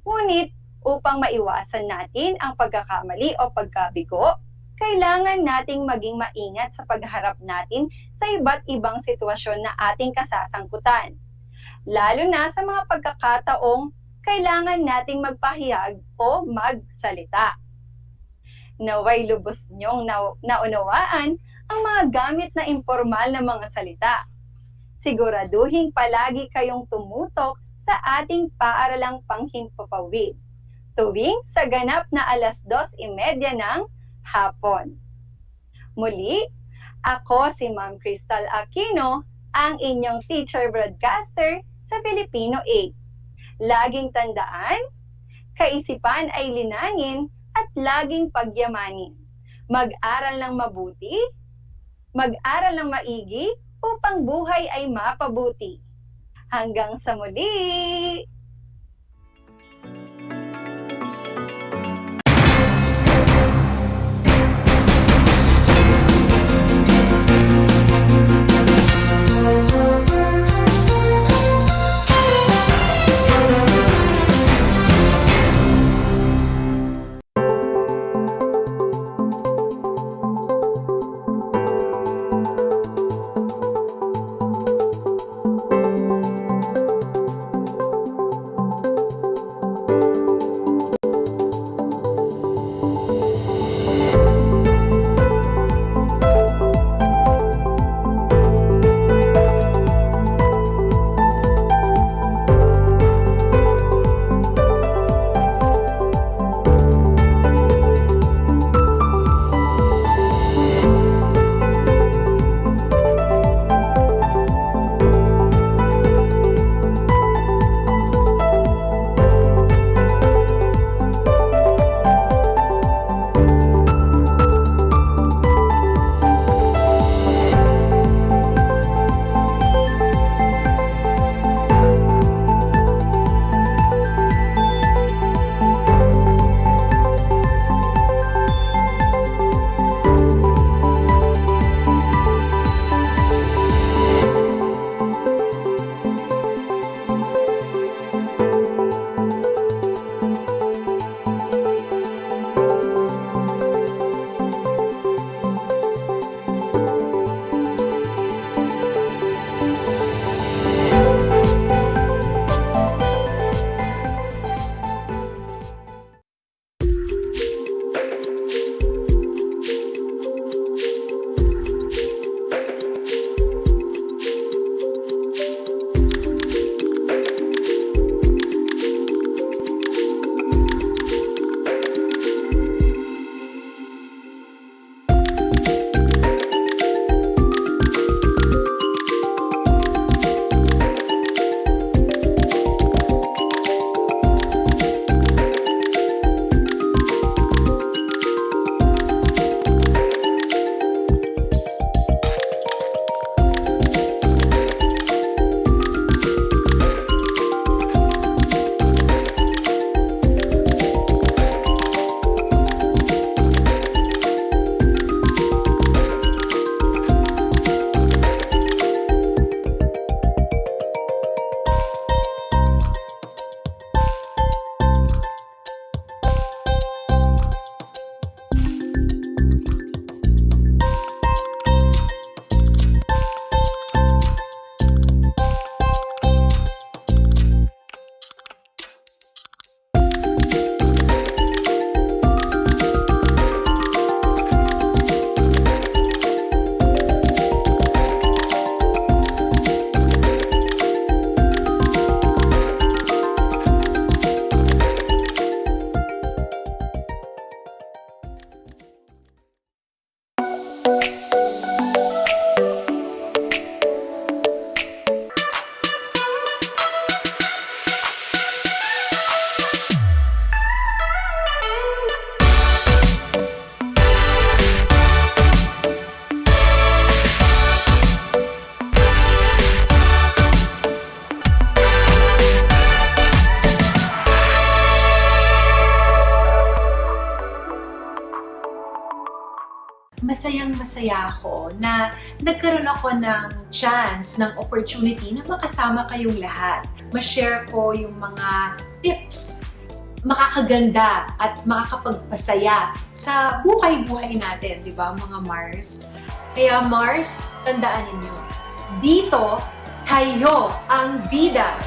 Ngunit Upang maiwasan natin ang pagkakamali o pagkabigo, kailangan nating maging maingat sa pagharap natin sa iba't ibang sitwasyon na ating kasasangkutan. Lalo na sa mga pagkakataong kailangan nating magpahayag o magsalita. Naway lubos niyong naunawaan ang mga gamit na impormal na mga salita. Siguraduhin palagi kayong tumutok sa ating paaralang panghimpapawid tuwing sa ganap na 2:30 ng hapon. Muli, ako si Ma'am Crystal Aquino, ang inyong teacher broadcaster sa Filipino 8. Laging tandaan, kaisipan ay linangin at laging pagyamanin. Mag-aral ng mabuti, mag-aral ng maigi upang buhay ay mapabuti. Hanggang sa muli! masayang-masaya ako na nagkaroon ako ng chance, ng opportunity na makasama kayong lahat. Ma-share ko yung mga tips, makakaganda at makakapagpasaya sa buhay-buhay natin, di ba mga Mars? Kaya Mars, tandaan ninyo, dito, kayo ang bida.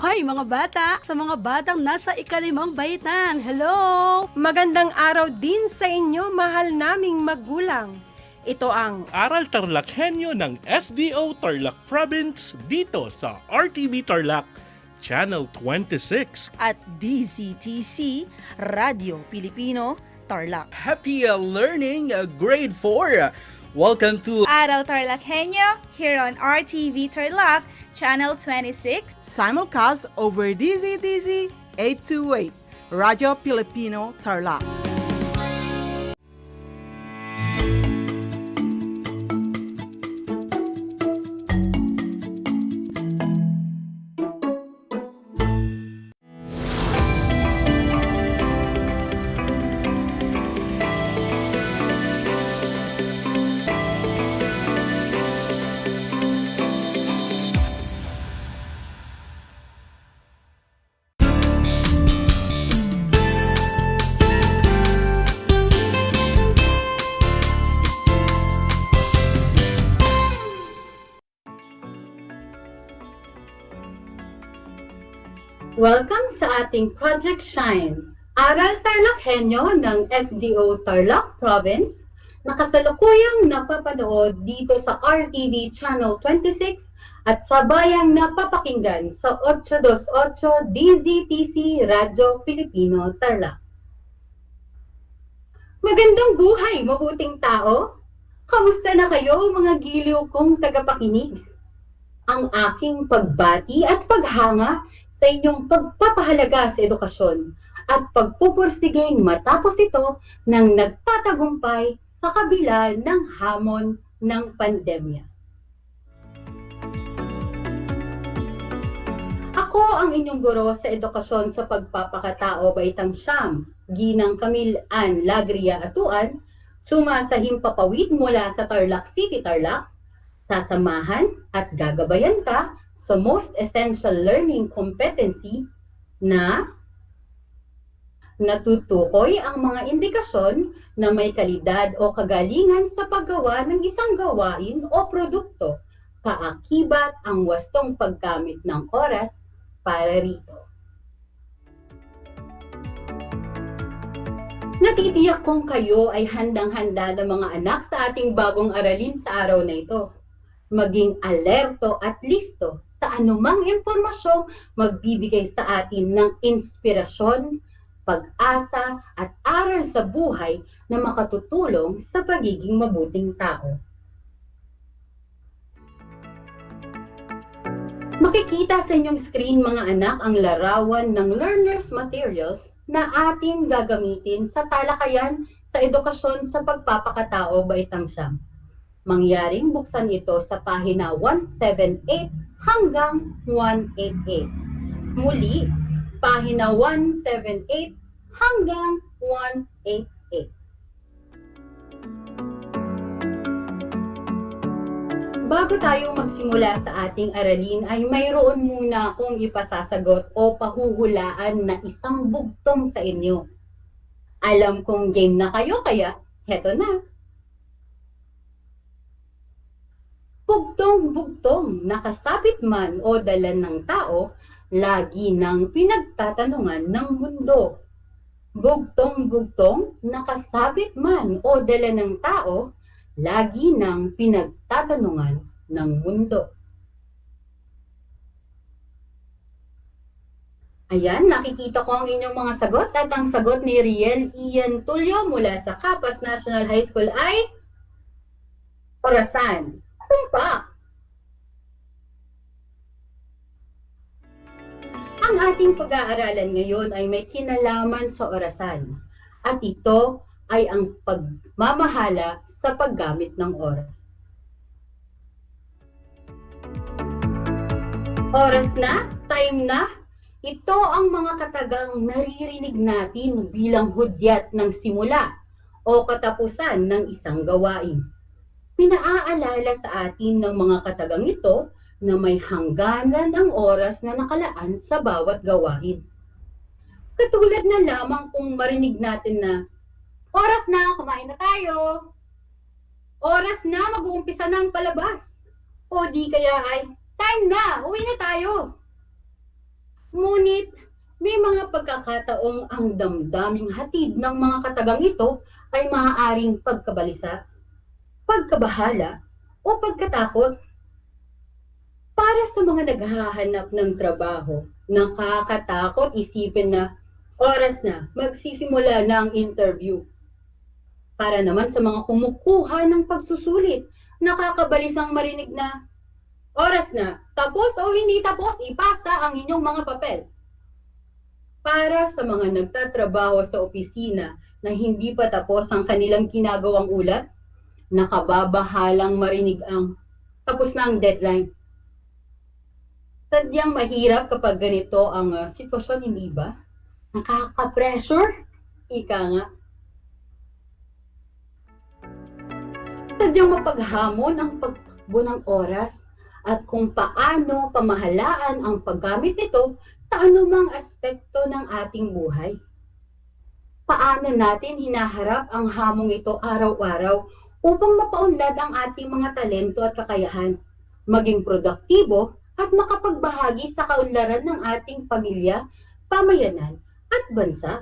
Buhay mga bata, sa mga batang nasa ikalimang baitan. Hello! Magandang araw din sa inyo, mahal naming magulang. Ito ang Aral TarlakHenyo ng SDO Tarlac Province dito sa RTV Tarlac, Channel 26. At DZTC, Radio Pilipino, Tarlac. Happy learning, grade 4. Welcome to Aral TarlakHenyo here on RTV Tarlac, Channel 26. Simulcast over DZTC 828, Radio Filipino Tarlac. Welcome sa ating Project Shine, Aral TarlakHenyo ng SDO Tarlac Province, na kasalukuyang napapanood dito sa RTV Channel 26 at sabayang napapakinggan sa 828 DZTC Radio Filipino Tarlac. Magandang buhay, mabuting tao! Kamusta na kayo mga giliw kong tagapakinig? Ang aking pagbati at paghanga sa inyong pagpapahalaga sa edukasyon at pagpupursiging matapos ito ng nagtatagumpay sa kabila ng hamon ng pandemya. Ako ang inyong guro sa edukasyon sa pagpapakatao baitang siyam, Ginang Camille Ann Lagria Atuan, sumasahim papawid mula sa Tarlac City, Tarlac, sasamahan at gagabayan ka sa Most Essential Learning Competency na natutukoy ang mga indikasyon na may kalidad o kagalingan sa paggawa ng isang gawain o produkto, kaakibat ang wastong paggamit ng oras para rito. Natitiyak kong kayo ay handang-handa ng mga anak sa ating bagong aralin sa araw na ito. Maging alerto at listo sa anumang impormasyong magbibigay sa atin ng inspirasyon, pag-asa at aral sa buhay na makatutulong sa pagiging mabuting tao. Makikita sa inyong screen mga anak ang larawan ng learner's materials na ating gagamitin sa talakayan sa edukasyon sa pagpapakatao baitang siyam. Mangyaring buksan ito sa pahina 178 hanggang 188. Muli, pahina 178 hanggang 188. Bago tayo magsimula sa ating aralin ay mayroon muna akong ipasasagot o pahuhulaan na isang bugtong sa inyo. Alam kong game na kayo kaya heto na. Bugtong-bugtong, nakasabit man o dala ng tao, lagi nang pinagtatanungan ng mundo. Bugtong-bugtong, nakasabit man o dala ng tao, lagi nang pinagtatanungan ng mundo. Ayan, nakikita ko ang inyong mga sagot at ang sagot ni Riel Ian Tulio mula sa Capas National High School ay orasan. Tumpak! Ang ating pag-aaralan ngayon ay may kinalaman sa orasan at ito ay ang pagmamahala sa paggamit ng oras. Oras na, time na, Ito ang mga katagang naririnig natin bilang hudyat ng simula o katapusan ng isang gawain. Pinaaalala sa atin ng mga katagang ito na may hangganan ang oras na nakalaan sa bawat gawain. Katulad na lamang kung marinig natin na, oras na, kumain na tayo. Oras na, mag-uumpisa ng palabas. O di kaya ay, time na, uwi na tayo. Ngunit, may mga pagkakataong ang damdaming hatid ng mga katagang ito ay maaaring pagkabalisa, pagkabahala, o pagkatakot. Para sa mga naghahanap ng trabaho, nakakatakot isipin na oras na, magsisimula na ang interview. Para naman sa mga kumukuha ng pagsusulit, nakakabalisang marinig na oras na, tapos o hindi tapos, ipasa ang inyong mga papel. Para sa mga nagtatrabaho sa opisina na hindi pa tapos ang kanilang ginagawang ulat, nakababahalang marinig ang tapos na ang deadline. Sadyang mahirap kapag ganito ang sitwasyon, hindi ba? Nakaka-pressure? Ika nga. Sadyang mapaghamon ang pagtakbo ng oras at kung paano pamahalaan ang paggamit nito sa anumang aspekto ng ating buhay. Paano natin hinaharap ang hamong ito araw-araw upang mapaunlad ang ating mga talento at kakayahan, maging produktibo at makapagbahagi sa kaunlaran ng ating pamilya, pamayanan at bansa.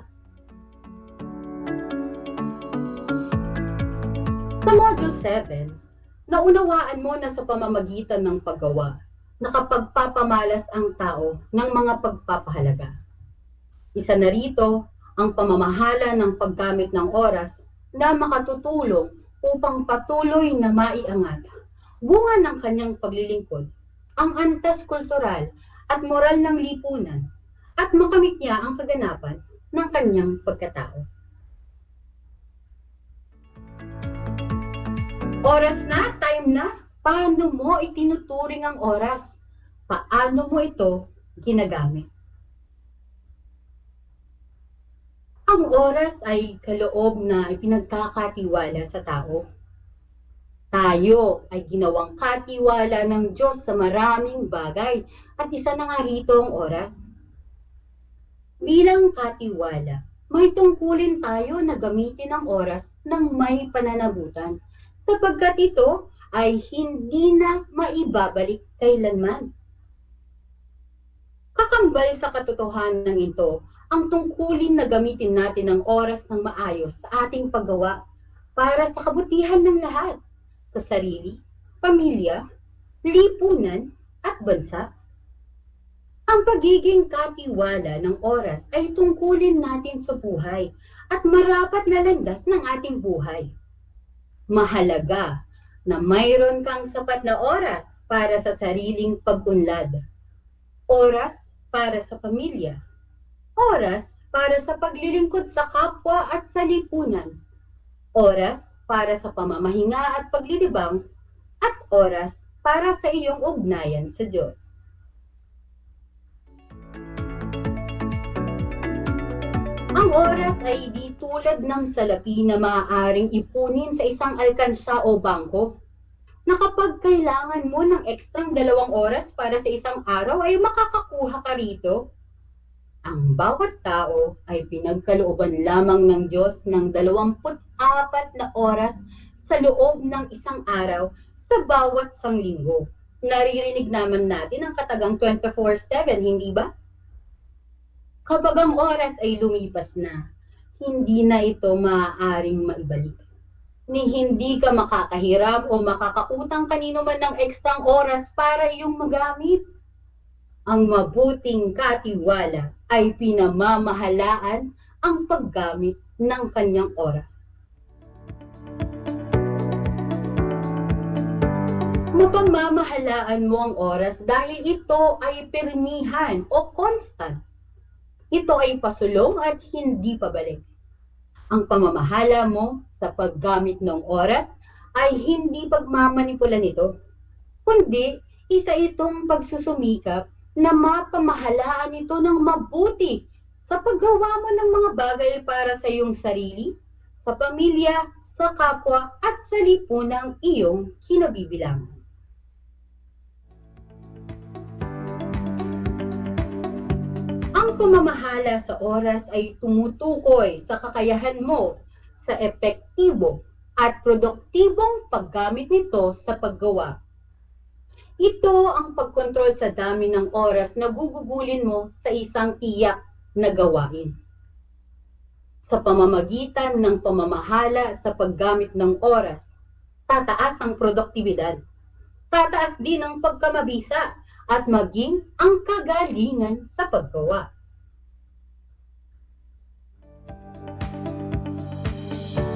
Sa Module 7, naunawaan mo na sa pamamagitan ng paggawa, nakapagpapamalas ang tao ng mga pagpapahalaga. Isa na rito ang pamamahala ng paggamit ng oras na makatutulong upang patuloy na maiangat bunga ng kanyang paglilingkod, ang antas kultural at moral ng lipunan at makamit niya ang kaganapan ng kanyang pagkatao. Oras na, time na. Paano mo itinuturing ang oras? Paano mo ito ginagamit? Ang oras ay kaloob na ipinagkakatiwala sa tao. Tayo ay ginawang katiwala ng Diyos sa maraming bagay at isa na nga rito ang oras. Bilang katiwala, may tungkulin tayo na gamitin ang oras ng may pananagutan sapagkat ito ay hindi na maibabalik kailanman. Kakambal sa katotohanan ito, ang tungkulin na gamitin natin ang oras ng maayos sa ating paggawa para sa kabutihan ng lahat, sa sarili, pamilya, lipunan, at bansa. Ang pagiging katiwala ng oras ay tungkulin natin sa buhay at marapat na landas ng ating buhay. Mahalaga na mayroon kang sapat na oras para sa sariling pag-unlad, oras para sa pamilya, oras para sa paglilingkod sa kapwa at sa lipunan, oras para sa pamamahinga at paglilibang, at oras para sa iyong ugnayan sa Diyos. Ang oras ay di tulad ng salapi na maaaring ipunin sa isang alkansya o bangko, na kapag kailangan mo ng ekstrang 2 oras para sa isang araw ay makakakuha ka rito. Ang bawat tao ay pinagkalooban lamang ng Diyos ng 24 na oras sa loob ng isang araw sa bawat sanglinggo. Naririnig naman natin ang katagang 24/7, hindi ba? Kapag ang oras ay lumipas na, hindi na ito maaaring maibalik. Ni hindi ka makakahiram o makakautang kanino man ng ekstrang oras para iyong magamit. Ang mabuting katiwala ay pinamamahalaan ang paggamit ng kanyang oras. Mapamamahalaan mo ang oras dahil ito ay permihan o constant. Ito ay pasulong at hindi pabalik. Ang pamamahala mo sa paggamit ng oras ay hindi pagmamanipula nito, kundi isa itong pagsusumikap na mapamahalaan ito ng mabuti sa paggawa mo ng mga bagay para sa iyong sarili, sa pamilya, sa kapwa at sa lipunang iyong kinabibilangan. Ang pamamahala sa oras ay tumutukoy sa kakayahan mo sa epektibo at produktibong paggamit nito sa paggawa. Ito ang pagkontrol sa dami ng oras na gugugulin mo sa isang tiyak na gawain. Sa pamamagitan ng pamamahala sa paggamit ng oras, tataas ang produktibidad, tataas din ang pagkamabisa at maging ang kagalingan sa paggawa.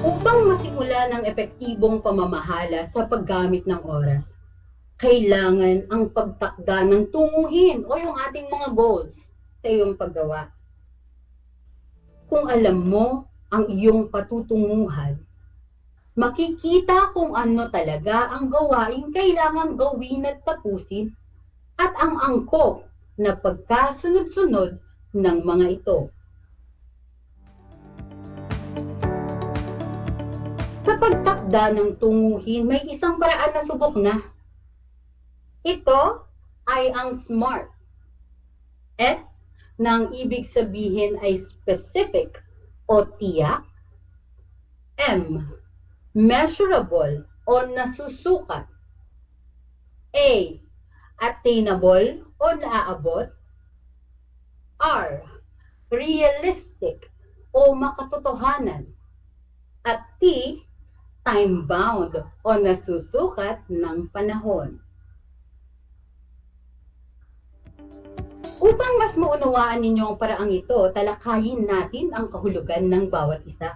Upang masimula ng epektibong pamamahala sa paggamit ng oras, kailangan ang pagtakda ng tunguhin o yung ating mga goals sa iyong paggawa. Kung alam mo ang iyong patutunguhan, makikita kung ano talaga ang gawain kailangang gawin at tapusin at ang angkop na pagkasunod-sunod ng mga ito. Sa pagtakda ng tunguhin, may isang paraan na subok na. Ito ay ang SMART. S nang ibig sabihin ay specific o tiyak. M, measurable o nasusukat. A, attainable o naaabot. R, realistic o makatotohanan. At T, time-bound o nasusukat ng panahon. Upang mas maunawaan ninyo ang paraang ito, talakayin natin ang kahulugan ng bawat isa.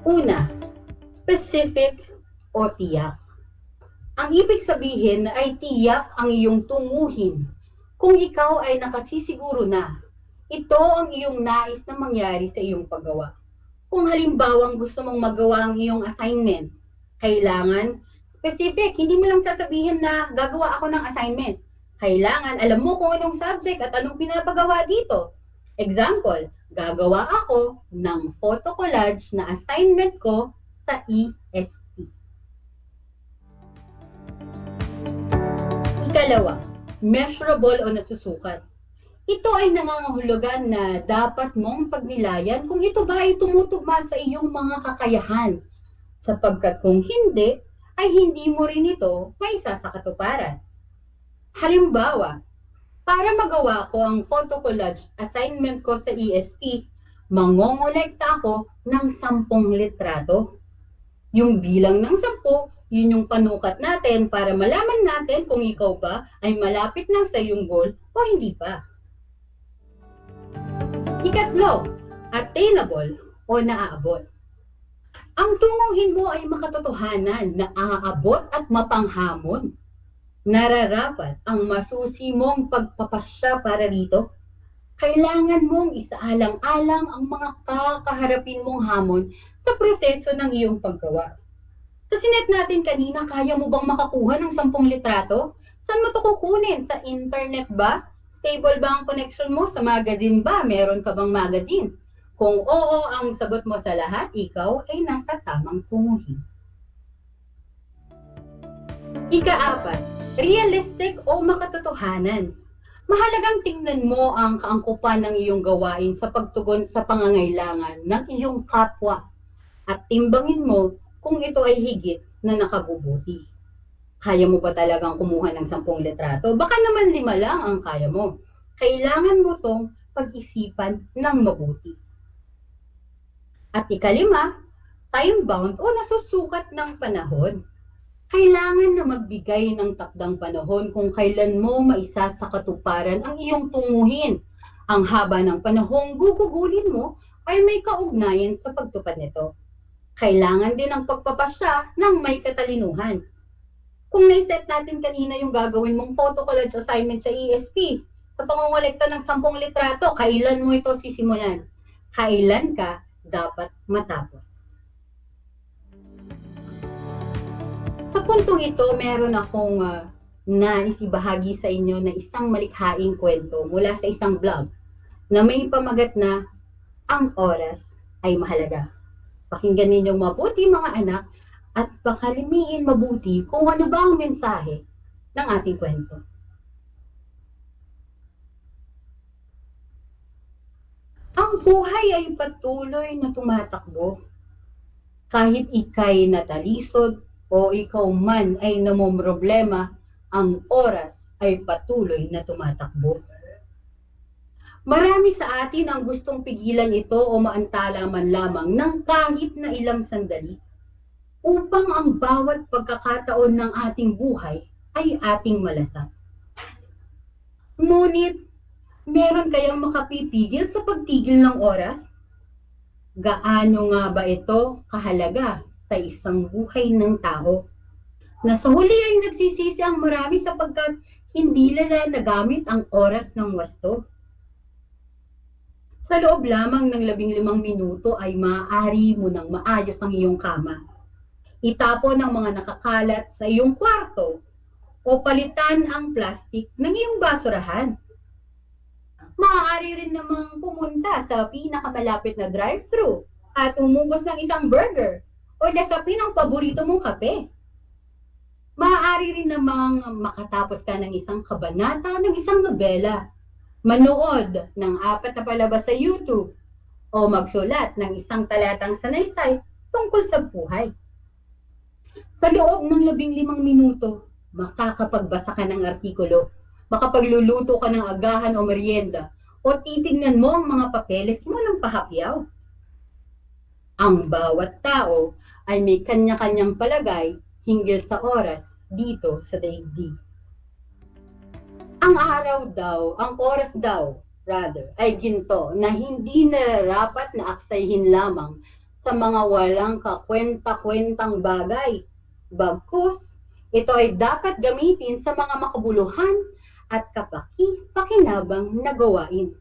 Una, specific o tiyak. Ang ibig sabihin ay tiyak ang iyong tunguhin kung ikaw ay nakasisiguro na ito ang iyong nais na mangyari sa iyong paggawa. Kung halimbawang gusto mong magawa ang iyong assignment, kailangan specific, hindi mo lang sasabihin na gagawa ako ng assignment. Kailangan alam mo kung anong subject at anong pinapagawa dito. Example, gagawa ako ng photo collage na assignment ko sa ESP. Ikalawa, measurable o nasusukat. Ito ay nangangahulugan na dapat mong pagnilayan kung ito ba ay tumutugma sa iyong mga kakayahan. Sapagkat kung hindi, ay hindi mo rin ito maisa sa katuparan. Halimbawa, para magawa ko ang photo collage assignment ko sa ESP, mangongolekta ako ng 10 litrato. Yung bilang ng 10, yun yung panukat natin para malaman natin kung ikaw ba ay malapit na sa iyong goal o hindi pa. Ikatlo, attainable o naaabot. Ang tunguhin mo ay makatotohanan na aabot at mapanghamon. Nararapat ang masusi mong pagpapasya para rito. Kailangan mong isaalang-alang ang mga kakaharapin mong hamon sa proseso ng iyong paggawa. Sa sinet natin kanina, kaya mo bang makakuha ng 10 litrato? Saan mo ito kukunin? Sa internet ba? Stable ba ang connection mo? Sa magazine ba? Meron ka bang magazine? Kung oo ang sagot mo sa lahat, ikaw ay nasa tamang tunguhin. Ika-4, realistic o makatotohanan. Mahalagang tingnan mo ang kaangkupan ng iyong gawain sa pagtugon sa pangangailangan ng iyong kapwa at timbangin mo kung ito ay higit na nakabubuti. Kaya mo ba talagang kumuha ng 10 litrato? Baka naman 5 lang ang kaya mo. Kailangan mo tong pag-isipan ng mabuti. At ikalima, time-bound o nasusukat ng panahon. Kailangan na magbigay ng takdang panahon kung kailan mo maisa sa katuparan ang iyong tunguhin. Ang haba ng panahong gugugulin mo ay may kaugnayan sa pagtupad nito. Kailangan din ang pagpapasya ng may katalinuhan. Kung naiset natin kanina yung gagawin mong photo collage assignment sa ESP, sa pangongolekta ng 10 litrato, kailan mo ito sisimulan? Kailan ka dapat matapos? Sa puntong ito, meron akong nais ibahagi sa inyo na isang malikhaing kwento mula sa isang blog na may pamagat na ang oras ay mahalaga. Pakinggan ninyong mabuti mga anak at pakalimiin mabuti kung ano ba ang mensahe ng ating kwento. Ang buhay ay patuloy na tumatakbo. Kahit ika'y natalisod o ikaw man ay namomroblema, ang oras ay patuloy na tumatakbo. Marami sa atin ang gustong pigilan ito o maantala man lamang ng kahit na ilang sandali upang ang bawat pagkakataon ng ating buhay ay ating malasap. Ngunit, meron kayang makapipigil sa pagtigil ng oras? Gaano nga ba ito kahalaga sa isang buhay ng tao? Na sa huli ay nagsisisi ang marami sapagkat hindi nila nagamit ang oras ng wasto. Sa loob lamang ng 15 minuto ay maaari mo nang maayos ang iyong kama. Itapon ang mga nakakalat sa iyong kwarto o palitan ang plastik ng iyong basurahan. Maaari rin namang pumunta sa pinakamalapit na drive-thru at umubos ng isang burger o nasapin ang paborito mong kape. Maaari rin namang makatapos ka ng isang kabanata ng isang nobela, manood ng 4 na palabas sa YouTube, o magsulat ng isang talatang sanaysay tungkol sa buhay. Sa loob ng 15 minuto, makakapagbasa ka ng artikulo, makapagluluto ka ng agahan o merienda, o titignan mo ang mga papeles mo ng pahapyaw. Ang bawat tao ay may kanya-kanyang palagay hinggil sa oras dito sa daigdig. Ang oras daw, ay ginto na hindi nararapat na aksayhin lamang sa mga walang kakwenta-kwentang bagay. Bagkus, ito ay dapat gamitin sa mga makabuluhan at kapaki-pakinabang na gawain.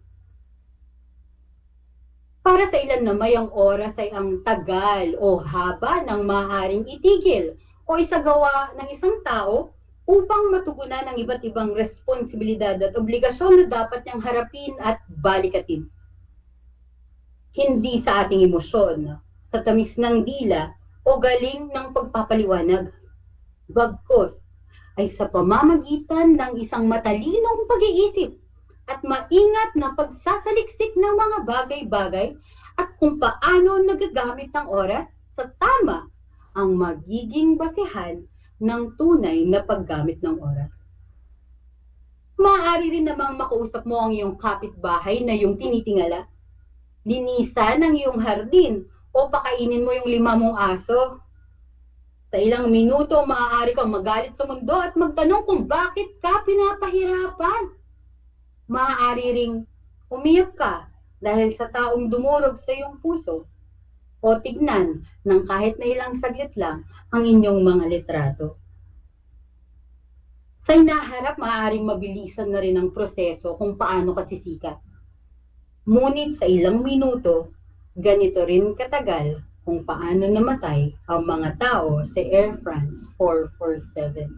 Para sa ilan naman ang oras ay ang tagal o haba ng maaaring itigil o isagawa ng isang tao upang matugunan ang iba't ibang responsibilidad at obligasyon na dapat niyang harapin at balikatin. Hindi sa ating emosyon, sa tamis ng dila o galing ng pagpapaliwanag. Bagkus ay sa pamamagitan ng isang matalinong pag-iisip at maingat na pagsasaliksik ng mga bagay-bagay at kung paano nagagamit ng oras sa tama ang magiging basehan ng tunay na paggamit ng oras. Maaari rin namang makausap mo ang iyong kapitbahay na iyong tinitingala, linisan ang iyong hardin o pakainin mo yung 5 mong aso. Sa ilang minuto, maaari kang magalit sa mundo at magtanong kung bakit ka pinapahirapan. Maaari ring umiyak ka dahil sa taong dumurog sa iyong puso o tignan ng kahit na ilang saglit lang ang inyong mga litrato. Sa hinaharap, maaaring mabilisan na rin ang proseso kung paano ka sisikat. Ngunit sa ilang minuto, ganito rin katagal kung paano namatay ang mga tao sa Air France 447.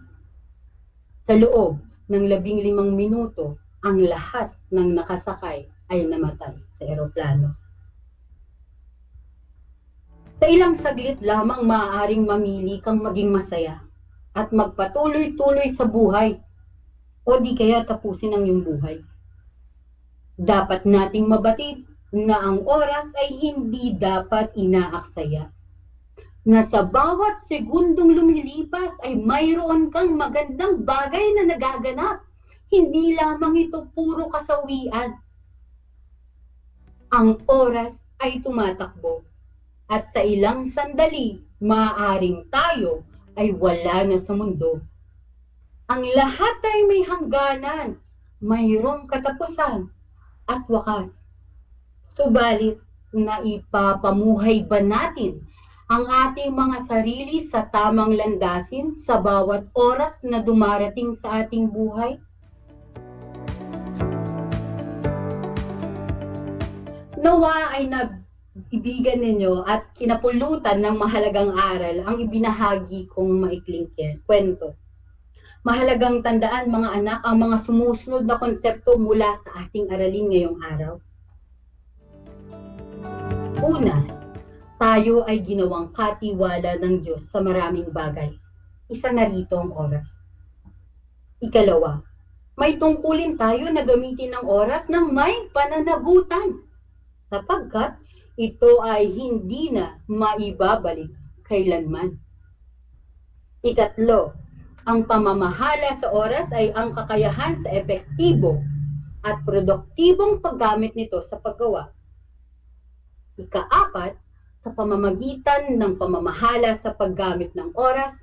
Sa loob ng 15 minuto, ang lahat ng nakasakay ay namatay sa eroplano. Sa ilang saglit lamang maaaring mamili kang maging masaya at magpatuloy-tuloy sa buhay o di kaya tapusin ang iyong buhay. Dapat nating mabatid na ang oras ay hindi dapat inaaksaya. Na sa bawat segundong lumilipas ay mayroon kang magandang bagay na nagaganap. Hindi lamang ito puro kasawian. Ang oras ay tumatakbo at sa ilang sandali, maaaring tayo ay wala na sa mundo. Ang lahat ay may hangganan, mayroong katapusan at wakas. Subalit, naipapamuhay ba natin ang ating mga sarili sa tamang landasin sa bawat oras na dumarating sa ating buhay? Nawa ay kaibigan ninyo at kinapulutan ng mahalagang aral ang ibinahagi kong maikling kwento. Mahalagang tandaan mga anak ang mga sumusunod na konsepto mula sa ating aralin ngayong araw. Una, tayo ay ginawang katiwala ng Diyos sa maraming bagay. Isa na rito ang oras. Ikalawa, may tungkulin tayo na gamitin ang oras ng may pananagutan, sapagkat ito ay hindi na maibabalik kailanman. Ikatlo, ang pamamahala sa oras ay ang kakayahan sa epektibo at produktibong paggamit nito sa paggawa. Ikaapat, sa pamamagitan ng pamamahala sa paggamit ng oras,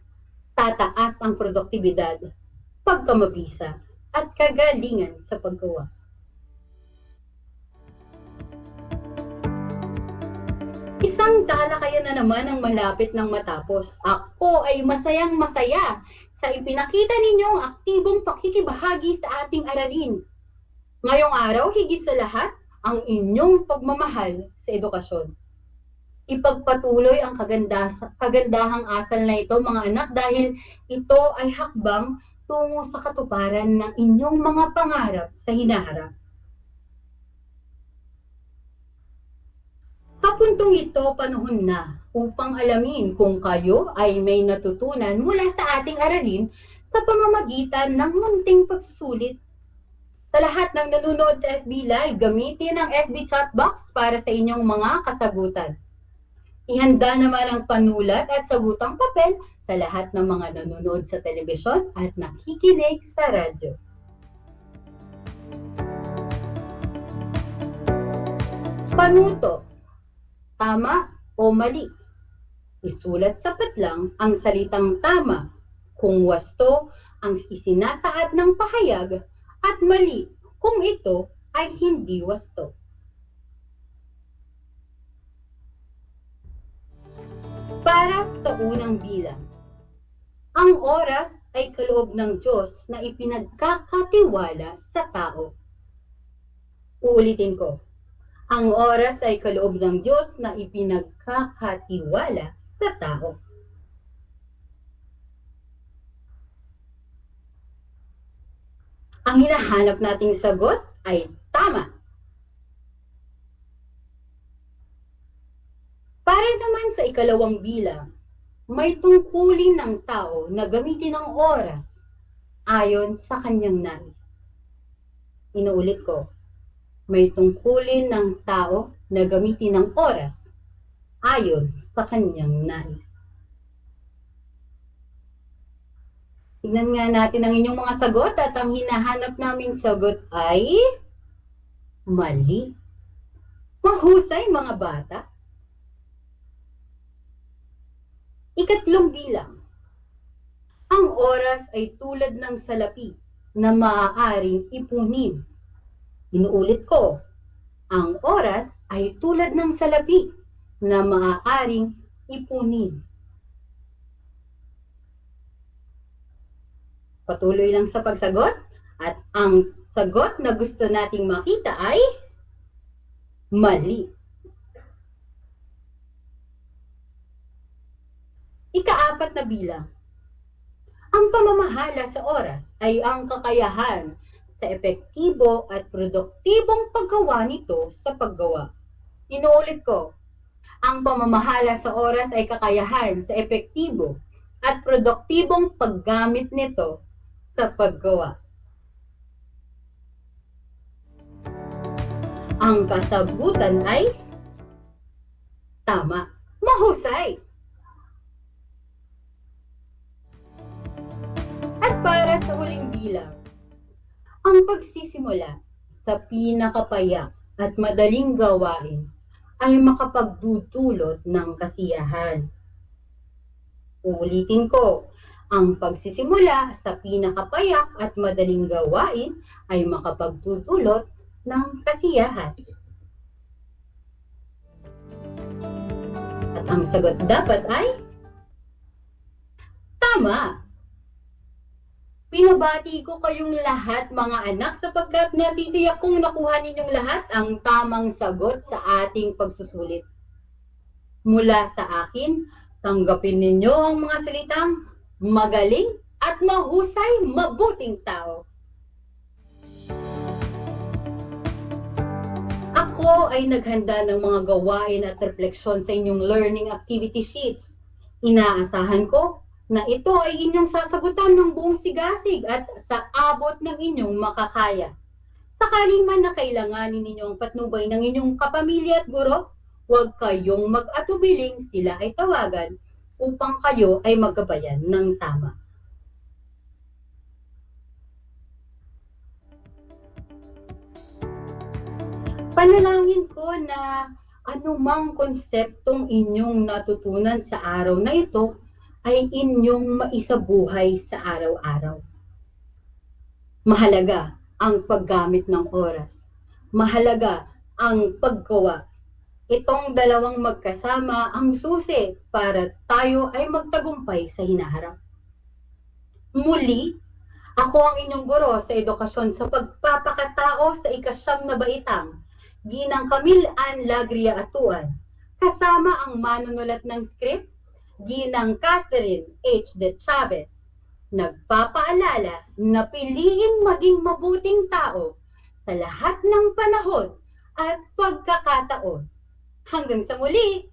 tataas ang produktibidad, pagkamabisa, at kagalingan sa paggawa. Isang talakayan na naman ang malapit ng matapos. Ako ay masayang-masaya sa ipinakita ninyong aktibong pakikibahagi sa ating aralin. Ngayong araw, higit sa lahat, ang inyong pagmamahal sa edukasyon. Ipagpatuloy ang kagandahang asal na ito, mga anak, dahil ito ay hakbang tungo sa katuparan ng inyong mga pangarap sa hinaharap. Sa puntong ito, panahon na upang alamin kung kayo ay may natutunan mula sa ating aralin sa pamamagitan ng munting pagsusulit. Sa lahat ng nanonood sa FB Live, gamitin ang FB chat box para sa inyong mga kasagutan. Ihanda naman ang panulat at sagutang papel sa lahat ng mga nanonood sa telebisyon at nakikinig sa radyo. Panuto. Tama o mali? Isulat sa patlang ang salitang tama kung wasto ang isinasaad ng pahayag at mali kung ito ay hindi wasto. Para sa unang bilang, ang oras ay kaloob ng Diyos na ipinagkakatiwala sa tao. Uulitin ko. Ang oras ay kaloob ng Diyos na ipinagkakatiwala sa tao. Ang hinahanap nating sagot ay tama. Para naman sa ikalawang bilang, may tungkulin ng tao na gamitin ang oras ayon sa kanyang nais. Inuulit ko. May tungkulin ng tao na gamitin ang oras ayon sa kanyang nais. Tignan nga natin ang inyong mga sagot at ang hinahanap naming sagot ay mali. Mahusay mga bata. Ikatlong bilang. Ang oras ay tulad ng salapi na maaaring ipunin. Inuulit ko, ang oras ay tulad ng salapi na maaaring ipunin. Patuloy lang sa pagsagot at ang sagot na gusto nating makita ay mali. Ikaapat na bilang. Ang pamamahala sa oras ay ang kakayahan sa epektibo at produktibong paggawa nito sa paggawa. Inuulit ko, ang pamamahala sa oras ay kakayahan sa epektibo at produktibong paggamit nito sa paggawa. Ang kasagutan ay tama. Mahusay! At para sa huling bilang, ang pagsisimula sa pinakapayak at madaling gawain ay makapagdudulot ng kasiyahan. Uulitin ko, ang pagsisimula sa pinakapayak at madaling gawain ay makapagdudulot ng kasiyahan. At ang sagot dapat ay tama! Pinabati ko kayong lahat mga anak sapagkat natitiyak kong nakuha ninyong lahat ang tamang sagot sa ating pagsusulit. Mula sa akin, tanggapin ninyo ang mga salitang magaling at mahusay mabuting tao. Ako ay naghanda ng mga gawain at refleksyon sa inyong learning activity sheets. Inaasahan ko na ito ay inyong sasagutan ng buong sigasig at sa abot ng inyong makakaya. Sakaling man na kailanganin ninyong patnubay ng inyong kapamilya at guro, huwag kayong mag-atubiling sila ay tawagan upang kayo ay magkabayan ng tama. Panalangin ko na anumang konseptong inyong natutunan sa araw na ito ay inyong maisabuhay sa araw-araw. Mahalaga ang paggamit ng oras. Mahalaga ang paggawa. Itong dalawang magkasama ang susi para tayo ay magtagumpay sa hinaharap. Muli, ako ang inyong guro sa edukasyon sa pagpapakatao sa ikasyam na baitang, Ginang Camille Ann Lagria Atuan, kasama ang manunulat ng script, Ginang Catherine H. De Chavez, nagpapaalala na piliin maging mabuting tao sa lahat ng panahon at pagkakataon. Hanggang sa muli!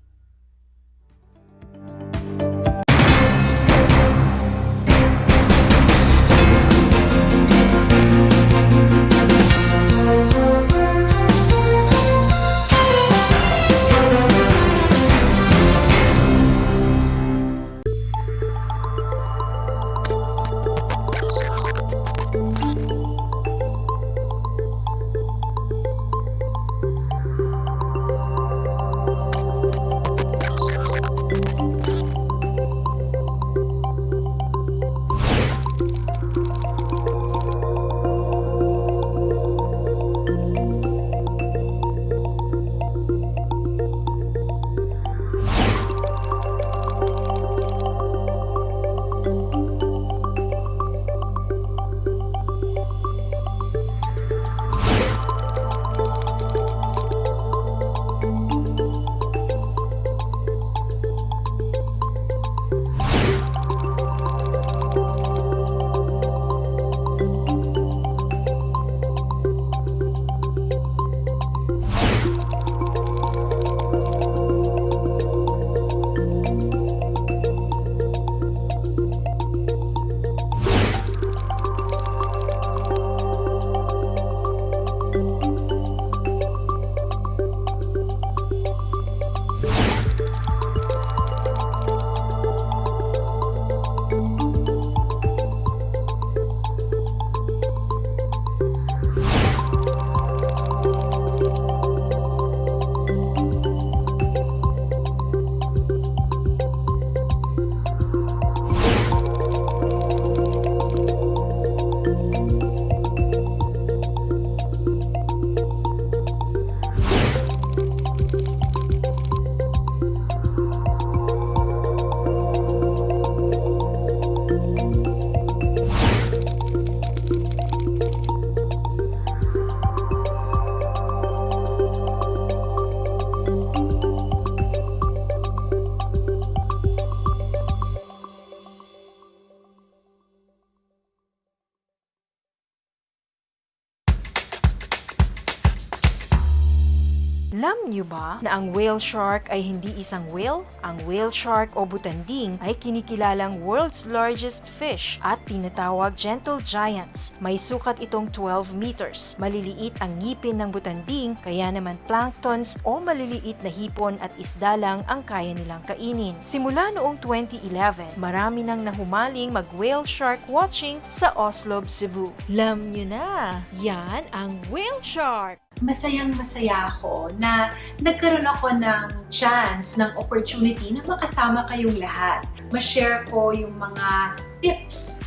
Alam niyo ba na ang whale shark ay hindi isang whale? Ang whale shark o butanding ay kinikilalang world's largest fish at tinatawag gentle giants. May sukat itong 12 meters. Maliliit ang ngipin ng butanding, kaya naman planktons o maliliit na hipon at isda lang ang kaya nilang kainin. Simula noong 2011, marami nang nahumaling mag-whale shark watching sa Oslo, Cebu. Alam niyo na, yan ang whale shark! Masayang-masaya ako na nagkaroon ako ng chance, ng opportunity na makasama kayong lahat. Ma-share ko yung mga tips,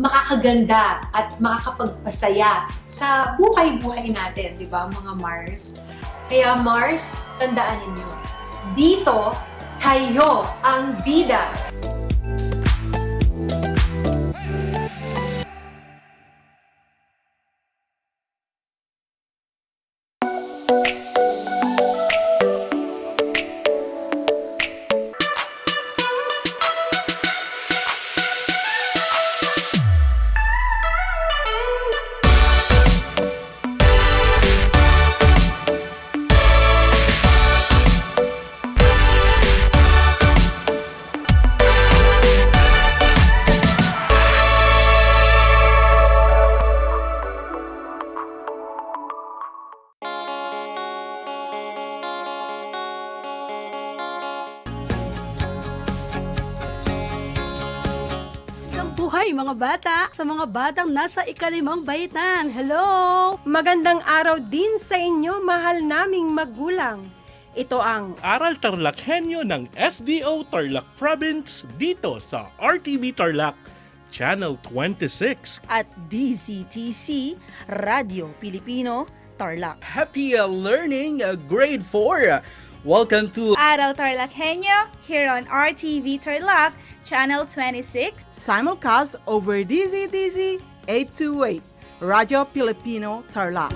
makakaganda at makakapagpasaya sa buhay-buhay natin, di ba mga Mars? Kaya Mars, tandaan ninyo, dito kayo ang bida. Hoy mga bata, sa mga batang nasa ikalimang baitan, hello! Magandang araw din sa inyo, mahal naming magulang. Ito ang Aral TarlakHenyo ng SDO Tarlac Province dito sa RTV Tarlac, Channel 26. At DZTC, Radio Pilipino, Tarlac. Happy learning, grade 4. Welcome to Aral TarlakHenyo here on RTV Tarlac, Channel 26. Simulcast over DZTC 828, Radio Filipino Tarlac.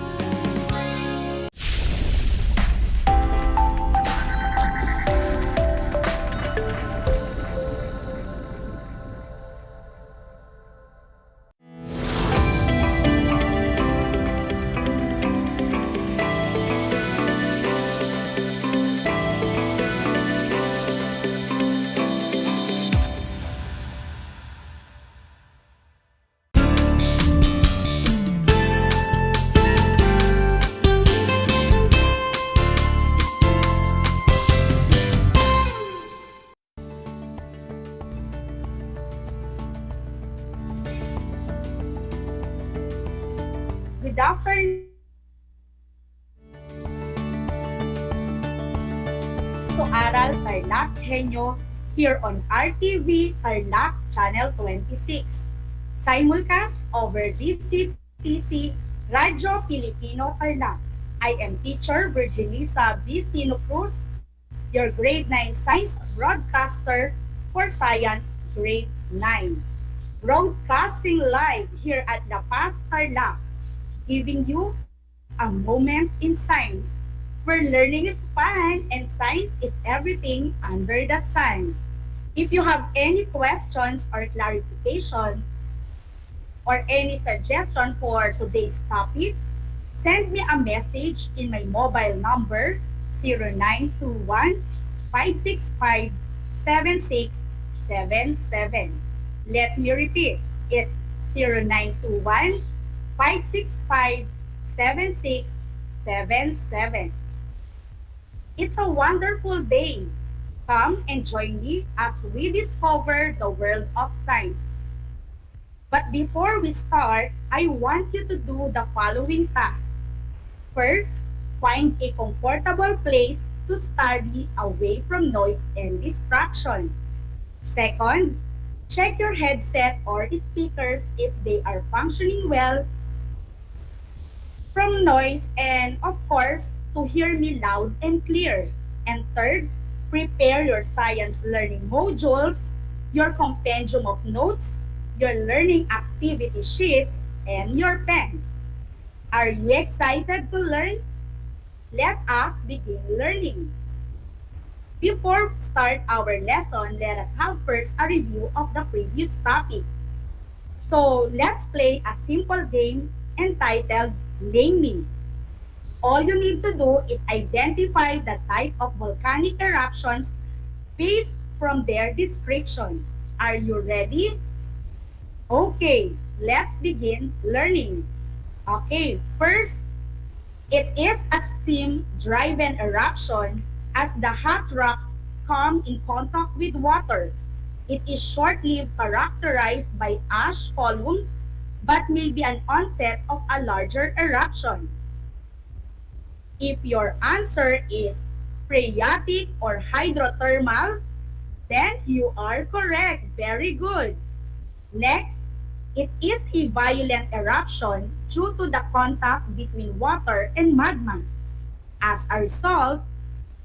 Good afternoon to Aral TarlakHenyo here on RTV Tarlac Channel 26. Simulcast over DCTC Radio Filipino Tarlac. I am teacher Virginisa B. Sino Cruz, your grade 9 science broadcaster for science grade 9. Broadcasting live here at La Paz, Tarlac, giving you a moment in science where learning is fun and science is everything under the sun. If you have any questions or clarification or any suggestion for today's topic, send me a message in my mobile number 0921-565-7677. Let me repeat, it's 0921-565-7677. It's a wonderful day. Come and join me as we discover the world of science. But before we start, I want you to do the following tasks. First, find a comfortable place to study away from noise and distraction. Second, check your headset or speakers if they are functioning well from noise, and of course, to hear me loud and clear. And third, prepare your science learning modules, your compendium of notes, your learning activity sheets, and your pen. Are you excited to learn? Let us begin learning. Before we start our lesson, let us have first a review of the previous topic. So, let's play a simple game entitled Name Me. All you need to do is identify the type of volcanic eruptions based from their description. Are you ready? Okay, let's begin learning. Okay, first, it is a steam-driven eruption as the hot rocks come in contact with water. It is short-lived, characterized by ash columns, but may be an onset of a larger eruption. If your answer is phreatic or hydrothermal, then you are correct. Very good. Next, it is a violent eruption due to the contact between water and magma. As a result,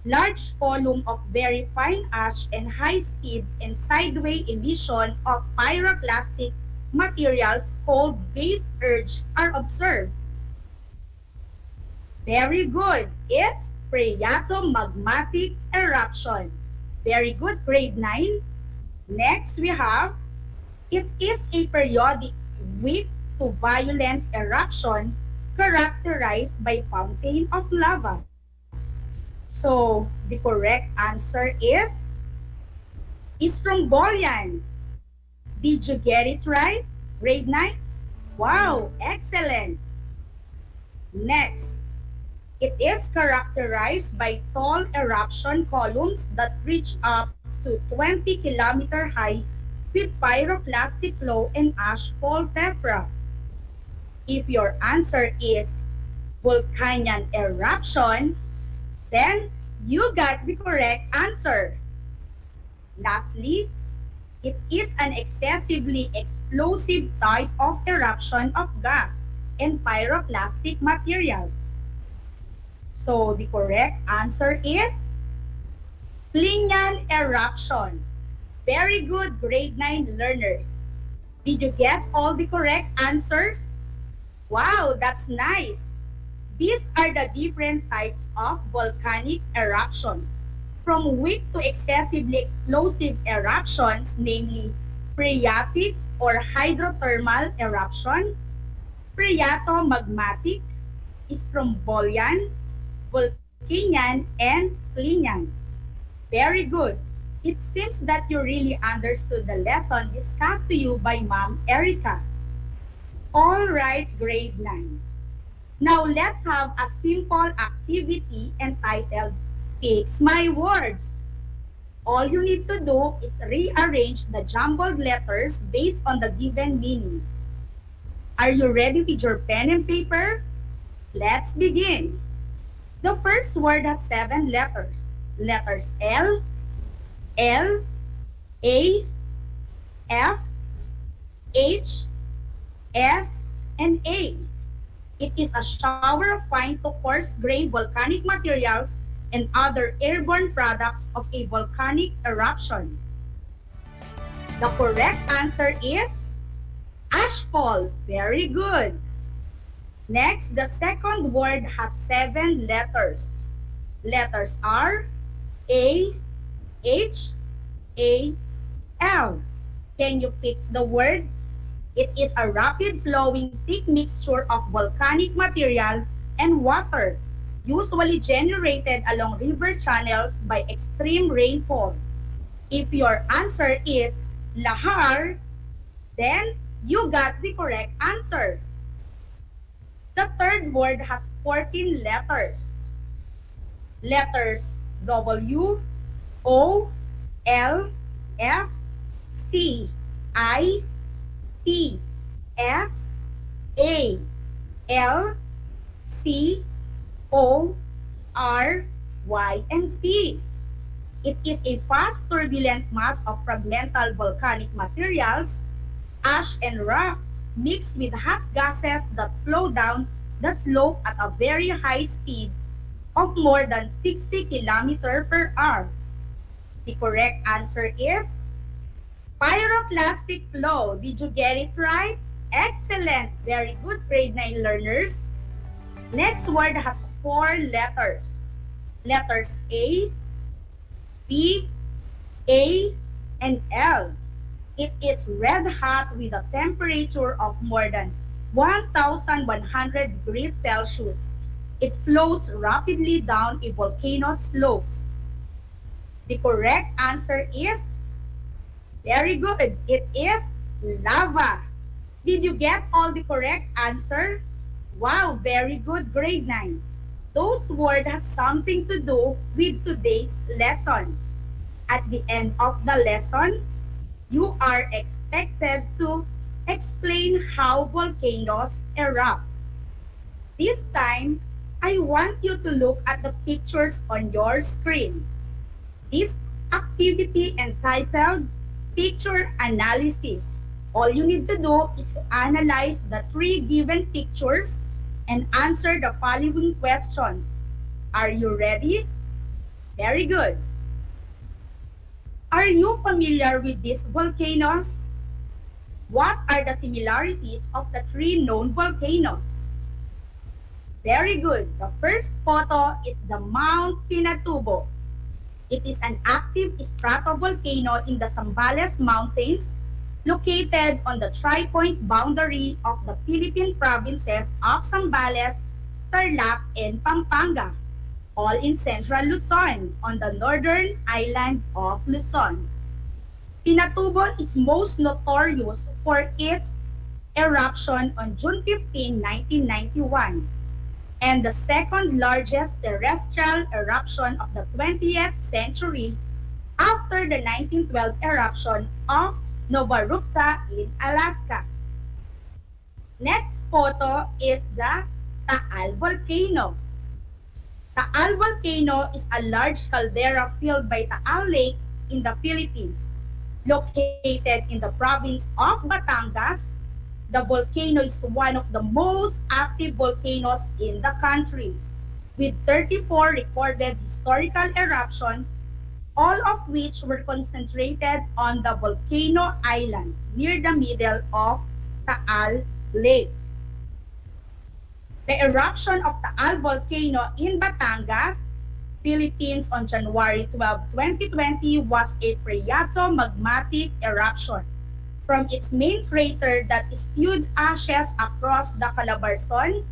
large column of very fine ash and high-speed and sideway emission of pyroclastic materials called base urge are observed. Very good. It's phreatomagmatic eruption. Very good, grade 9. Next, we have, it is a periodic weak to violent eruption characterized by fountain of lava. So, the correct answer is Strombolian. Did you get it right? Grade 9? Wow, excellent. Next, it is characterized by tall eruption columns that reach up to 20-kilometer high with pyroclastic flow and ashfall tephra? If your answer is volcanic eruption, then you got the correct answer. Lastly, it is an excessively explosive type of eruption of gas and pyroclastic materials. So the correct answer is Plinian eruption. Very good, grade 9 learners. Did you get all the correct answers? Wow, that's nice. These are the different types of volcanic eruptions, from weak to excessively explosive eruptions, namely phreatic or hydrothermal eruption, phreatomagmatic, strombolian, volcanian, and plinian. Very good. It seems that you really understood the lesson discussed to you by Ma'am Erica. All right, grade 9. Now let's have a simple activity entitled Fix My Words. All you need to do is rearrange the jumbled letters based on the given meaning. Are you ready with your pen and paper? Let's begin. The first word has 7 letters. Letters L, L, A, F, H, S, and A. It is a shower of fine to coarse-grained volcanic materials and other airborne products of a volcanic eruption. The correct answer is ashfall. Very good. Next, the second word has 7 letters. Letters R, A, H, A, L. Can you fix the word? It is a rapid-flowing thick mixture of volcanic material and water, usually generated along river channels by extreme rainfall. If your answer is lahar, then you got the correct answer. The third word has 14 letters. Letters W, O, L, F, C, I, T, S, A, L, C, O, R, Y, and P. It is a fast turbulent mass of fragmental volcanic materials, ash and rocks mixed with hot gases that flow down the slope at a very high speed of more than 60 km per hour. The correct answer is pyroclastic flow. Did you get it right? Excellent! Very good, grade 9 learners. Next word has 4 letters. Letters A, P, A, and L. It is red hot with a temperature of more than 1,100 degrees Celsius. It flows rapidly down a volcano's slopes. The correct answer is very good. It is lava. Did you get all the correct answer? Wow, very good, grade 9. Those words have something to do with today's lesson. At the end of the lesson, you are expected to explain how volcanoes erupt. This time, I want you to look at the pictures on your screen. This activity entitled Picture Analysis. All you need to do is to analyze the 3 given pictures and answer the following questions. Are you ready? Very good. Are you familiar with these volcanoes? What are the similarities of the 3 known volcanoes? Very good. The first photo is the Mount Pinatubo. It is an active stratovolcano in the Zambales Mountains, located on the tri-point boundary of the Philippine provinces of Zambales, Tarlac, and Pampanga, all in central Luzon, on the northern island of Luzon. Pinatubo is most notorious for its eruption on June 15, 1991, and the second largest terrestrial eruption of the 20th century after the 1912 eruption of Nova Rupta in Alaska. Next photo is the Taal volcano. Taal volcano is a large caldera filled by Taal Lake in the Philippines. Located in the province of Batangas, the volcano is one of the most active volcanoes in the country, with 34 recorded historical eruptions, all of which were concentrated on the volcano island near the middle of Taal Lake. The eruption of Taal volcano in Batangas, Philippines on January 12, 2020 was a phreatomagmatic eruption from its main crater that spewed ashes across the Calabarzon,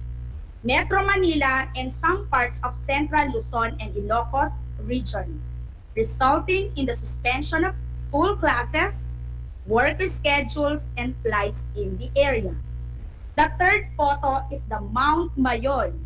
Metro Manila, and some parts of Central Luzon and Ilocos region, resulting in the suspension of school classes, work schedules, and flights in the area. The third photo is the Mount Mayon.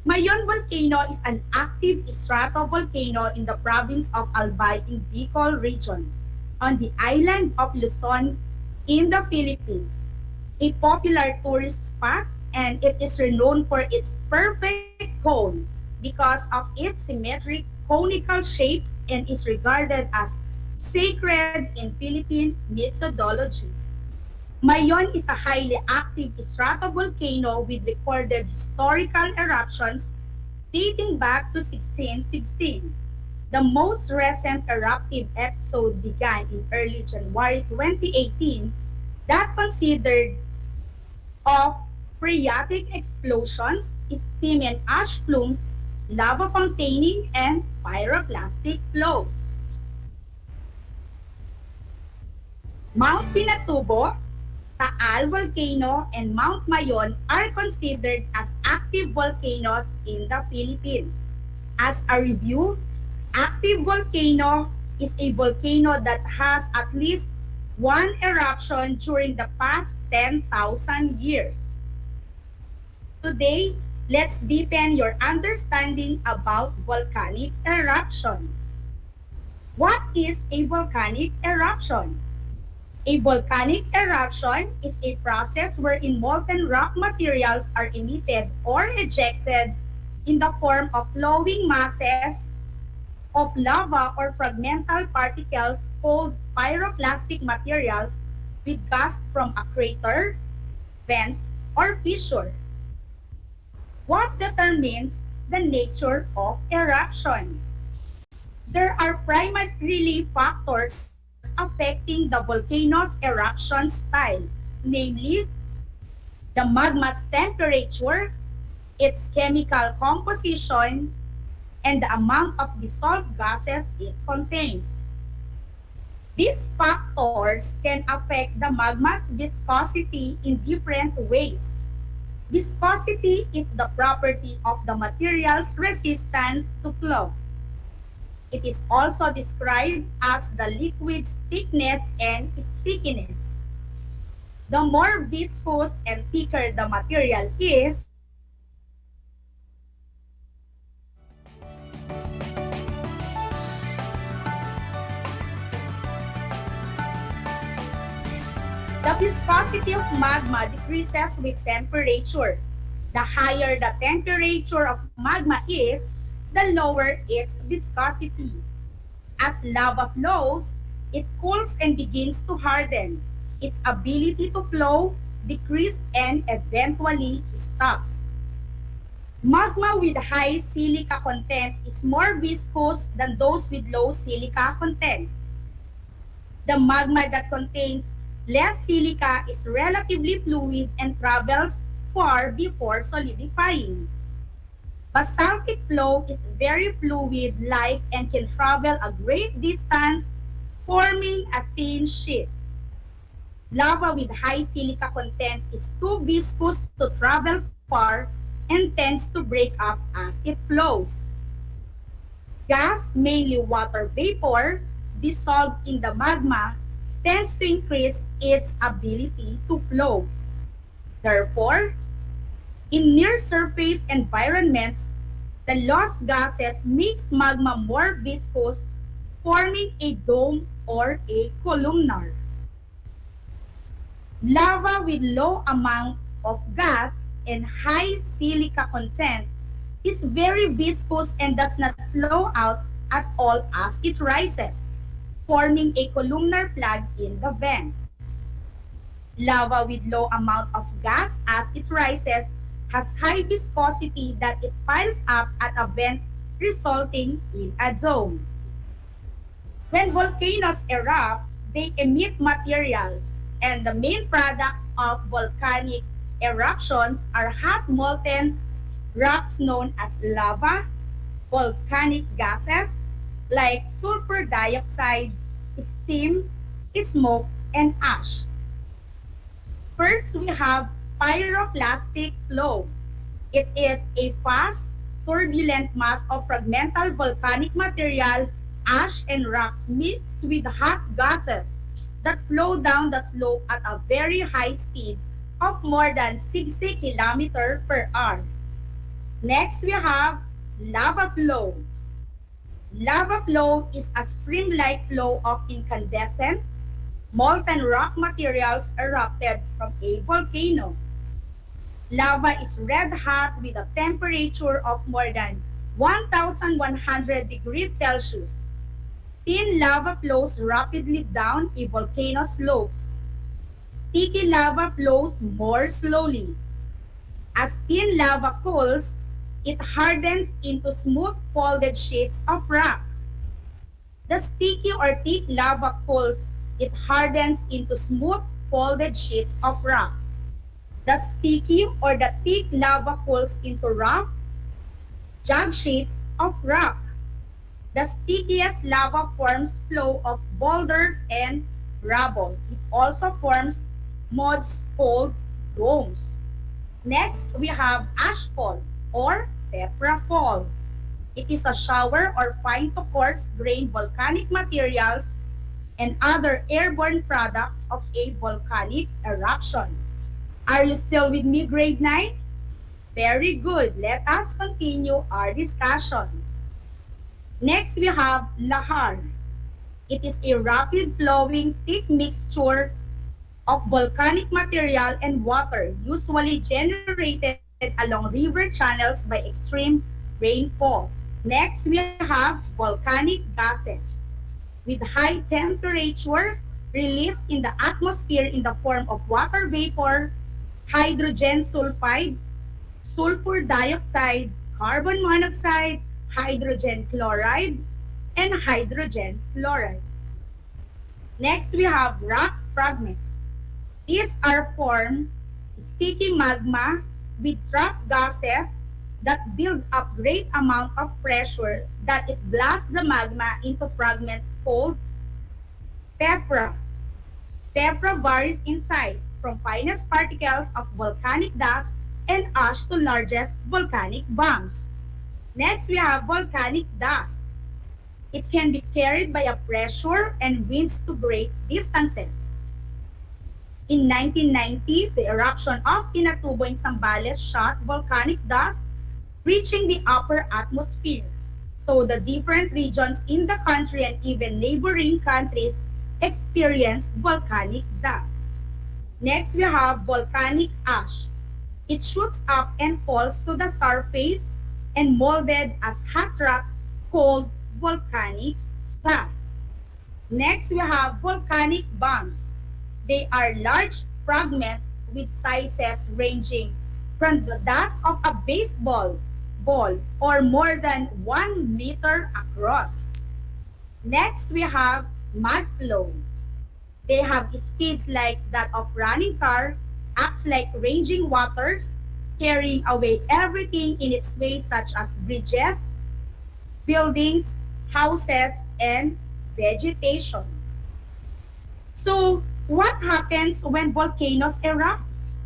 Mayon volcano is an active stratovolcano in the province of Albay in Bicol region, on the island of Luzon in the Philippines. A popular tourist spot, and it is renowned for its perfect cone because of its symmetric conical shape and is regarded as sacred in Philippine methodology. Mayon is a highly active stratovolcano with recorded historical eruptions dating back to 1616. The most recent eruptive episode began in early January 2018 that considered of phreatic explosions, steam and ash plumes, lava fontaining, and pyroclastic flows. Mount Pinatubo, Taal volcano, and Mount Mayon are considered as active volcanoes in the Philippines. As a review, active volcano is a volcano that has at least one eruption during the past 10,000 years. Today, let's deepen your understanding about volcanic eruption. What is a volcanic eruption? A volcanic eruption is a process wherein molten rock materials are emitted or ejected in the form of flowing masses of lava or fragmental particles called pyroclastic materials with gas from a crater, vent, or fissure. What determines the nature of eruption? There are primarily factors affecting the volcano's eruption style, namely the magma's temperature, its chemical composition, and the amount of dissolved gases it contains. These factors can affect the magma's viscosity in different ways. Viscosity is the property of the material's resistance to flow. It is also described as the liquid's thickness and stickiness. The more viscous and thicker the material is, the viscosity of magma decreases with temperature. The higher the temperature of magma is, the lower its viscosity. As lava flows, it cools and begins to harden. Its ability to flow decreases and eventually stops. Magma with high silica content is more viscous than those with low silica content. The magma that contains less silica is relatively fluid and travels far before solidifying. Basaltic flow is very fluid-like and can travel a great distance, forming a thin sheet. Lava with high silica content is too viscous to travel far and tends to break up as it flows. Gas, mainly water vapor, dissolved in the magma, tends to increase its ability to flow. Therefore, in near-surface environments, the lost gases makes magma more viscous, forming a dome or a columnar. Lava with low amount of gas and high silica content is very viscous and does not flow out at all as it rises, forming a columnar plug in the vent. Lava with low amount of gas as it rises has high viscosity that it piles up at a vent resulting in a dome. When volcanoes erupt, they emit materials, and the main products of volcanic eruptions are hot molten rocks known as lava, volcanic gases like sulfur dioxide, steam, smoke, and ash. First, we have pyroclastic flow. It is a fast, turbulent mass of fragmental volcanic material, ash, and rocks mixed with hot gases that flow down the slope at a very high speed of more than 60 km per hour. Next, we have lava flow. Lava flow is a stream-like flow of incandescent, molten rock materials erupted from a volcano. Lava is red hot with a temperature of more than 1,100 degrees Celsius. Thin lava flows rapidly down a volcano slopes. Sticky lava flows more slowly. As thin lava cools, it hardens into smooth folded sheets of rock. The sticky or thick lava cools, it hardens into smooth folded sheets of rock. The sticky or the thick lava cools into rough, jagged sheets of rock. The stickiest lava forms flow of boulders and rubble. It also forms mods called domes. Next, we have ashfall or tephra fall. It is a shower or fine to coarse grained volcanic materials and other airborne products of a volcanic eruption. Are you still with me, grade 9? Very good. Let us continue our discussion. Next, we have lahar. It is a rapid flowing thick mixture of volcanic material and water, usually generated along river channels by extreme rainfall. Next, we have volcanic gases. With high temperature, released in the atmosphere in the form of water vapor, hydrogen sulfide, sulfur dioxide, carbon monoxide, hydrogen chloride, and hydrogen fluoride. Next, we have rock fragments. These are formed sticky magma with trapped gases that build up great amount of pressure that it blasts the magma into fragments called tephra. Tephra varies in size from finest particles of volcanic dust and ash to largest volcanic bombs. Next, we have volcanic dust. It can be carried by a pressure and winds to great distances. In 1990, the eruption of Pinatubo in Zambales shot volcanic dust reaching the upper atmosphere. So the different regions in the country and even neighboring countries experience volcanic dust. Next, we have volcanic ash. It shoots up and falls to the surface and molded as hot rock called volcanic tuff. Next, we have volcanic bombs. They are large fragments with sizes ranging from that of a baseball ball or more than 1 meter across. Next, we have mud flow. They have speeds like that of running car, acts like raging waters, carrying away everything in its way such as bridges, buildings, houses, and vegetation. So, what happens when volcanoes erupts?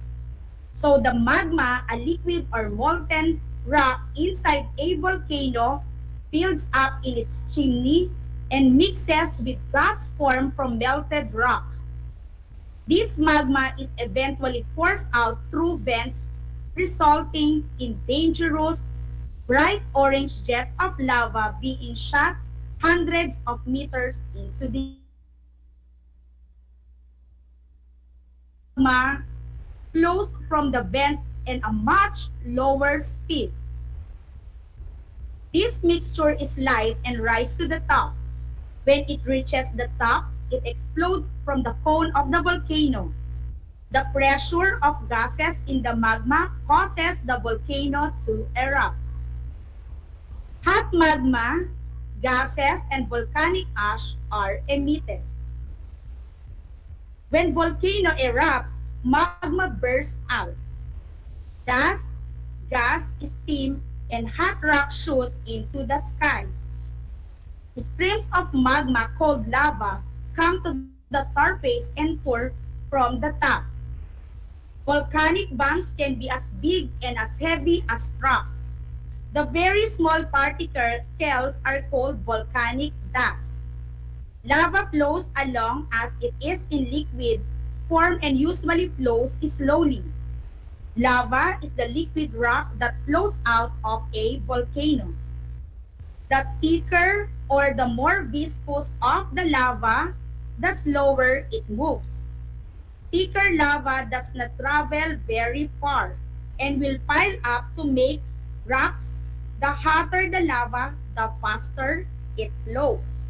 So, the magma, a liquid or molten rock inside a volcano, builds up in its chimney and mixes with gas formed from melted rock. This magma is eventually forced out through vents, resulting in dangerous, bright orange jets of lava being shot hundreds of meters into the magma flows from the vents in a much lower speed. This mixture is light and rises to the top. When it reaches the top, it explodes from the cone of the volcano. The pressure of gases in the magma causes the volcano to erupt. Hot magma, gases, and volcanic ash are emitted. When volcano erupts, magma bursts out. Thus, gas, steam, and hot rock shoot into the sky. Streams of magma called lava come to the surface and pour from the top. Volcanic bombs can be as big and as heavy as trucks. The very small particles are called volcanic dust. Lava flows along as it is in liquid form and usually flows slowly. Lava is the liquid rock that flows out of a volcano. The thicker or the more viscous of the lava, the slower it moves. Thicker lava does not travel very far and will pile up to make rocks. The hotter the lava, the faster it flows.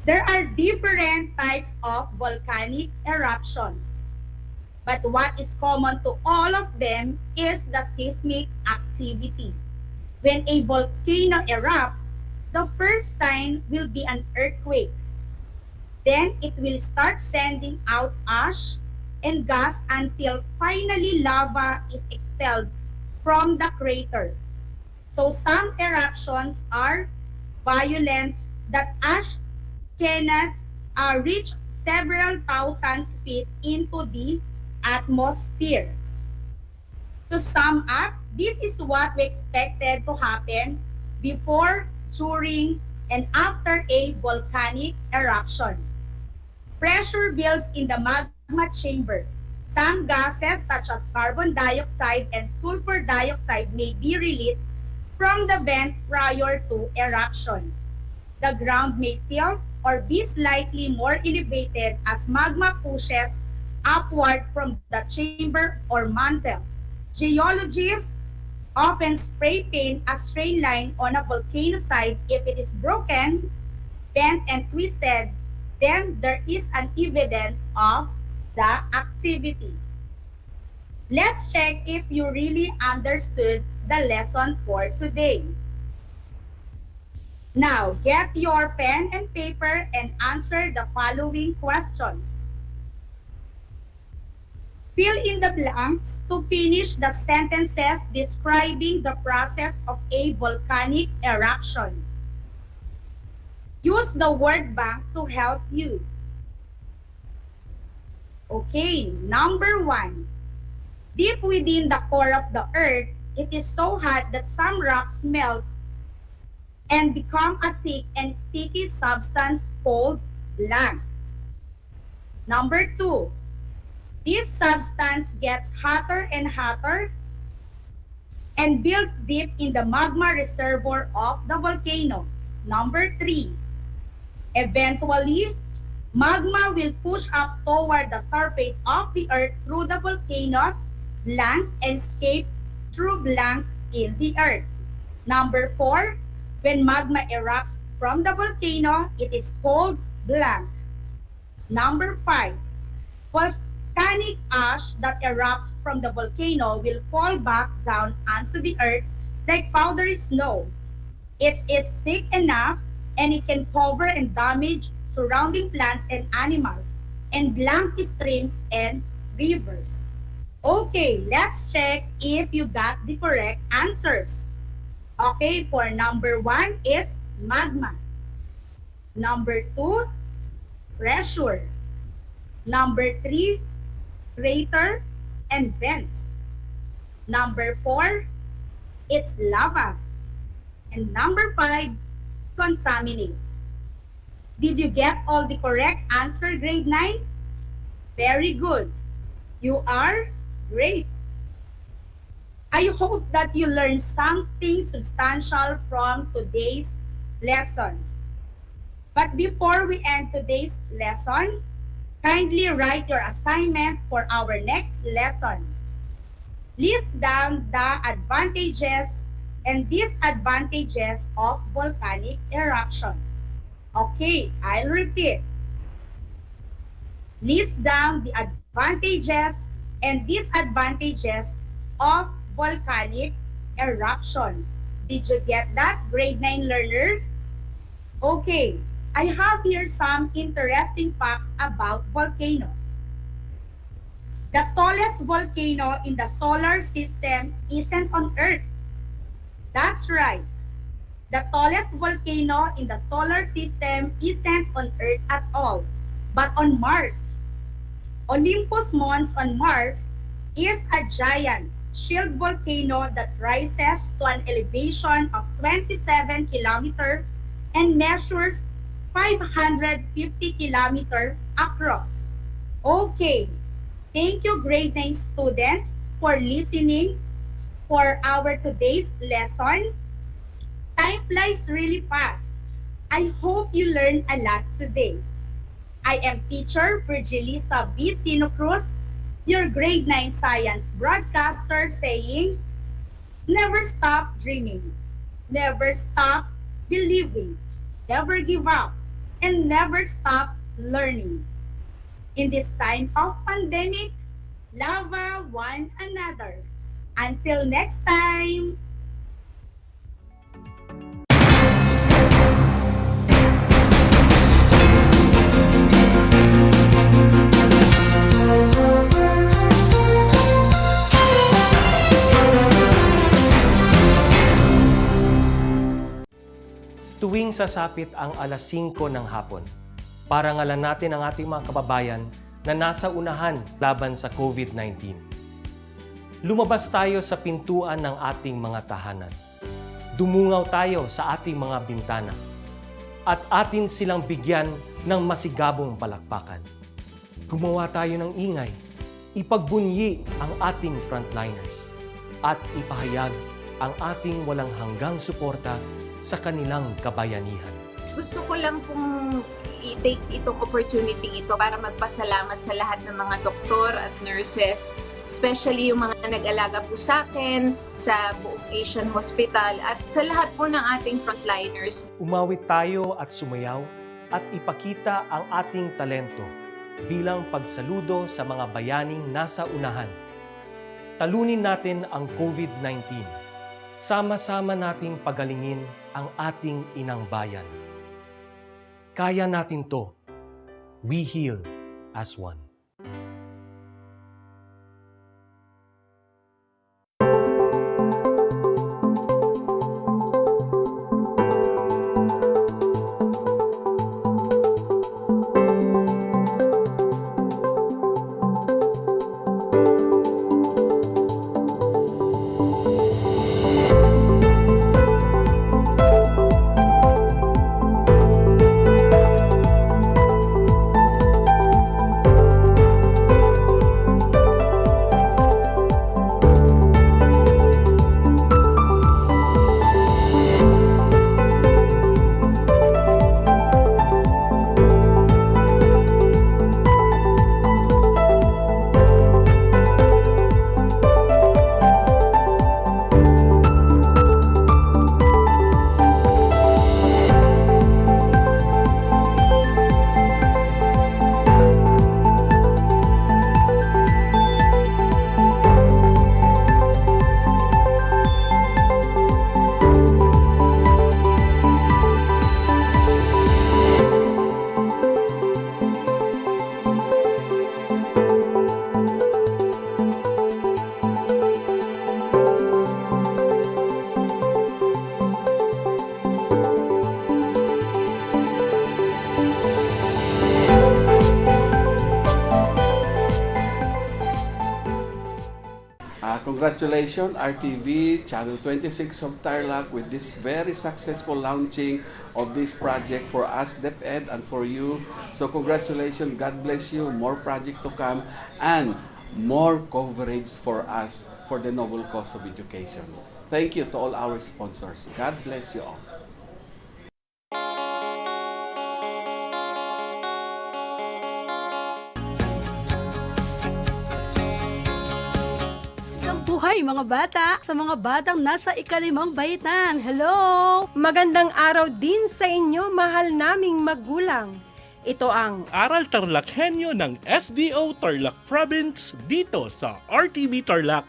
There are different types of volcanic eruptions, but what is common to all of them is the seismic activity. When a volcano erupts, the first sign will be an earthquake. Then it will start sending out ash and gas until finally lava is expelled from the crater. So some eruptions are violent that ash cannot reach several thousand feet into the atmosphere. To sum up, this is what we expected to happen before, during, and after a volcanic eruption. Pressure builds in the magma chamber. Some gases such as carbon dioxide and sulfur dioxide may be released from the vent prior to eruption. The ground may tilt or be slightly more elevated as magma pushes upward from the chamber or mantle. Geologists often spray paint a straight line on a volcano side. If it is broken, bent, and twisted, then there is an evidence of the activity. Let's check if you really understood the lesson for today. Now, get your pen and paper and answer the following questions. Fill in the blanks to finish the sentences describing the process of a volcanic eruption. Use the word bank to help you. Okay, number 1. Deep within the core of the earth, it is so hot that some rocks melt and become a thick and sticky substance called blank. Number 2. This substance gets hotter and hotter and builds deep in the magma reservoir of the volcano. Number 3. Eventually, magma will push up toward the surface of the earth through the volcano's blank and escape through blank in the earth. Number 4. When magma erupts from the volcano, it is called blank. Number 5. Volcanic ash that erupts from the volcano will fall back down onto the earth like powdery snow. It is thick enough and it can cover and damage surrounding plants and animals, and blank streams and rivers. Okay, let's check if you got the correct answers. Okay, for number 1, it's magma. Number 2, pressure. Number 3, crater and vents. Number 4, it's lava. And number 5, contaminate. Did you get all the correct answer, grade 9? Very good. You are great. I hope that you learned something substantial from today's lesson. But before we end today's lesson, kindly write your assignment for our next lesson. List down the advantages and disadvantages of volcanic eruption. Okay, I'll repeat. List down the advantages and disadvantages of volcanic eruption. Did you get that, grade 9 learners? Okay, I have here some interesting facts about volcanoes. The tallest volcano in the solar system isn't on Earth. That's right. The tallest volcano in the solar system isn't on Earth at all, but on Mars. Olympus Mons on Mars is a giant shield volcano that rises to an elevation of 27 kilometers and measures 550 kilometers across. Okay, thank you grade 9 students for listening for our today's lesson. Time flies really fast. I hope you learned a lot today. I am teacher Virgilisa B. Sino Cruz, your grade 9 science broadcaster saying, never stop dreaming, never stop believing, never give up, and never stop learning. In this time of pandemic, love one another. Until next time! Tuwing sasapit ang alas 5 ng hapon, parangalan natin ang ating mga kababayan na nasa unahan laban sa COVID-19. Lumabas tayo sa pintuan ng ating mga tahanan. Dumungaw tayo sa ating mga bintana. At atin silang bigyan ng masigabong palakpakan. Gumawa tayo ng ingay, ipagbunyi ang ating frontliners, at ipahayag ang ating walang hanggang suporta sa kanilang kabayanihan. Gusto ko lang pong i-take itong opportunity ito para magpasalamat sa lahat ng mga doktor at nurses, especially yung mga nag-alaga po sa akin, sa buong Asian Hospital, at sa lahat po ng ating frontliners. Umawit tayo at sumayaw at ipakita ang ating talento bilang pagsaludo sa mga bayaning nasa unahan. Talunin natin ang COVID-19. Sama-sama nating pagalingin ang ating inang bayan. Kaya natin to. We heal as one. Congratulations, RTV, Channel 26 of Tarlac, with this very successful launching of this project for us, DEPED, and for you. So congratulations, God bless you, more project to come. And more coverage for us for the noble cause of education. Thank you to all our sponsors. God bless you all. Magandang buhay mga bata sa mga batang nasa ikalimang baitan. Hello! Magandang araw din sa inyo, mahal naming magulang. Ito ang Aral TarlakHenyo ng SDO Tarlac Province dito sa RTV Tarlac,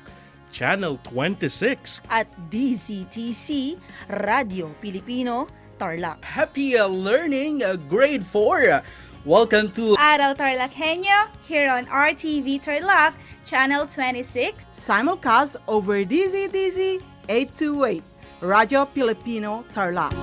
Channel 26. At DZTC, Radio Pilipino, Tarlac. Happy learning, grade 4. Welcome to Aral TarlakHenyo here on RTV Tarlac, Channel 26. Simulcast over DZTZ 828, Radio Filipino Tarlac.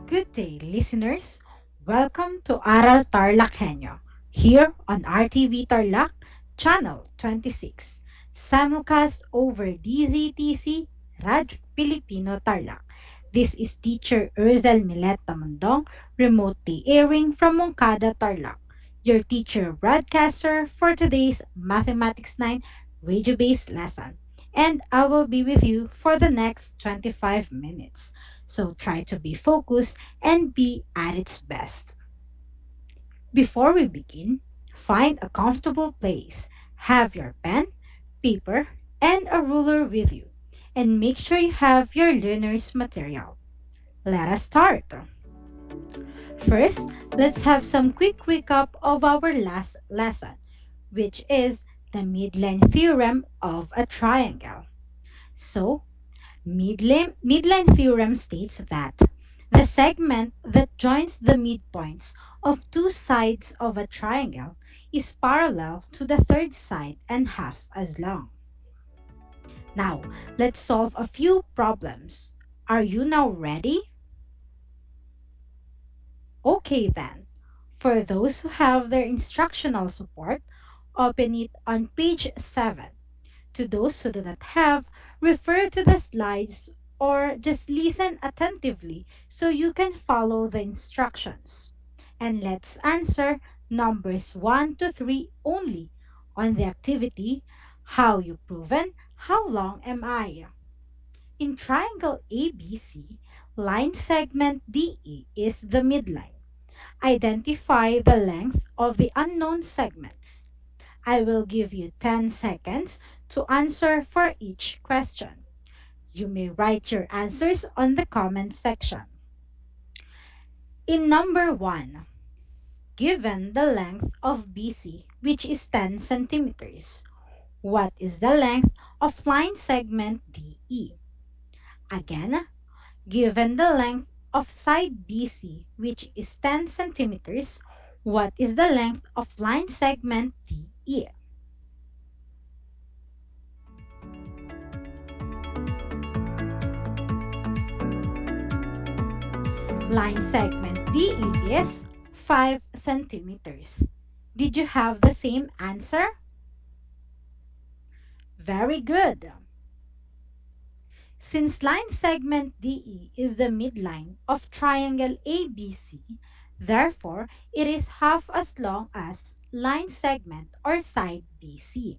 Good day, listeners. Welcome to Aral TarlakHenyo here on RTV Tarlac, Channel 26. Simulcast over DZTC, Radio Filipino Tarlac. This is teacher Urzel Milet Tamundong, remotely airing from Moncada, Tarlac. Your teacher broadcaster for today's Mathematics 9 radio-based lesson. And I will be with you for the next 25 minutes. So try to be focused and be at its best. Before we begin, find a comfortable place. Have your pen, paper, and a ruler with you. And make sure you have your learner's material. Let us start. First, let's have some quick recap of our last lesson, which is the midline theorem of a triangle. So, midline theorem states that the segment that joins the midpoints of two sides of a triangle is parallel to the third side and half as long. Now, let's solve a few problems. Are you now ready? Okay then. For those who have their instructional support, open it on page 7. To those who do not have, refer to the slides or just listen attentively so you can follow the instructions. And let's answer numbers 1 to 3 only on the activity, How You Proven, How Long Am I? In triangle ABC, line segment DE is the midline. Identify the length of the unknown segments. I will give you 10 seconds to answer for each question. You may write your answers on the comment section. In number 1, given the length of BC, which is 10 centimeters, what is the length of line segment DE? Again, given the length of side BC, which is 10 centimeters, what is the length of line segment DE? Line segment DE is 5 centimeters. Did you have the same answer? Very good. Since line segment DE is the midline of triangle ABC, therefore it is half as long as line segment or side BC.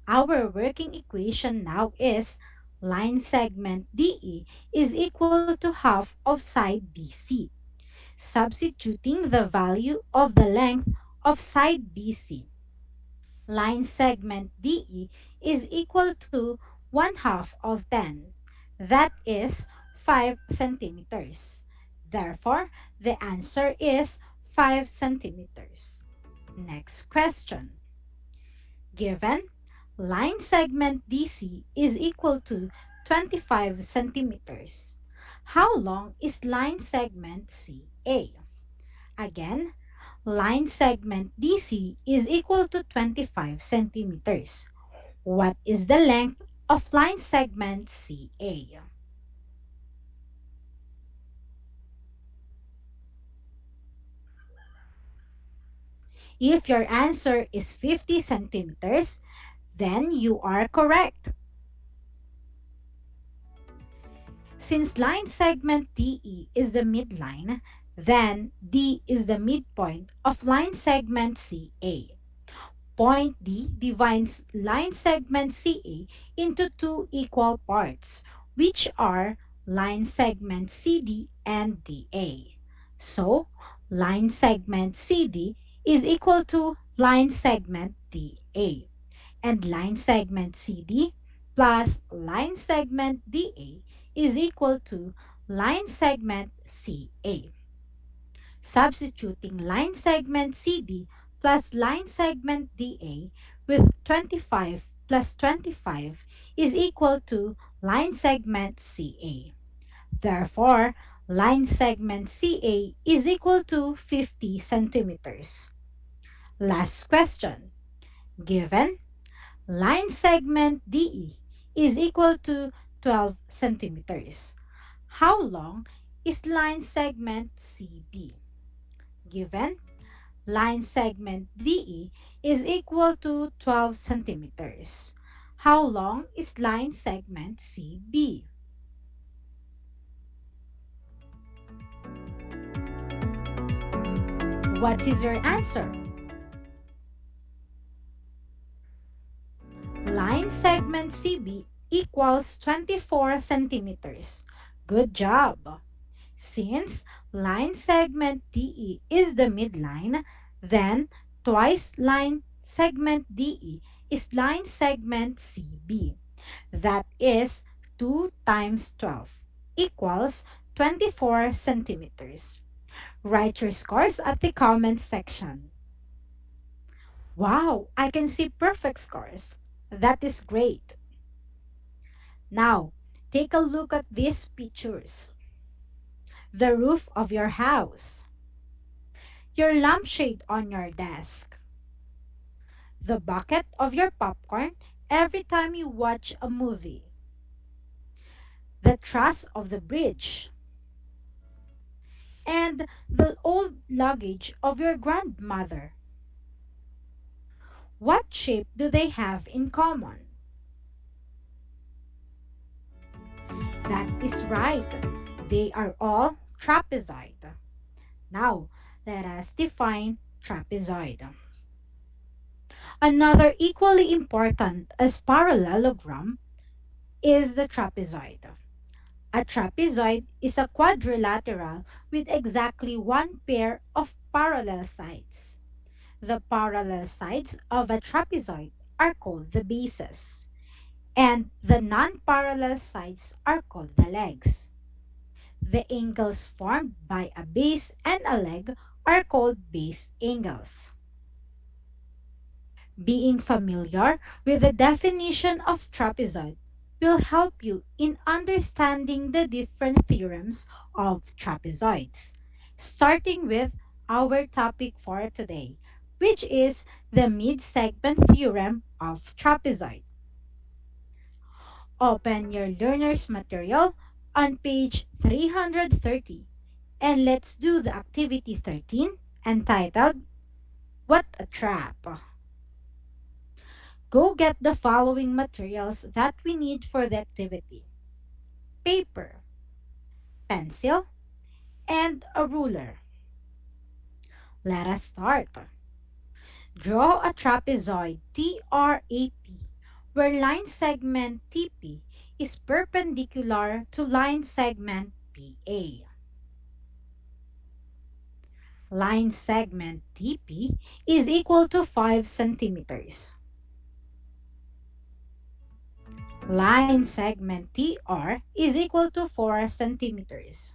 Our working equation now is line segment DE is equal to half of side BC. Substituting the value of the length of side BC, line segment DE is equal to 1/2 of 10. That is 5 centimeters. Therefore, the answer is 5 centimeters. Next question. Given line segment DC is equal to 25 centimeters. How long is line segment CA? Again, line segment DC is equal to 25 centimeters. What is the length of line segment CA? If your answer is 50 centimeters, then you are correct. Since line segment DE is the midline, then D is the midpoint of line segment CA. Point D divides line segment CA into two equal parts, which are line segment CD and DA. So, line segment CD is equal to line segment DA. And line segment CD plus line segment DA is equal to line segment CA. Substituting line segment CD plus line segment DA with 25 plus 25 is equal to line segment CA. Therefore, line segment CA is equal to 50 centimeters. Last question. Given line segment DE is equal to 12 centimeters, how long is line segment CB? Given line segment DE is equal to 12 centimeters, how long is line segment CB? What is your answer? Line segment CB equals 24 centimeters. Good job! Since line segment DE is the midline, then twice line segment DE is line segment CB. That is 2 times 12 equals 24 centimeters. Write your scores at the comment section. Wow, I can see perfect scores. That is great. Now, take a look at these pictures. The roof of your house, your lampshade on your desk, the bucket of your popcorn every time you watch a movie, the truss of the bridge, and the old luggage of your grandmother. What shape do they have in common? That is right. They are all trapezoid. Now, let us define trapezoid. Another equally important as parallelogram is the trapezoid. A trapezoid is a quadrilateral with exactly one pair of parallel sides. The parallel sides of a trapezoid are called the bases, and the non-parallel sides are called the legs. The angles formed by a base and a leg are called base angles. Being familiar with the definition of trapezoid will help you in understanding the different theorems of trapezoids, starting with our topic for today, which is the mid-segment theorem of trapezoid. Open your learner's material on page 330 and let's do the activity 13 entitled What a Trap. Go get the following materials that we need for the activity: paper, pencil, and a ruler. Let us start. Draw a trapezoid TRAP where line segment TP is perpendicular to line segment PA. Line segment TP is equal to 5 centimeters. Line segment TR is equal to 4 centimeters.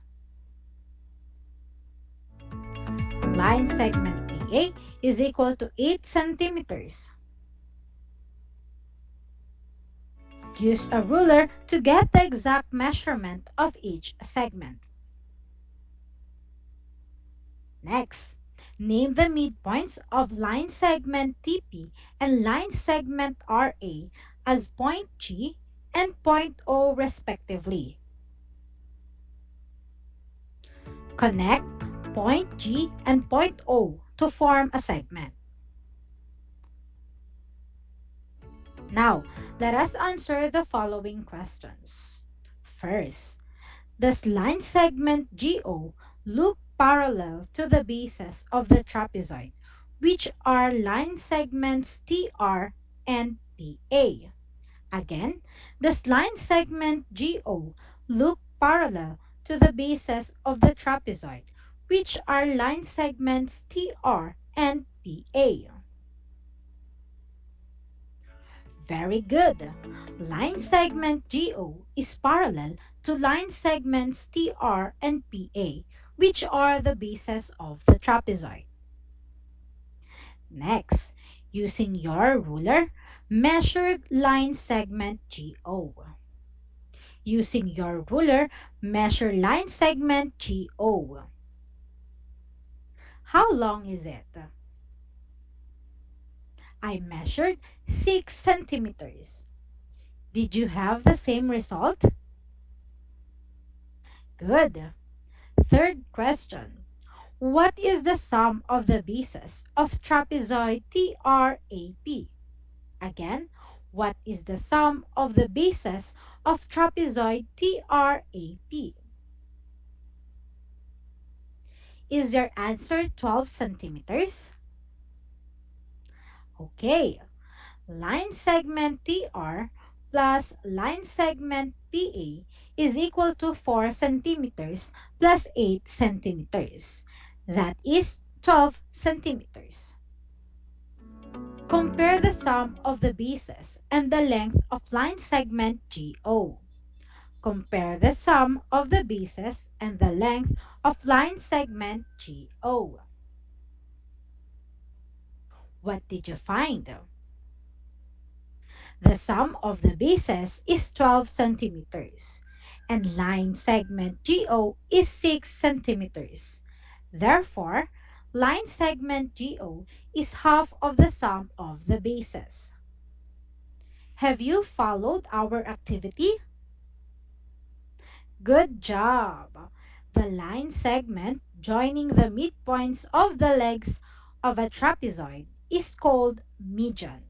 Line segment PA is equal to 8 centimeters. Use a ruler to get the exact measurement of each segment. Next, name the midpoints of line segment TP and line segment RA as point G and point O respectively. Connect point G and point O to form a segment. Now, let us answer the following questions. First, does line segment GO look parallel to the bases of the trapezoid, which are line segments TR and PA? Again, does line segment GO look parallel to the bases of the trapezoid, which are line segments TR and PA? Very good. Line segment GO is parallel to line segments TR and PA, which are the bases of the trapezoid. Next, using your ruler, measure line segment GO. Using your ruler, measure line segment GO. How long is it? I measured 6 centimeters. Did you have the same result? Good. Third question. What is the sum of the bases of trapezoid TRAP? Again, what is the sum of the bases of trapezoid TRAP? Is your answer 12 centimeters? Okay. Line segment TR plus line segment PA is equal to 4 centimeters plus 8 centimeters. That is 12 centimeters. Compare the sum of the bases and the length of line segment GO. Compare the sum of the bases and the length of line segment GO. What did you find? The sum of the bases is 12 centimeters and line segment GO is 6 centimeters. Therefore, line segment GO is half of the sum of the bases. Have you followed our activity? Good job! The line segment joining the midpoints of the legs of a trapezoid is called median.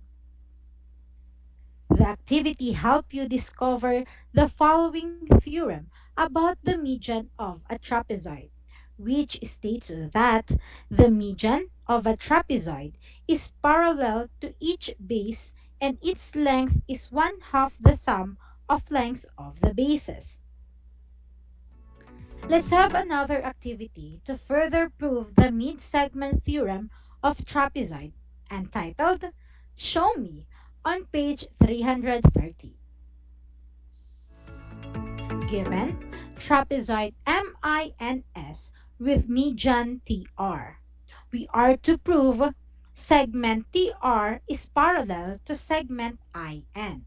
The activity helped you discover the following theorem about the median of a trapezoid, which states that the median of a trapezoid is parallel to each base and its length is 1/2 the sum of lengths of the bases. Let's have another activity to further prove the mid-segment theorem of trapezoid, entitled Show Me, on page 330. Given trapezoid MINS with median TR, we are to prove segment TR is parallel to segment IN.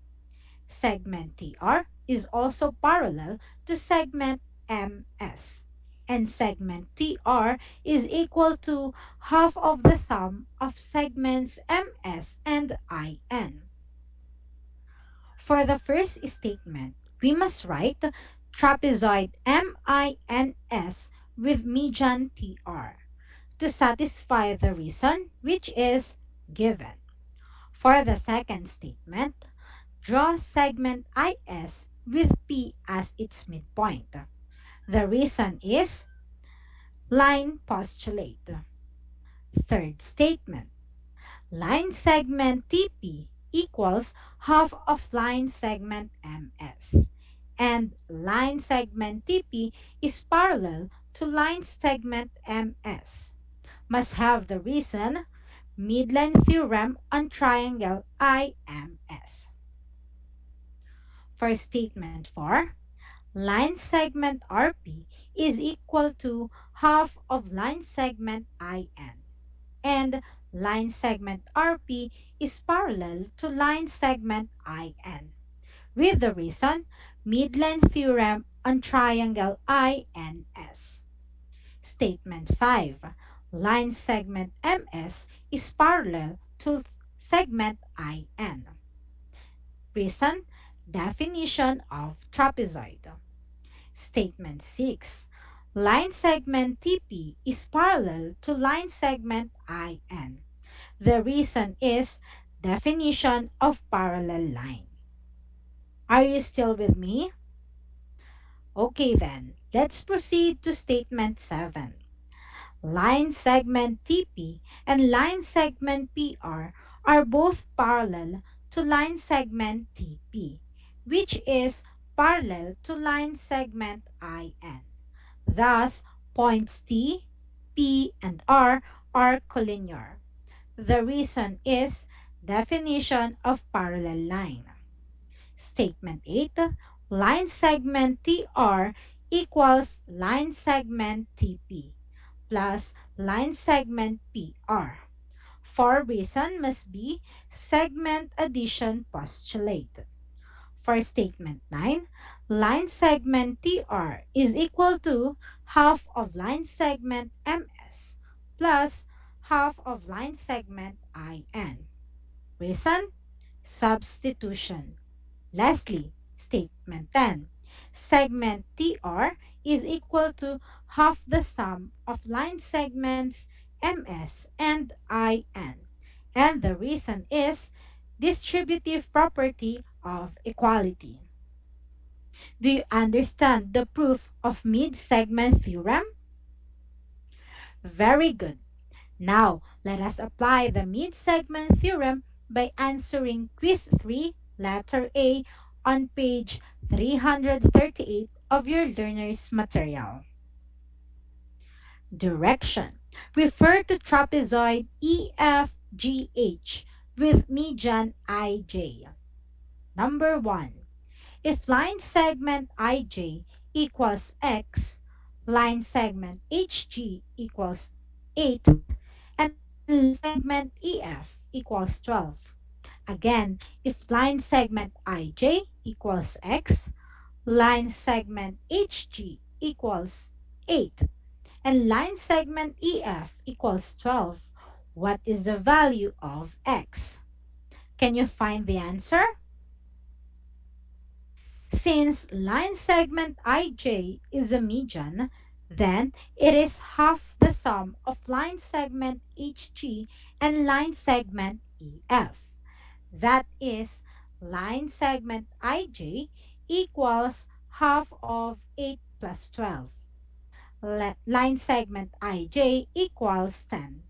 Segment TR is also parallel to segment MS, and segment TR is equal to half of the sum of segments MS and IN. For the first statement, we must write trapezoid MINS with median TR to satisfy the reason which is given. For the second statement, draw segment IS with P as its midpoint. The reason is line postulate. Third statement, line segment TP equals half of line segment MS, and line segment TP is parallel to line segment MS. Must have the reason midline theorem on triangle IMS. For statement 4, line segment RP is equal to half of line segment IN, and line segment RP is parallel to line segment IN. with the reason midline theorem on triangle INS. Statement 5. Line segment MS is parallel to segment IN. Reason, definition of trapezoid. Statement 6. Line segment TP is parallel to line segment IN. The reason is definition of parallel line. Are you still with me? Okay then, let's proceed to statement 7. Line segment TP and line segment PR are both parallel to line segment TP, which is parallel to line segment IN. Thus, points T, P, and R are collinear. The reason is definition of parallel line. Statement 8. Line segment TR equals line segment TP plus line segment PR. For reason must be segment addition postulate. For statement 9, line segment TR is equal to half of line segment MS plus half of line segment IN. Reason? Substitution. Lastly, statement 10. Segment TR is equal to half the sum of line segments MS and IN. And the reason is distributive property of equality. Do you understand the proof of mid-segment theorem? Very good. Now, let us apply the mid-segment theorem by answering quiz 3, letter A, on page 338 of your learner's material. Direction. Refer to trapezoid EFGH with median IJ. Number 1. If line segment IJ equals X, line segment HG equals 8, and line segment EF equals 12. Again, if line segment IJ equals X, line segment HG equals 8, and line segment EF equals 12, what is the value of X? Can you find the answer? Since line segment IJ is a median, then it is half the sum of line segment HG and line segment EF. That is, line segment IJ equals half of 8 plus 12. Line segment IJ equals 10.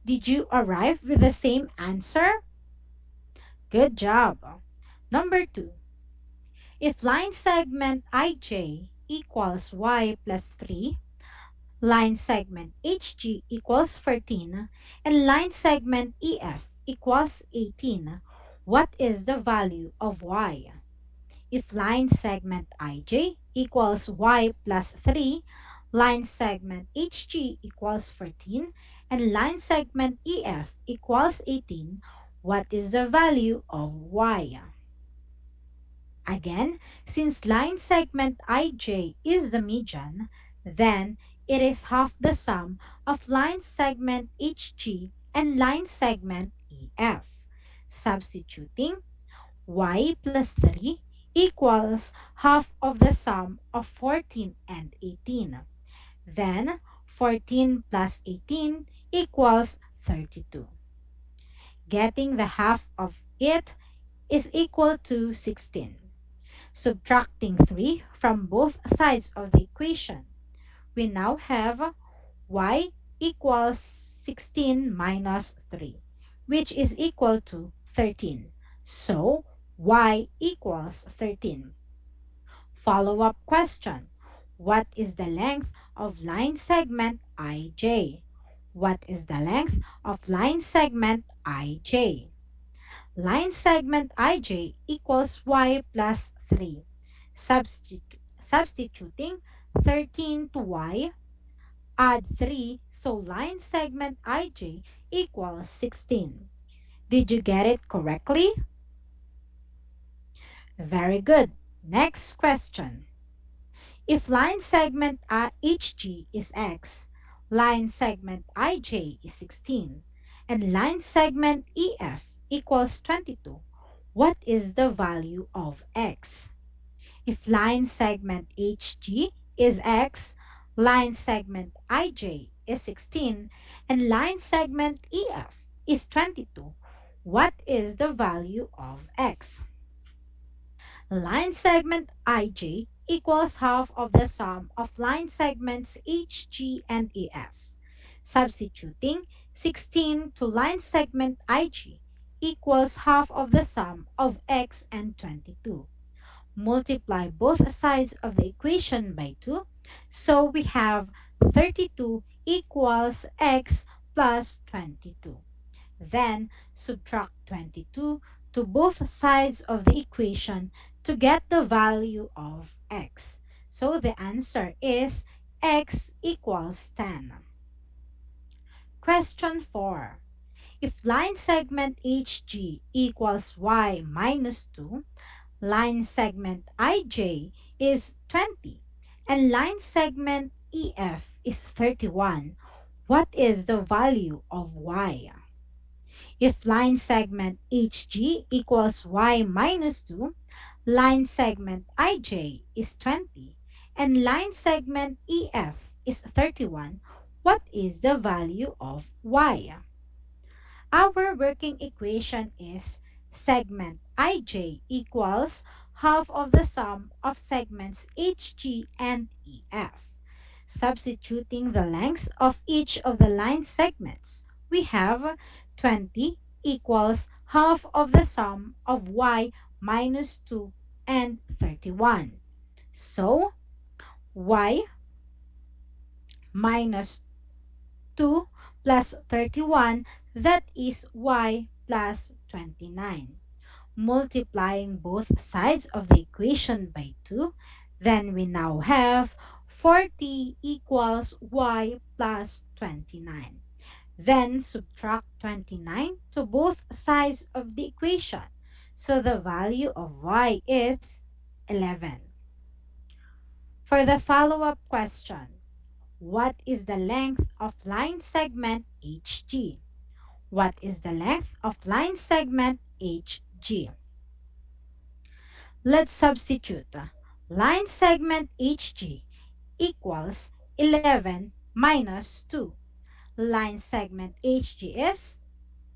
Did you arrive with the same answer? Good job. Number 2. If line segment IJ equals y plus 3, line segment HG equals 14, and line segment EF equals 18, what is the value of y? If line segment IJ equals y plus 3, line segment HG equals 14, and line segment EF equals 18, what is the value of y? Again, since line segment IJ is the median, then it is half the sum of line segment HG and line segment EF. Substituting, y plus 3 equals half of the sum of 14 and 18. Then, 14 plus 18 equals 32. Getting the half of it is equal to 16. Subtracting 3 from both sides of the equation, we now have y equals 16 minus 3, which is equal to 13. So, y equals 13. Follow-up question. What is the length of line segment IJ? What is the length of line segment IJ? Line segment IJ equals y plus 3. Substituting 13 to y, add 3, so line segment IJ equals 16. Did you get it correctly? Very good. Next question. If line segment HG is X, line segment IJ is 16, and line segment EF equals 22, what is the value of X? If line segment HG is X, line segment IJ is 16, and line segment EF is 22, what is the value of X? Line segment IJ equals half of the sum of line segments HG and EF. Substituting 16 to line segment IG equals half of the sum of X and 22. Multiply both sides of the equation by 2, so we have 32 equals X plus 22. Then subtract 22 to both sides of the equation to get the value of X. So the answer is X equals 10. Question 4. If line segment HG equals Y minus 2, line segment IJ is 20, and line segment EF is 31, what is the value of Y? If line segment HG equals Y minus 2, line segment IJ is 20, and line segment EF is 31, what is the value of Y? Our working equation is segment IJ equals half of the sum of segments HG and EF. Substituting the lengths of each of the line segments, we have 20 equals half of the sum of Y minus 2 and 31. So, Y minus 2 plus 31, that is Y plus 29. Multiplying both sides of the equation by 2, then we now have 40 equals Y plus 29. Then subtract 29 to both sides of the equation. So the value of Y is 11. For the follow-up question, what is the length of line segment HG? What is the length of line segment HG? Let's substitute. Line segment HG equals 11 minus 2. Line segment HG is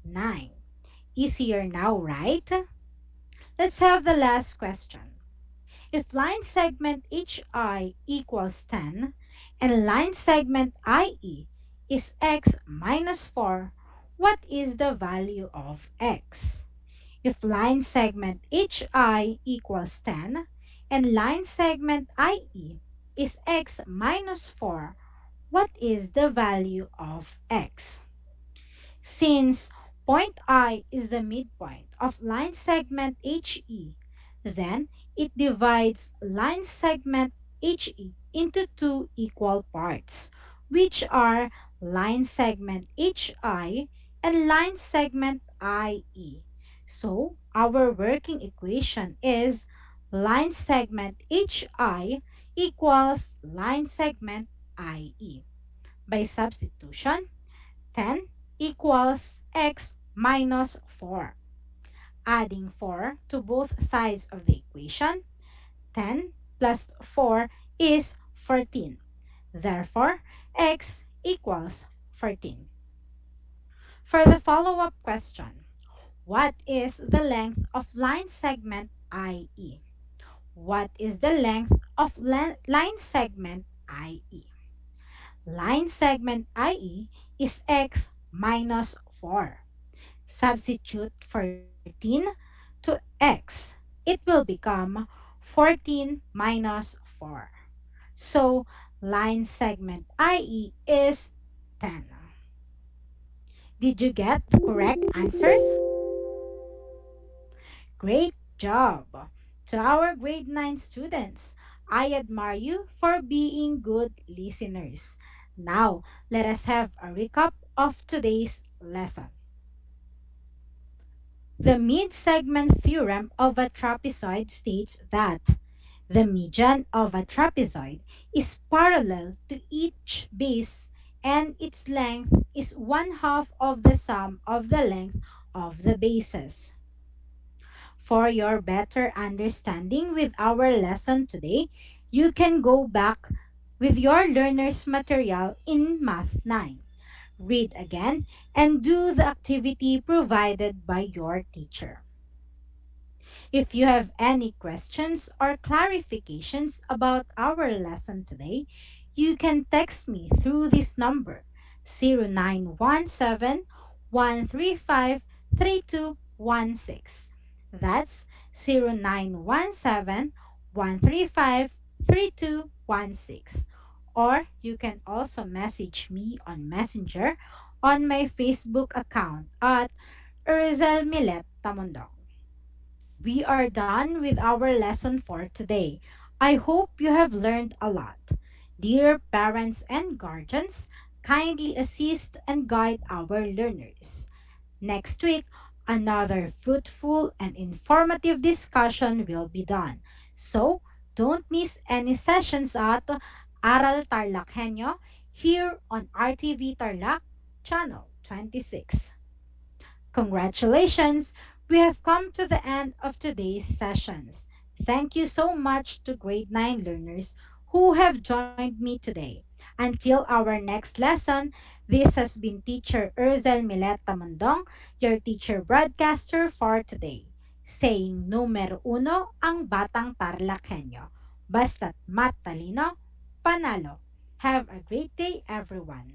9. Easier now, right? Let's have the last question. If line segment HI equals 10 and line segment IE is X minus 4, what is the value of X? If line segment HI equals 10 and line segment IE is X minus 4, what is the value of X? Since point I is the midpoint of line segment HE, then it divides line segment HE into two equal parts, which are line segment HI and line segment IE. So, our working equation is line segment HI equals line segment IE. By substitution, 10 equals X minus 4. Adding 4 to both sides of the equation, 10 plus 4 is 14. Therefore, X equals 14. For the follow-up question, what is the length of line segment IE? What is the length of line segment IE? Line segment IE is X minus 4. Substitute 14 to X. It will become 14 minus 4. So, line segment IE is 10. Did you get the correct answers? Great job! To our grade 9 students, I admire you for being good listeners. Now, let us have a recap of today's lesson. The mid-segment theorem of a trapezoid states that the median of a trapezoid is parallel to each base and its length is 1/2 of the sum of the length of the bases. For your better understanding with our lesson today, you can go back with your learner's material in Math 9. Read again and do the activity provided by your teacher. If you have any questions or clarifications about our lesson today, you can text me through this number 0917 135 3216. That's 0917 135 3216. Or you can also message me on Messenger on my Facebook account at Urzel Milet Tamundong. We are done with our lesson for today. I hope you have learned a lot. Dear parents and guardians, kindly assist and guide our learners. Next week, another fruitful and informative discussion will be done. So, don't miss any sessions at Aral TarlakHenyo here on RTV Tarlac, Channel 26. Congratulations! We have come to the end of today's sessions. Thank you so much to grade 9 learners who have joined me today. Until our next lesson, this has been Teacher Urzel Milet Tamundong, your teacher broadcaster for today. Saying numero uno ang batang TarlakHenyo. Basta't matalino, panalo. Have a great day, everyone.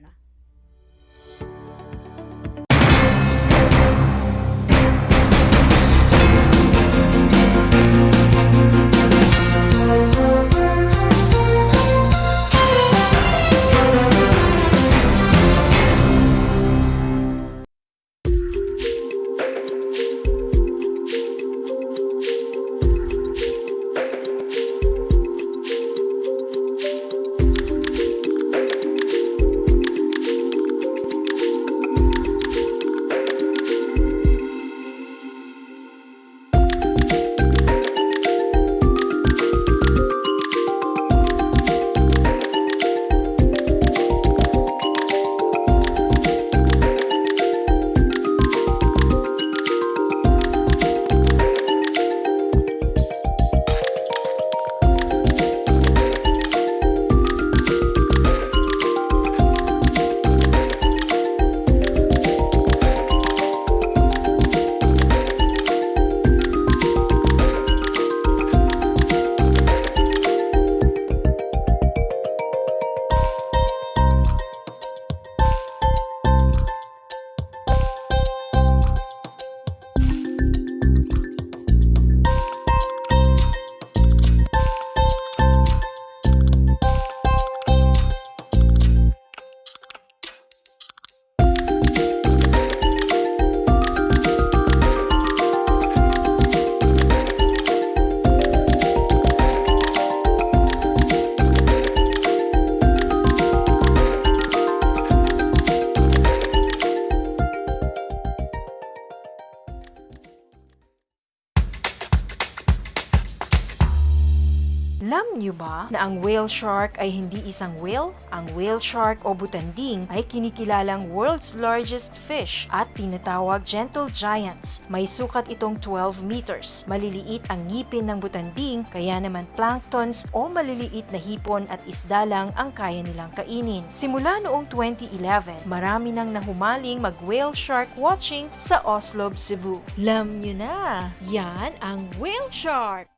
Alam niyo ba na ang whale shark ay hindi isang whale? Ang whale shark o butanding ay kinikilalang world's largest fish at tinatawag gentle giants. May sukat itong 12 meters. Maliliit ang ngipin ng butanding, kaya naman planktons o maliliit na hipon at isda lang ang kaya nilang kainin. Simula noong 2011, marami nang nahumaling mag-whale shark watching sa Oslo, Cebu. Alam niyo na, yan ang whale shark!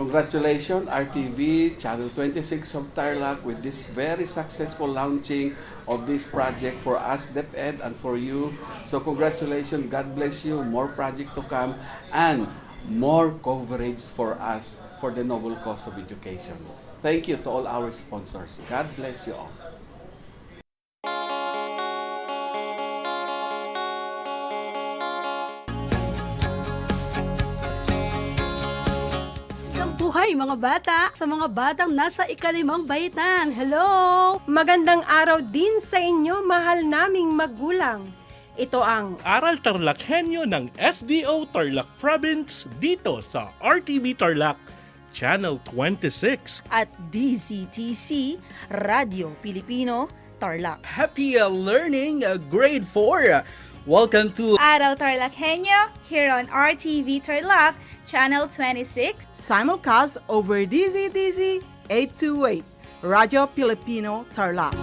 Congratulations, RTV, Channel 26 of Tarlac, with this very successful launching of this project for us, DEPED, and for you. So congratulations, God bless you, more project to come, and more coverage for us for the noble cause of education. Thank you to all our sponsors. God bless you all. Buhay mga bata sa mga batang nasa ikalimang baitan. Hello! Magandang araw din sa inyo, mahal naming magulang. Ito ang Aral TarlakHenyo ng SDO Tarlac Province dito sa RTV Tarlac, Channel 26. At DZTC, Radio Pilipino, Tarlac. Happy learning, grade 4. Welcome to Aral TarlakHenyo here on RTV Tarlac, Channel 26. Simulcast over DZTC 828, Radio Filipino Tarlac.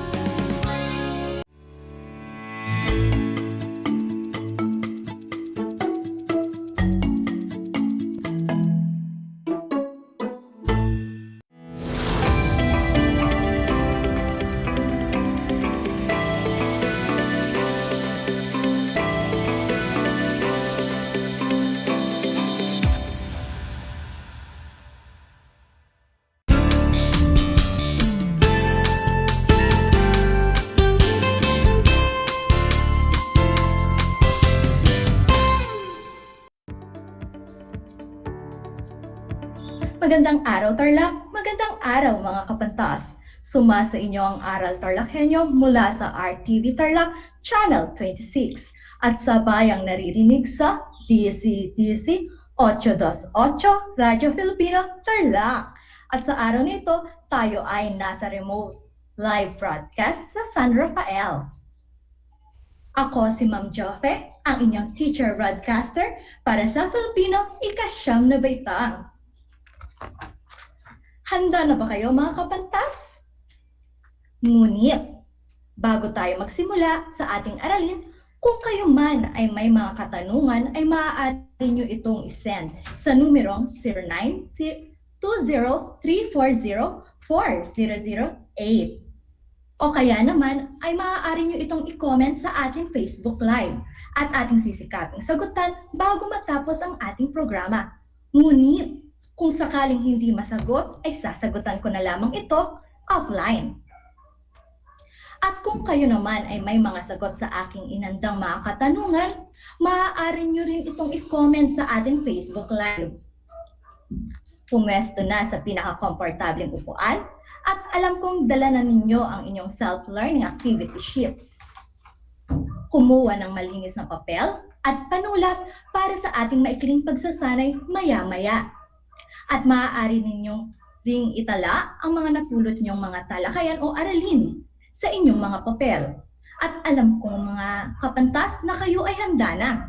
Magandang araw Tarlac, magandang araw mga kapantas. Sumasa inyo ang Aral TarlakHenyo mula sa RTV Tarlac, Channel 26 at sa bayang naririnig sa DCTC 828 Radio Filipino Tarlac. At sa araw nito, tayo ay nasa remote live broadcast sa San Rafael. Ako si Ma'am Joffe, ang inyong teacher broadcaster para sa Filipino ika-9 na baitang. Handa na ba kayo mga kapantas? Ngunit, bago tayo magsimula sa ating aralin, kung kayo man ay may mga katanungan ay maaari nyo itong isend sa numerong 0920-340-4008. O kaya naman ay maaari nyo itong i-comment sa ating Facebook Live at ating sisikaping sagutan bago matapos ang ating programa. Ngunit, kung sakaling hindi masagot, ay sasagutan ko na lamang ito offline. At kung kayo naman ay may mga sagot sa aking inandang mga katanungan, maaari nyo rin itong i-comment sa ating Facebook Live. Pumwesto na sa pinaka-komportableng upuan at alam kong dala na ninyo ang inyong self-learning activity sheets. Kumuha ng malinis na papel at panulat para sa ating maikling pagsasanay maya-maya. At maaari ninyong ring itala ang mga napulot ninyong mga talakayan o aralin sa inyong mga papel. At alam kong mga kapantas na kayo ay handa na.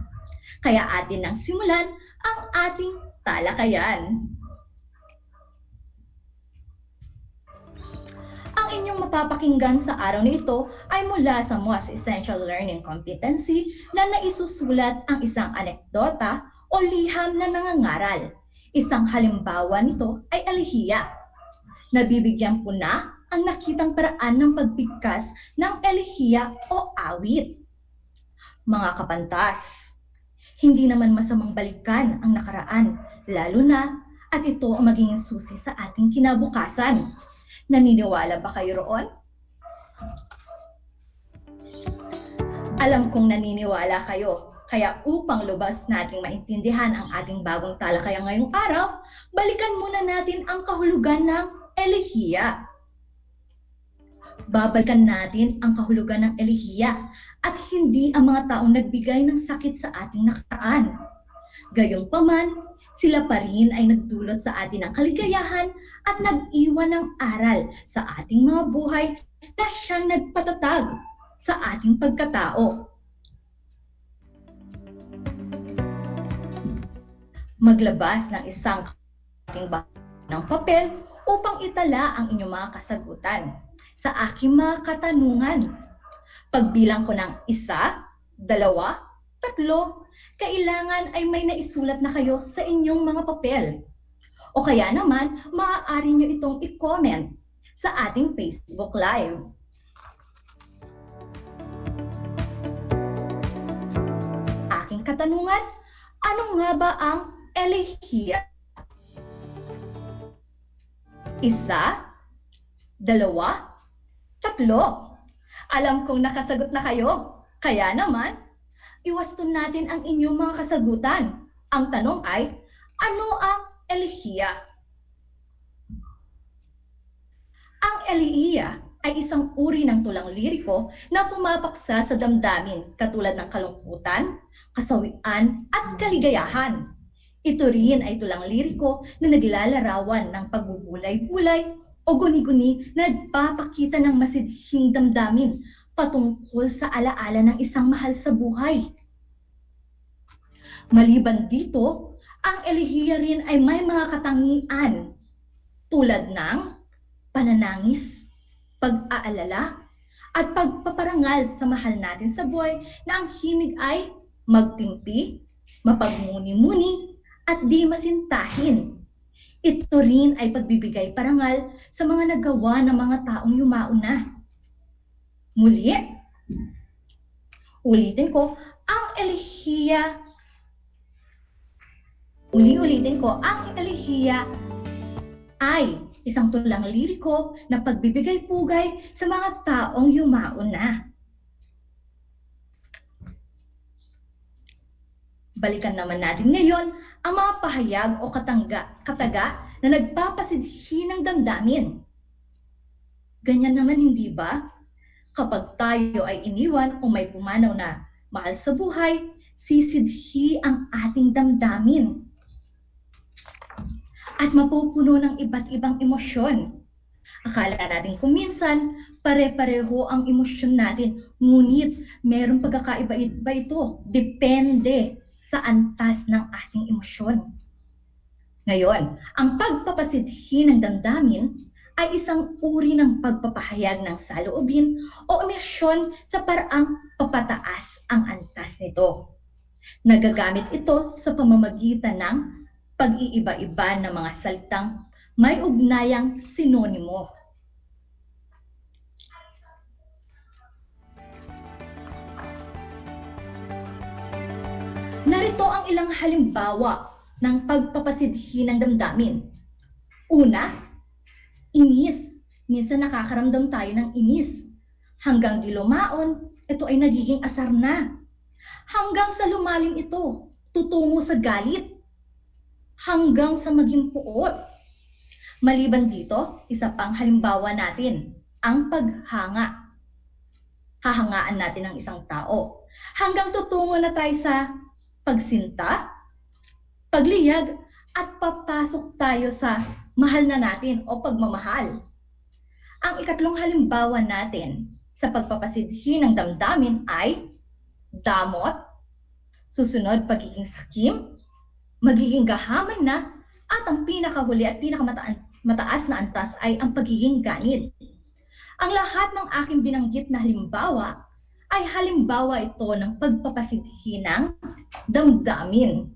Kaya atin nang simulan ang ating talakayan. Ang inyong mapapakinggan sa araw na ito ay mula sa Most Essential Learning Competency na naisusulat ang isang anekdota o liham na nangangaral. Isang halimbawa nito ay elehiya. Nabibigyan po na ang nakitang paraan ng pagbigkas ng elehiya o awit. Mga kapantas, hindi naman masamang balikan ang nakaraan, lalo na at ito ang magiging susi sa ating kinabukasan. Naniniwala ba kayo roon? Alam kong naniniwala kayo. Kaya upang lubas nating maintindihan ang ating bagong talakayan ngayong araw, balikan muna natin ang kahulugan ng elehiya. Babalikan natin ang kahulugan ng elehiya at hindi ang mga taong nagbigay ng sakit sa ating nakaraan. Gayunpaman, sila pa rin ay nagdulot sa atin ng kaligayahan at nag-iwan ng aral sa ating mga buhay na siyang nagpatatag sa ating pagkatao. Maglabas ng isang ng papel upang itala ang inyong mga kasagutan sa aking mga katanungan. Pagbilang ko ng 1, 2, 3, kailangan ay may naisulat na kayo sa inyong mga papel. O kaya naman, maaari nyo itong i-comment sa ating Facebook Live. Aking katanungan, ano nga ba ang elehiya? 1, 2, 3. Alam kong nakasagot na kayo. Kaya naman, iwaston natin ang inyong mga kasagutan. Ang tanong ay, ano ang elehiya? Ang elehiya ay isang uri ng tulang liriko na pumapaksa sa damdamin katulad ng kalungkutan, kasawian at kaligayahan. Ito rin ay tulang liriko na naglalarawan ng pagbubulay-bulay o guni-guni na nagpapakita ng masidhing damdamin patungkol sa alaala ng isang mahal sa buhay. Maliban dito, ang elehiya rin ay may mga katangian tulad ng pananangis, pag-aalala, at pagpaparangal sa mahal natin sa buhay na ang himig ay magtimpi, mapagmuni-muni, at di masintahin. Ito rin ay pagbibigay parangal sa mga nagawa ng mga taong yumauna. Muli, ulitin ko, ang elehiya ay isang tulang liriko na pagbibigay-pugay sa mga taong yumauna. Balikan naman natin ngayon ang mga pahayag o kataga na nagpapasidhi ng damdamin. Ganyan naman, hindi ba? Kapag tayo ay iniwan o may pumanaw na mahal sa buhay, sisidhi ang ating damdamin. At mapupuno ng iba't ibang emosyon. Akala natin kuminsan, pare-pareho ang emosyon natin, ngunit mayroong pagkakaiba-iba ito. Depende sa antas ng ating emosyon. Ngayon, ang pagpapasidhi ng damdamin ay isang uri ng pagpapahayag ng saloobin o emosyon sa paraang papataas ang antas nito. Nagagamit ito sa pamamagitan ng pag-iiba-iba ng mga salitang may ugnayang sinonimo. Narito ang ilang halimbawa ng pagpapasidhi ng damdamin. Una, inis. Minsan nakakaramdam tayo ng inis. Hanggang di lumaon, ito ay nagiging asar na. Hanggang sa lumalim ito, tutungo sa galit. Hanggang sa maging puot. Maliban dito, isa pang halimbawa natin, ang paghanga. Hahangaan natin ang isang tao. Hanggang tutungo na tayo sa pagsinta, pagliyag, at papasok tayo sa mahal na natin o pagmamahal. Ang ikatlong halimbawa natin sa pagpapasidhi ng damdamin ay damot, susunod pagiging sakim, magiging gahaman na, at ang pinakahuli at pinakamataas na antas ay ang pagiging ganid. Ang lahat ng aking binanggit na halimbawa ay halimbawa ito ng pagpapasidhi ng damdamin.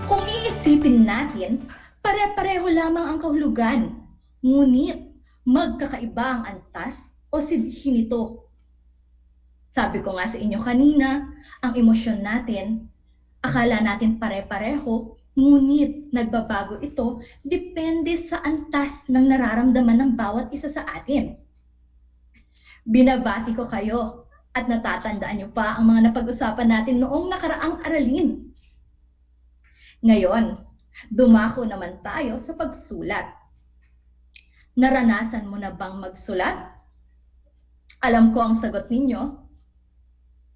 Kung iisipin natin, pare-pareho lamang ang kahulugan, ngunit magkakaiba ang antas o sidhi nito. Sabi ko nga sa inyo kanina, ang emosyon natin, akala natin pare-pareho, ngunit nagbabago ito depende sa antas ng nararamdaman ng bawat isa sa atin. Binabati ko kayo at natatandaan niyo pa ang mga napag-usapan natin noong nakaraang aralin. Ngayon, dumako naman tayo sa pagsulat. Naranasan mo na bang magsulat? Alam ko ang sagot ninyo.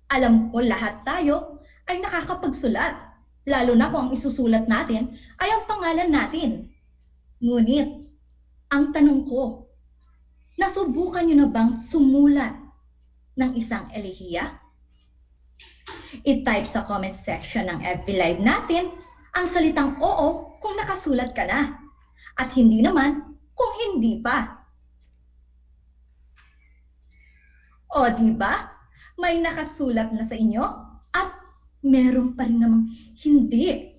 Alam ko lahat tayo ay nakakapagsulat. Lalo na kung ang isusulat natin ay ang pangalan natin. Ngunit, ang tanong ko, nasubukan niyo na bang sumulat ng isang elehiya? I-type sa comment section ng FB Live natin ang salitang oo kung nakasulat ka na, at hindi naman kung hindi pa. O diba? may nakasulat na sa inyo at meron pa rin namang hindi.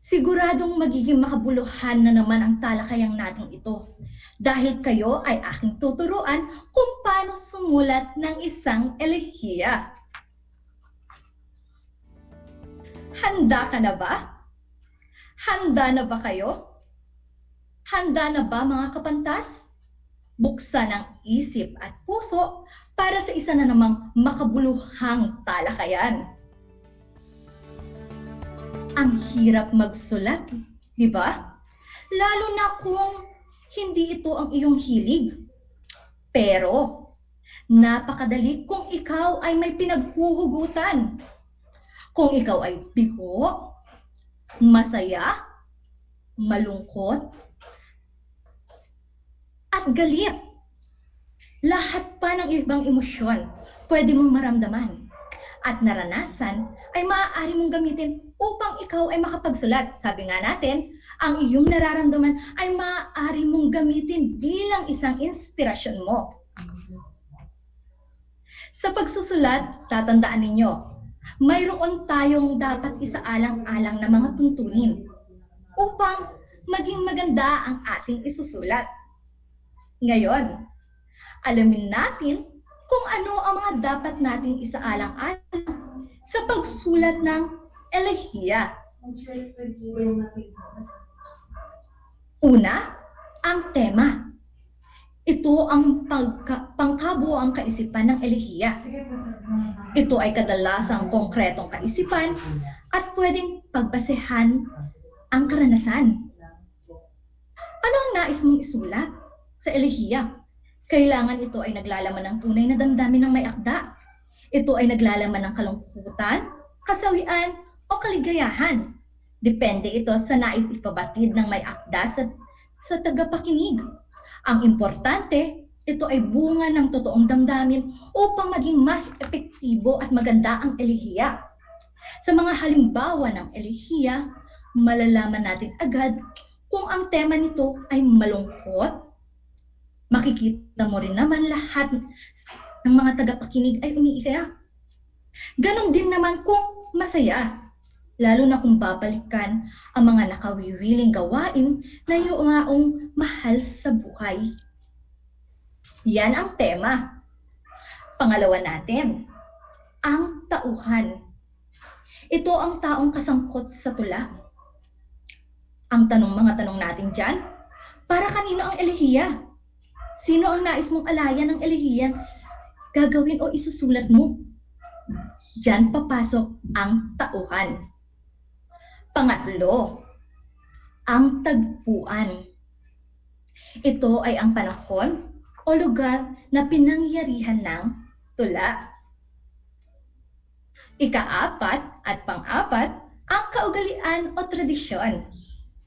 Siguradong magiging makabuluhan na naman ang talakayang natin ito dahil kayo ay aking tuturuan kung paano sumulat ng isang elehiya. Handa ka na ba? Handa na ba kayo? Handa na ba mga kapantas? Buksan ang isip at puso para sa isa na namang makabuluhang talakayan. Ang hirap magsulat, di ba? Lalo na kung hindi ito ang iyong hilig. Pero, napakadali kung ikaw ay may pinaghuhugutan. Kung ikaw ay bigo, masaya, malungkot, at galit. Lahat pa ng ibang emosyon pwede mong maramdaman at naranasan ay maaari mong gamitin upang ikaw ay makapagsulat. Sabi nga natin, ang iyong nararamdaman ay maaari mong gamitin bilang isang inspirasyon mo. Sa pagsusulat, tatandaan ninyo, mayroon tayong dapat isaalang-alang na mga tuntunin upang maging maganda ang ating isusulat. Ngayon, alamin natin kung ano ang mga dapat nating isaalang-alang sa pagsulat ng elehiya. Una, ang tema. Ito ang pangkabuoang kaisipan ng elehiya. Ito ay kadalasang konkretong kaisipan at pwedeng pagbasehan ang karanasan. Ano ang nais mong isulat sa elehiya? Kailangan ito ay naglalaman ng tunay na damdamin ng may akda. Ito ay naglalaman ng kalungkutan, kasawian, o kaligayahan. Depende ito sa nais ipabatid ng may akda sa tagapakinig. Ang importante, ito ay bunga ng totoong damdamin upang maging mas epektibo at maganda ang elehiya. Sa mga halimbawa ng elehiya, malalaman natin agad kung ang tema nito ay malungkot. Makikita mo rin naman lahat ng mga tagapakinig ay umiiyak. Ganon din naman kung masaya, lalo na kung babalikan ang mga nakawiwiling gawain na iyong mahal sa buhay. Yan ang tema. Pangalawa natin, ang tauhan. Ito ang taong kasangkot sa tula. Ang mga tanong natin dyan, para kanino ang elehiya? Sino ang nais mong alayan ng elehiyang gagawin o isusulat mo? Diyan papasok ang tauhan. Pangatlo, ang tagpuan. Ito ay ang panahon o lugar na pinangyarihan ng tula. Ika-apat at pang-apat, ang kaugalian o tradisyon.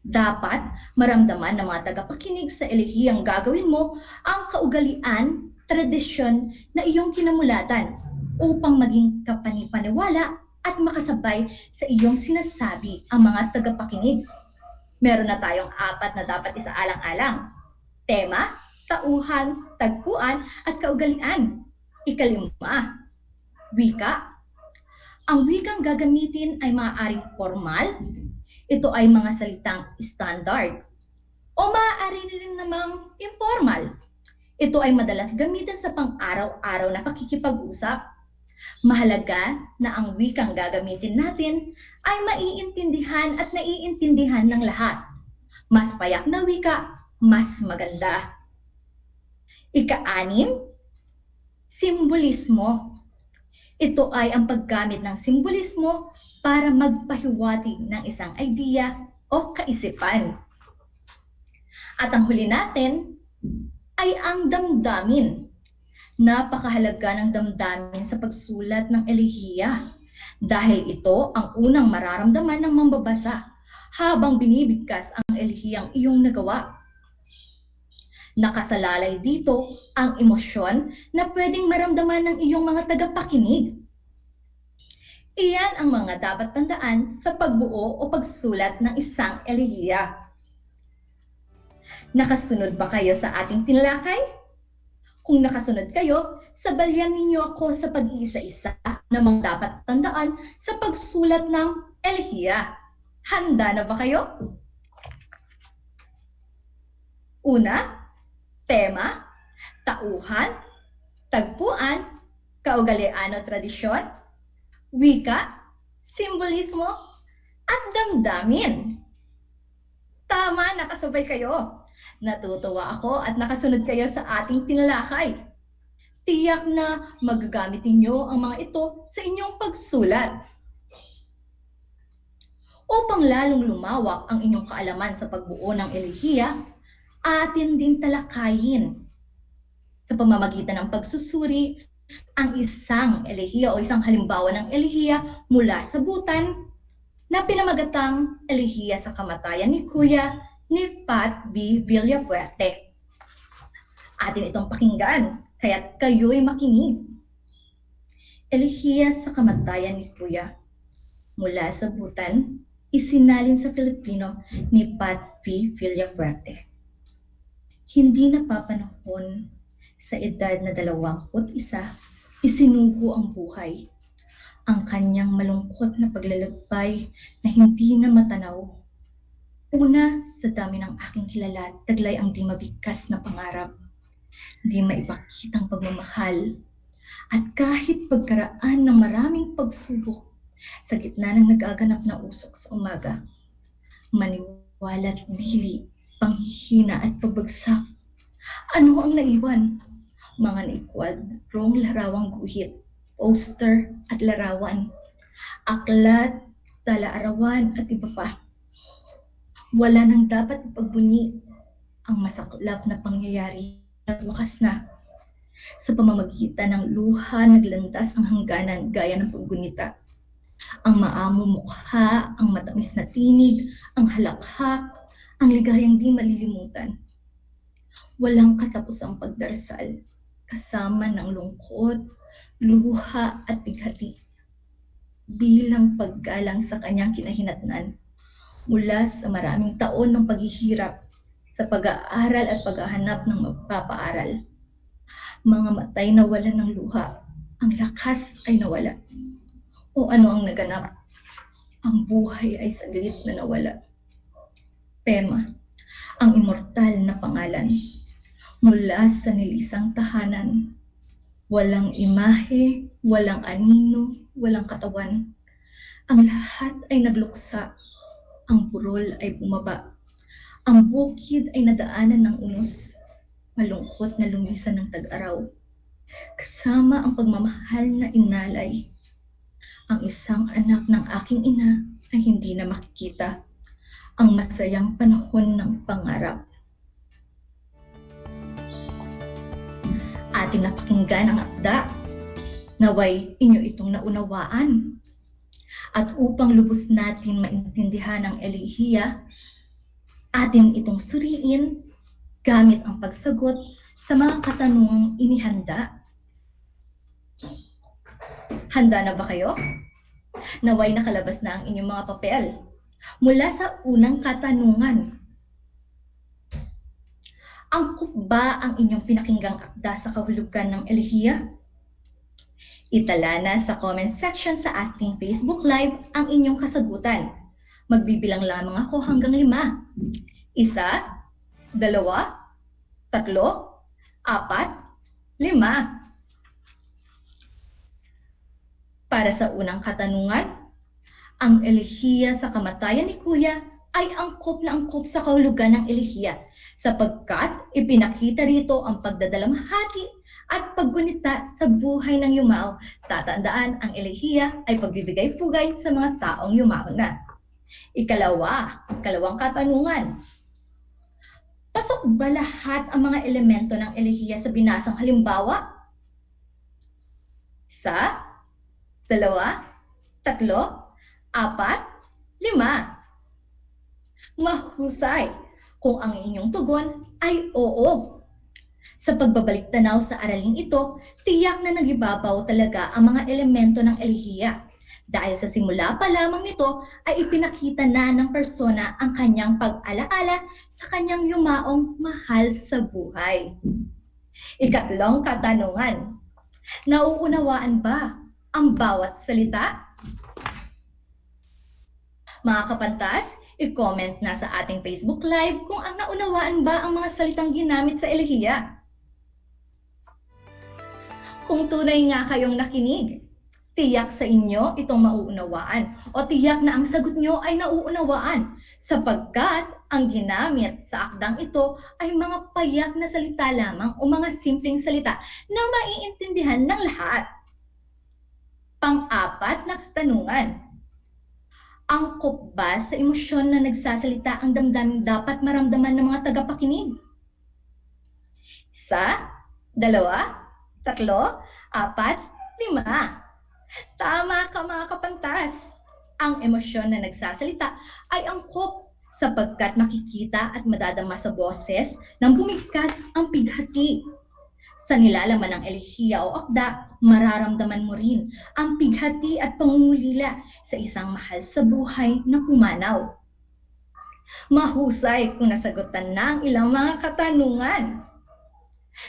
Dapat maramdaman ng mga tagapakinig sa elehiyang gagawin mo ang kaugalian, tradisyon na iyong kinamulatan upang maging kapanipaniwala at makasabay sa iyong sinasabi ang mga tagapakinig. Meron na tayong apat na dapat isaalang-alang. Tema, tauhan, tagpuan, at kaugalian. Ikalima, wika. Ang wikang gagamitin ay maaaring formal. Ito ay mga salitang standard. O maaari rin namang informal. Ito ay madalas gamitin sa pang-araw-araw na pakikipag-usap. Mahalaga na ang wikang gagamitin natin ay maiintindihan at naiintindihan ng lahat. Mas payak na wika, mas maganda. Ika-anim, simbolismo. Ito ay ang paggamit ng simbolismo para magpahiwatig ng isang idea o kaisipan. At ang huli natin ay ang damdamin. Napakahalaga ng damdamin sa pagsulat ng elehiya dahil ito ang unang mararamdaman ng mambabasa habang binibigkas ang elehiyang iyong nagawa. Nakasalalay dito ang emosyon na pwedeng maramdaman ng iyong mga tagapakinig. Iyan ang mga dapat tandaan sa pagbuo o pagsulat ng isang elehiya. Nakasunod ba kayo sa ating tinalakay? Kung nakasunod kayo, sabayan ninyo ako sa pag-iisa-isa na mga dapat tandaan sa pagsulat ng elehiya. Handa na ba kayo? Una, tema, tauhan, tagpuan, kaugalian o tradisyon, wika, simbolismo, at damdamin. Tama, nakasabay kayo. Natutuwa ako at nakasunod kayo sa ating tinalakay. Tiyak na magagamit ninyo ang mga ito sa inyong pagsulat. Upang lalong lumawak ang inyong kaalaman sa pagbuo ng elehiya, atin din talakayin sa pamamagitan ng pagsusuri ang isang elehiya o isang halimbawa ng elehiya mula sa butan na pinamagatang elehiya sa kamatayan ni Kuya ni Pat B. Villafuerte. Atin itong pakinggan, kaya't kayo'y makinig. Elehiya sa kamatayan ni Kuya. Mula sa butan, isinalin sa Filipino ni Pat B. Villafuerte. Hindi napapanahon sa edad na 21, isinugo ang buhay. Ang kanyang malungkot na paglalakbay na hindi na matanaw. Una, sa dami ng aking kilala, taglay ang di mabigkas na pangarap, di maipakitang pagmamahal, at kahit pagkaraan ng maraming pagsubok sa gitna ng nagaganap na usok sa umaga, maniwala't dili, panghihina at pagbagsak. Ano ang naiwan? Mga naikwadrong larawang guhit, poster at larawan, aklat, tala-arawan at iba pa. Wala nang dapat ipagbunyi ang masaklap na pangyayari at wakas na. Sa pamamagitan ng luha naglandas ang hangganan gaya ng paggunita. Ang maamo mukha, ang matamis na tinig, ang halakhak, ang ligayang di malilimutan. Walang katapusang pagdarasal, kasama ng lungkot, luha at bighati. Bilang paggalang sa kanyang kinahinatnan. Mula sa maraming taon ng paghihirap sa pag-aaral at paghahanap ng magpapaaral. Mga matay na wala ng luha, ang lakas ay nawala. O ano ang naganap? Ang buhay ay saglit na nawala. Pema, ang immortal na pangalan. Mula sa nilisang tahanan. Walang imahe, walang anino, walang katawan. Ang lahat ay nagluksa. Ang burol ay bumaba. Ang bukid ay nadaanan ng unos. Malungkot na lumisan ng tag-araw. Kasama ang pagmamahal na inalay. Ang isang anak ng aking ina ay hindi na makikita. Ang masayang panahon ng pangarap. Ating napakinggan ang akda. Naway inyo itong naunawaan. At upang lubos natin maintindihan ang elehiya, atin itong suriin gamit ang pagsagot sa mga katanungang inihanda. Handa na ba kayo? Naway nakalabas na ang inyong mga papel. Mula sa unang katanungan, angkop ba ang inyong pinakinggang akda sa kahulugan ng elehiya? Itala na sa comment section sa ating Facebook Live ang inyong kasagutan. Magbibilang lamang ako hanggang 5. 1, 2, 3, 4, 5. Para sa unang katanungan, ang elehiya sa kamatayan ni Kuya ay angkop na angkop sa kahulugan ng elehiya sapagkat ipinakita rito ang pagdadalamhati at paggunita sa buhay ng yumao. Tatandaan, ang elehiya ay pagbibigay-pugay sa mga taong yumao na. Ikalawang katanungan. Pasok ba lahat ang mga elemento ng elehiya sa binasang halimbawa? 1, 2, 3, 4, 5. Mahusay kung ang inyong tugon ay oo. Sa pagbabalik tanaw sa araling ito, tiyak na nagibabaw talaga ang mga elemento ng elehiya. Dahil sa simula pa lamang nito ay ipinakita na ng persona ang kanyang pag-alaala sa kanyang yumaong mahal sa buhay. Ikatlong katanungan, nauunawaan ba ang bawat salita? Mga kapantas, i-comment na sa ating Facebook Live kung ang naunawaan ba ang mga salitang ginamit sa elehiya. Kung tunay nga kayong nakinig, tiyak sa inyo itong mauunawaan o tiyak na ang sagot nyo ay nauunawaan sapagkat ang ginamit sa akdang ito ay mga payak na salita lamang o mga simpleng salita na maiintindihan ng lahat. Pang-apat na katanungan, angkop ba sa emosyon na nagsasalita ang damdaming dapat maramdaman ng mga tagapakinig? 1, 2, 3, 4, 5. Tama ka mga kapantas. Ang emosyon na nagsasalita ay angkop sapagkat makikita at madadama sa boses nang bumigkas ang pighati. Sa nilalaman ng elehiya o akda, mararamdaman mo rin ang pighati at pangungulila sa isang mahal sa buhay na pumanaw. Mahusay kung nasagutan na ang ilang mga katanungan.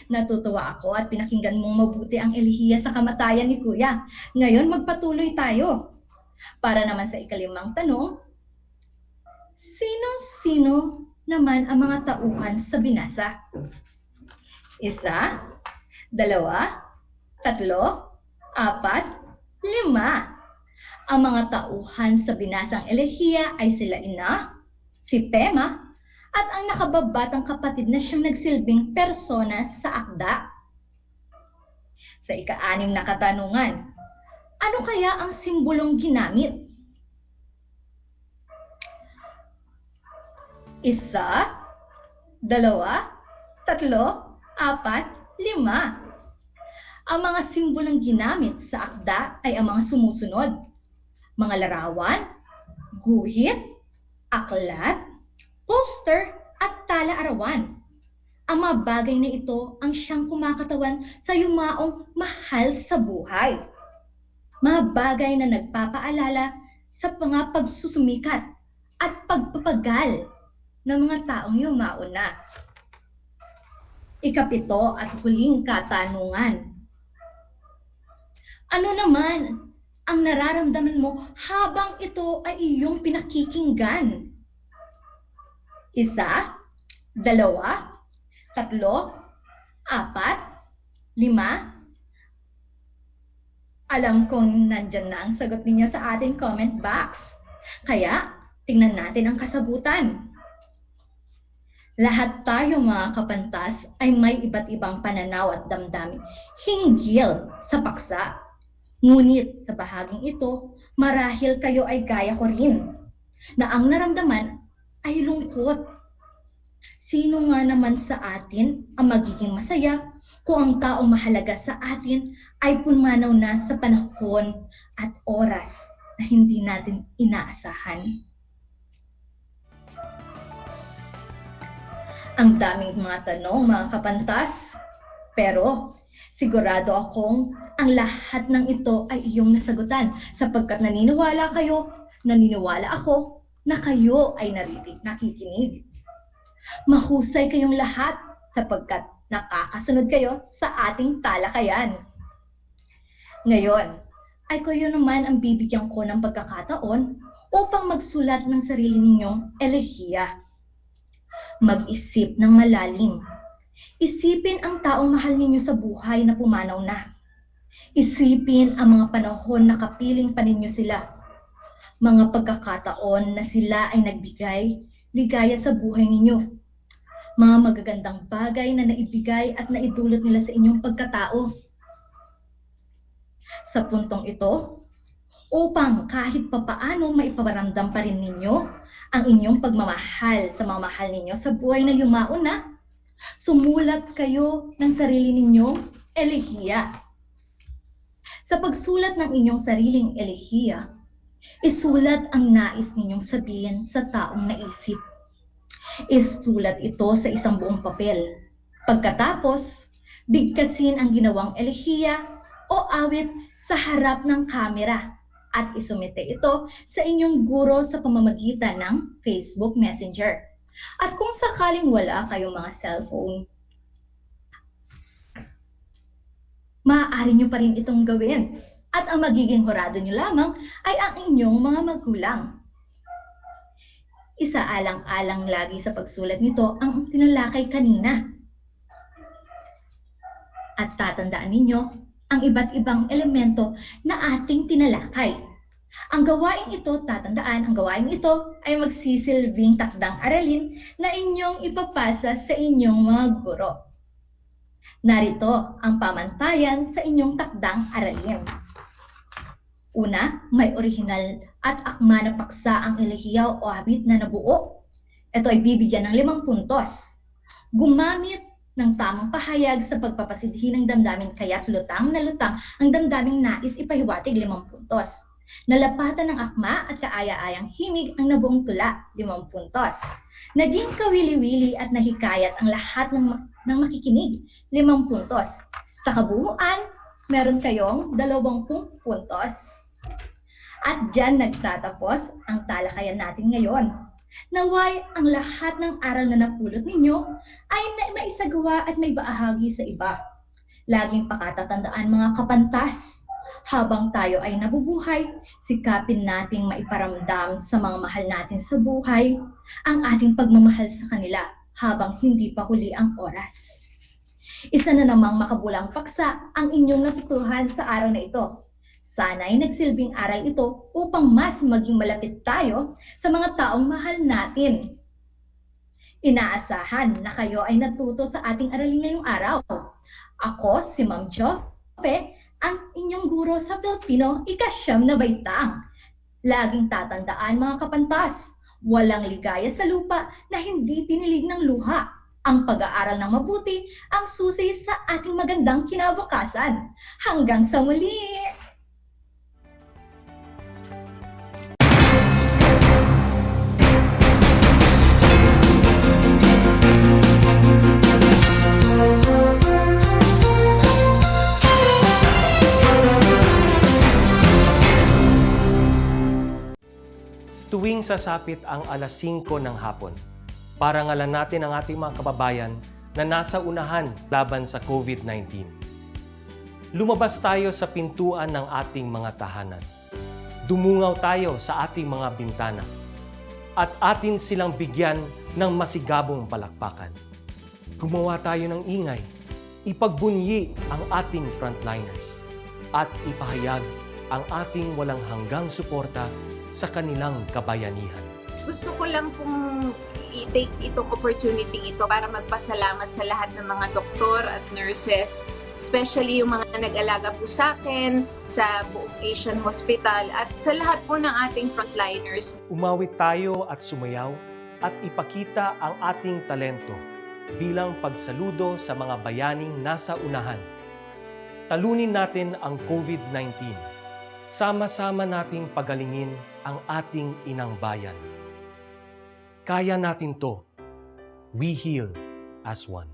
Natutuwa ako at pinakinggan mong mabuti ang elehiya sa kamatayan ni Kuya. Ngayon magpatuloy tayo. Para naman sa ikalimang tanong, sino-sino naman ang mga tauhan sa binasa? 1, 2, 3, 4, 5. Ang mga tauhan sa binasang elehiya ay sila Ina, si Pema, at ang nakababatang kapatid na siyang nagsilbing persona sa akda. Sa ika-6 na katanungan, ano kaya ang simbolong ginamit? 1, 2, 3, 4, 5. Ang mga simbolong ginamit sa akda ay ang mga sumusunod: mga larawan, guhit, aklat, poster, at tala-arawan. Ang mga bagay na ito ang siyang kumakatawan sa yumaong mahal sa buhay. Mga bagay na nagpapaalala sa mga pagsusumikat at pagpapagal ng mga taong yumao na. Ika-7 at huling katanungan. Ano naman ang nararamdaman mo habang ito ay iyong pinakikinggan? 1, 2, 3, 4, 5. Alam kong nandyan na ang sagot ninyo sa ating comment box. Kaya, tingnan natin ang kasagutan. Lahat tayo mga kapantas ay may iba't ibang pananaw at damdamin hinggil sa paksa. Ngunit sa bahaging ito, marahil kayo ay gaya ko rin, na ang naramdaman ay lungkot. Sino nga naman sa atin ang magiging masaya kung ang taong mahalaga sa atin ay pumanaw na sa panahon at oras na hindi natin inaasahan? Ang daming mga tanong mga kapantas, pero sigurado akong ang lahat ng ito ay iyong nasagutan sapagkat naniniwala ako na kayo ay nakikinig. Mahusay kayong lahat sapagkat nakakasunod kayo sa ating talakayan. Ngayon, ay kayo naman ang bibigyan ko ng pagkakataon upang magsulat ng sarili ninyong elehiya. Mag-isip ng malalim. Isipin ang taong mahal ninyo sa buhay na pumanaw na. Isipin ang mga panahon na kapiling pa ninyo sila. Mga pagkakataon na sila ay nagbigay ligaya sa buhay ninyo. Mga magagandang bagay na naibigay at naidulot nila sa inyong pagkatao. Sa puntong ito, upang kahit papaano maipabaramdam pa rin ninyo ang inyong pagmamahal sa mga mahal ninyo sa buhay na yumao na, sumulat kayo ng sarili ninyong elehiya. Sa pagsulat ng inyong sariling elehiya, isulat ang nais ninyong sabihin sa taong naisip. Isulat ito sa isang buong papel. Pagkatapos, bigkasin ang ginawang elehiya o awit sa harap ng kamera at isumite ito sa inyong guro sa pamamagitan ng Facebook Messenger. At kung sakaling wala kayong mga cellphone, Maaari nyo pa rin itong gawin at ang magiging hurado nyo lamang ay ang inyong mga magulang. Isaalang-alang lagi sa pagsulat nito ang tinalakay kanina. At tatandaan ninyo ang iba't ibang elemento na ating tinalakay. Ang gawaing ito ay magsisilbing takdang aralin na inyong ipapasa sa inyong mga guro. Narito ang pamantayan sa inyong takdang aralin. Una, may orihinal at akma na paksa ang elehiya o habit na nabuo. Ito ay bibigyan ng 5 puntos. Gumamit ng tamang pahayag sa pagpapasidhi ng damdamin kaya't lutang na lutang ang damdaming nais ipahiwatig 5 puntos. Nalapatan ng akma at kaaya-ayang himig ang nabuong tula 5 puntos. Naging kawili-wili at nahikayat ang lahat ng makikinig 5 puntos. Sa kabuuan, meron kayong 20 puntos. At dyan nagtatapos ang talakayan natin ngayon. Naway ang lahat ng aral na napulot ninyo ay maisagawa at may bahagi sa iba. Laging pakatatandaan mga kapantas, habang tayo ay nabubuhay, sikapin nating maiparamdam sa mga mahal natin sa buhay ang ating pagmamahal sa kanila habang hindi pa huli ang oras. Isa na namang makabulang paksa ang inyong natutuhan sa araw na ito. Sana'y nagsilbing aral ito upang mas maging malapit tayo sa mga taong mahal natin. Inaasahan na kayo ay natuto sa ating aralin ngayong araw. Ako, si Ma'am Jofe, ang inyong guro sa Filipino, ika-9 na baitang. Laging tatandaan mga kapantas, walang ligaya sa lupa na hindi tinilig ng luha. Ang pag-aaral ng mabuti ang susi sa ating magandang kinabukasan. Hanggang sa muli! Tuwing sasapit ang alas 5 ng hapon, parangalan natin ang ating mga kababayan na nasa unahan laban sa COVID-19. Lumabas tayo sa pintuan ng ating mga tahanan. Dumungaw tayo sa ating mga bintana. At atin silang bigyan ng masigabong palakpakan. Gumawa tayo ng ingay. Ipagbunyi ang ating frontliners. At ipahayag ang ating walang hanggang suporta sa kanilang kabayanihan. Gusto ko lang pong i-take itong opportunity ito para magpasalamat sa lahat ng mga doktor at nurses, especially yung mga nag-alaga po sa akin, sa buong Asian Hospital at sa lahat po ng ating frontliners. Umawit tayo at sumayaw at ipakita ang ating talento bilang pagsaludo sa mga bayaning nasa unahan. Talunin natin ang COVID-19. Sama-sama nating pagalingin ang ating inang bayan. Kaya natin to. We heal as one.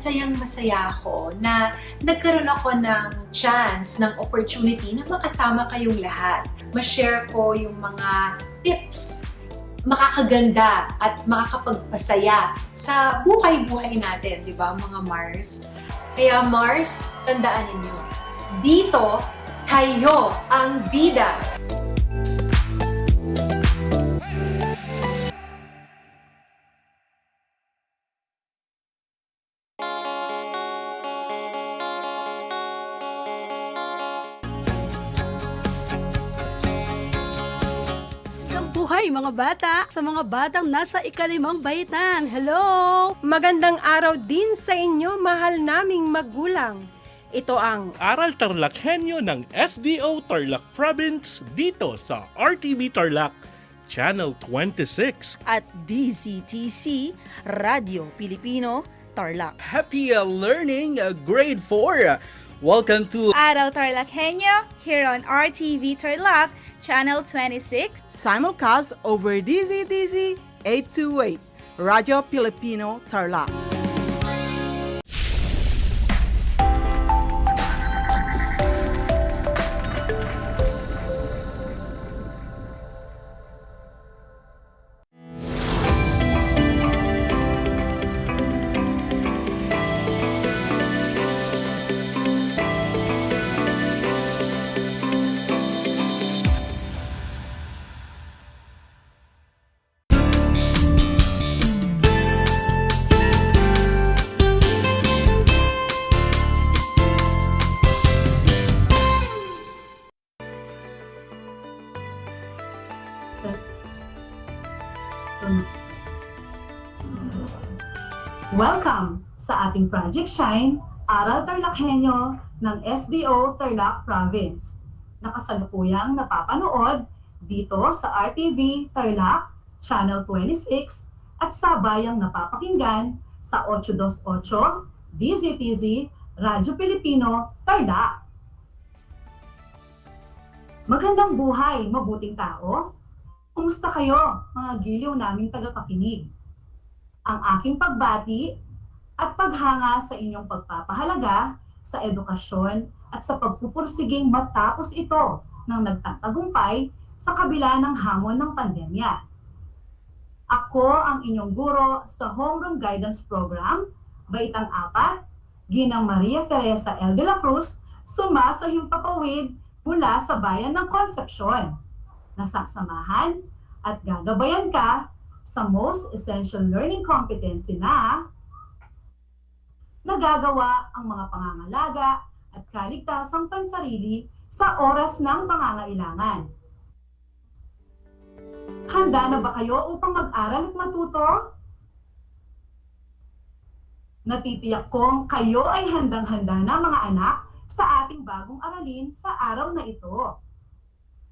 masayang-masaya ako na nagkaroon ako ng chance, ng opportunity na makasama kayong lahat. Ma-share ko yung mga tips makakaganda at makakapagpasaya sa buhay-buhay natin, di ba mga Mars? Kaya Mars, tandaan ninyo, dito, kayo ang bida. Buhay mga bata, sa mga batang nasa ikalimang baitan. Hello! Magandang araw din sa inyo, mahal naming magulang. Ito ang Aral TarlakHenyo ng SDO Tarlac Province dito sa RTV Tarlac, Channel 26. At DZTC, Radio Pilipino, Tarlac. Happy learning, grade 4. Welcome to Aral TarlakHenyo here on RTV Tarlac, Channel 26. Simulcast over DZTZ 828, Radio Filipino Tarlac. Welcome sa ating Project Shine, Aral TarlakHenyo ng SDO Tarlac Province. Nakasalukuyang napapanood dito sa RTV Tarlac, Channel 26 at sabayang napapakinggan sa 828 DZTZ Radyo Pilipino Tarlac. Magandang buhay, mabuting tao. Kumusta kayo, mga giliw naming tagapakinig? Ang aking pagbati at paghanga sa inyong pagpapahalaga sa edukasyon at sa pagpupursiging matapos ito ng nagtatagumpay sa kabila ng hamon ng pandemya. Ako ang inyong guro sa Homeroom Guidance Program, Baitang 4, Ginang Maria Teresa L. de la Cruz, sumasahimpapawid mula sa bayan ng Concepcion. Nasaksamahan at gagabayan ka sa Most Essential Learning Competency na nagagawa ang mga pangangalaga at kaligtasang pansarili sa oras ng pangangailangan. Handa na ba kayo upang mag-aral at matuto? Natitiyak kong kayo ay handang-handa na mga anak sa ating bagong aralin sa araw na ito.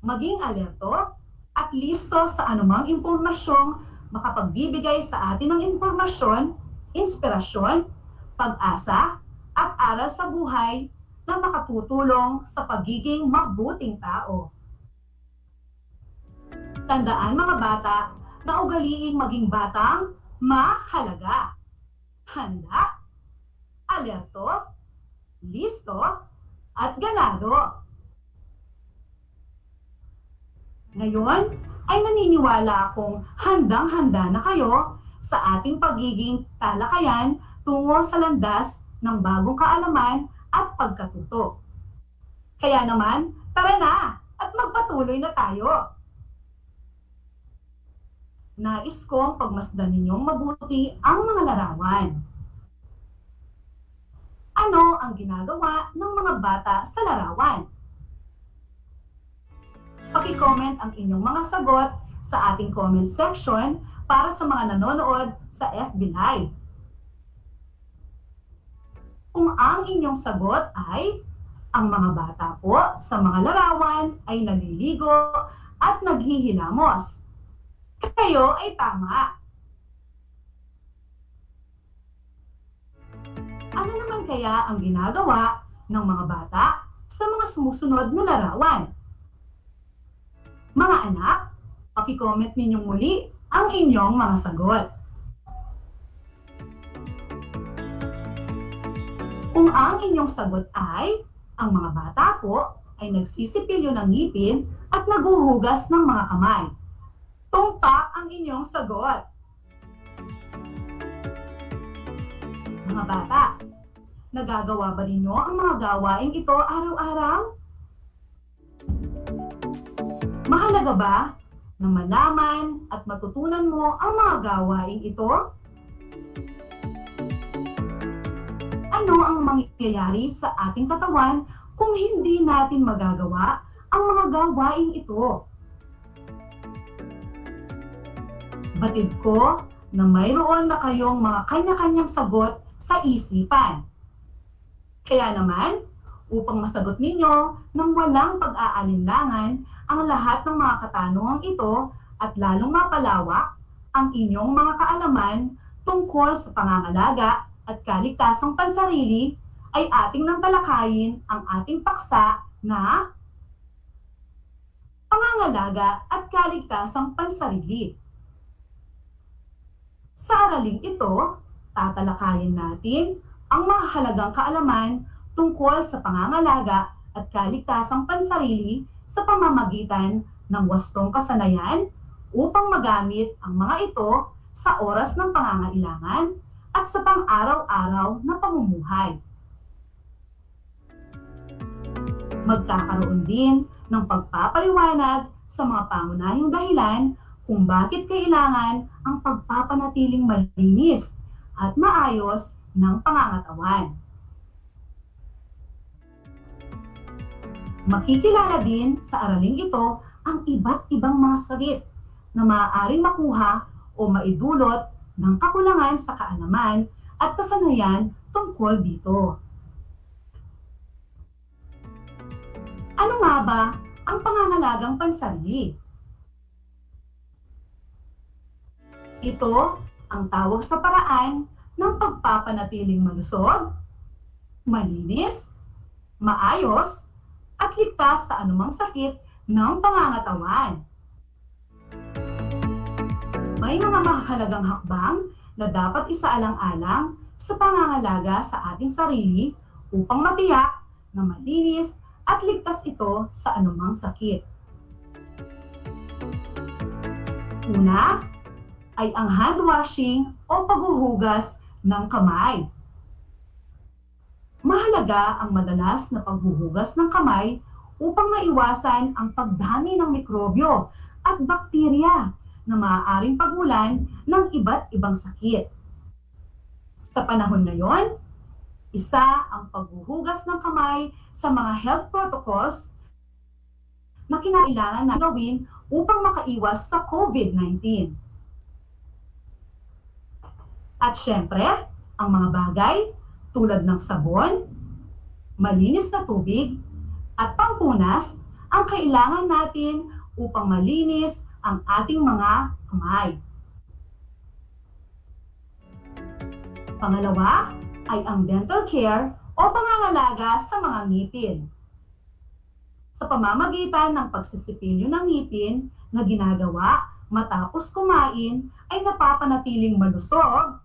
Maging alerto at listo sa anumang impormasyong makapagbibigay sa atin ng impormasyon, inspirasyon, pag-asa, at aral sa buhay na makatutulong sa pagiging mabuting tao. Tandaan mga bata na ugaliing maging batang mahalaga. Handa, alerto, listo, at ganado. Ngayon ay naniniwala akong handang-handa na kayo sa ating pagiging talakayan tungo sa landas ng bagong kaalaman at pagkatuto. Kaya naman, tara na at magpatuloy na tayo. Nais kong pagmasdan ninyong mabuti ang mga larawan. Ano ang ginagawa ng mga bata sa larawan? Paki-comment ang inyong mga sagot sa ating comment section para sa mga nanonood sa FB Live. Kung ang inyong sagot ay ang mga bata po sa mga larawan ay naliligo at naghihilamos, kayo ay tama. Ano naman kaya ang ginagawa ng mga bata sa mga sumusunod na larawan? Mga anak, paki-comment ninyong muli ang inyong mga sagot. Kung ang inyong sagot ay, ang mga bata po ay nagsisipilyo ng ngipin at naguhugas ng mga kamay. Tumpak ang inyong sagot. Mga bata, nagagawa ba ninyo ang mga gawaing ito araw-araw? Mahalaga ba na malaman at matutunan mo ang mga gawaing ito? Ano ang mangyayari sa ating katawan kung hindi natin magagawa ang mga gawaing ito? Batid ko na mayroon na kayong mga kanya-kanyang sagot sa isipan. Kaya naman, upang masagot ninyo ng walang pag-aalinlangan ang lahat ng mga katanungang ito at lalong mapalawak ang inyong mga kaalaman tungkol sa pangangalaga at kaligtasang pansarili, ay ating nang talakayin ang ating paksa na pangangalaga at kaligtasang pansarili. Sa araling ito, tatalakayin natin ang mahalagang kaalaman tungkol sa pangangalaga at kaligtasang pansarili sa pamamagitan ng wastong kasanayan upang magamit ang mga ito sa oras ng pangangailangan at sa pang-araw-araw na pamumuhay. Magkakaroon din ng pagpapaliwanag sa mga pangunahing dahilan kung bakit kailangan ang pagpapanatiling malinis at maayos ng pangangatawan. Makikilala din sa araling ito ang iba't ibang mga sakit na maaaring makuha o maidulot ng kakulangan sa kaalaman at kasanayan tungkol dito. Ano nga ba ang pangangalagang pansarili? Ito ang tawag sa paraan ng pagpapanatiling malusog, malinis, maayos, at ligtas sa anumang sakit ng pangangatawan. May mga mahalagang hakbang na dapat isaalang-alang sa pangangalaga sa ating sarili upang matiyak na malinis at ligtas ito sa anumang sakit. Una ay ang hand washing o paghuhugas ng kamay. Mahalaga ang madalas na paghuhugas ng kamay upang maiwasan ang pagdami ng mikrobyo at bakterya na maaaring pagmulan ng iba't ibang sakit. Sa panahon ngayon, isa ang paghuhugas ng kamay sa mga health protocols na kinakailangan na gawin upang makaiwas sa COVID-19. At syempre, ang mga bagay tulad ng sabon, malinis na tubig, at pampunas ang kailangan natin upang malinis ang ating mga kamay. Pangalawa ay ang dental care o pangangalaga sa mga ngipin. Sa pamamagitan ng pagsisipilyo ng ngipin na ginagawa matapos kumain ay napapanatiling malusog,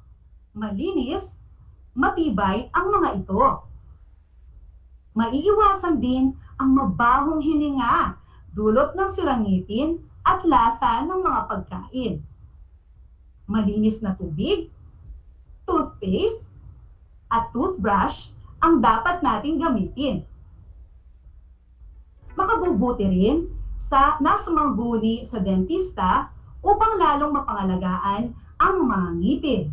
malinis, matibay ang mga ito. Maiiwasan din ang mabahong hininga dulot ng sirang ngipin at lasa ng mga pagkain. Malinis na tubig, toothpaste, at toothbrush ang dapat nating gamitin. Makabubuti rin sa nasumangguni sa dentista upang lalong mapangalagaan ang mga ngipin.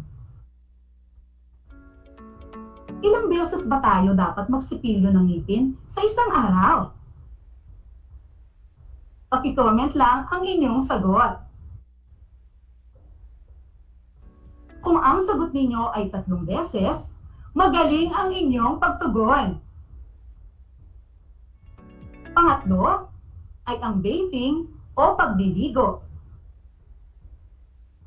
Ilang beses ba tayo dapat magsipilyo ng ngipin sa isang araw? Paki-comment lang ang inyong sagot. Kung ang sagot ninyo ay 3 beses, magaling ang inyong pagtugon. Pangatlo ay ang bathing o pagdiligo.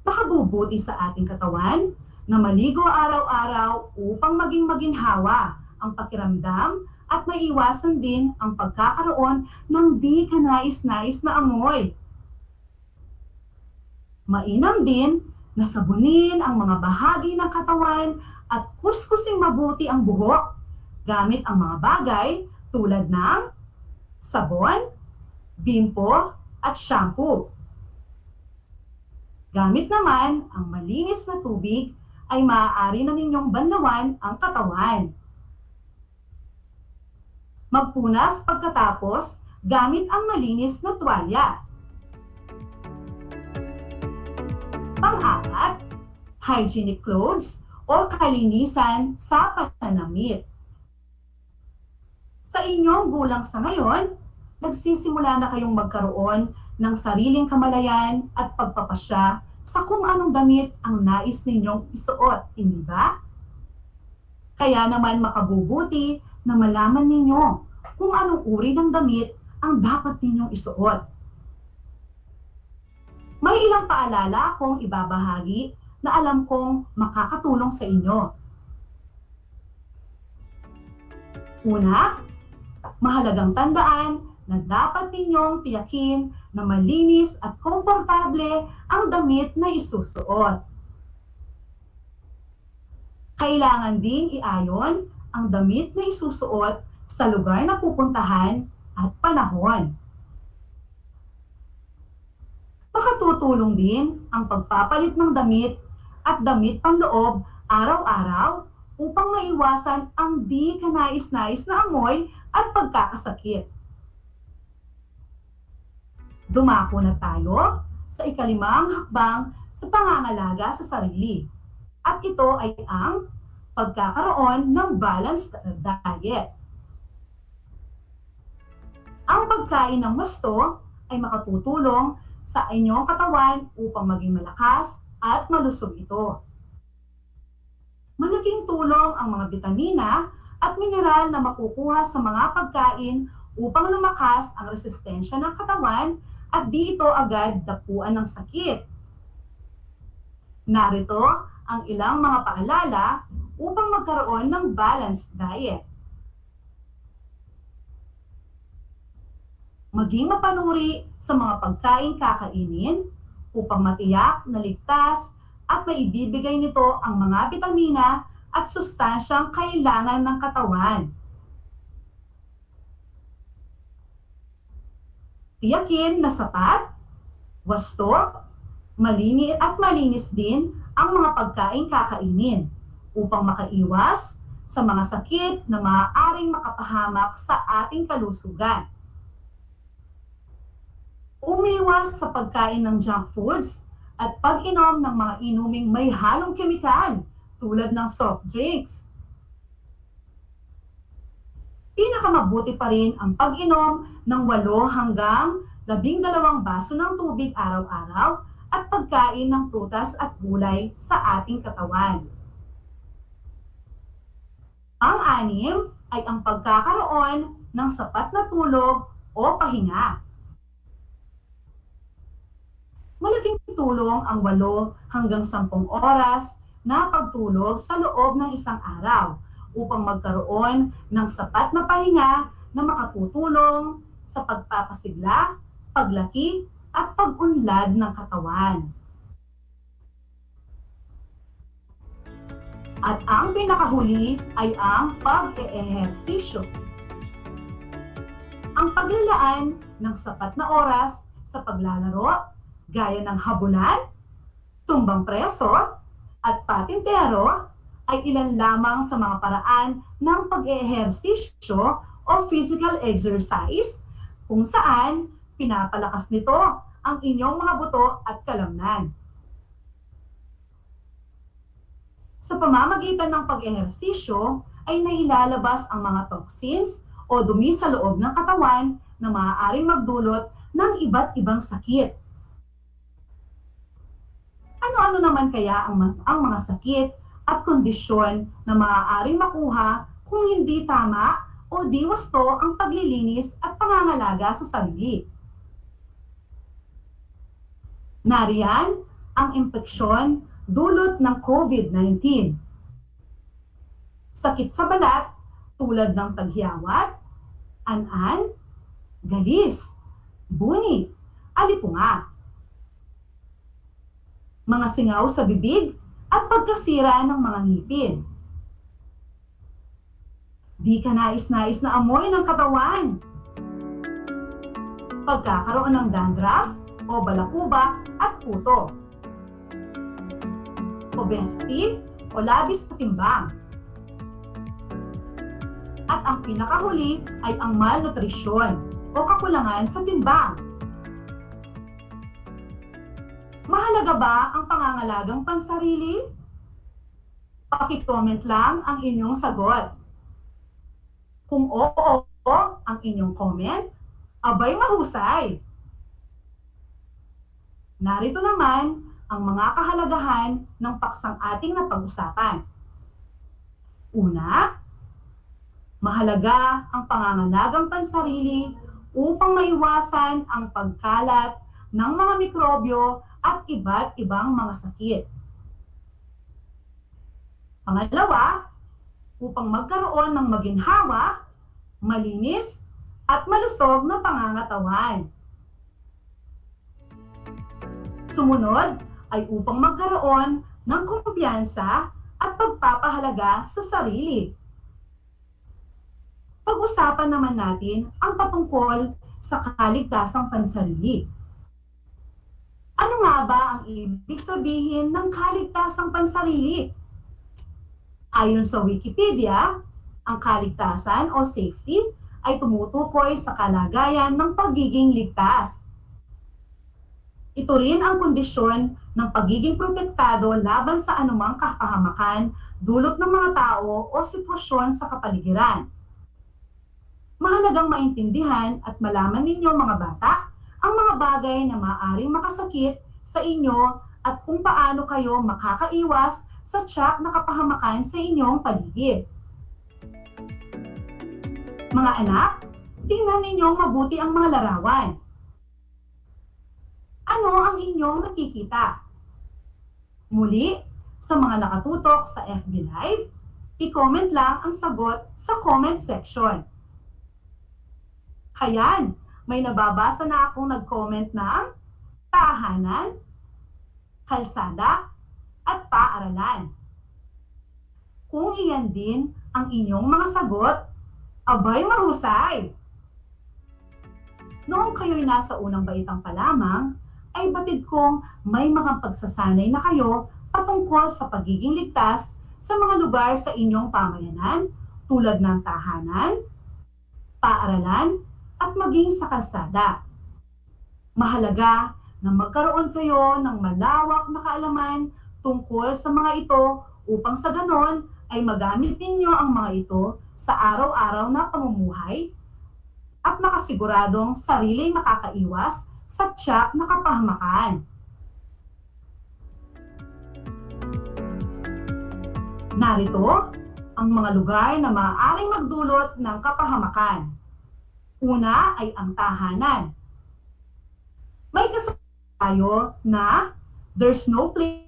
Makabubuti sa ating katawan na maligo araw-araw upang maging maginhawa ang pakiramdam at maiwasan din ang pagkakaroon ng di kanais-nais na amoy. Mainam din na sabunin ang mga bahagi ng katawan at kuskusing mabuti ang buhok gamit ang mga bagay tulad ng sabon, bimpo, at shampoo. Gamit naman ang malinis na tubig ay maaari na ninyong banlawan ang katawan. Magpunas pagkatapos gamit ang malinis na tuwalya. Pang-apat, hygienic clothes o kalinisan sa pananamit. Sa inyong gulang sa ngayon, nagsisimula na kayong magkaroon ng sariling kamalayan at pagpapasya sa kung anong damit ang nais ninyong isuot, hindi ba? Kaya naman makabubuti na malaman ninyo kung anong uri ng damit ang dapat ninyong isuot. May ilang paalala akong ibabahagi na alam kong makakatulong sa inyo. Una, mahalagang tandaan na dapat ninyong tiyakin na malinis at komportable ang damit na isusuot. Kailangan ding iayon ang damit na isusuot sa lugar na pupuntahan at panahon. Makatutulong din ang pagpapalit ng damit at damit panloob araw-araw upang maiwasan ang di kanais-nais na amoy at pagkakasakit. Dumako na tayo sa ikalimang hakbang sa pangangalaga sa sarili. At ito ay ang pagkakaroon ng balanced diet. Ang pagkain ng wasto ay makatutulong sa inyong katawan upang maging malakas at malusog ito. Malaking tulong ang mga bitamina at mineral na makukuha sa mga pagkain upang lumakas ang resistensya ng katawan at di ito agad dapuan ng sakit. Narito ang ilang mga paalala upang magkaroon ng balanced diet. Maging mapanuri sa mga pagkain kakainin upang matiyak na ligtas at maibibigay nito ang mga bitamina at sustansyang kailangan ng katawan. Tiyakin na sapat, wasto, malinis din ang mga pagkain kakainin upang makaiwas sa mga sakit na maaaring makapahamak sa ating kalusugan. Umiwas sa pagkain ng junk foods at pag-inom ng mga inuming may halong kemikal tulad ng soft drinks. Pinakamabuti pa rin ang pag-inom ng 8 hanggang 12 baso ng tubig araw-araw at pagkain ng prutas at gulay sa ating katawan. Pang-anim ay ang pagkakaroon ng sapat na tulog o pahinga. Malaking tulong ang 8 hanggang 10 oras na pagtulog sa loob ng isang araw upang magkaroon ng sapat na pahinga na makatutulong sa pagpapasigla, paglaki, at pag-unlad ng katawan. At ang pinakahuli ay ang pag-eehersisyo. Ang paglalaan ng sapat na oras sa paglalaro, gaya ng habulan, tumbang preso, at patintero ay ilan lamang sa mga paraan ng pag-eehersisyo o physical exercise kung saan pinapalakas nito ang inyong mga buto at kalamnan. Sa pamamagitan ng pag-ehersisyo ay nailalabas ang mga toxins o dumi sa loob ng katawan na maaaring magdulot ng iba't ibang sakit. Ano-ano naman kaya ang mga sakit at kondisyon na maaaring makuha kung hindi tama o di wasto ang paglilinis at pangangalaga sa sarili? Nariyan ang impeksyon dulot ng COVID-19. Sakit sa balat tulad ng taghiyawat, an-an, galis, buni, alipunga. Mga singaw sa bibig at pagkasira ng mga ngipin. Di ka nais-nais na amoy ng katawan. Pagkakaroon ng dandruff o balakubak at puto. Obesity o labis na timbang. At ang pinakahuli ay ang malnutrisyon o kakulangan sa timbang. Mahalaga ba ang pangangalagang pansarili? Paki-comment lang ang inyong sagot. Kung oo ang inyong comment, abay mahusay. Narito naman ang mga kahalagahan ng paksang ating napag-usapan. Una, mahalaga ang pangangalagang pansarili upang maiwasan ang pagkalat ng mga mikrobyo at iba't ibang mga sakit. Pangalawa, upang magkaroon ng maginhawa, malinis, at malusog na pangangatawan. Sumunod ay upang magkaroon ng kumpiyansa at pagpapahalaga sa sarili. Pag-usapan naman natin ang patungkol sa kaligtasang pansarili. Ano nga ba ang ibig sabihin ng kaligtasang pansarili? Ayon sa Wikipedia, ang kaligtasan o safety ay tumutukoy sa kalagayan ng pagiging ligtas. Ito rin ang kondisyon ng pagiging protektado laban sa anumang kapahamakan dulot ng mga tao o sitwasyon sa kapaligiran. Mahalagang maintindihan at malaman ninyo mga bata ang mga bagay na maaaring makasakit sa inyo at kung paano kayo makakaiwas sa tiyak na kapahamakan sa inyong paligid. Mga anak, tingnan ninyong mabuti ang mga larawan. Ano ang inyong nakikita? Muli, sa mga nakatutok sa FB Live, i-comment lang ang sagot sa comment section. Hayan, may nababasa na akong nag-comment ng tahanan, kalsada, at paaralan. Kung iyan din ang inyong mga sagot, abay mahusay! Noong kayo'y nasa unang baitang pa lamang, ay batid kong may mga pagsasanay na kayo patungkol sa pagiging ligtas sa mga lugar sa inyong pamayanan tulad ng tahanan, paaralan, at maging sa kalsada. Mahalaga na magkaroon kayo ng malawak na kaalaman tungkol sa mga ito upang sa ganon ay magamit ninyo ang mga ito sa araw-araw na pamumuhay at makasiguradong sariling makakaiwas sa tiyak na kapahamakan. Narito ang mga lugar na maaaring magdulot ng kapahamakan. Una ay ang tahanan. May kasama tayo na there's no place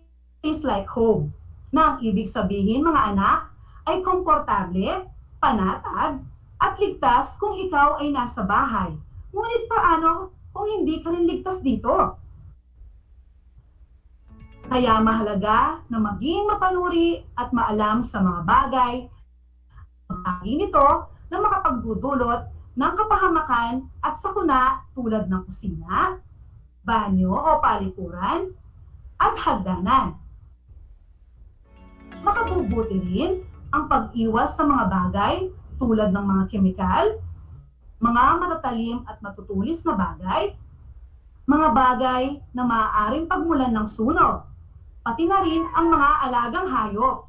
like home, na ang ibig sabihin mga anak ay komportable, panatag, at ligtas kung ikaw ay nasa bahay. Ngunit paano kung hindi ka rin ligtas dito? Kaya mahalaga na maging mapanuri at maalam sa mga bagay nito na makapagdudulot ng kapahamakan at sakuna tulad ng kusina, banyo o palikuran, at hagdanan. Makabubuti rin ang pag-iwas sa mga bagay tulad ng mga kemikal, mga matatalim at matutulis na bagay, mga bagay na maaaring pagmulan ng sunog, pati na rin ang mga alagang hayop.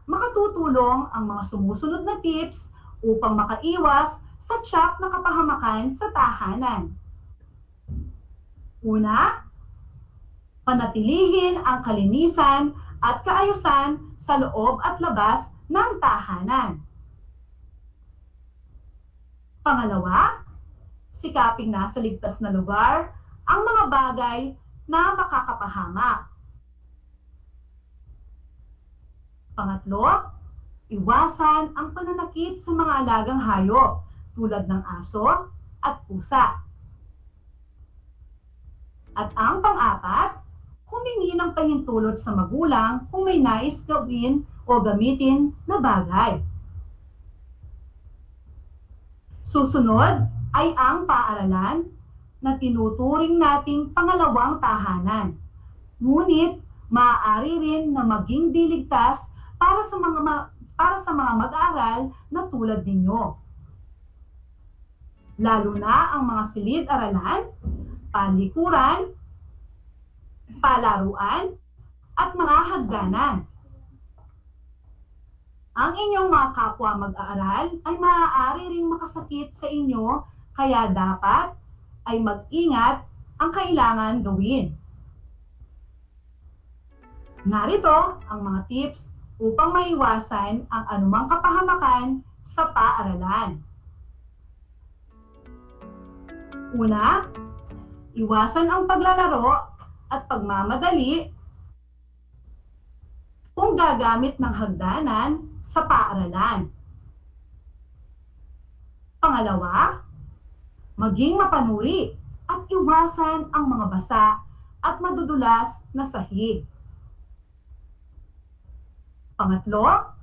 Makatutulong ang mga sumusunod na tips upang makaiwas sa tiyak na kapahamakan sa tahanan. Una, panatilihin ang kalinisan at kaayusan sa loob at labas ng tahanan. Pangalawa, sikaping nasa ligtas na lugar ang mga bagay na makakapahamak. Pangatlo, iwasan ang pananakit sa mga alagang hayop tulad ng aso at pusa. At ang pang-apat, humingi ng pahintulot sa magulang kung may nais gawin o gamitin na bagay. Susunod ay ang paaralan na tinuturing nating pangalawang tahanan. Ngunit maaari rin na maging diligtas para sa mga mag-aaral na tulad ninyo. Lalo na ang mga silid-aralan, palikuran, palaruan, at mga hagdanan. Ang inyong mga kapwa mag-aaral ay maaari ring makasakit sa inyo, kaya dapat ay mag-ingat ang kailangan gawin. Narito ang mga tips upang maiwasan ang anumang kapahamakan sa paaralan. Una, iwasan ang paglalaro at pagmamadali kung gagamit ng hagdanan sa paaralan. Pangalawa, maging mapanuri at iwasan ang mga basa at madudulas na sahig. Pangatlo,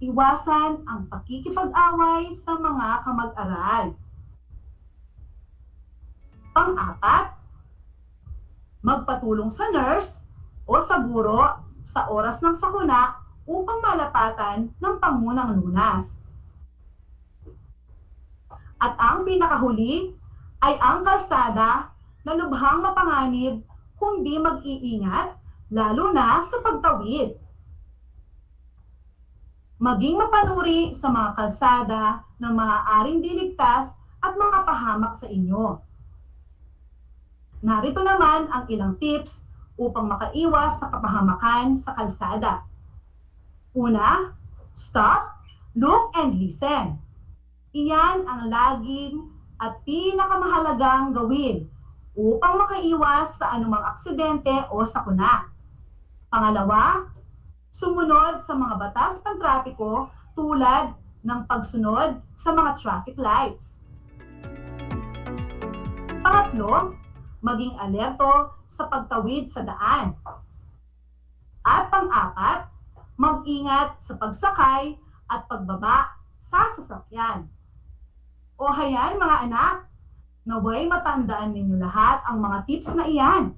iwasan ang pakikipag-away sa mga kamag-aral. Pang-apat, magpatulong sa nurse o sa guro sa oras ng sakuna upang malapatan ng pangunang lunas. At ang pinakahuli ay ang kalsada na lubhang mapanganib kung di mag-iingat, lalo na sa pagtawid. Maging mapanuri sa mga kalsada na maaaring diligtas at makapahamak sa inyo. Narito naman ang ilang tips upang makaiwas sa kapahamakan sa kalsada. Una, stop, look, and listen. Iyan ang laging at pinakamahalagang gawin upang makaiwas sa anumang aksidente o sakuna. Pangalawa, sumunod sa mga batas pantrapiko tulad ng pagsunod sa mga traffic lights. Pangatlo, maging alerto sa pagtawid sa daan. At pang-apat, mag-ingat sa pagsakay at pagbaba sa sasakyan. O hayan mga anak, naway matandaan ninyo lahat ang mga tips na iyan.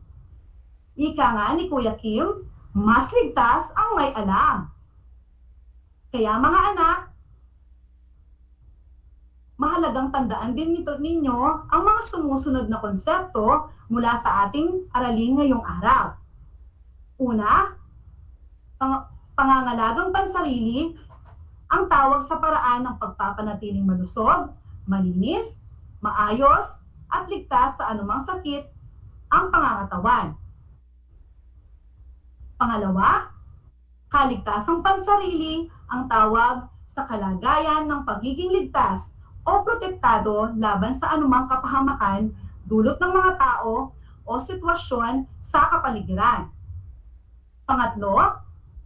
Ika nga ni Kuya Kim, mas ligtas ang may alam. Kaya mga anak, mahalagang tandaan din ninyo ang mga sumusunod na konsepto mula sa ating aralin ngayong araw. Una, pangangalagang pansarili, ang tawag sa paraan ng pagpapanatiling malusog, malinis, maayos, at ligtas sa anumang sakit ang pangangatawan. Pangalawa, kaligtasang pansarili, ang tawag sa kalagayan ng pagiging ligtas o protektado laban sa anumang kapahamakan dulot ng mga tao o sitwasyon sa kapaligiran. Pangatlo,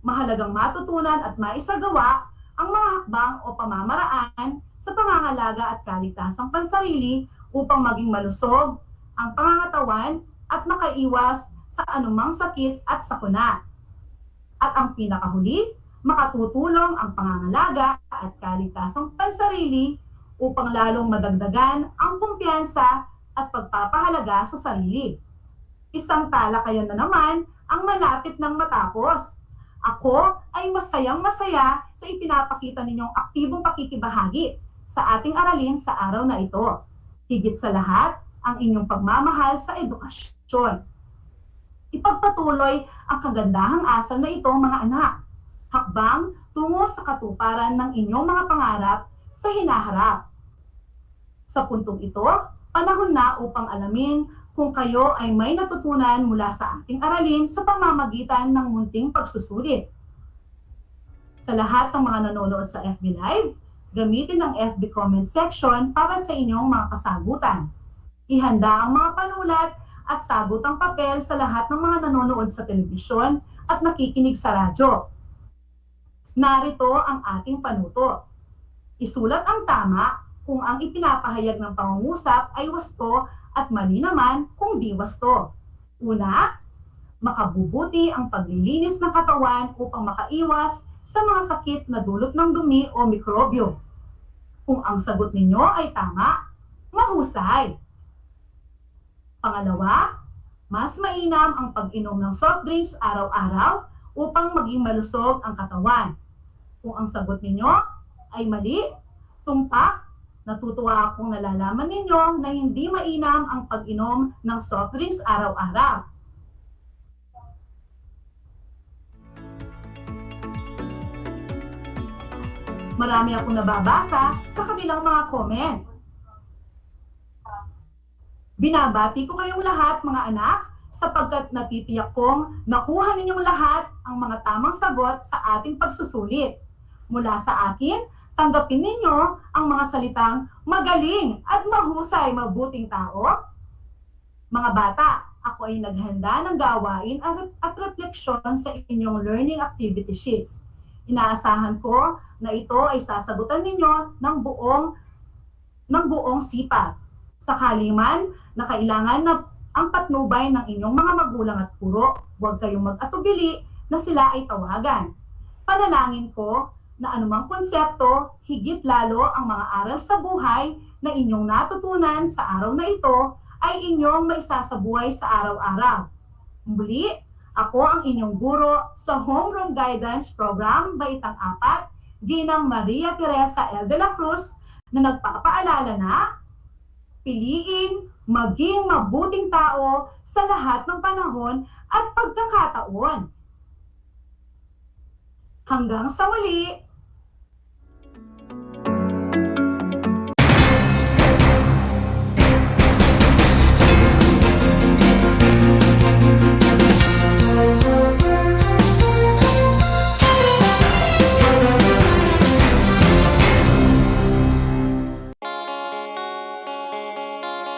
mahalagang matutunan at maisagawa ang mga hakbang o pamamaraan sa pangangalaga at kaligtasang pansarili upang maging malusog ang pangangatawan at makaiwas sa anumang sakit at sakuna. At ang pinakahuli, makatutulong ang pangangalaga at kaligtasang pansarili upang lalong madagdagan ang kumpiyansa at pagpapahalaga sa sarili. Isang talakayan na naman ang malapit ng matapos. Ako ay masayang-masaya sa ipinapakita ninyong aktibong pakikibahagi sa ating aralin sa araw na ito. Higit sa lahat, ang inyong pagmamahal sa edukasyon. Ipagpatuloy ang kagandahang asal na ito, mga anak. Hakbang tungo sa katuparan ng inyong mga pangarap sa hinaharap. Sa puntong ito, panahon na upang alamin kung kayo ay may natutunan mula sa ating aralin sa pamamagitan ng munting pagsusulit. Sa lahat ng mga nanonood sa FB Live, gamitin ang FB comment section para sa inyong mga kasagutan. Ihanda ang mga panulat at sagutang papel sa lahat ng mga nanonood sa telebisyon at nakikinig sa radyo. Narito ang ating panuto. Isulat ang tama kung ang ipinapahayag ng pangungusap ay wasto at mali naman kung di wasto. Una, makabubuti ang paglilinis ng katawan upang makaiwas sa mga sakit na dulot ng dumi o mikrobyo? Kung ang sagot ninyo ay tama, mahusay. Pangalawa, mas mainam ang pag-inom ng soft drinks araw-araw upang maging malusog ang katawan. Kung ang sagot ninyo ay mali, tumpak, natutuwa akong nalalaman ninyo na hindi mainam ang pag-inom ng soft drinks araw-araw. Marami akong nababasa sa kanilang mga comment. Binabati ko kayong lahat, mga anak, sapagkat natitiyak kong nakuha ninyong lahat ang mga tamang sagot sa ating pagsusulit. Mula sa akin, tanggapin ninyo ang mga salitang magaling at mahusay, mabuting tao. Mga bata, ako ay naghanda ng gawain at refleksyon sa inyong learning activity sheets. Inaasahan ko na ito ay sasagutan ninyo ng buong sipag. Sakali man na kailangan na ang patnubay ng inyong mga magulang at guro, huwag kayong mag-atubili na sila ay tawagan. Panalangin ko na anumang konsepto, higit lalo ang mga aral sa buhay na inyong natutunan sa araw na ito ay inyong maisasabuhay sa araw-araw. Muli, ako ang inyong guro sa Homeroom Guidance Program Baitang 4, Ginang Maria Teresa L. de la Cruz, na nagpapaalala na piliin maging mabuting tao sa lahat ng panahon at pagkakataon. Hanggang sa muli,